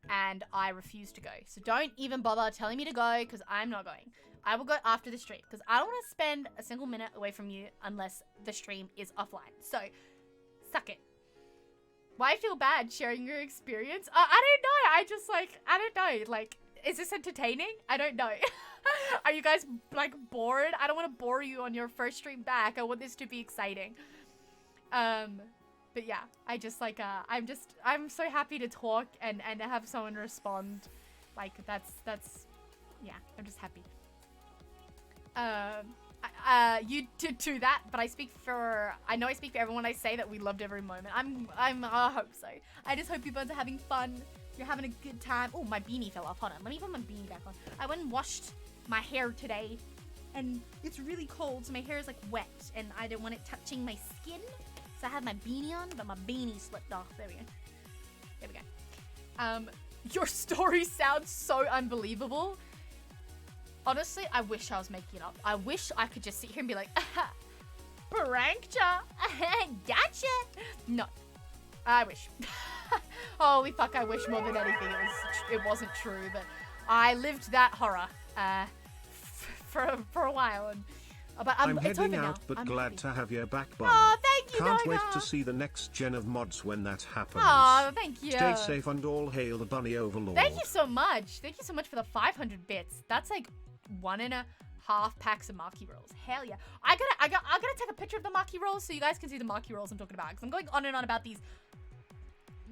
and I refuse to go. So don't even bother telling me to go, because I'm not going. I will go after the stream, because I don't want to spend a single minute away from you unless the stream is offline. So, suck it. Why feel bad sharing your experience? I don't know. I don't know. Like, is this entertaining? I don't know. Are you guys, like, bored? I don't want to bore you on your first stream back. I want this to be exciting. But yeah, I just, like, I'm so happy to talk and have someone respond. Like, that's, yeah, I'm just happy. You did do that, but I know I speak for everyone when I say that we loved every moment. I hope so. I just hope you both are having fun. You're having a good time. Oh, my beanie fell off. Hold on, let me put my beanie back on. I went and washed my hair today, and it's really cold, so my hair is like wet, and I don't want it touching my skin. So I had my beanie on, but my beanie slipped off. There we go. There we go. Your story sounds so unbelievable. Honestly, I wish I was making it up. I wish I could just sit here and be like, pranked ya, gotcha. No, I wish. Holy fuck, I wish more than anything it wasn't true, but I lived that horror for a while, and but I'm it's heading over out, now. but I'm glad happy. to have you back, Bun. Oh, thank you, Can't Gaga. wait to see the next gen of mods when that happens. Oh, thank you. Stay safe and all hail the bunny overlord. Thank you so much. Thank you so much for the 500 bits. That's like 1.5 packs of Maki rolls. Hell yeah. I gotta take a picture of the Maki rolls so you guys can see the Maki rolls I'm talking about. Because I'm going on and on about these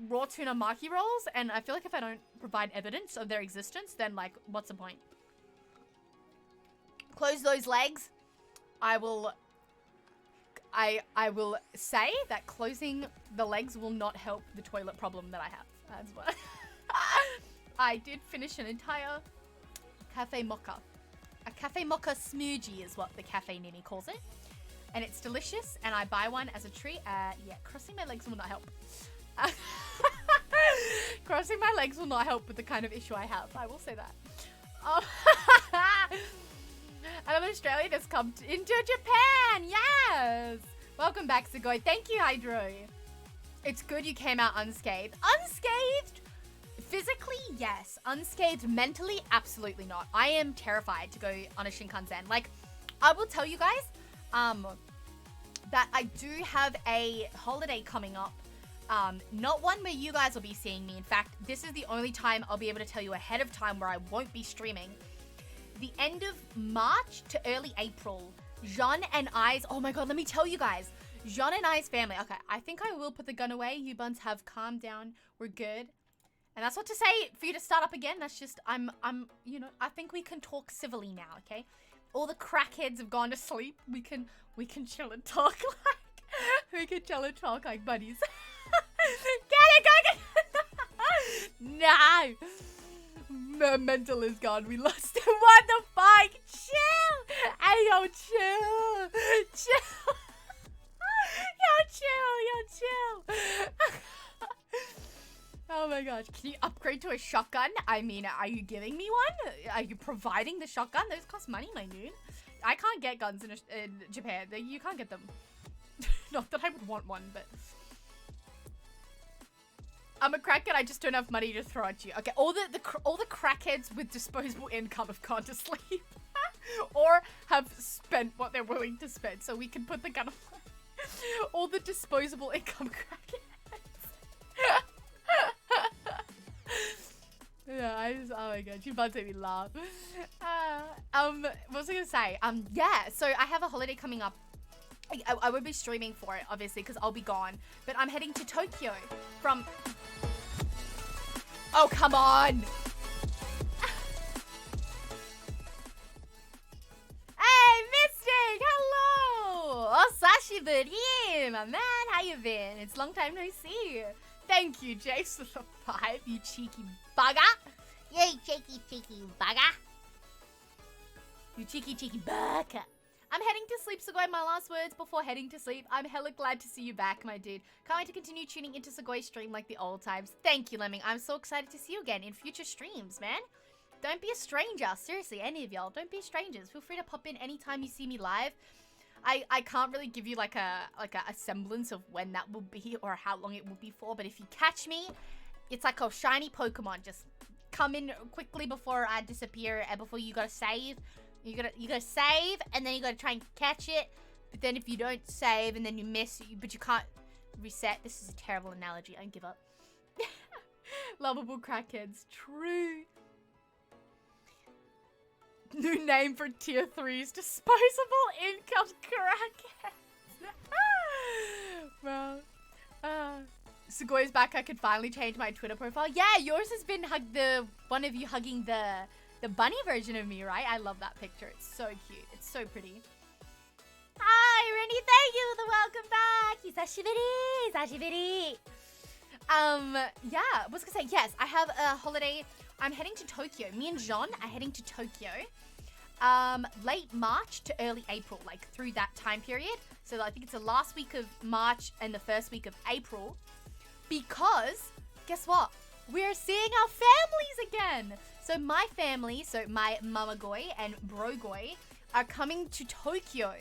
raw tuna Maki rolls, and I feel like if I don't provide evidence of their existence, then like, what's the point? Close those legs. I will say that closing the legs will not help the toilet problem that I have. That's what. I did finish an entire cafe mocha. A cafe mocha smoothie is what the cafe Nini calls it. And it's delicious, and I buy one as a treat. Yeah, crossing my legs will not help. Crossing my legs will not help with the kind of issue I have. I will say that. I'm Australia just come into Japan. Yes. Welcome back, Sugoi. Thank you, Hydro. It's good you came out unscathed. Unscathed? Physically, yes. Unscathed mentally, absolutely not. I am terrified to go on a Shinkansen. Like, I will tell you guys, that I do have a holiday coming up. Not one where you guys will be seeing me. In fact, this is the only time I'll be able to tell you ahead of time where I won't be streaming. The end of March to early April, Jean and I's, oh my god, let me tell you guys. Jean and I's family, okay, I think I will put the gun away. You buns have calmed down. We're good. And that's not to say for you to start up again. That's just, you know, I think we can talk civilly now, okay? All the crackheads have gone to sleep. We can chill and talk like buddies. Get it. No. My mental is gone. We lost him. What the fuck? Chill. Hey, yo, chill. Chill. Yo, chill. Oh my gosh. Can you upgrade to a shotgun? I mean, are you giving me one? Are you providing the shotgun? Those cost money, my dude. I can't get guns in Japan. You can't get them. Not that I would want one, but... I'm a crackhead, I just don't have money to throw at you. Okay, all the crackheads with disposable income have gone to sleep. Or have spent what they're willing to spend, so we can put the gun away. All the disposable income crackheads. Yeah, oh my god, you about to make me laugh. What was I gonna say? Yeah, so I have a holiday coming up. I won't be streaming for it, obviously, because I'll be gone. But I'm heading to Tokyo from... Oh, come on! Hey, Mystic! Hello! Osashiburi, my man! How you been? It's a long time no see. Thank you, Jace, for the 5, you cheeky bugger! Yay, cheeky bugger! You cheeky bugger! I'm heading to sleep, Sugoi. My last words before heading to sleep. I'm hella glad to see you back, my dude. Can't wait to continue tuning into Sugoi's stream like the old times. Thank you, Lemming. I'm so excited to see you again in future streams, man. Don't be a stranger. Seriously, any of y'all. Don't be strangers. Feel free to pop in anytime you see me live. I can't really give you like a semblance of when that will be or how long it will be for, but if you catch me It's like a shiny Pokemon. Just come in quickly before I disappear, and before you gotta save. You gotta save, and then you gotta try and catch it. But then if you don't save, and then you miss, but you can't reset. This is a terrible analogy. I give up. Lovable crackheads. True. New name for tier 3's disposable income crackheads. Bro. Sugoi's back. I could finally change my Twitter profile. Yeah, yours has been one of you hugging the bunny version of me, right? I love that picture. It's so cute. It's so pretty. Hi, Rennie. Thank you for the welcome back. Hisashiburi. Yeah, I was gonna say, yes, I have a holiday. I'm heading to Tokyo. Me and Jean are heading to Tokyo. Late March to early April, like through that time period. So I think it's the last week of March and the first week of April. Because, guess what? We're seeing our families again. So my family, so my Mamagoi and Brogoi are coming to Tokyo.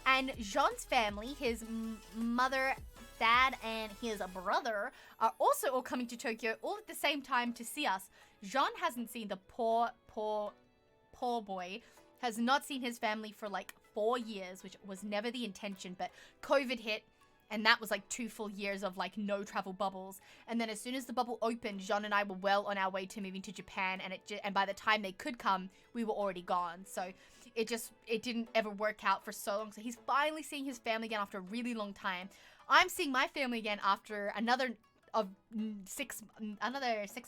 And Jean's family, his mother, dad, and his brother are also all coming to Tokyo all at the same time to see us. Jean hasn't seen the poor boy, has not seen his family for like 4 years, which was never the intention, but COVID hit, and that was like 2 full years of like no travel bubbles. And then as soon as the bubble opened, Jean and I were well on our way to moving to Japan, and by the time they could come, we were already gone. So it didn't ever work out for so long. So he's finally seeing his family again after a really long time. I'm seeing my family again after another 6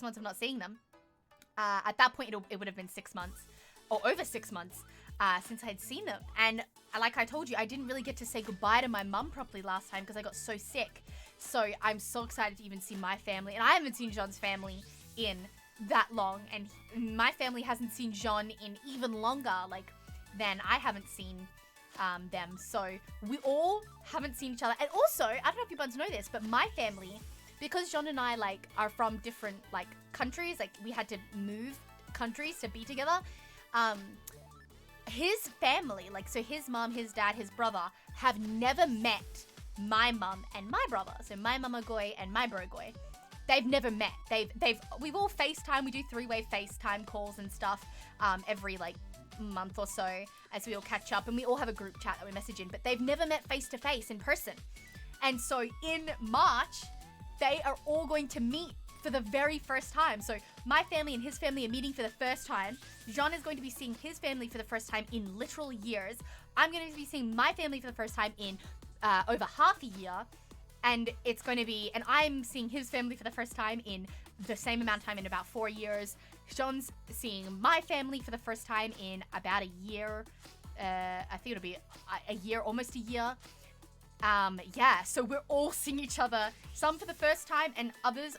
months of not seeing them. At that point, it would have been 6 months, or over 6 months, since I'd seen them. And like I told you, I didn't really get to say goodbye to my mum properly last time because I got so sick. So I'm so excited to even see my family. And I haven't seen Jean's family in that long. And my family hasn't seen Jean in even longer, like, than I haven't seen them. So we all haven't seen each other. And also, I don't know if you guys know this, but my family, because Jean and I like are from different like countries, like we had to move countries to be together. His family, like, so his mom, his dad, his brother have never met my mum and my brother. So my Mamagoi and my Brogoi. They've never met. We've all FaceTime. We do 3-way FaceTime calls and stuff every like month or so as we all catch up, and we all have a group chat that we message in, but they've never met face to face in person. And so in March, they are all going to meet for the very first time. So my family and his family are meeting for the first time. Jean is going to be seeing his family for the first time in literal years. I'm going to be seeing my family for the first time in over half a year. And it's going to be, and I'm seeing his family for the first time in the same amount of time, in about 4 years. Jean's seeing my family for the first time in about a year. I think it'll be a year, almost a year. Yeah, so we're all seeing each other, some for the first time and others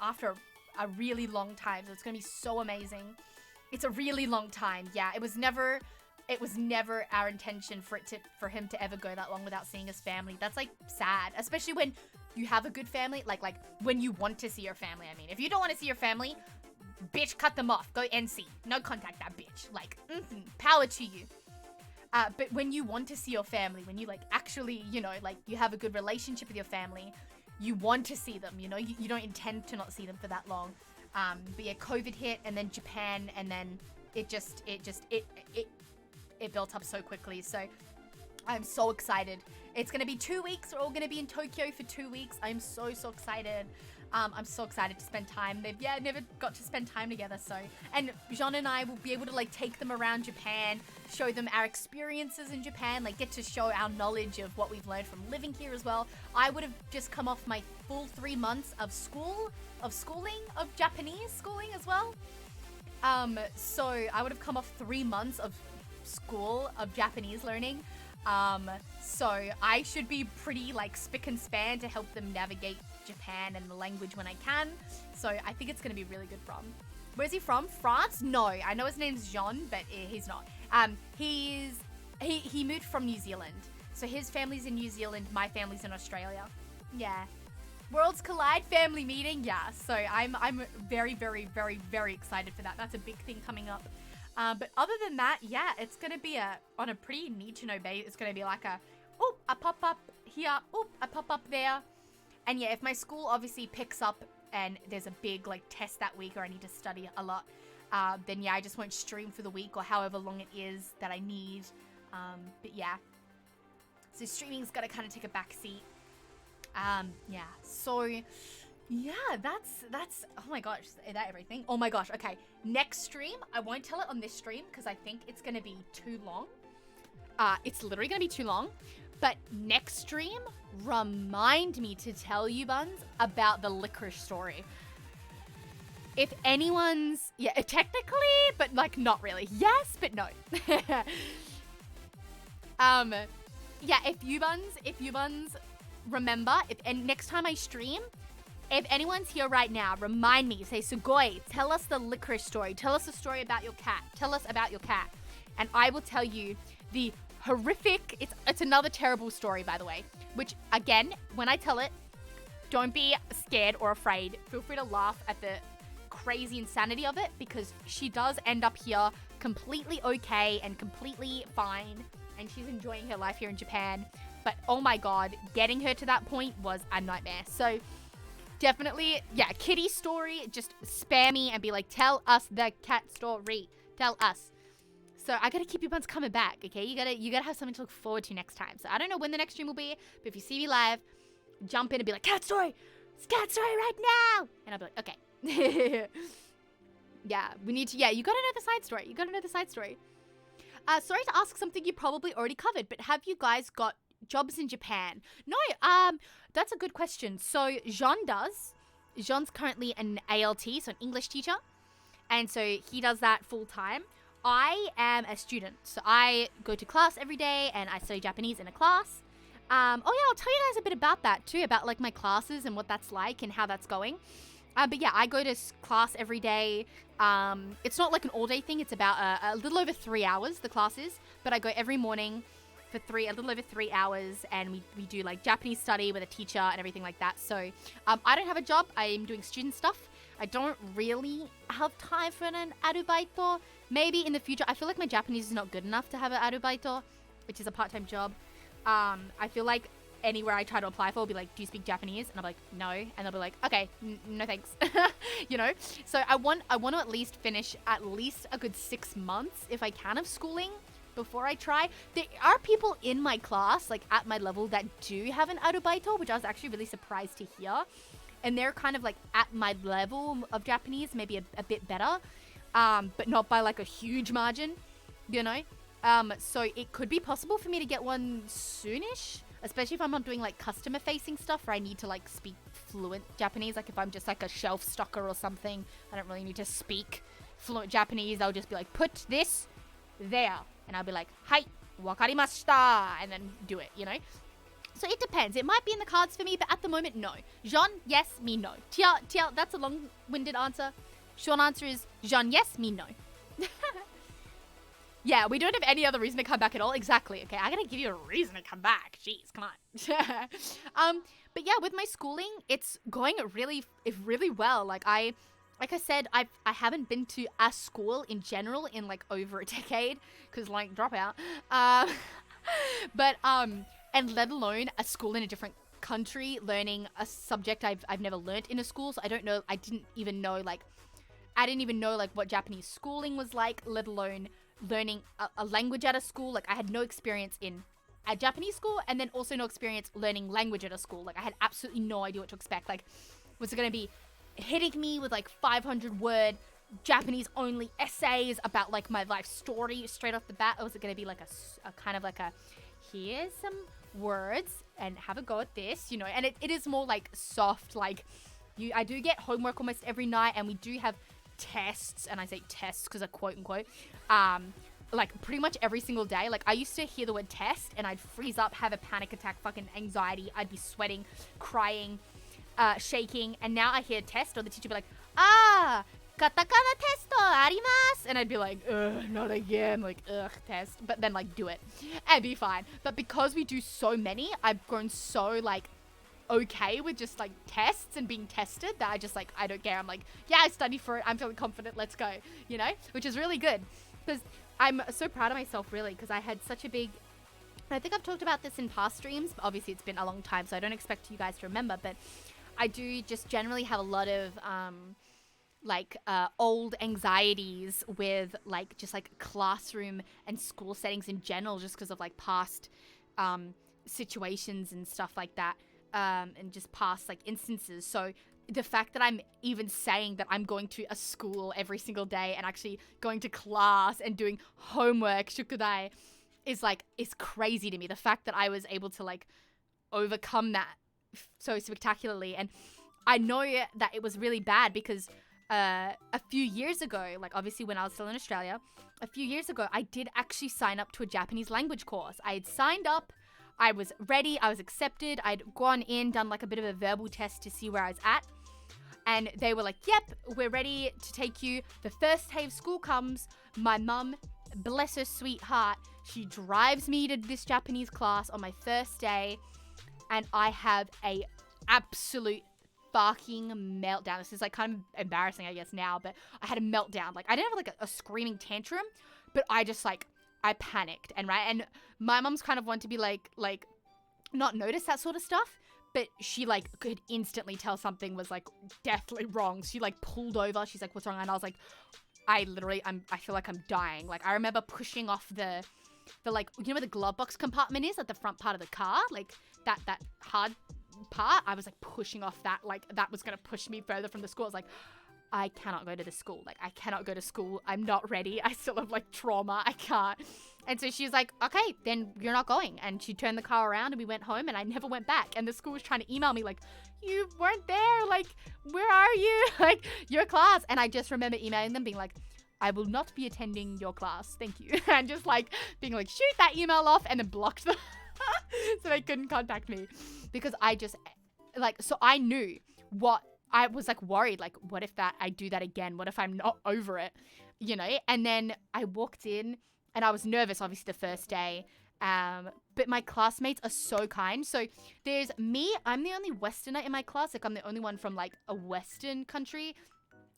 after a really long time. So it's gonna be so amazing. It's a really long time. Yeah, it was never our intention for him to ever go that long without seeing his family. That's like sad, especially when you have a good family, like when you want to see your family. I mean, if you don't want to see your family, bitch, cut them off. Go NC. No contact that bitch. Like, power to you. But when you want to see your family, when you like actually, you know, like you have a good relationship with your family, you want to see them, you know, you don't intend to not see them for that long. But yeah, COVID hit, and then Japan, and then it built up so quickly. So I'm so excited. It's going to be 2 weeks. We're all going to be in Tokyo for 2 weeks. I'm so excited. I'm so excited to spend time. They've never got to spend time together. So, and Jean and I will be able to like take them around Japan, show them our experiences in Japan, like get to show our knowledge of what we've learned from living here as well. I would have just come off my full 3 months of Japanese schooling as well. So I would have come off 3 months of school of Japanese learning. So I should be pretty like spick and span to help them navigate Japan and the language when I can. So I think it's going to be really good from. Where's he from? France? No, I know his name's Jean, but he's not. He moved from New Zealand. So his family's in New Zealand, my family's in Australia. Yeah. Worlds collide family meeting. Yeah. So I'm very excited for that. That's a big thing coming up. But other than that, yeah, it's going to be on a pretty need to know base. It's going to be like a pop up here, a pop up there. And yeah, if my school obviously picks up and there's a big like test that week or I need to study a lot, then yeah, I just won't stream for the week or however long it is that I need. But yeah, so streaming's got to kind of take a back seat. Yeah, so yeah, that's oh my gosh, is that everything? Oh my gosh, okay, next stream, I won't tell it on this stream because I think it's gonna be too long. It's literally gonna be too long, but next stream, remind me to tell you, Buns, about the licorice story. If anyone's, yeah, technically, but like not really. Yes, but no. Yeah, if you buns remember, and next time I stream, if anyone's here right now, remind me, say, Sugoi, tell us the licorice story. Tell us the story about your cat. Tell us about your cat. And I will tell you the horrific, it's another terrible story, by the way, which again, when I tell it, don't be scared or afraid. Feel free to laugh at the crazy insanity of it, because she does end up here completely okay and completely fine, and she's enjoying her life here in Japan. But oh my god, getting her to that point was a nightmare. So definitely, yeah, kitty story, just spare me and be like, tell us the cat story. Tell us. So I gotta keep you buns coming back, okay? You gotta have something to look forward to next time. So I don't know when the next stream will be, but if you see me live, jump in and be like, cat story! It's cat story right now! And I'll be like, okay. Yeah, we need to, yeah, you gotta know the side story. You gotta know the side story. Sorry to ask something you probably already covered, but have you guys got jobs in Japan? No, that's a good question. So Jean does. Jean's currently an ALT, so an English teacher. And so he does that full time. I am a student. So I go to class every day and I study Japanese in a class. Oh yeah, I'll tell you guys a bit about that too, about like my classes and what that's like and how that's going. But yeah, I go to class every day. It's not like an all-day thing. It's about a little over 3 hours, the class is. But I go every morning for a little over 3 hours, and we do like Japanese study with a teacher and everything like that. So I don't have a job. I'm doing student stuff. I don't really have time for an arubaito. Maybe in the future. I feel like my Japanese is not good enough to have an arubaito, which is a part-time job. I feel like anywhere I try to apply for will be like, do you speak Japanese? And I'm like, no. And they'll be like, okay, no thanks. You know? So I want to at least finish at least a good 6 months, if I can, of schooling before I try. There are people in my class, like at my level, that do have an arubaito, which I was actually really surprised to hear. And they're kind of like at my level of Japanese, maybe a bit better, but not by like a huge margin, you know? So it could be possible for me to get one soonish, especially if I'm not doing like customer facing stuff where I need to like speak fluent Japanese. Like if I'm just like a shelf stocker or something, I don't really need to speak fluent Japanese. I'll just be like, put this there. And I'll be like, hai, wakarimashita, and then do it, you know? So it depends. It might be in the cards for me, but at the moment, no. Jean, yes, me, no. Tia, that's a long-winded answer. Short answer is Jean, yes, me, no. Yeah, we don't have any other reason to come back at all. Exactly. Okay, I gotta give you a reason to come back. Jeez, come on. But yeah, with my schooling, it's going really well. Like I said, I haven't been to a school in general in like over a decade, because like dropout. But and let alone a school in a different country, learning a subject I've never learnt in a school. So I don't know. I didn't even know like what Japanese schooling was like, let alone learning a language at a school. Like I had no experience in a Japanese school, and then also no experience learning language at a school. Like I had absolutely no idea what to expect. Like, was it going to be hitting me with like 500-word Japanese only essays about like my life story straight off the bat, or was it going to be like a kind of like a, here's some words and have a go at this, you know? And it is more like soft, like I do get homework almost every night, and we do have tests, and I say tests because I quote unquote, like pretty much every single day. Like I used to hear the word test and I'd freeze up, have a panic attack, fucking anxiety. I'd be sweating, crying, shaking. And now I hear test, or the teacher would be like, katakana testo arimasu, and I'd be like, ugh, not again, like, ugh, test, but then like do it and be fine. But because we do so many, I've grown so like okay with just like tests and being tested that I just like, I don't care. I'm like, yeah, I studied for it, I'm feeling confident, let's go, you know, which is really good, because I'm so proud of myself, really, because I had such a big, I think I've talked about this in past streams, but obviously it's been a long time, so I don't expect you guys to remember, but I do just generally have a lot of old anxieties with like just like classroom and school settings in general, just because of like past situations and stuff like that, and just past like instances. So the fact that I'm even saying that I'm going to a school every single day and actually going to class and doing homework, shukudai, is crazy to me. The fact that I was able to like overcome that so spectacularly. And I know that it was really bad because a few years ago, like obviously when I was still in Australia, a few years ago, I did actually sign up to a Japanese language course. I had signed up, I was ready, I was accepted, I'd gone in, done like a bit of a verbal test to see where I was at. And they were like, yep, we're ready to take you. The first day of school comes, my mum, bless her sweet heart, she drives me to this Japanese class on my first day, and I have a absolute fucking meltdown. This is like kind of embarrassing, I guess, now, but I had a meltdown. Like, I didn't have like a screaming tantrum, but I just like, I panicked. And my mom's kind of one to be like not notice that sort of stuff, but she like could instantly tell something was like deathly wrong. She like pulled over. She's like, what's wrong? And I was like, I feel like I'm dying. Like, I remember pushing off the like, you know where the glove box compartment is at the front part of the car? Like that hard part. I was like pushing off that, like that was going to push me further from the school. I was like, I cannot go to the school. Like, I cannot go to school. I'm not ready. I still have like trauma. I can't. And so she's like, okay, then you're not going. And she turned the car around and we went home and I never went back. And the school was trying to email me like, you weren't there. Like, where are you? Like, your class. And I just remember emailing them being like, I will not be attending your class. Thank you. And just like being like, shoot that email off, and then blocked them so they couldn't contact me. Because I just like, so I knew what I was like worried, like, what if I do that again? What if I'm not over it? You know? And then I walked in and I was nervous, obviously, the first day. But my classmates are so kind. So there's me, I'm the only Westerner in my class. Like, I'm the only one from like a Western country.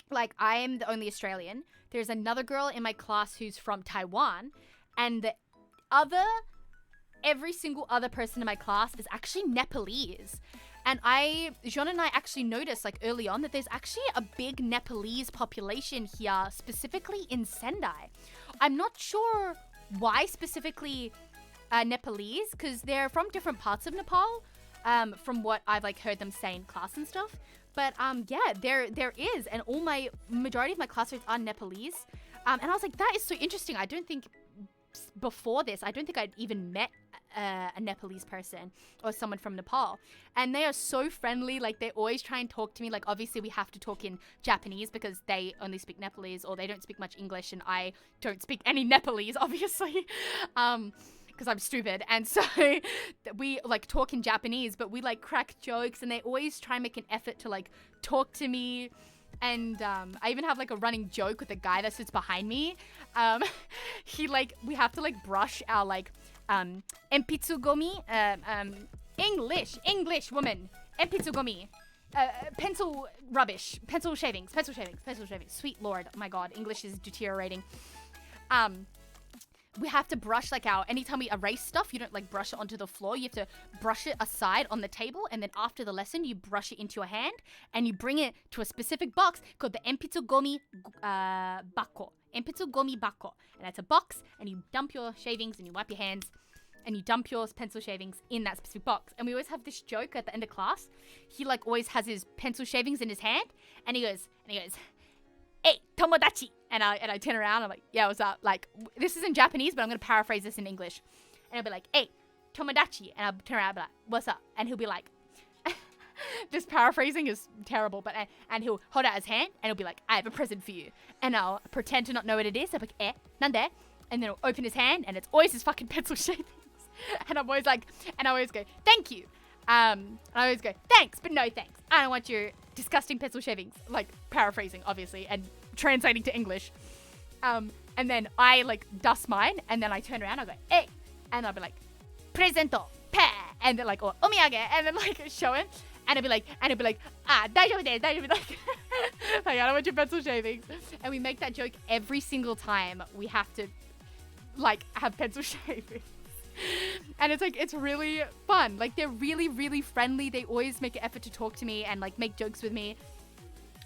Like, I am the only Australian. There's another girl in my class who's from Taiwan. And every single other person in my class is actually Nepalese. And Jean and I actually noticed like early on that there's actually a big Nepalese population here, specifically in Sendai. I'm not sure why specifically Nepalese, because they're from different parts of Nepal, from what I've like heard them say in class and stuff. But yeah, there is, and majority of my classmates are Nepalese. And I was like, that is so interesting. I don't think before this, I don't think I'd even met a Nepalese person or someone from Nepal. And they are so friendly. Like, they always try and talk to me. Like, obviously we have to talk in Japanese because they only speak Nepalese, or they don't speak much English, and I don't speak any Nepalese, obviously. Because I'm stupid. And so we like talk in Japanese, but we like crack jokes, and they always try and make an effort to like talk to me. And I even have like a running joke with the guy that sits behind me. We have to like brush our like enpitsu gomi, English woman, enpitsu gomi, pencil rubbish, pencil shavings. Sweet Lord, oh my God, English is deteriorating. We have to brush like anytime we erase stuff, you don't like brush it onto the floor. You have to brush it aside on the table, and then after the lesson, you brush it into your hand and you bring it to a specific box called the enpitsu gomi bako. Enpitsu gomi bako. And that's a box, and you dump your shavings and you wipe your hands and you dump your pencil shavings in that specific box. And we always have this joke at the end of class. He like always has his pencil shavings in his hand, and he goes, hey, tomodachi. And I turn around, I'm like, yeah, what's up? Like, this is in Japanese, but I'm going to paraphrase this in English. And I'll be like, hey, tomodachi. And I'll turn around and be like, what's up? And he'll be like, this paraphrasing is terrible, but, and he'll hold out his hand, and he'll be like, I have a present for you. And I'll pretend to not know what it is. I'll be like, nande? And then he'll open his hand, and it's always his fucking pencil shavings. And I'm always like, and I always go, thank you. And I always go, thanks, but no thanks. I don't want your disgusting pencil shavings. Like, paraphrasing, obviously, and translating to English. And then I like dust mine, and then I turn around, I go, hey, and I'll be like, presento, pa, and then like, or omiyage, and then like show it, and it'll be like, daijoubu desu, like, I don't want your pencil shavings. And we make that joke every single time we have to like have pencil shavings. And it's like, it's really fun. Like, they're really, really friendly. They always make an effort to talk to me and like make jokes with me.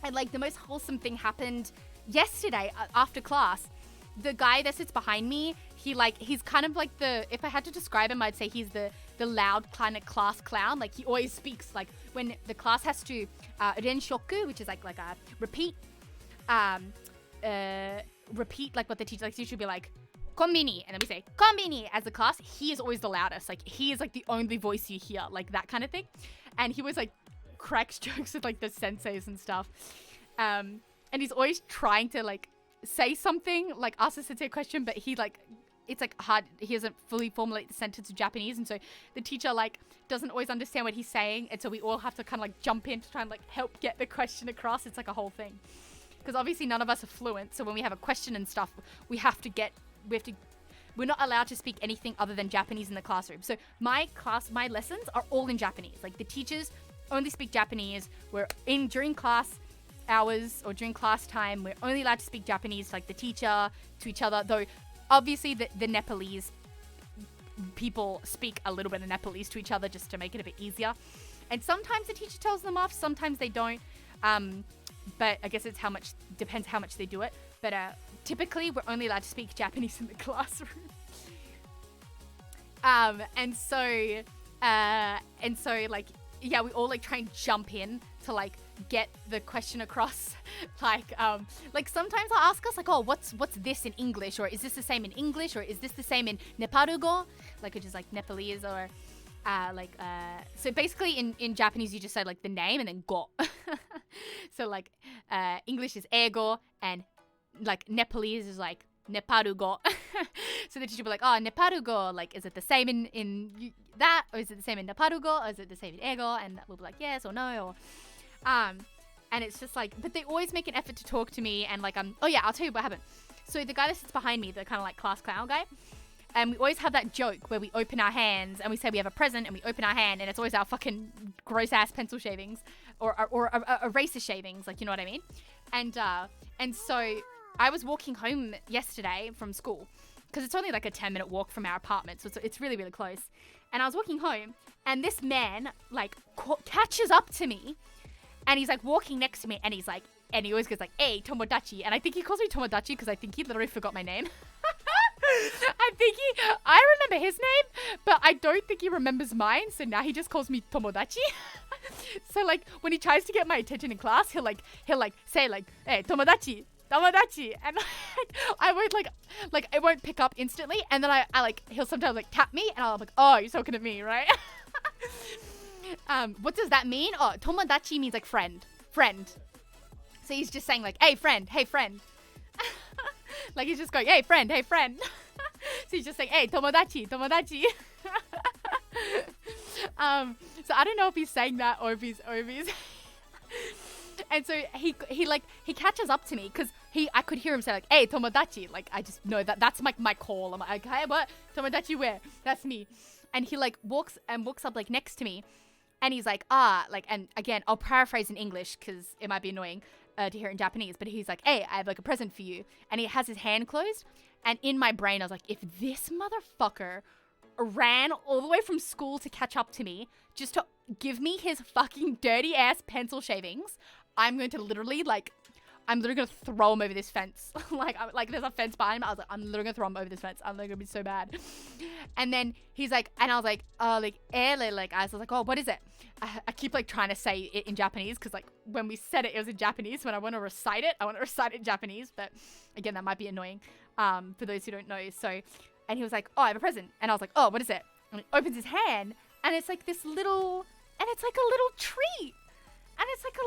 And like the most wholesome thing happened yesterday after class. The guy that sits behind me, he's kind of like if I had to describe him, I'd say he's the loud kind of class clown. Like, he always speaks, like, when the class has to renshoku, which is like a repeat, like what the teacher, like, teacher would be like, konbini, and then we say konbini as the class. He is always the loudest. Like, he is like the only voice you hear, like that kind of thing. And he was like cracks jokes with like the senseis and stuff. And he's always trying to like say something, like ask a sensei question, but he like, it's like hard, he doesn't fully formulate the sentence in Japanese, and so the teacher like doesn't always understand what he's saying, and so we all have to kind of like jump in to try and like help get the question across. It's like a whole thing, because obviously none of us are fluent, so when we have a question and stuff, we're not allowed to speak anything other than Japanese in the classroom. So my lessons are all in Japanese. Like, the teachers only speak Japanese. During class hours or during class time, we're only allowed to speak Japanese, like the teacher to each other, though obviously the Nepalese people speak a little bit of Nepalese to each other just to make it a bit easier. And sometimes the teacher tells them off, sometimes they don't. But I guess depends how much they do it. But typically we're only allowed to speak Japanese in the classroom. And so like, yeah, we all like try and jump in to like get the question across. Like sometimes they'll ask us like, oh, what's this in English, or is this the same in English, or is this the same in Nepalugo, like, which is like Nepalese, or so basically in Japanese you just say like the name and then go. So like English is ego, and like Nepalese is like Nepalugo. So the teacher will be like, oh, Nepalugo, like, is it the same in that, or is it the same in Nepalugo, or is it the same in ego? And we'll be like, yes or no, or and it's just like, but they always make an effort to talk to me, and like, oh yeah, I'll tell you what happened. So the guy that sits behind me, the kind of like class clown guy, and we always have that joke where we open our hands and we say we have a present, and we open our hand, and it's always our fucking gross ass pencil shavings or eraser shavings, like, you know what I mean? And so I was walking home yesterday from school, because it's only like a 10-minute walk from our apartment, so it's really, really close. And I was walking home, and this man like catches up to me, and he's like walking next to me, and he's like, and he always goes like, hey, Tomodachi. And I think he calls me Tomodachi because I think he literally forgot my name. I remember his name, but I don't think he remembers mine, so now he just calls me Tomodachi. So like, when he tries to get my attention in class, he'll say like, hey, Tomodachi, and I won't like it won't pick up instantly, and then I like, he'll sometimes like tap me, and I'll be like, oh, you're talking to me, right? What does that mean? Oh, Tomodachi means like friend. So he's just saying like, hey friend. Like, he's just going, hey friend. So he's just saying, hey, Tomodachi. So I don't know if he's saying that or if he's and so he catches up to me, because I could hear him say like, hey, Tomodachi. Like, I just know that's my call. I'm like, hey, what? Tomodachi where? That's me. And he like walks up like next to me, and he's like, and again, I'll paraphrase in English because it might be annoying to hear it in Japanese, but he's like, hey, I have like a present for you. And he has his hand closed, and in my brain I was like, if this motherfucker ran all the way from school to catch up to me just to give me his fucking dirty ass pencil shavings, I'm literally gonna throw him over this fence. like there's a fence behind him. I was like, I'm literally gonna throw him over this fence. I'm literally gonna be so bad. And then he's like, and I was like, I was like, oh, what is it? I keep like trying to say it in Japanese, because like when we said it was in Japanese. When I want to recite it in Japanese, but again, that might be annoying for those who don't know. So, and he was like, oh, I have a present, and I was like, oh, what is it? And he opens his hand, and it's like this little, and it's like a little treat, and it's like a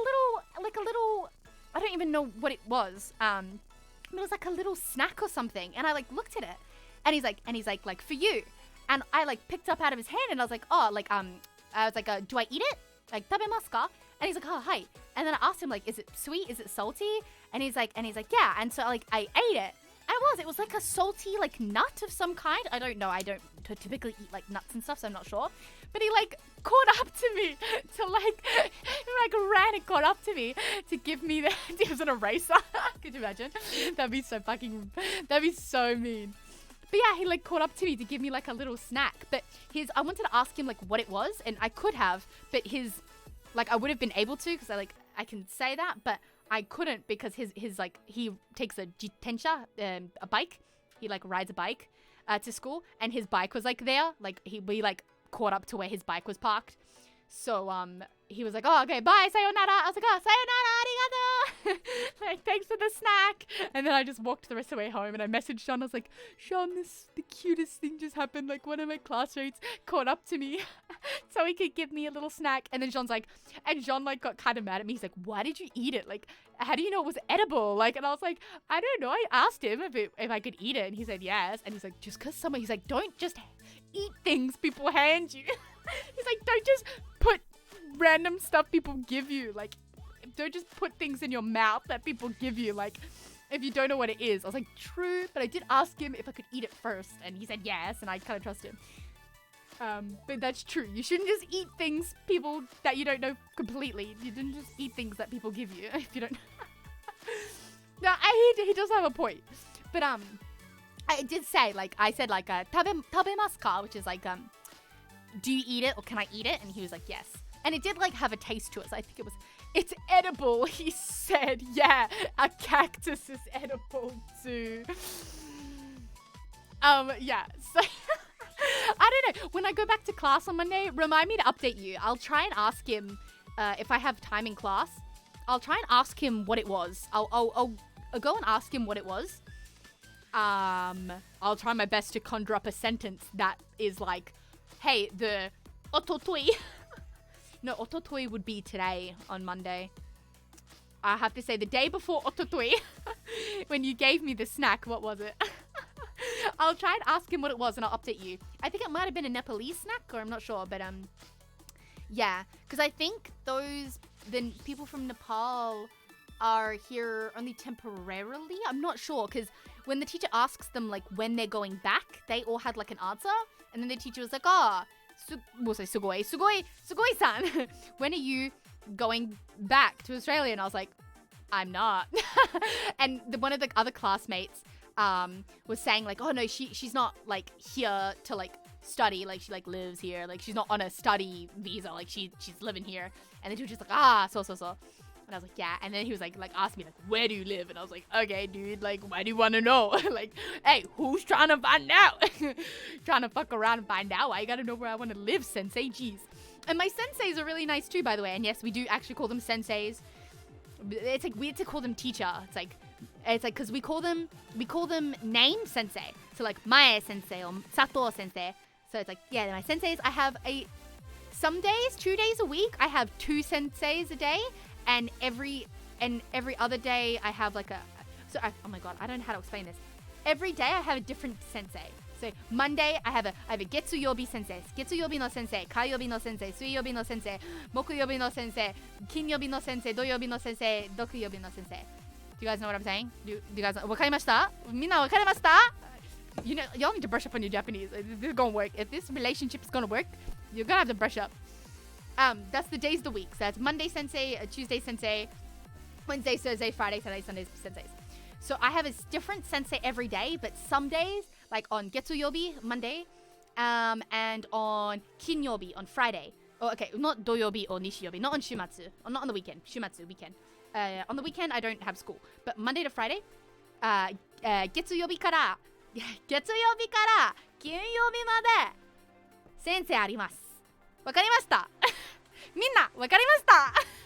little. I don't even know what it was. It was like a little snack or something. And I like looked at it, and he's like for you. And I like picked up out of his hand, and I was like, oh, like, I was like, do I eat it? Like, tabemasu ka? And he's like, oh, hi. And then I asked him like, is it sweet? Is it salty? And he's like, yeah. And so like, I ate it. And it was like a salty like nut of some kind. I don't know. I don't typically eat like nuts and stuff, so I'm not sure. But he like caught up to me to like, he like ran and caught up to me to give me it was an eraser. Could you imagine? That'd be so mean. But yeah, he like caught up to me to give me like a little snack. But I wanted to ask him like what it was, and I could have, but I would have been able to because I can say that, but I couldn't because his like he takes a jitensha, a bike. He like rides a bike to school, and his bike was like there. Like we like caught up to where his bike was parked. So he was like, oh, okay, bye, sayonara. I was like, oh, sayonara, arigato. Like, thanks for the snack. And then I just walked the rest of the way home, and I messaged Sean. I was like, Sean, the cutest thing just happened. Like, one of my classmates caught up to me so he could give me a little snack. And then Sean like got kind of mad at me. He's like, why did you eat it? Like, how do you know it was edible? Like, and I was like, I don't know. I asked him if I could eat it, and he said yes. And he's like, just because he's like, don't just eat things people hand you. He's like, don't just put random stuff people give you. Like, don't just put things in your mouth that people give you. Like, if you don't know what it is. I was like, true. But I did ask him if I could eat it first. And he said yes. And I kind of trust him. But that's true. You shouldn't just eat things that you don't know completely. You didn't just eat things that people give you. If you don't. No, he does have a point. But, I did say, like, I said, like, tabemasu ka? Which is like, do you eat it or can I eat it? And he was like, yes. And it did like have a taste to it. So I think it's edible. He said, yeah, a cactus is edible too. Yeah. So I don't know. When I go back to class on Monday, remind me to update you. I'll try and ask him if I have time in class. I'll try and ask him what it was. I'll go and ask him what it was. I'll try my best to conjure up a sentence that is like, hey, the ototoi. No, ototoi would be today on Monday. I have to say the day before ototoi, when you gave me the snack, what was it? I'll try and ask him what it was and I'll update you. I think it might have been a Nepalese snack, or I'm not sure, but yeah, because I think the people from Nepal are here only temporarily. I'm not sure, because when the teacher asks them like when they're going back, they all had like an answer. And then the teacher was like, we'll say Sugoi-san, when are you going back to Australia? And I was like, I'm not. And one of the other classmates was saying like, oh no, she's not like here to like study, like she like lives here, like she's not on a study visa, like she's living here. And then he was just like, so. And I was like, yeah. And then he was like asked me like, where do you live? And I was like, okay, dude, like, why do you want to know? Like, hey, who's trying to find out? Trying to fuck around and find out. Why you gotta know where I want to live, sensei? Jeez. And my senseis are really nice too, by the way. And yes, we do actually call them senseis. It's like weird to call them teacher. It's like because we call them name sensei. So like Mae sensei or Sato sensei. So it's like, yeah, my senseis. I have some days, 2 days a week, I have 2 senseis a day. And every other day I have like oh my god, I don't know how to explain this. Every day I have a different sensei. So Monday I have a Getsuyobi sensei, Getsuyobi no sensei, Kayobi no sensei, Suiyobi no sensei, Mokuyobi no sensei, Kinyobi no sensei, Doyobi no sensei, Dokuyobi no sensei. Do you guys know what I'm saying? Do you guys know? Wakarimashita? Minna wakarimashita? You know, y'all need to brush up on your Japanese. This is gonna work. If this relationship is gonna work, you're gonna have to brush up. That's the days of the week. So that's Monday sensei, Tuesday sensei, Wednesday, Thursday, Friday, Saturday, Sunday senseis. So I have a different sensei every day, but some days, like on Getsuyobi, Monday, and on Kinyobi, on Friday. Oh, okay, not Doyobi or Nishiyobi, not on Shumatsu, or not on the weekend, Shumatsu, weekend. On the weekend, I don't have school, but Monday to Friday, Getsuyobi kara Kinyobi made, sensei arimasu. わかりましたみんなわかりました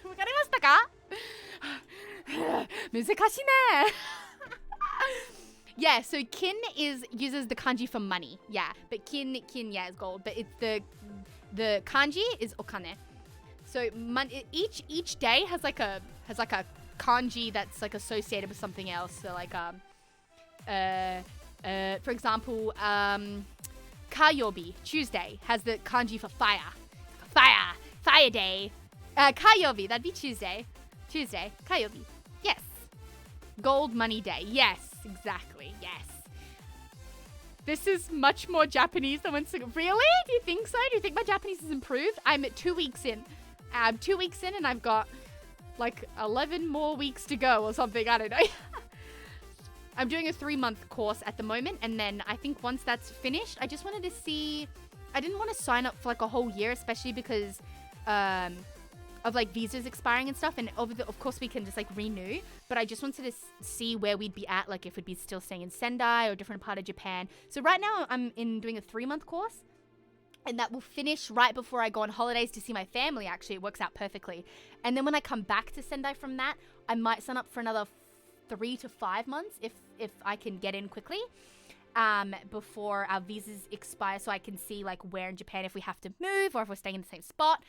わかりましたか難しいねYeah, so kin uses the kanji for money. Yeah, but kin yeah is gold, but it's the kanji is okane. So each day has like a kanji that's like associated with something else. So like for example, Kayobi, Tuesday, has the kanji for fire. Fire day. Kayobi, that'd be Tuesday. Kayobi. Yes. Gold money day. Yes, exactly. Yes. This is much more Japanese than when... Really? Do you think so? Do you think my Japanese has improved? I'm at 2 weeks in. I'm 2 weeks in and I've got like 11 more weeks to go or something. I don't know. I'm doing a 3-month course at the moment, and then I think once that's finished, I just wanted to see, I didn't want to sign up for like a whole year, especially because of like visas expiring and stuff, and of course we can just like renew, but I just wanted to see where we'd be at, like if we'd be still staying in Sendai or a different part of Japan. So right now I'm doing a 3-month course, and that will finish right before I go on holidays to see my family. Actually, it works out perfectly. And then when I come back to Sendai from that, I might sign up for another 3 to 5 months if I can get in quickly before our visas expire, so I can see like where in Japan if we have to move or if we're staying in the same spot.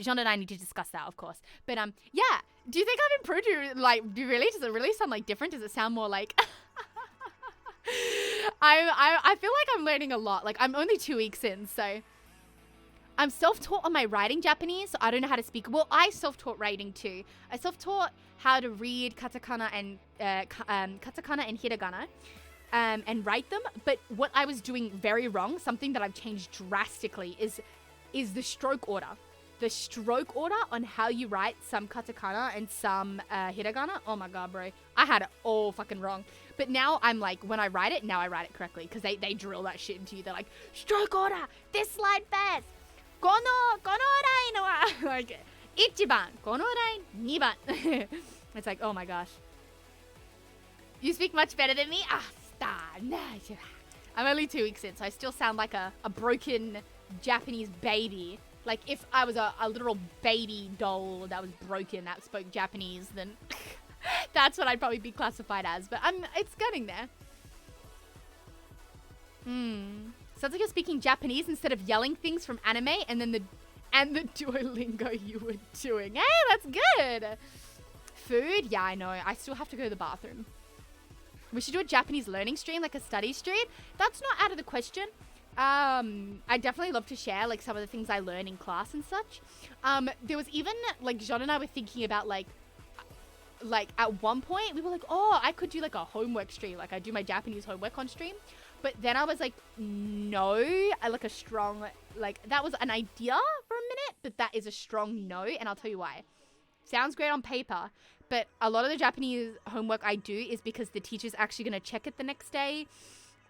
Jean and I need to discuss that, of course. But yeah, do you think I've improved? Does it really sound like different? Does it sound more like I feel like I'm learning a lot. Like I'm only 2 weeks in, so I'm self-taught on my writing Japanese, so I don't know how to speak. Well, I self-taught writing too. I self-taught how to read katakana and hiragana and write them. But what I was doing very wrong, something that I've changed drastically, is the stroke order. The stroke order on how you write some katakana and some hiragana. Oh my god, bro. I had it all fucking wrong. But now I'm like, when I write it, now I write it correctly, because they drill that shit into you. They're like, stroke order, this line first. このラインは like 1番、このライン2番 It's like, oh my gosh. You speak much better than me? I'm only 2 weeks in, so I still sound like a broken Japanese baby. Like if I was a literal baby doll that was broken that spoke Japanese, then that's what I'd probably be classified as. But it's getting there. Sounds like you're speaking Japanese instead of yelling things from anime, and the Duolingo you were doing. Hey, that's good. Food? Yeah, I know. I still have to go to the bathroom. We should do a Japanese learning stream, like a study stream. That's not out of the question. I definitely love to share like some of the things I learn in class and such. There was even like Jean and I were thinking about like at one point we were like, oh, I could do like a homework stream. Like I do my Japanese homework on stream. But then I was like, no, I like a strong, like that was an idea for a minute, but that is a strong no. And I'll tell you why. Sounds great on paper, but a lot of the Japanese homework I do is because the teacher's actually going to check it the next day,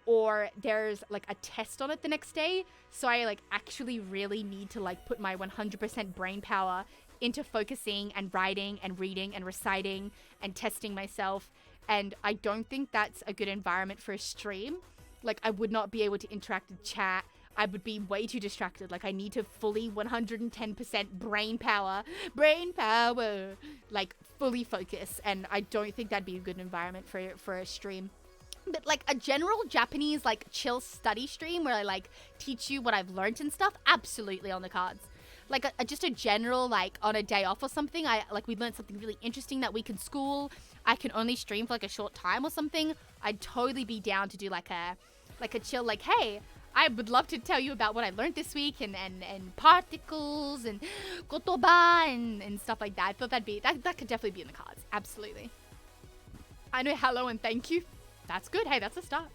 or there's like a test on it the next day. So I like actually really need to like put my 100% brain power into focusing and writing and reading and reciting and testing myself. And I don't think that's a good environment for a stream. Like, I would not be able to interact with chat. I would be way too distracted. Like, I need to fully 110% brain power, like, fully focus. And I don't think that'd be a good environment for a stream. But, like, a general Japanese, like, chill study stream where I, like, teach you what I've learned and stuff, absolutely on the cards. Like, just a general, like, on a day off or something, we learned something really interesting that week in school. I can only stream for, like, a short time or something. I'd totally be down to do, like a chill, like, hey, I would love to tell you about what I learned this week and particles and kotoba and stuff like that. I thought that could definitely be in the cards. Absolutely. I know hello and thank you. That's good. Hey, that's a start.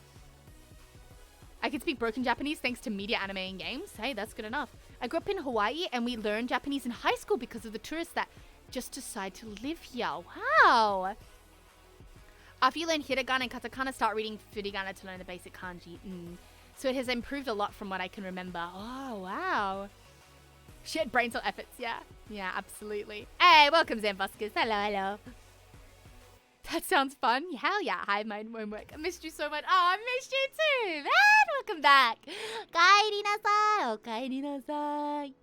I can speak broken Japanese thanks to media, anime, and games. Hey, that's good enough. I grew up in Hawaii and we learned Japanese in high school because of the tourists that just decide to live here. Wow. After you learn hiragana and katakana, start reading furigana to learn the basic kanji. So it has improved a lot from what I can remember. Oh, wow. Shit, brain cell efforts, yeah. Yeah, absolutely. Hey, welcome, Zambuskers. Hello. That sounds fun. Hell yeah. Hi, my homework. I missed you so much. Oh, I missed you too. Man, welcome back. Kaeri nasai.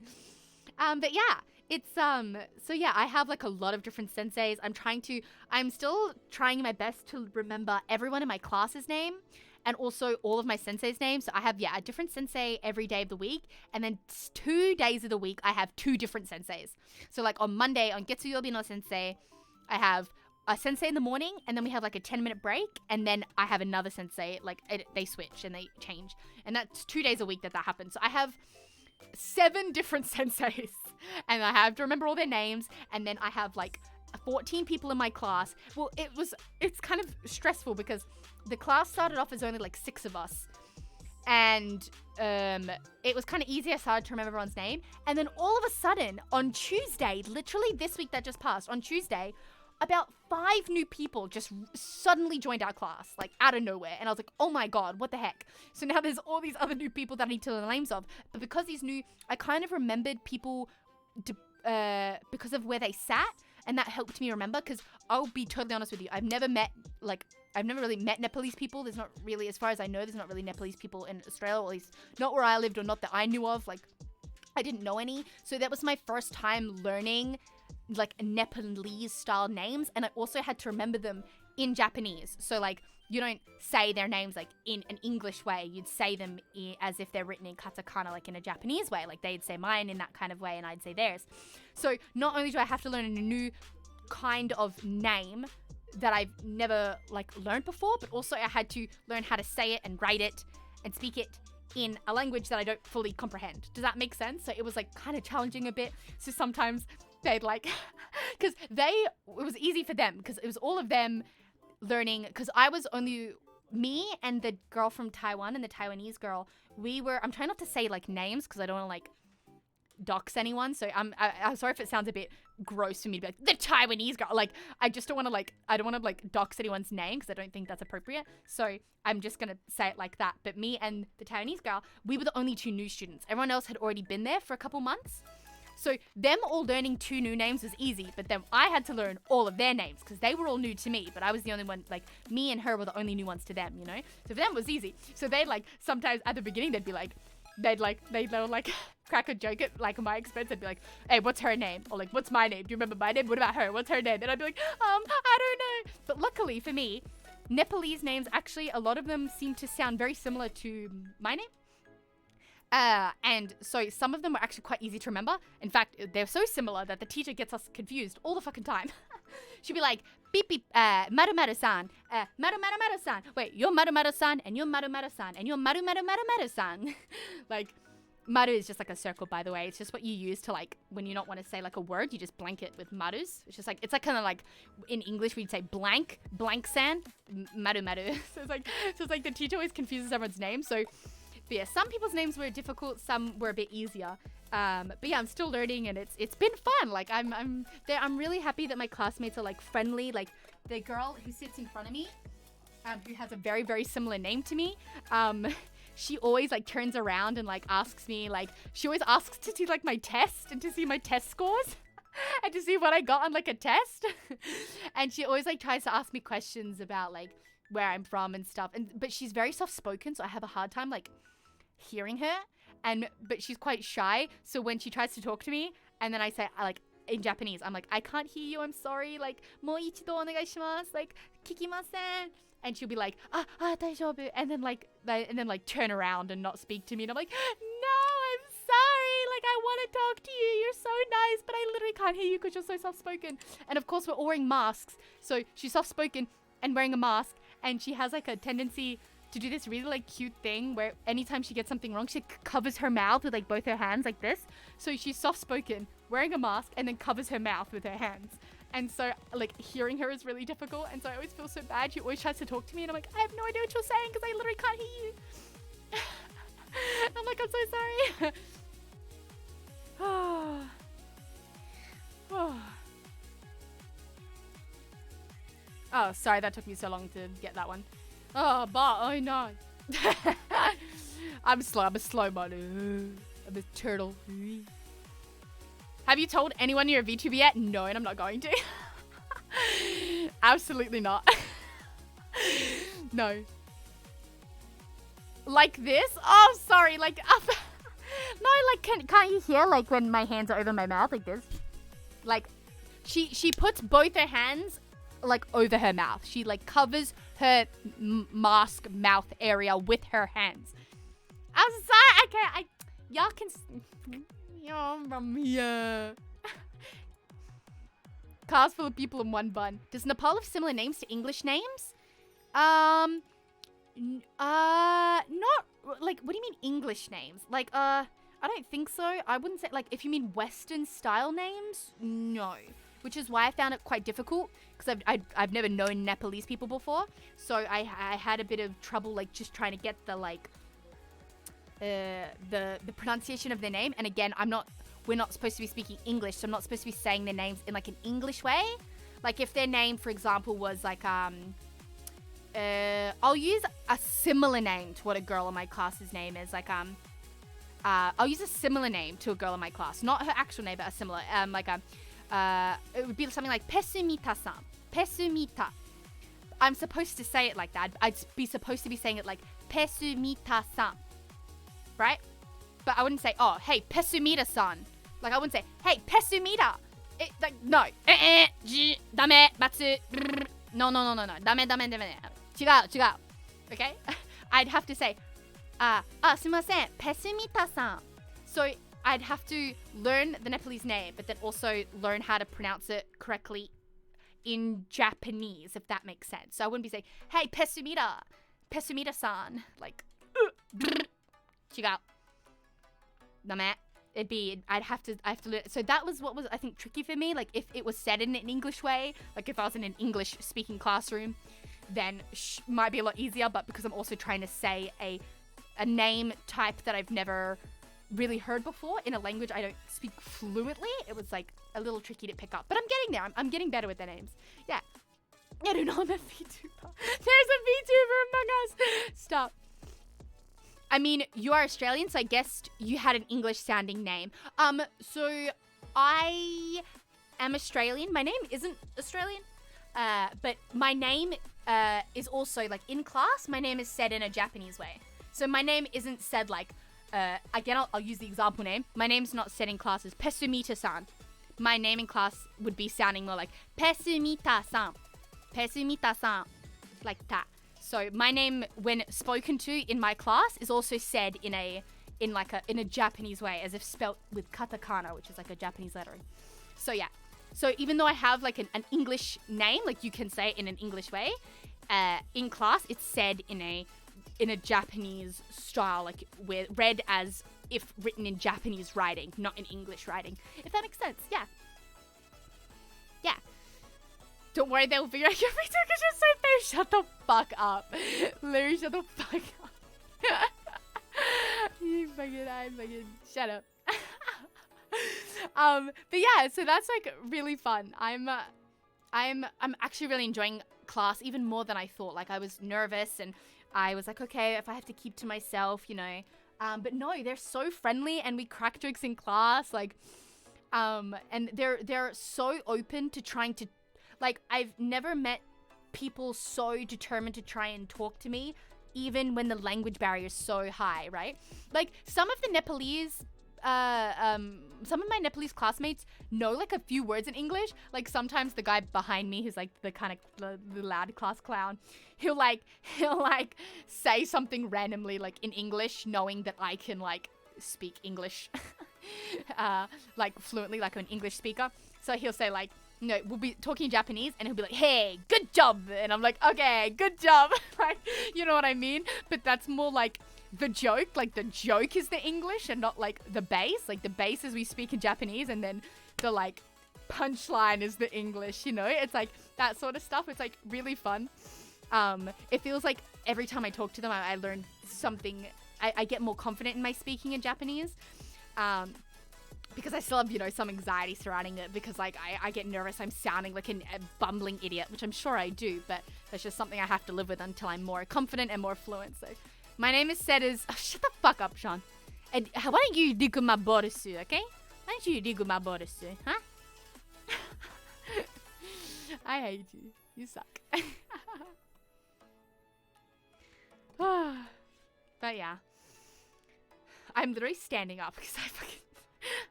But yeah, it's, so yeah, I have like a lot of different senseis. I'm still trying my best to remember everyone in my class's name and also all of my sensei's names. So I have, a different sensei every day of the week. And then 2 days of the week, I have 2 different senseis. So like on Monday, on Getsuyobi no Sensei, I have a sensei in the morning, and then we have like a 10-minute break, and then I have another sensei. Like they switch and they change, and that's 2 days a week that happens. So I have 7 different senseis, and I have to remember all their names. And then I have like 14 people in my class. Well, it's kind of stressful because the class started off as only like 6 of us, and it was kind of easy. I started to remember everyone's name, and then all of a sudden on Tuesday, literally this week that just passed, on Tuesday, about 5 new people just suddenly joined our class, like out of nowhere. And I was like, oh my God, what the heck? So now there's all these other new people that I need to learn the names of. But because these new, I kind of remembered people because of where they sat. And that helped me remember, because I'll be totally honest with you. I've never really met Nepalese people. There's not really, as far as I know, there's not really Nepalese people in Australia, or at least not where I lived, or not that I knew of. Like, I didn't know any. So that was my first time learning like Nepalese style names. And I also had to remember them in Japanese. So like, you don't say their names like in an English way. You'd say them as if they're written in katakana, like in a Japanese way. Like they'd say mine in that kind of way and I'd say theirs. So not only do I have to learn a new kind of name that I've never like learned before, but also I had to learn how to say it and write it and speak it in a language that I don't fully comprehend. Does that make sense? So it was like kind of challenging a bit. So sometimes they'd like, because it was easy for them because it was all of them learning, because I was only me and the girl from Taiwan and the Taiwanese girl. I'm trying not to say like names because I don't want to like dox anyone. So I'm sorry if it sounds a bit gross for me to be like the Taiwanese girl. Like I just don't want to I don't want to like dox anyone's name because I don't think that's appropriate. So I'm just gonna say it like that. But me and the Taiwanese girl, we were the only 2 new students. Everyone else had already been there for a couple months. So them all learning 2 new names was easy, but then I had to learn all of their names because they were all new to me, but I was the only one, like me and her were the only new ones to them, you know? So for them it was easy. So they'd like, sometimes at the beginning they'd be like, they'd like crack a joke at like my expense. They'd be like, hey, what's her name? Or like, what's my name? Do you remember my name? What about her? What's her name? And I'd be like, I don't know. But luckily for me, Nepalese names, actually a lot of them seem to sound very similar to my name. And so some of them were actually quite easy to remember. In fact, they're so similar that the teacher gets us confused all the fucking time. She'd be like, beep beep, maru maru san, maru maru maru san. Wait, you're maru maru san, and you're maru maru san, and you're maru maru maru maru san. Like, maru is just like a circle, by the way. It's just what you use to like, when you don't want to say like a word, you just blank it with marus. It's just like, it's like kind of like in English we'd say blank san, maru maru. So it's like the teacher always confuses everyone's name. So but yeah, some people's names were difficult, some were a bit easier. But yeah, I'm still learning and it's been fun. Like I'm really happy that my classmates are like friendly. Like the girl who sits in front of me, who has a very, very similar name to me, she always like turns around and like asks me, like she always asks to see like my test and to see my test scores and to see what I got on like a test. And she always like tries to ask me questions about like where I'm from and stuff. But she's very soft spoken, so I have a hard time like hearing her, but she's quite shy, so when she tries to talk to me and then I say like in Japanese, I'm like, I can't hear you, I'm sorry, like mo ichido onegai shimasu, like kikimasen, and she'll be like daijoubu, and then like turn around and not speak to me, and I'm like, no, I'm sorry, like I want to talk to you, you're so nice, but I literally can't hear you because you're so soft spoken. And of course we're all wearing masks, so she's soft spoken and wearing a mask, and she has like a tendency to do this really like cute thing where anytime she gets something wrong, she covers her mouth with like both her hands like this. So she's soft-spoken, wearing a mask, and then covers her mouth with her hands. And so like hearing her is really difficult, and so I always feel so bad. She always tries to talk to me and I'm like, I have no idea what you're saying because I literally can't hear you. I'm like, I'm so sorry. Oh, sorry, that took me so long to get that one. Oh, but I know. I'm a slow man. I'm a turtle. Have you told anyone you're a VTuber yet? No, and I'm not going to. Absolutely not. No. Like this? Oh, sorry. Like, no, like, can't you hear, like, when my hands are over my mouth, like this? Like, she puts both her hands like over her mouth. She like covers her mask mouth area with her hands. I'm sorry, y'all can, you're from here. Cars full of people in one bun. Does Nepal have similar names to English names? Not, like, what do you mean English names? Like, I don't think so. I wouldn't say, like, if you mean Western style names, no. Which is why I found it quite difficult, because I've never known Nepalese people before, so I had a bit of trouble like just trying to get the like the pronunciation of their name. And again, we're not supposed to be speaking English, so I'm not supposed to be saying their names in like an English way. Like if their name, for example, was like, I'll use a similar name to what a girl in my class's name is. Like, I'll use a similar name to a girl in my class. Not her actual name, but a similar. It would be something like Pesumita-san. Pesumita. I'm supposed to say it like that. I'd be supposed to be saying it like Pesumita-san. Right? But I wouldn't say, oh, hey, Pesumita-san. Like, I wouldn't say, hey, Pesumita. Like, no. Dame, matsu. No. Dame. 違う. Okay? I'd have to say, すみません, Pesumita-san. So I'd have to learn the Nepalese name, but then also learn how to pronounce it correctly in Japanese, if that makes sense. So I wouldn't be saying, hey, Pesumita-san. Like, 違う. Dame. I have to learn. So that was what was, I think, tricky for me. Like, if it was said in an English way, like if I was in an English speaking classroom, then might be a lot easier. But because I'm also trying to say a name type that I've never really heard before in a language I don't speak fluently, it was like a little tricky to pick up. But I'm getting there. I'm getting better with their names. Yeah. I don't know, I'm a VTuber. There's a VTuber among us. Stop. I mean, you are Australian, so I guessed you had an English-sounding name. So I am Australian. My name isn't Australian, but my name is also, like, in class, my name is said in a Japanese way. So my name isn't said like, again, I'll use the example name. My name's not said in class as Pesumita-san. My name in class would be sounding more like Pesumita-san. Pesumita-san. Like that. So my name, when spoken to in my class, is also said in a Japanese way, as if spelt with katakana, which is like a Japanese lettering. So yeah. So even though I have like an English name, like you can say it in an English way, in class it's said in a Japanese style, like read as if written in Japanese writing, not in English writing. If that makes sense, yeah. Yeah. Don't worry, they'll figure out your picture because you're so famous. Shut the fuck up. Larry, shut the fuck up. You fucking shut up. But yeah, so that's like really fun. I'm actually really enjoying class even more than I thought. Like, I was nervous and I was like, okay, if I have to keep to myself, you know. But no, they're so friendly and we crack jokes in class, like, and they're so open to trying to, like, I've never met people so determined to try and talk to me, even when the language barrier is so high, right? Like, some of my Nepalese classmates know like a few words in English. Like, sometimes the guy behind me, who's like the kind of the loud class clown, he'll say something randomly like in English, knowing that I can like speak English like fluently, like an English speaker. So he'll say like, no, we'll be talking Japanese and he'll be like, hey, good job. And I'm like, okay, good job. Like, you know what I mean? But that's more like the joke. Like, the joke is the English and not like the base. Like, the base is we speak in Japanese and then the like punchline is the English, you know? It's like that sort of stuff. It's like really fun. It feels like every time I talk to them, I learn something. I get more confident in my speaking in Japanese. Because I still have, you know, some anxiety surrounding it because, like, I get nervous. I'm sounding like a bumbling idiot, which I'm sure I do, but that's just something I have to live with until I'm more confident and more fluent. So my name is said as... Oh, shut the fuck up, Sean. And why don't you do my borusu, okay? Why don't you do my borusu, huh? I hate you. You suck. But yeah. I'm literally standing up because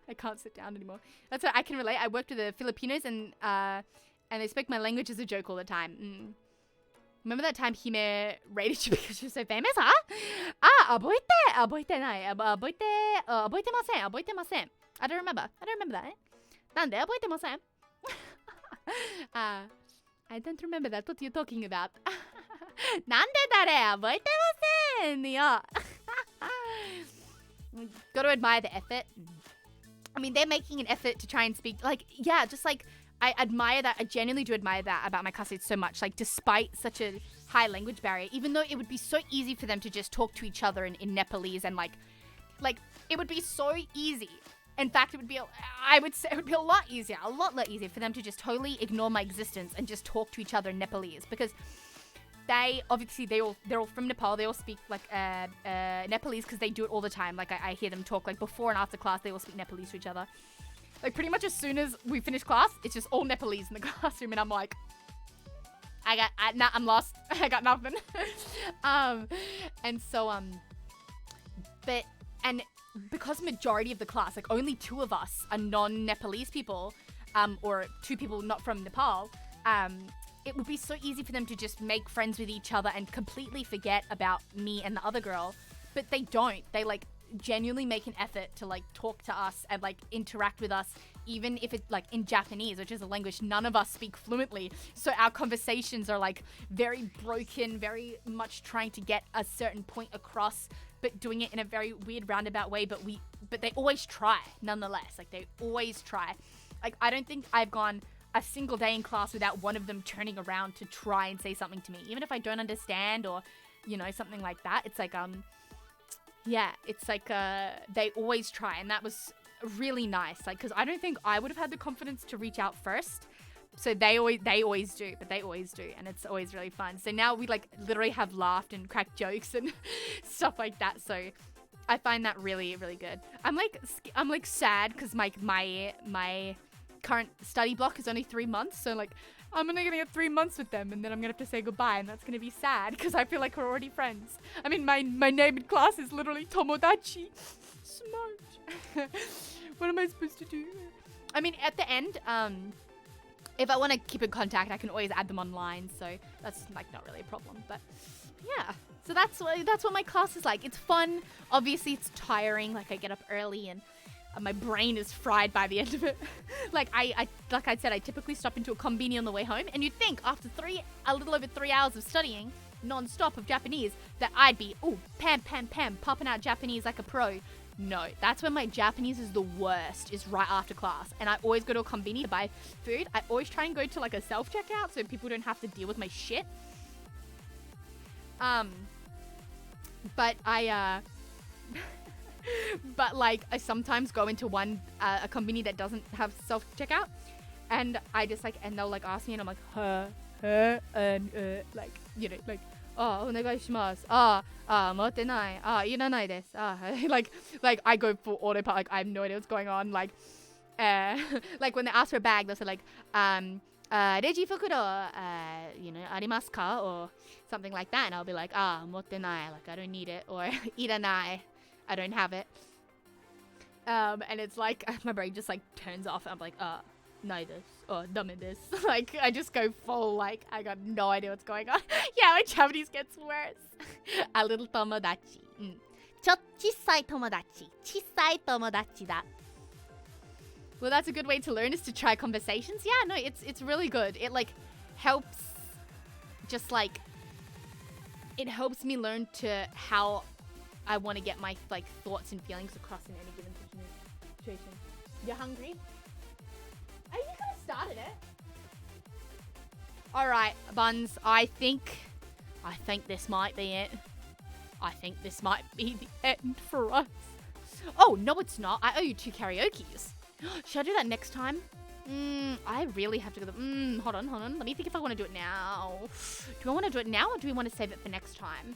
I can't sit down anymore. That's what I can relate. I worked with the Filipinos and they spoke my language as a joke all the time. Remember that time Hime rated you because you're so famous, huh? Aboitemasen. I don't remember that, eh? Nande, aboitemasen. I don't remember that. What you're talking about? Nande dare, aboitemasen. Yeah. Got to admire the effort. I mean, they're making an effort to try and speak, like, yeah, just like, I admire that. I genuinely do admire that about my classmates so much. Like, despite such a high language barrier, even though it would be so easy for them to just talk to each other in Nepalese and like, it would be so easy. In fact, I would say it would be a lot easier for them to just totally ignore my existence and just talk to each other in Nepalese, because they're all from Nepal. They all speak like Nepalese because they do it all the time. Like I hear them talk like before and after class. They all speak Nepalese to each other. Like pretty much as soon as we finish class, it's just all Nepalese in the classroom, and I'm like, I'm lost. I got nothing. And because majority of the class, like only 2 of us are non-Nepalese people, or 2 people not from Nepal, it would be so easy for them to just make friends with each other and completely forget about me and the other girl. But they don't. They like genuinely make an effort to like talk to us and like interact with us, even if it's like in Japanese, which is a language none of us speak fluently. So our conversations are like very broken, very much trying to get a certain point across, but doing it in a very weird roundabout way. But they always try nonetheless. Like they always try. Like I don't think I've gone a single day in class without one of them turning around to try and say something to me, even if I don't understand or, you know, something like that. It's like, yeah, it's like, they always try, and that was really nice. Like, cause I don't think I would have had the confidence to reach out first. So they always do, and it's always really fun. So now we like literally have laughed and cracked jokes and stuff like that. So I find that really, really good. I'm like sad because my current study block is only 3 months, so like I'm only gonna get 3 months with them, and then I'm gonna have to say goodbye, and that's gonna be sad because I feel like we're already friends. I mean, my name in class is literally Tomodachi. Smart. What am I supposed to do? I mean, at the end, if I want to keep in contact, I can always add them online, so that's like not really a problem. But yeah, so that's what my class is like. It's fun. Obviously, it's tiring. Like I get up early and my brain is fried by the end of it. Like I said, I typically stop into a konbini on the way home, and you'd think after a little over 3 hours of studying non-stop of Japanese that I'd be pam popping out Japanese like a pro. No, that's when my Japanese is the worst, is right after class. And I always go to a konbini to buy food. I always try and go to like a self-checkout so people don't have to deal with my shit. But I sometimes go into a company that doesn't have self-checkout, and I just like, and they'll like ask me, and I'm like, and like, you know, like, onegai shimasu, motte nai, iranai desu, like I go full autopilot, like I have no idea what's going on, like, like when they ask for a bag, they'll say like, reiji fukuro, you know, arimasu ka, or something like that, and I'll be like, motte nai, like I don't need it, or iranai, I don't have it. And it's like my brain just like turns off, and I'm like, nai desu, or dame desu. Like I just go full, like I got no idea what's going on. Yeah, my Japanese gets worse. A little tomodachi. Chisai tomodachi da. Well, that's a good way to learn, is to try conversations. Yeah, no, it's really good. It like helps, just like, it helps me learn to how I want to get my like thoughts and feelings across in any given situation. You hungry? I think you could have started it. Alright, Buns, I think this might be it. I think this might be the end for us. Oh, no it's not. I owe you 2 karaokes. Should I do that next time? I really have to go hold on. Let me think if I want to do it now. Do I want to do it now, or do we want to save it for next time?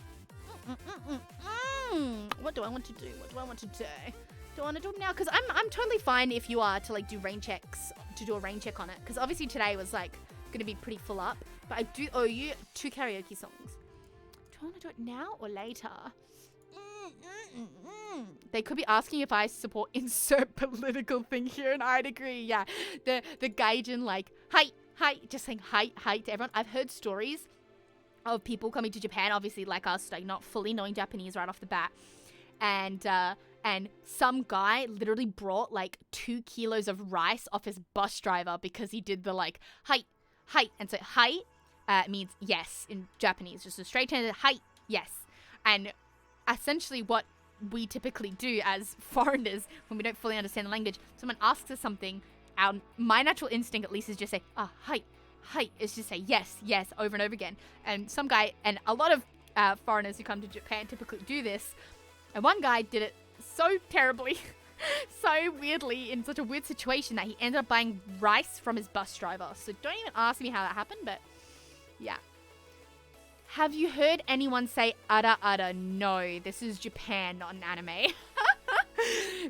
What do I want to do? Do I want to do it now? Because I'm totally fine if you are to like do rain checks, to do a rain check on it. Because obviously today was like going to be pretty full up. But I do owe you 2 karaoke songs. Do I want to do it now or later? They could be asking if I support insert political thing here, and I'd agree. Yeah, the gaijin like hi, just saying hi to everyone. I've heard stories of people coming to Japan, obviously like us, like not fully knowing Japanese right off the bat, and some guy literally brought like 2 kilos of rice off his bus driver because he did the like hi, and so hi means yes in Japanese, just a straight hand hi, yes. And essentially what we typically do as foreigners when we don't fully understand the language, someone asks us something, my natural instinct at least is just say hi, is just say yes over and over again. And some guy, and a lot of foreigners who come to Japan typically do this, and one guy did it so terribly so weirdly in such a weird situation that he ended up buying rice from his bus driver. So don't even ask me how that happened, but yeah. Have you heard anyone say ara ara? No, this is Japan, not an anime.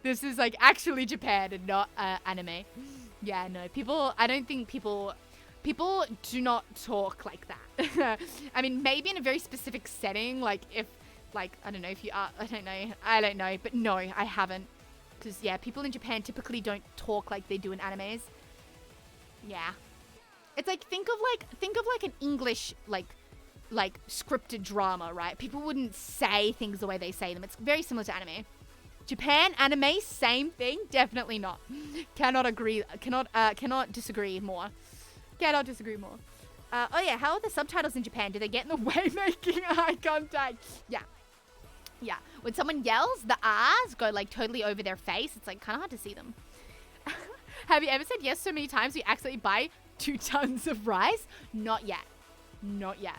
This is like actually Japan and not anime. Yeah, no, I don't think people do not talk like that. I mean, maybe in a very specific setting, like if, like, I don't know if you are, I don't know, but no, I haven't. Because, yeah, people in Japan typically don't talk like they do in animes. Yeah. It's like, think of like an English, like scripted drama, right? People wouldn't say things the way they say them. It's very similar to anime. Japan, anime, same thing? Definitely not. Cannot disagree more. Cannot disagree more. Oh yeah, how are the subtitles in Japan? Do they get in the way making eye contact? Yeah. Yeah. When someone yells, the R's go like totally over their face. It's like kind of hard to see them. Have you ever said yes so many times you accidentally buy 2 tons of rice? Not yet. Not yet.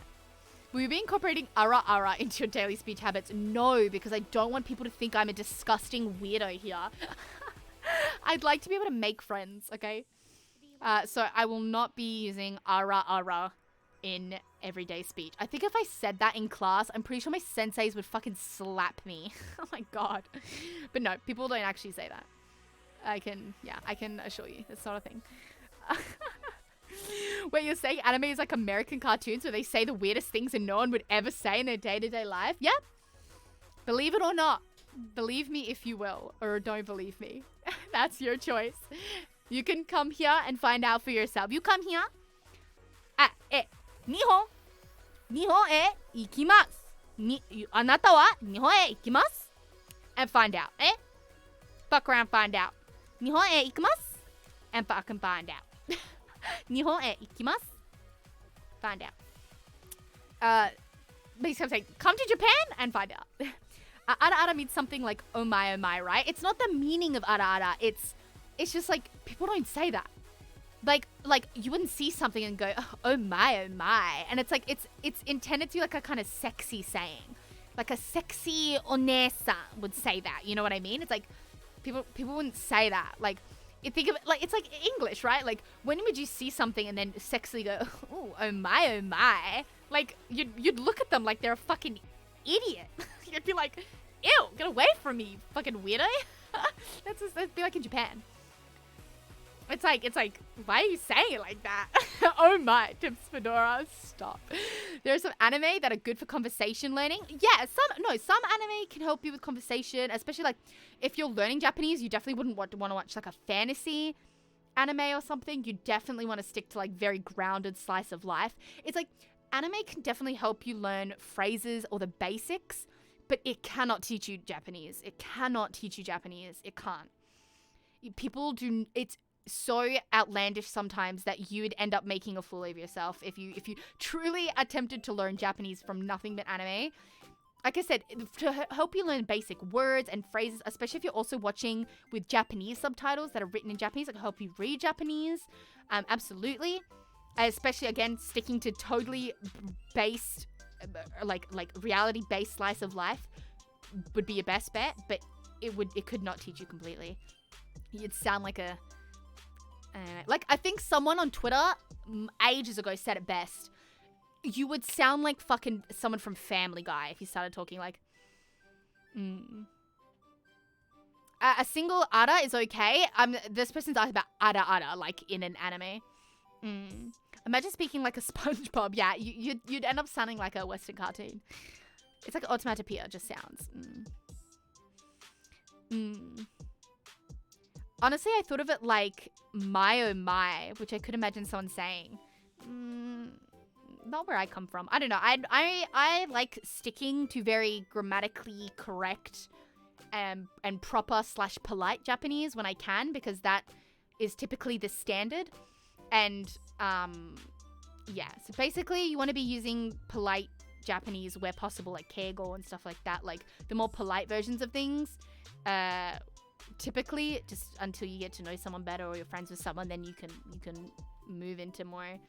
Will you be incorporating ara ara into your daily speech habits? No, because I don't want people to think I'm a disgusting weirdo here. I'd like to be able to make friends, okay? So I will not be using ara ara in everyday speech. I think if I said that in class, I'm pretty sure my senseis would fucking slap me. Oh my god. But no, people don't actually say that. I can assure you, it's not a thing. Wait, you're saying anime is like American cartoons where they say the weirdest things and no one would ever say in their day-to-day life? Yeah. Believe it or not. Believe me if you will, or don't believe me. That's your choice. You can come here and find out for yourself. You come here. Nihon e ikimasu. Anata wa Nihon e ikimasu? And find out. Fuck around, find out. Nihon e ikimasu? And fucking find out. Nihon e ikimasu? Find out. Basically I'm saying, come to Japan and find out. Ara ara means something like oh my, right? It's not the meaning of ara ara. It's just like, people don't say that. Like you wouldn't see something and go, oh my. And it's like, it's intended to be like a kind of sexy saying. Like a sexy onesan would say that. You know what I mean? It's like, people wouldn't say that. Like, you think of it, like, it's like English, right? Like, when would you see something and then sexily go, oh my. Like, you'd look at them like they're a fucking idiot. You'd be like, ew, get away from me, you fucking weirdo. That'd be like in Japan. It's like, why are you saying it like that? Oh my, Tips Fedora, stop. There are some anime that are good for conversation learning. Yeah, some anime can help you with conversation, especially like if you're learning Japanese, you definitely wouldn't want to watch like a fantasy anime or something. You definitely want to stick to like very grounded slice of life. It's like anime can definitely help you learn phrases or the basics, but it cannot teach you Japanese. It cannot teach you Japanese. It can't. It's so outlandish sometimes that you would end up making a fool of yourself if you truly attempted to learn Japanese from nothing but anime. Like I said, to help you learn basic words and phrases, especially if you're also watching with Japanese subtitles that are written in Japanese, like help you read Japanese, absolutely. Especially, again, sticking to totally based, like reality-based slice of life would be your best bet, but it could not teach you completely. You'd sound like a... I think someone on Twitter ages ago said it best. You would sound like fucking someone from Family Guy if you started talking like... A single ara is okay. This person's asking about ara, like in an anime. Imagine speaking like a SpongeBob. Yeah, you'd end up sounding like a Western cartoon. It's like automatopoeia, just sounds. Honestly, I thought of it like my oh my, which I could imagine someone saying. Not where I come from. I don't know. I like sticking to very grammatically correct and proper / polite Japanese when I can, because that is typically the standard. And yeah, so basically you want to be using polite Japanese where possible, like keigo and stuff like that, like the more polite versions of things. Typically, just until you get to know someone better or you're friends with someone, then you can move into more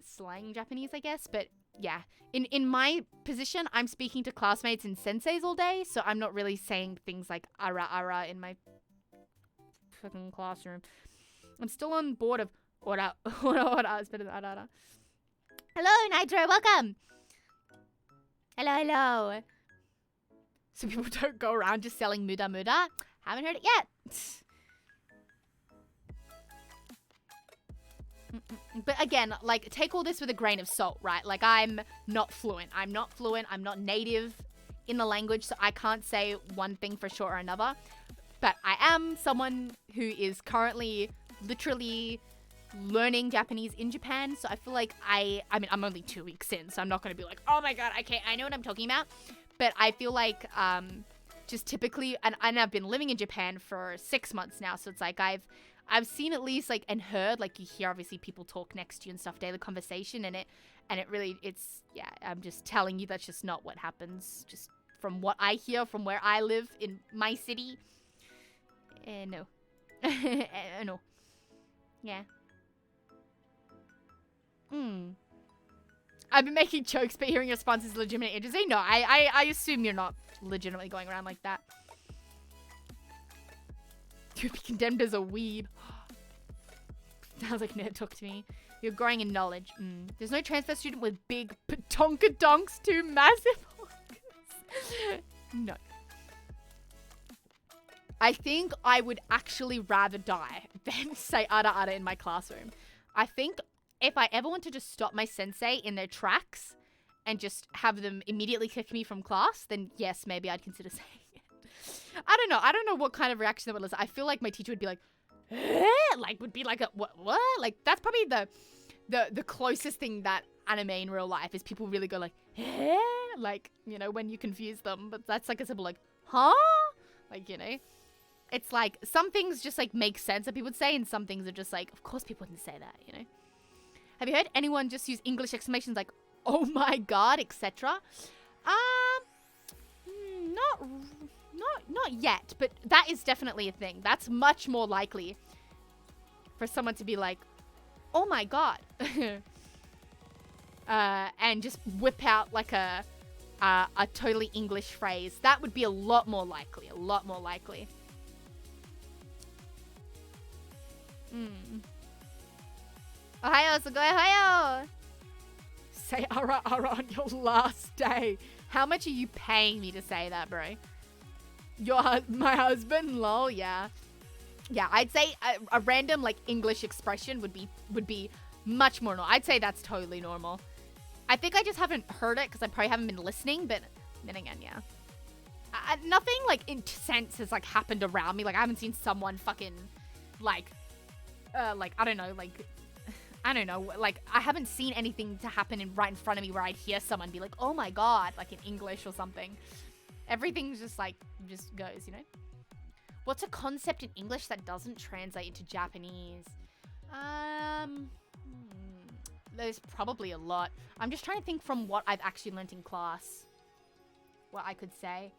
slang Japanese, I guess. But yeah, in my position, I'm speaking to classmates and senseis all day, so I'm not really saying things like ara ara in my fucking classroom. I'm still on board of ora. It's better than ara. Hello, Nitro, welcome. Hello. So people don't go around just selling muda. Haven't heard it yet. But again, like, take all this with a grain of salt, right? Like, I'm not fluent. I'm not native in the language, so I can't say one thing for sure or another. But I am someone who is currently literally learning Japanese in Japan, so I feel like I mean, I'm only 2 weeks in, so I'm not going to be like, oh my god, I know what I'm talking about. But I feel like, just typically, and I've been living in Japan for 6 months now, so it's like I've seen at least, like, and heard, like, you hear obviously people talk next to you and stuff, daily conversation, and it really, yeah, I'm just telling you that's just not what happens, just from what I hear from where I live in my city. No. No. Yeah. I've been making jokes, but hearing your response is legitimate interesting. No, I assume you're not legitimately going around like that. To be condemned as a weeb. Sounds like nerd talk to me. You're growing in knowledge. There's no transfer student with big patonka donks too massive. No. I think I would actually rather die than say ara in my classroom. I think if I ever want to just stop my sensei in their tracks and just have them immediately kick me from class, then yes, maybe I'd consider saying it. I don't know what kind of reaction that would elicit. I feel like my teacher would be like, eh? Like, would be like a, what? Like, that's probably the closest thing that anime in real life is people really go like, eh? Like, you know, when you confuse them. But that's like a simple like, huh? Like, you know. It's like, some things just like make sense that people would say, and some things are just like, of course people wouldn't say that, you know. Have you heard anyone just use English exclamations like, oh my god, etc.? Not yet, but that is definitely a thing. That's much more likely for someone to be like, oh my god. And just whip out like a totally English phrase. That would be a lot more likely. Ohayo, sugoi ohayo! Say ara on your last day. How much are you paying me to say that, bro? My husband? Lol, yeah. Yeah, I'd say a random, like, English expression would be much more normal. I'd say that's totally normal. I think I just haven't heard it because I probably haven't been listening, but then again, yeah. Nothing, like, intense has, like, happened around me. Like, I haven't seen someone fucking, like, I don't know, like, I haven't seen anything to happen right in front of me where I'd hear someone be like, oh my god, like in English or something. Everything's just like, just goes, you know? What's a concept in English that doesn't translate into Japanese? There's probably a lot. I'm just trying to think from what I've actually learnt in class. What I could say.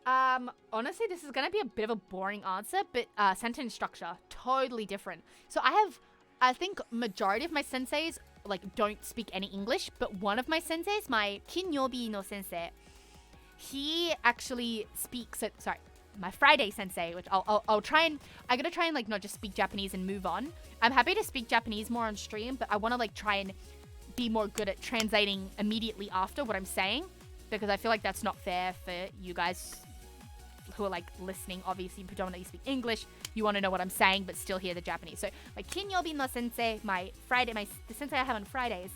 Honestly, this is gonna be a bit of a boring answer, but sentence structure, totally different. So I think majority of my senseis, like, don't speak any English, but one of my senseis, my Kinyobi no sensei, he actually speaks it, sorry, my Friday sensei, which I'm gonna try and, like, not just speak Japanese and move on. I'm happy to speak Japanese more on stream, but I want to, like, try and be more good at translating immediately after what I'm saying, because I feel like that's not fair for you guys who are, like, listening, obviously predominantly speak English. You want to know what I'm saying, but still hear the Japanese. So, my Kinyobi no sensei, the sensei I have on Fridays,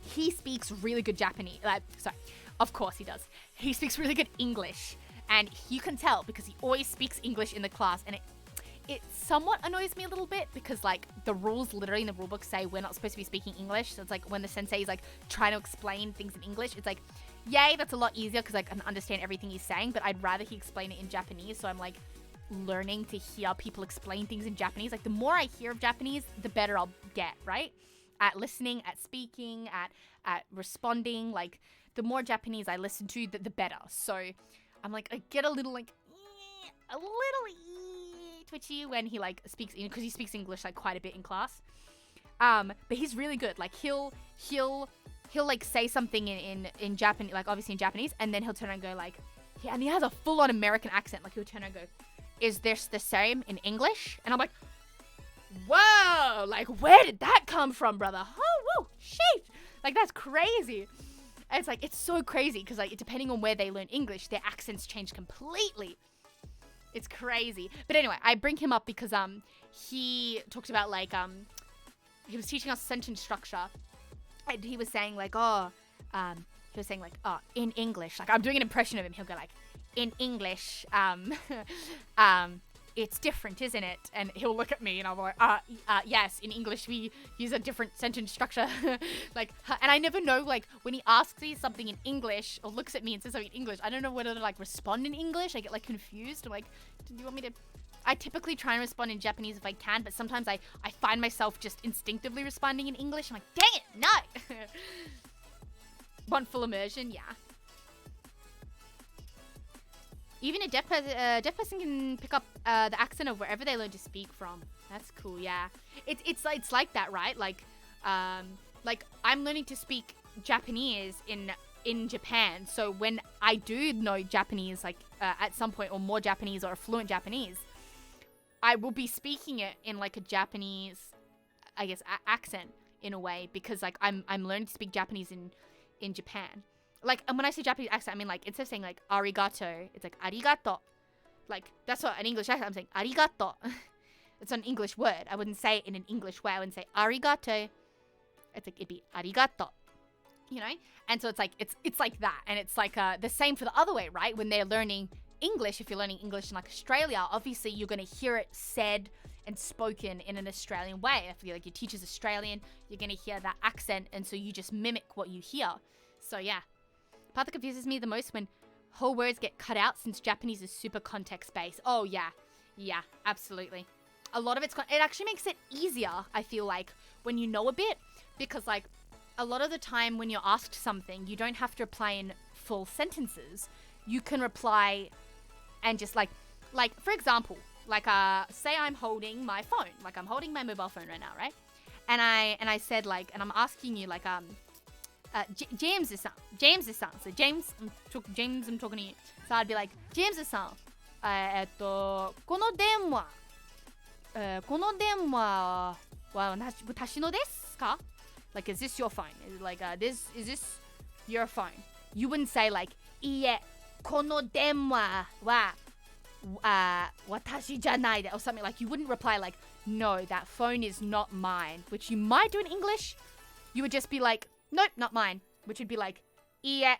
he speaks really good Japanese. Sorry, of course he does. He speaks really good English, and you can tell because he always speaks English in the class, and it somewhat annoys me a little bit because, like, the rules literally in the rulebook say we're not supposed to be speaking English. So it's like when the sensei is, like, trying to explain things in English, it's like, yay, that's a lot easier because I can understand everything he's saying, but I'd rather he explain it in Japanese. So I'm, like, learning to hear people explain things in Japanese. Like, the more I hear of Japanese, the better I'll get, right? At listening, at speaking, at responding. Like, the more Japanese I listen to, the better. So I'm like, I get a little, like, twitchy when he, like, speaks, because he speaks English, like, quite a bit in class. But he's really good. Like, he'll like, say something in Japanese, like, obviously in Japanese, and then he'll turn around and go, like, and he has a full-on American accent. Like, he'll turn around and go, is this the same in English? And I'm like, whoa, like, where did that come from, brother? Oh, whoa, shit. Like, that's crazy. And it's like, it's so crazy because, like, depending on where they learn English, their accents change completely. It's crazy. But anyway, I bring him up because he talked about, like, he was teaching us sentence structure. And he was saying, like, in English, like, I'm doing an impression of him. He'll go, like, in English, it's different, isn't it? And he'll look at me and I'll be like, yes, in English we use a different sentence structure. Like, and I never know, like, when he asks me something in English or looks at me and says something in English, I don't know whether to, like, respond in English. I get, like, confused. I'm like, do you want me to... I typically try and respond in Japanese if I can, but sometimes I find myself just instinctively responding in English. I'm like, dang it, no! Want full immersion? Yeah. Even a deaf person can pick up the accent of wherever they learn to speak from. That's cool, yeah. It's like that, right? Like I'm learning to speak Japanese in Japan. So when I do know Japanese, like at some point, or more Japanese or fluent Japanese, I will be speaking it in like a Japanese, I guess, accent in a way, because like I'm learning to speak Japanese in Japan. Like, and when I say Japanese accent, I mean, like, instead of saying, like, arigato, it's like, arigato. Like, that's what an English accent, I'm saying, arigato. It's an English word. I wouldn't say it in an English way. I wouldn't say arigato. It's like, it'd be arigato. You know? And so it's like, it's like that. And it's like the same for the other way, right? When they're learning English, if you're learning English in, like, Australia, obviously you're going to hear it said and spoken in an Australian way. If you're, like, your teacher's Australian, you're going to hear that accent, and so you just mimic what you hear. So, yeah. The part that confuses me the most when whole words get cut out, since Japanese is super context-based. Oh, yeah. Yeah, absolutely. A lot of it actually makes it easier, I feel like, when you know a bit. Because, like, a lot of the time when you're asked something, you don't have to reply in full sentences. You can reply and just, like, for example, like, say I'm holding my phone. Like, I'm holding my mobile phone right now, right? And I said, like, and I'm asking you, like, James-san. So James, I'm talking to you. So I'd be like, James-san, この電話は私のですか? Like, is this your phone? Is it like, is this your phone? You wouldn't say, like, いえ、この電話は私じゃない or something. Like, you wouldn't reply like, no, that phone is not mine, which you might do in English. You would just be like, nope, not mine, which would be like, いえ、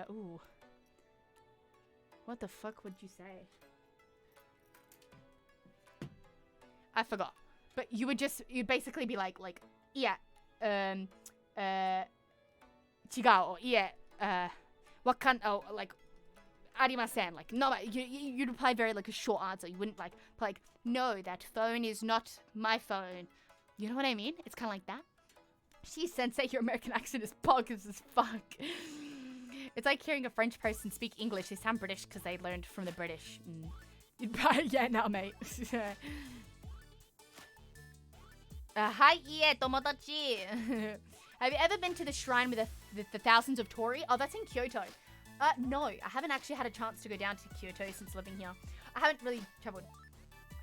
ooh. What the fuck would you say? I forgot. But you'd basically be like, いや、違う、いえ、わかん、oh, like, ありません. Like, no, you'd reply very, like, a short answer. You wouldn't, like, no, that phone is not my phone. You know what I mean? It's kind of like that. Geez, sensei, your American accent is bogus as fuck. It's like hearing a French person speak English. They sound British because they learned from the British. You'd probably, yeah, now, mate. Hi, yeah, tomodachi. Have you ever been to the shrine with the thousands of torii? Oh, that's in Kyoto. No, I haven't actually had a chance to go down to Kyoto since living here. I haven't really traveled.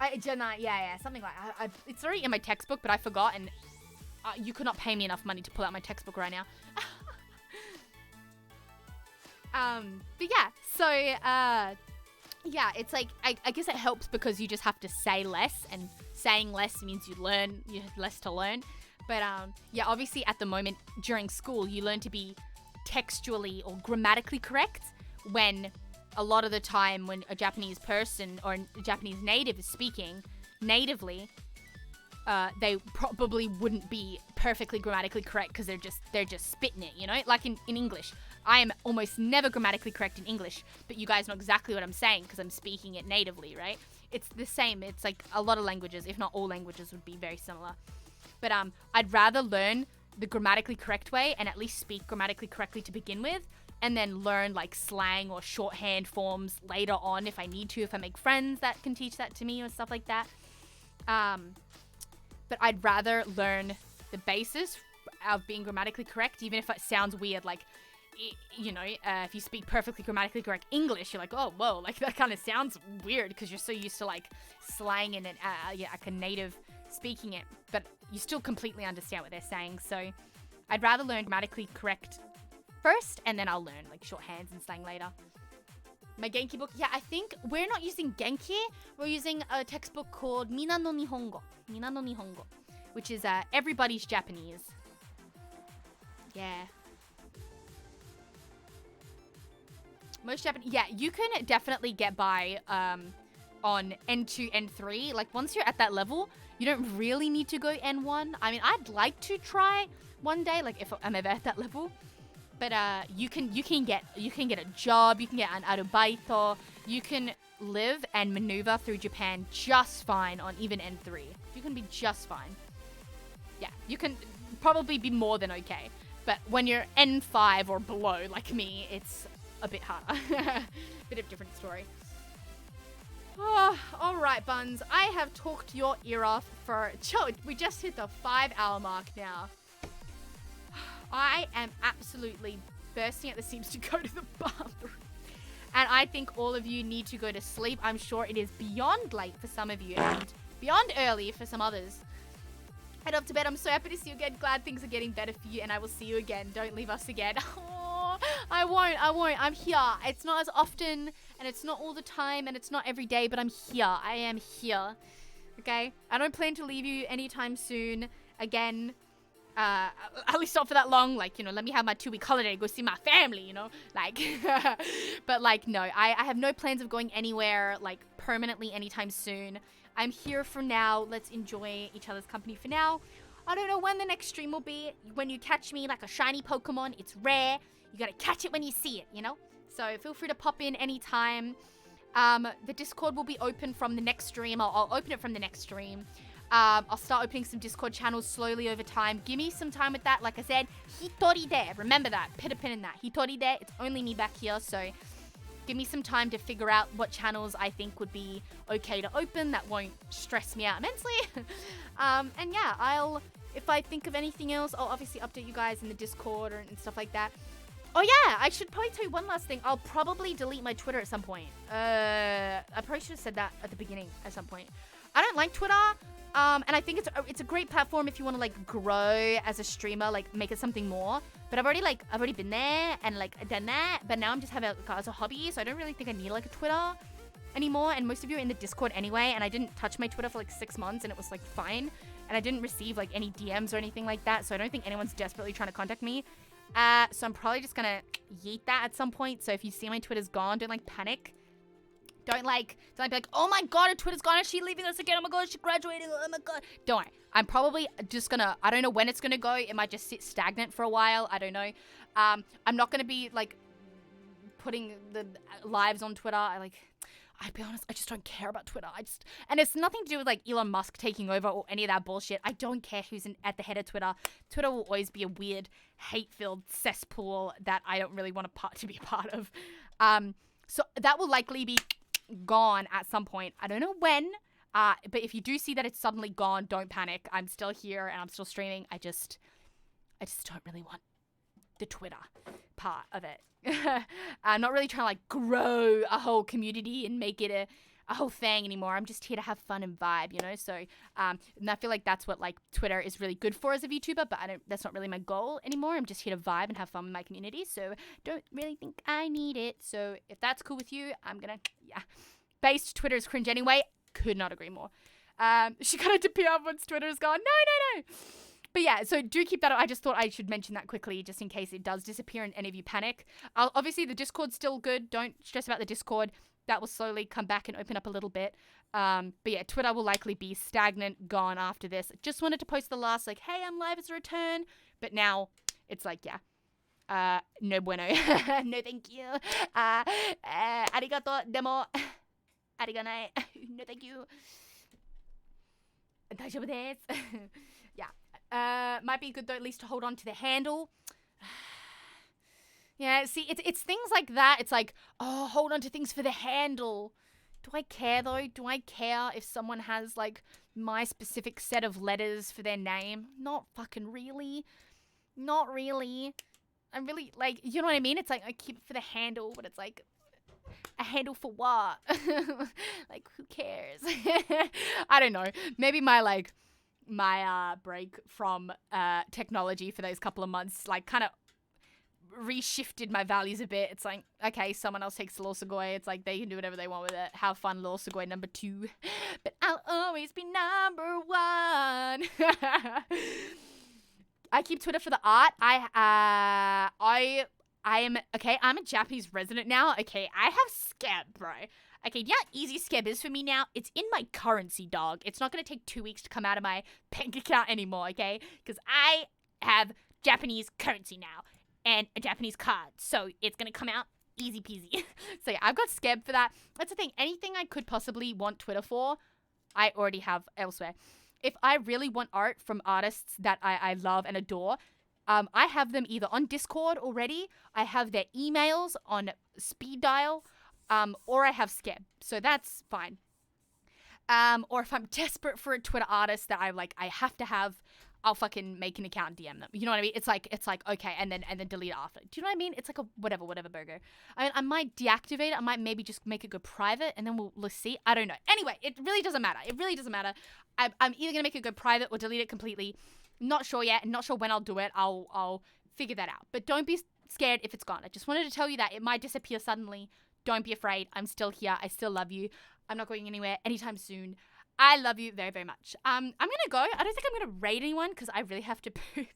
Yeah, something like that. It's already in my textbook, but I forgot, and you could not pay me enough money to pull out my textbook right now. But yeah, so, yeah, it's like, I guess it helps because you just have to say less, and saying less means you have less to learn. But, yeah, obviously at the moment during school, you learn to be textually or grammatically correct, when a lot of the time when a Japanese person or a Japanese native is speaking natively, they probably wouldn't be perfectly grammatically correct because they're just spitting it, you know? Like in English. I am almost never grammatically correct in English, but you guys know exactly what I'm saying because I'm speaking it natively, right? It's the same. It's like a lot of languages, if not all languages, would be very similar. But I'd rather learn the grammatically correct way and at least speak grammatically correctly to begin with, and then learn like slang or shorthand forms later on if I need to, if I make friends that can teach that to me or stuff like that. But I'd rather learn the basis of being grammatically correct, even if it sounds weird. Like, if you speak perfectly grammatically correct English, you're like, oh, whoa, like that kind of sounds weird because you're so used to like slang and like a native speaking it, but you still completely understand what they're saying. So I'd rather learn grammatically correct first, and then I'll learn like shorthands and slang later. My Genki book, yeah, I think we're not using Genki. We're using a textbook called Mina no Nihongo, which is everybody's Japanese. Yeah. Most Japanese, yeah, you can definitely get by on N2, N3. Like once you're at that level, you don't really need to go N1. I mean, I'd like to try one day, like if I'm ever at that level. But you can get a job, you can get an arubaito, you can live and maneuver through Japan just fine on even N3. You can be just fine. Yeah, you can probably be more than okay. But when you're N5 or below, like me, it's a bit harder. Bit of a different story. Oh, alright, Buns. I have talked your ear off for... we just hit the 5-hour mark now. I am absolutely bursting at the seams to go to the bathroom. And I think all of you need to go to sleep. I'm sure it is beyond late for some of you and beyond early for some others. Head off to bed. I'm so happy to see you again. Glad things are getting better for you, and I will see you again. Don't leave us again. Oh, I won't. I'm here. It's not as often, and it's not all the time, and it's not every day, but I'm here. I am here. Okay? I don't plan to leave you anytime soon. Again, at least not for that long. Like, let me have my 2-week holiday, go see my family, like, but like, no, I have no plans of going anywhere, like, permanently anytime soon. I'm here for now. Let's enjoy each other's company for now. I don't know when the next stream will be. When you catch me like a shiny Pokemon, it's rare. You gotta catch it when you see it, So feel free to pop in anytime. The Discord will be open from the next stream. I'll open it from the next stream. I'll start opening some Discord channels slowly over time. Give me some time with that. Like I said, hitori de. Remember that. Put a pin in that. Hitori de. It's only me back here, so give me some time to figure out what channels I think would be okay to open that won't stress me out immensely. And yeah, if I think of anything else, I'll obviously update you guys in the Discord and stuff like that. Oh yeah, I should probably tell you one last thing. I'll probably delete my Twitter at some point. I probably should have said that at the beginning at some point. I don't like Twitter. And I think it's a great platform if you want to like grow as a streamer, like make it something more. But I've already been there and like done that. But now I'm just having it as a hobby, so I don't really think I need like a Twitter anymore. And most of you are in the Discord anyway. And I didn't touch my Twitter for like 6 months, and it was like fine. And I didn't receive like any DMs or anything like that. So I don't think anyone's desperately trying to contact me. So I'm probably just gonna yeet that at some point. So if you see my Twitter's gone, don't like panic. Don't be like, oh my god, her Twitter's gone, is she leaving us again? Oh my god, she's graduating, oh my god. Don't worry. I'm probably just gonna, I don't know when it's gonna go. It might just sit stagnant for a while. I don't know. I'm not gonna be like putting the lives on Twitter. I'll be honest, I just don't care about Twitter. And it's nothing to do with like Elon Musk taking over or any of that bullshit. I don't care who's at the head of Twitter. Twitter will always be a weird, hate-filled cesspool that I don't really want to be a part of. So that will likely be gone at some point. I don't know when, but if you do see that it's suddenly gone, don't panic. I'm still here and I'm still streaming. I just don't really want the Twitter part of it. I'm not really trying to like grow a whole community and make it a whole thing anymore. I'm just here to have fun and vibe, So, and I feel like that's what like Twitter is really good for as a VTuber, but that's not really my goal anymore. I'm just here to vibe and have fun with my community. So don't really think I need it. So if that's cool with you, I'm gonna, yeah. Based Twitter is cringe anyway. Could not agree more. She got to disappear once Twitter's gone. No. But yeah, so do keep that. I just thought I should mention that quickly just in case it does disappear and any of you panic. Obviously, the Discord's still good. Don't stress about the Discord. That will slowly come back and open up a little bit. But yeah, Twitter will likely be stagnant, gone after this. Just wanted to post the last, like, hey, I'm live as a return. But now it's like, yeah. No bueno. No thank you. Arigato, demo. Ariganai. No thank you. Daijoubu desu. Yeah. Might be good though at least to hold on to the handle. Yeah, see, it's things like that. It's like, oh, hold on to things for the handle. Do I care though? Do I care if someone has like my specific set of letters for their name? Not fucking really. Not really. I'm really, like, you know what I mean? It's like, I keep it for the handle, but it's like, a handle for what? Like, who cares? I don't know. Maybe my break from technology for those couple of months, like, kind of reshifted my values a bit. It's like, okay, someone else takes ALittleSugoi. It's like, they can do whatever they want with it. Have fun, ALittleSugoi number 2. But I'll always be number 1. I keep Twitter for the art. I am, okay, I'm a Japanese resident now. Okay, I have Skeb, bro. Okay, yeah, easy Skeb is for me now. It's in my currency, dog. It's not going to take 2 weeks to come out of my bank account anymore, okay? Because I have Japanese currency now and a Japanese card. So it's going to come out easy peasy. So yeah, I've got Skeb for that. That's the thing. Anything I could possibly want Twitter for, I already have elsewhere. If I really want art from artists that I love and adore, I have them either on Discord already, I have their emails on speed dial, or I have Skeb. So that's fine. Or if I'm desperate for a Twitter artist that I have to have, I'll fucking make an account and DM them. You know what I mean? It's like okay, and then delete it after. Do you know what I mean? It's like a whatever burger. I mean, I might deactivate it. I might maybe just make it go private, and then we'll see. I don't know. Anyway, it really doesn't matter. I'm either gonna make it go private or delete it completely. Not sure yet. Not sure when I'll do it. I'll figure that out. But don't be scared if it's gone. I just wanted to tell you that it might disappear suddenly. Don't be afraid. I'm still here. I still love you. I'm not going anywhere anytime soon. I love you very, very much. I'm gonna go. I don't think I'm gonna raid anyone because I really have to poop.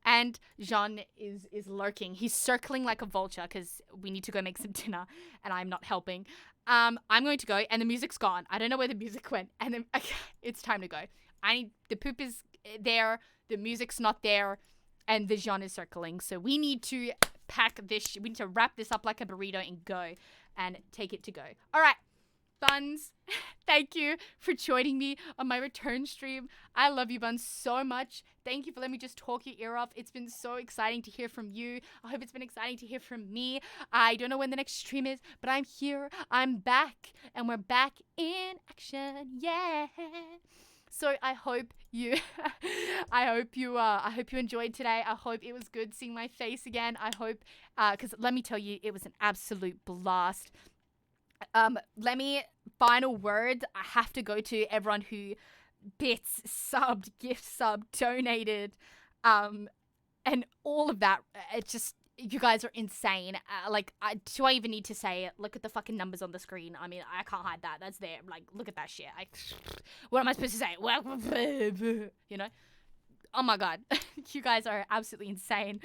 And Jean is lurking. He's circling like a vulture because we need to go make some dinner, and I'm not helping. I'm going to go, and the music's gone. I don't know where the music went, and then it's time to go. The poop is there, the music's not there, and the Jean is circling. So we need to pack this. We need to wrap this up like a burrito and go and take it to go. All right. Buns, thank you for joining me on my return stream. I love you, Buns, so much. Thank you for letting me just talk your ear off. It's been so exciting to hear from you. I hope it's been exciting to hear from me. I don't know when the next stream is, but I'm here. I'm back, and we're back in action. Yeah. So I hope you enjoyed today. I hope it was good seeing my face again. I hope, because let me tell you, it was an absolute blast. Final words. I have to go to everyone who bits, subbed, gift subbed, donated, and all of that. It's just, you guys are insane. Do I even need to say it? Look at the fucking numbers on the screen. I mean, I can't hide that. That's there. Like, look at that shit. What am I supposed to say? You know? Oh my god. You guys are absolutely insane.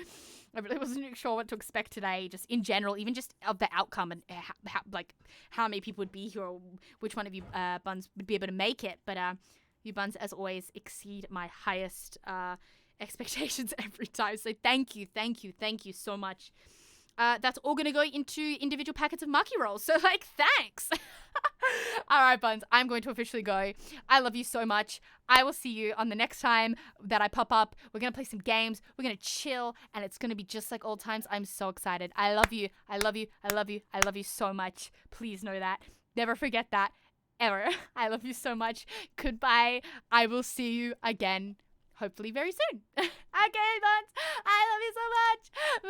I really wasn't sure what to expect today, just in general, even just of the outcome and how many people would be here, or which one of you Buns would be able to make it. But you Buns, as always, exceed my highest expectations every time. So thank you so much. That's all gonna go into individual packets of Maki Rolls. So thanks. All right, Buns, I'm going to officially go. I love you so much. I will see you on the next time that I pop up. We're going to play some games. We're going to chill, and it's going to be just like old times. I'm so excited. I love you. I love you. I love you. I love you so much. Please know that. Never forget that. Ever. I love you so much. Goodbye. I will see you again, hopefully very soon. Okay, Buns. I love you so much.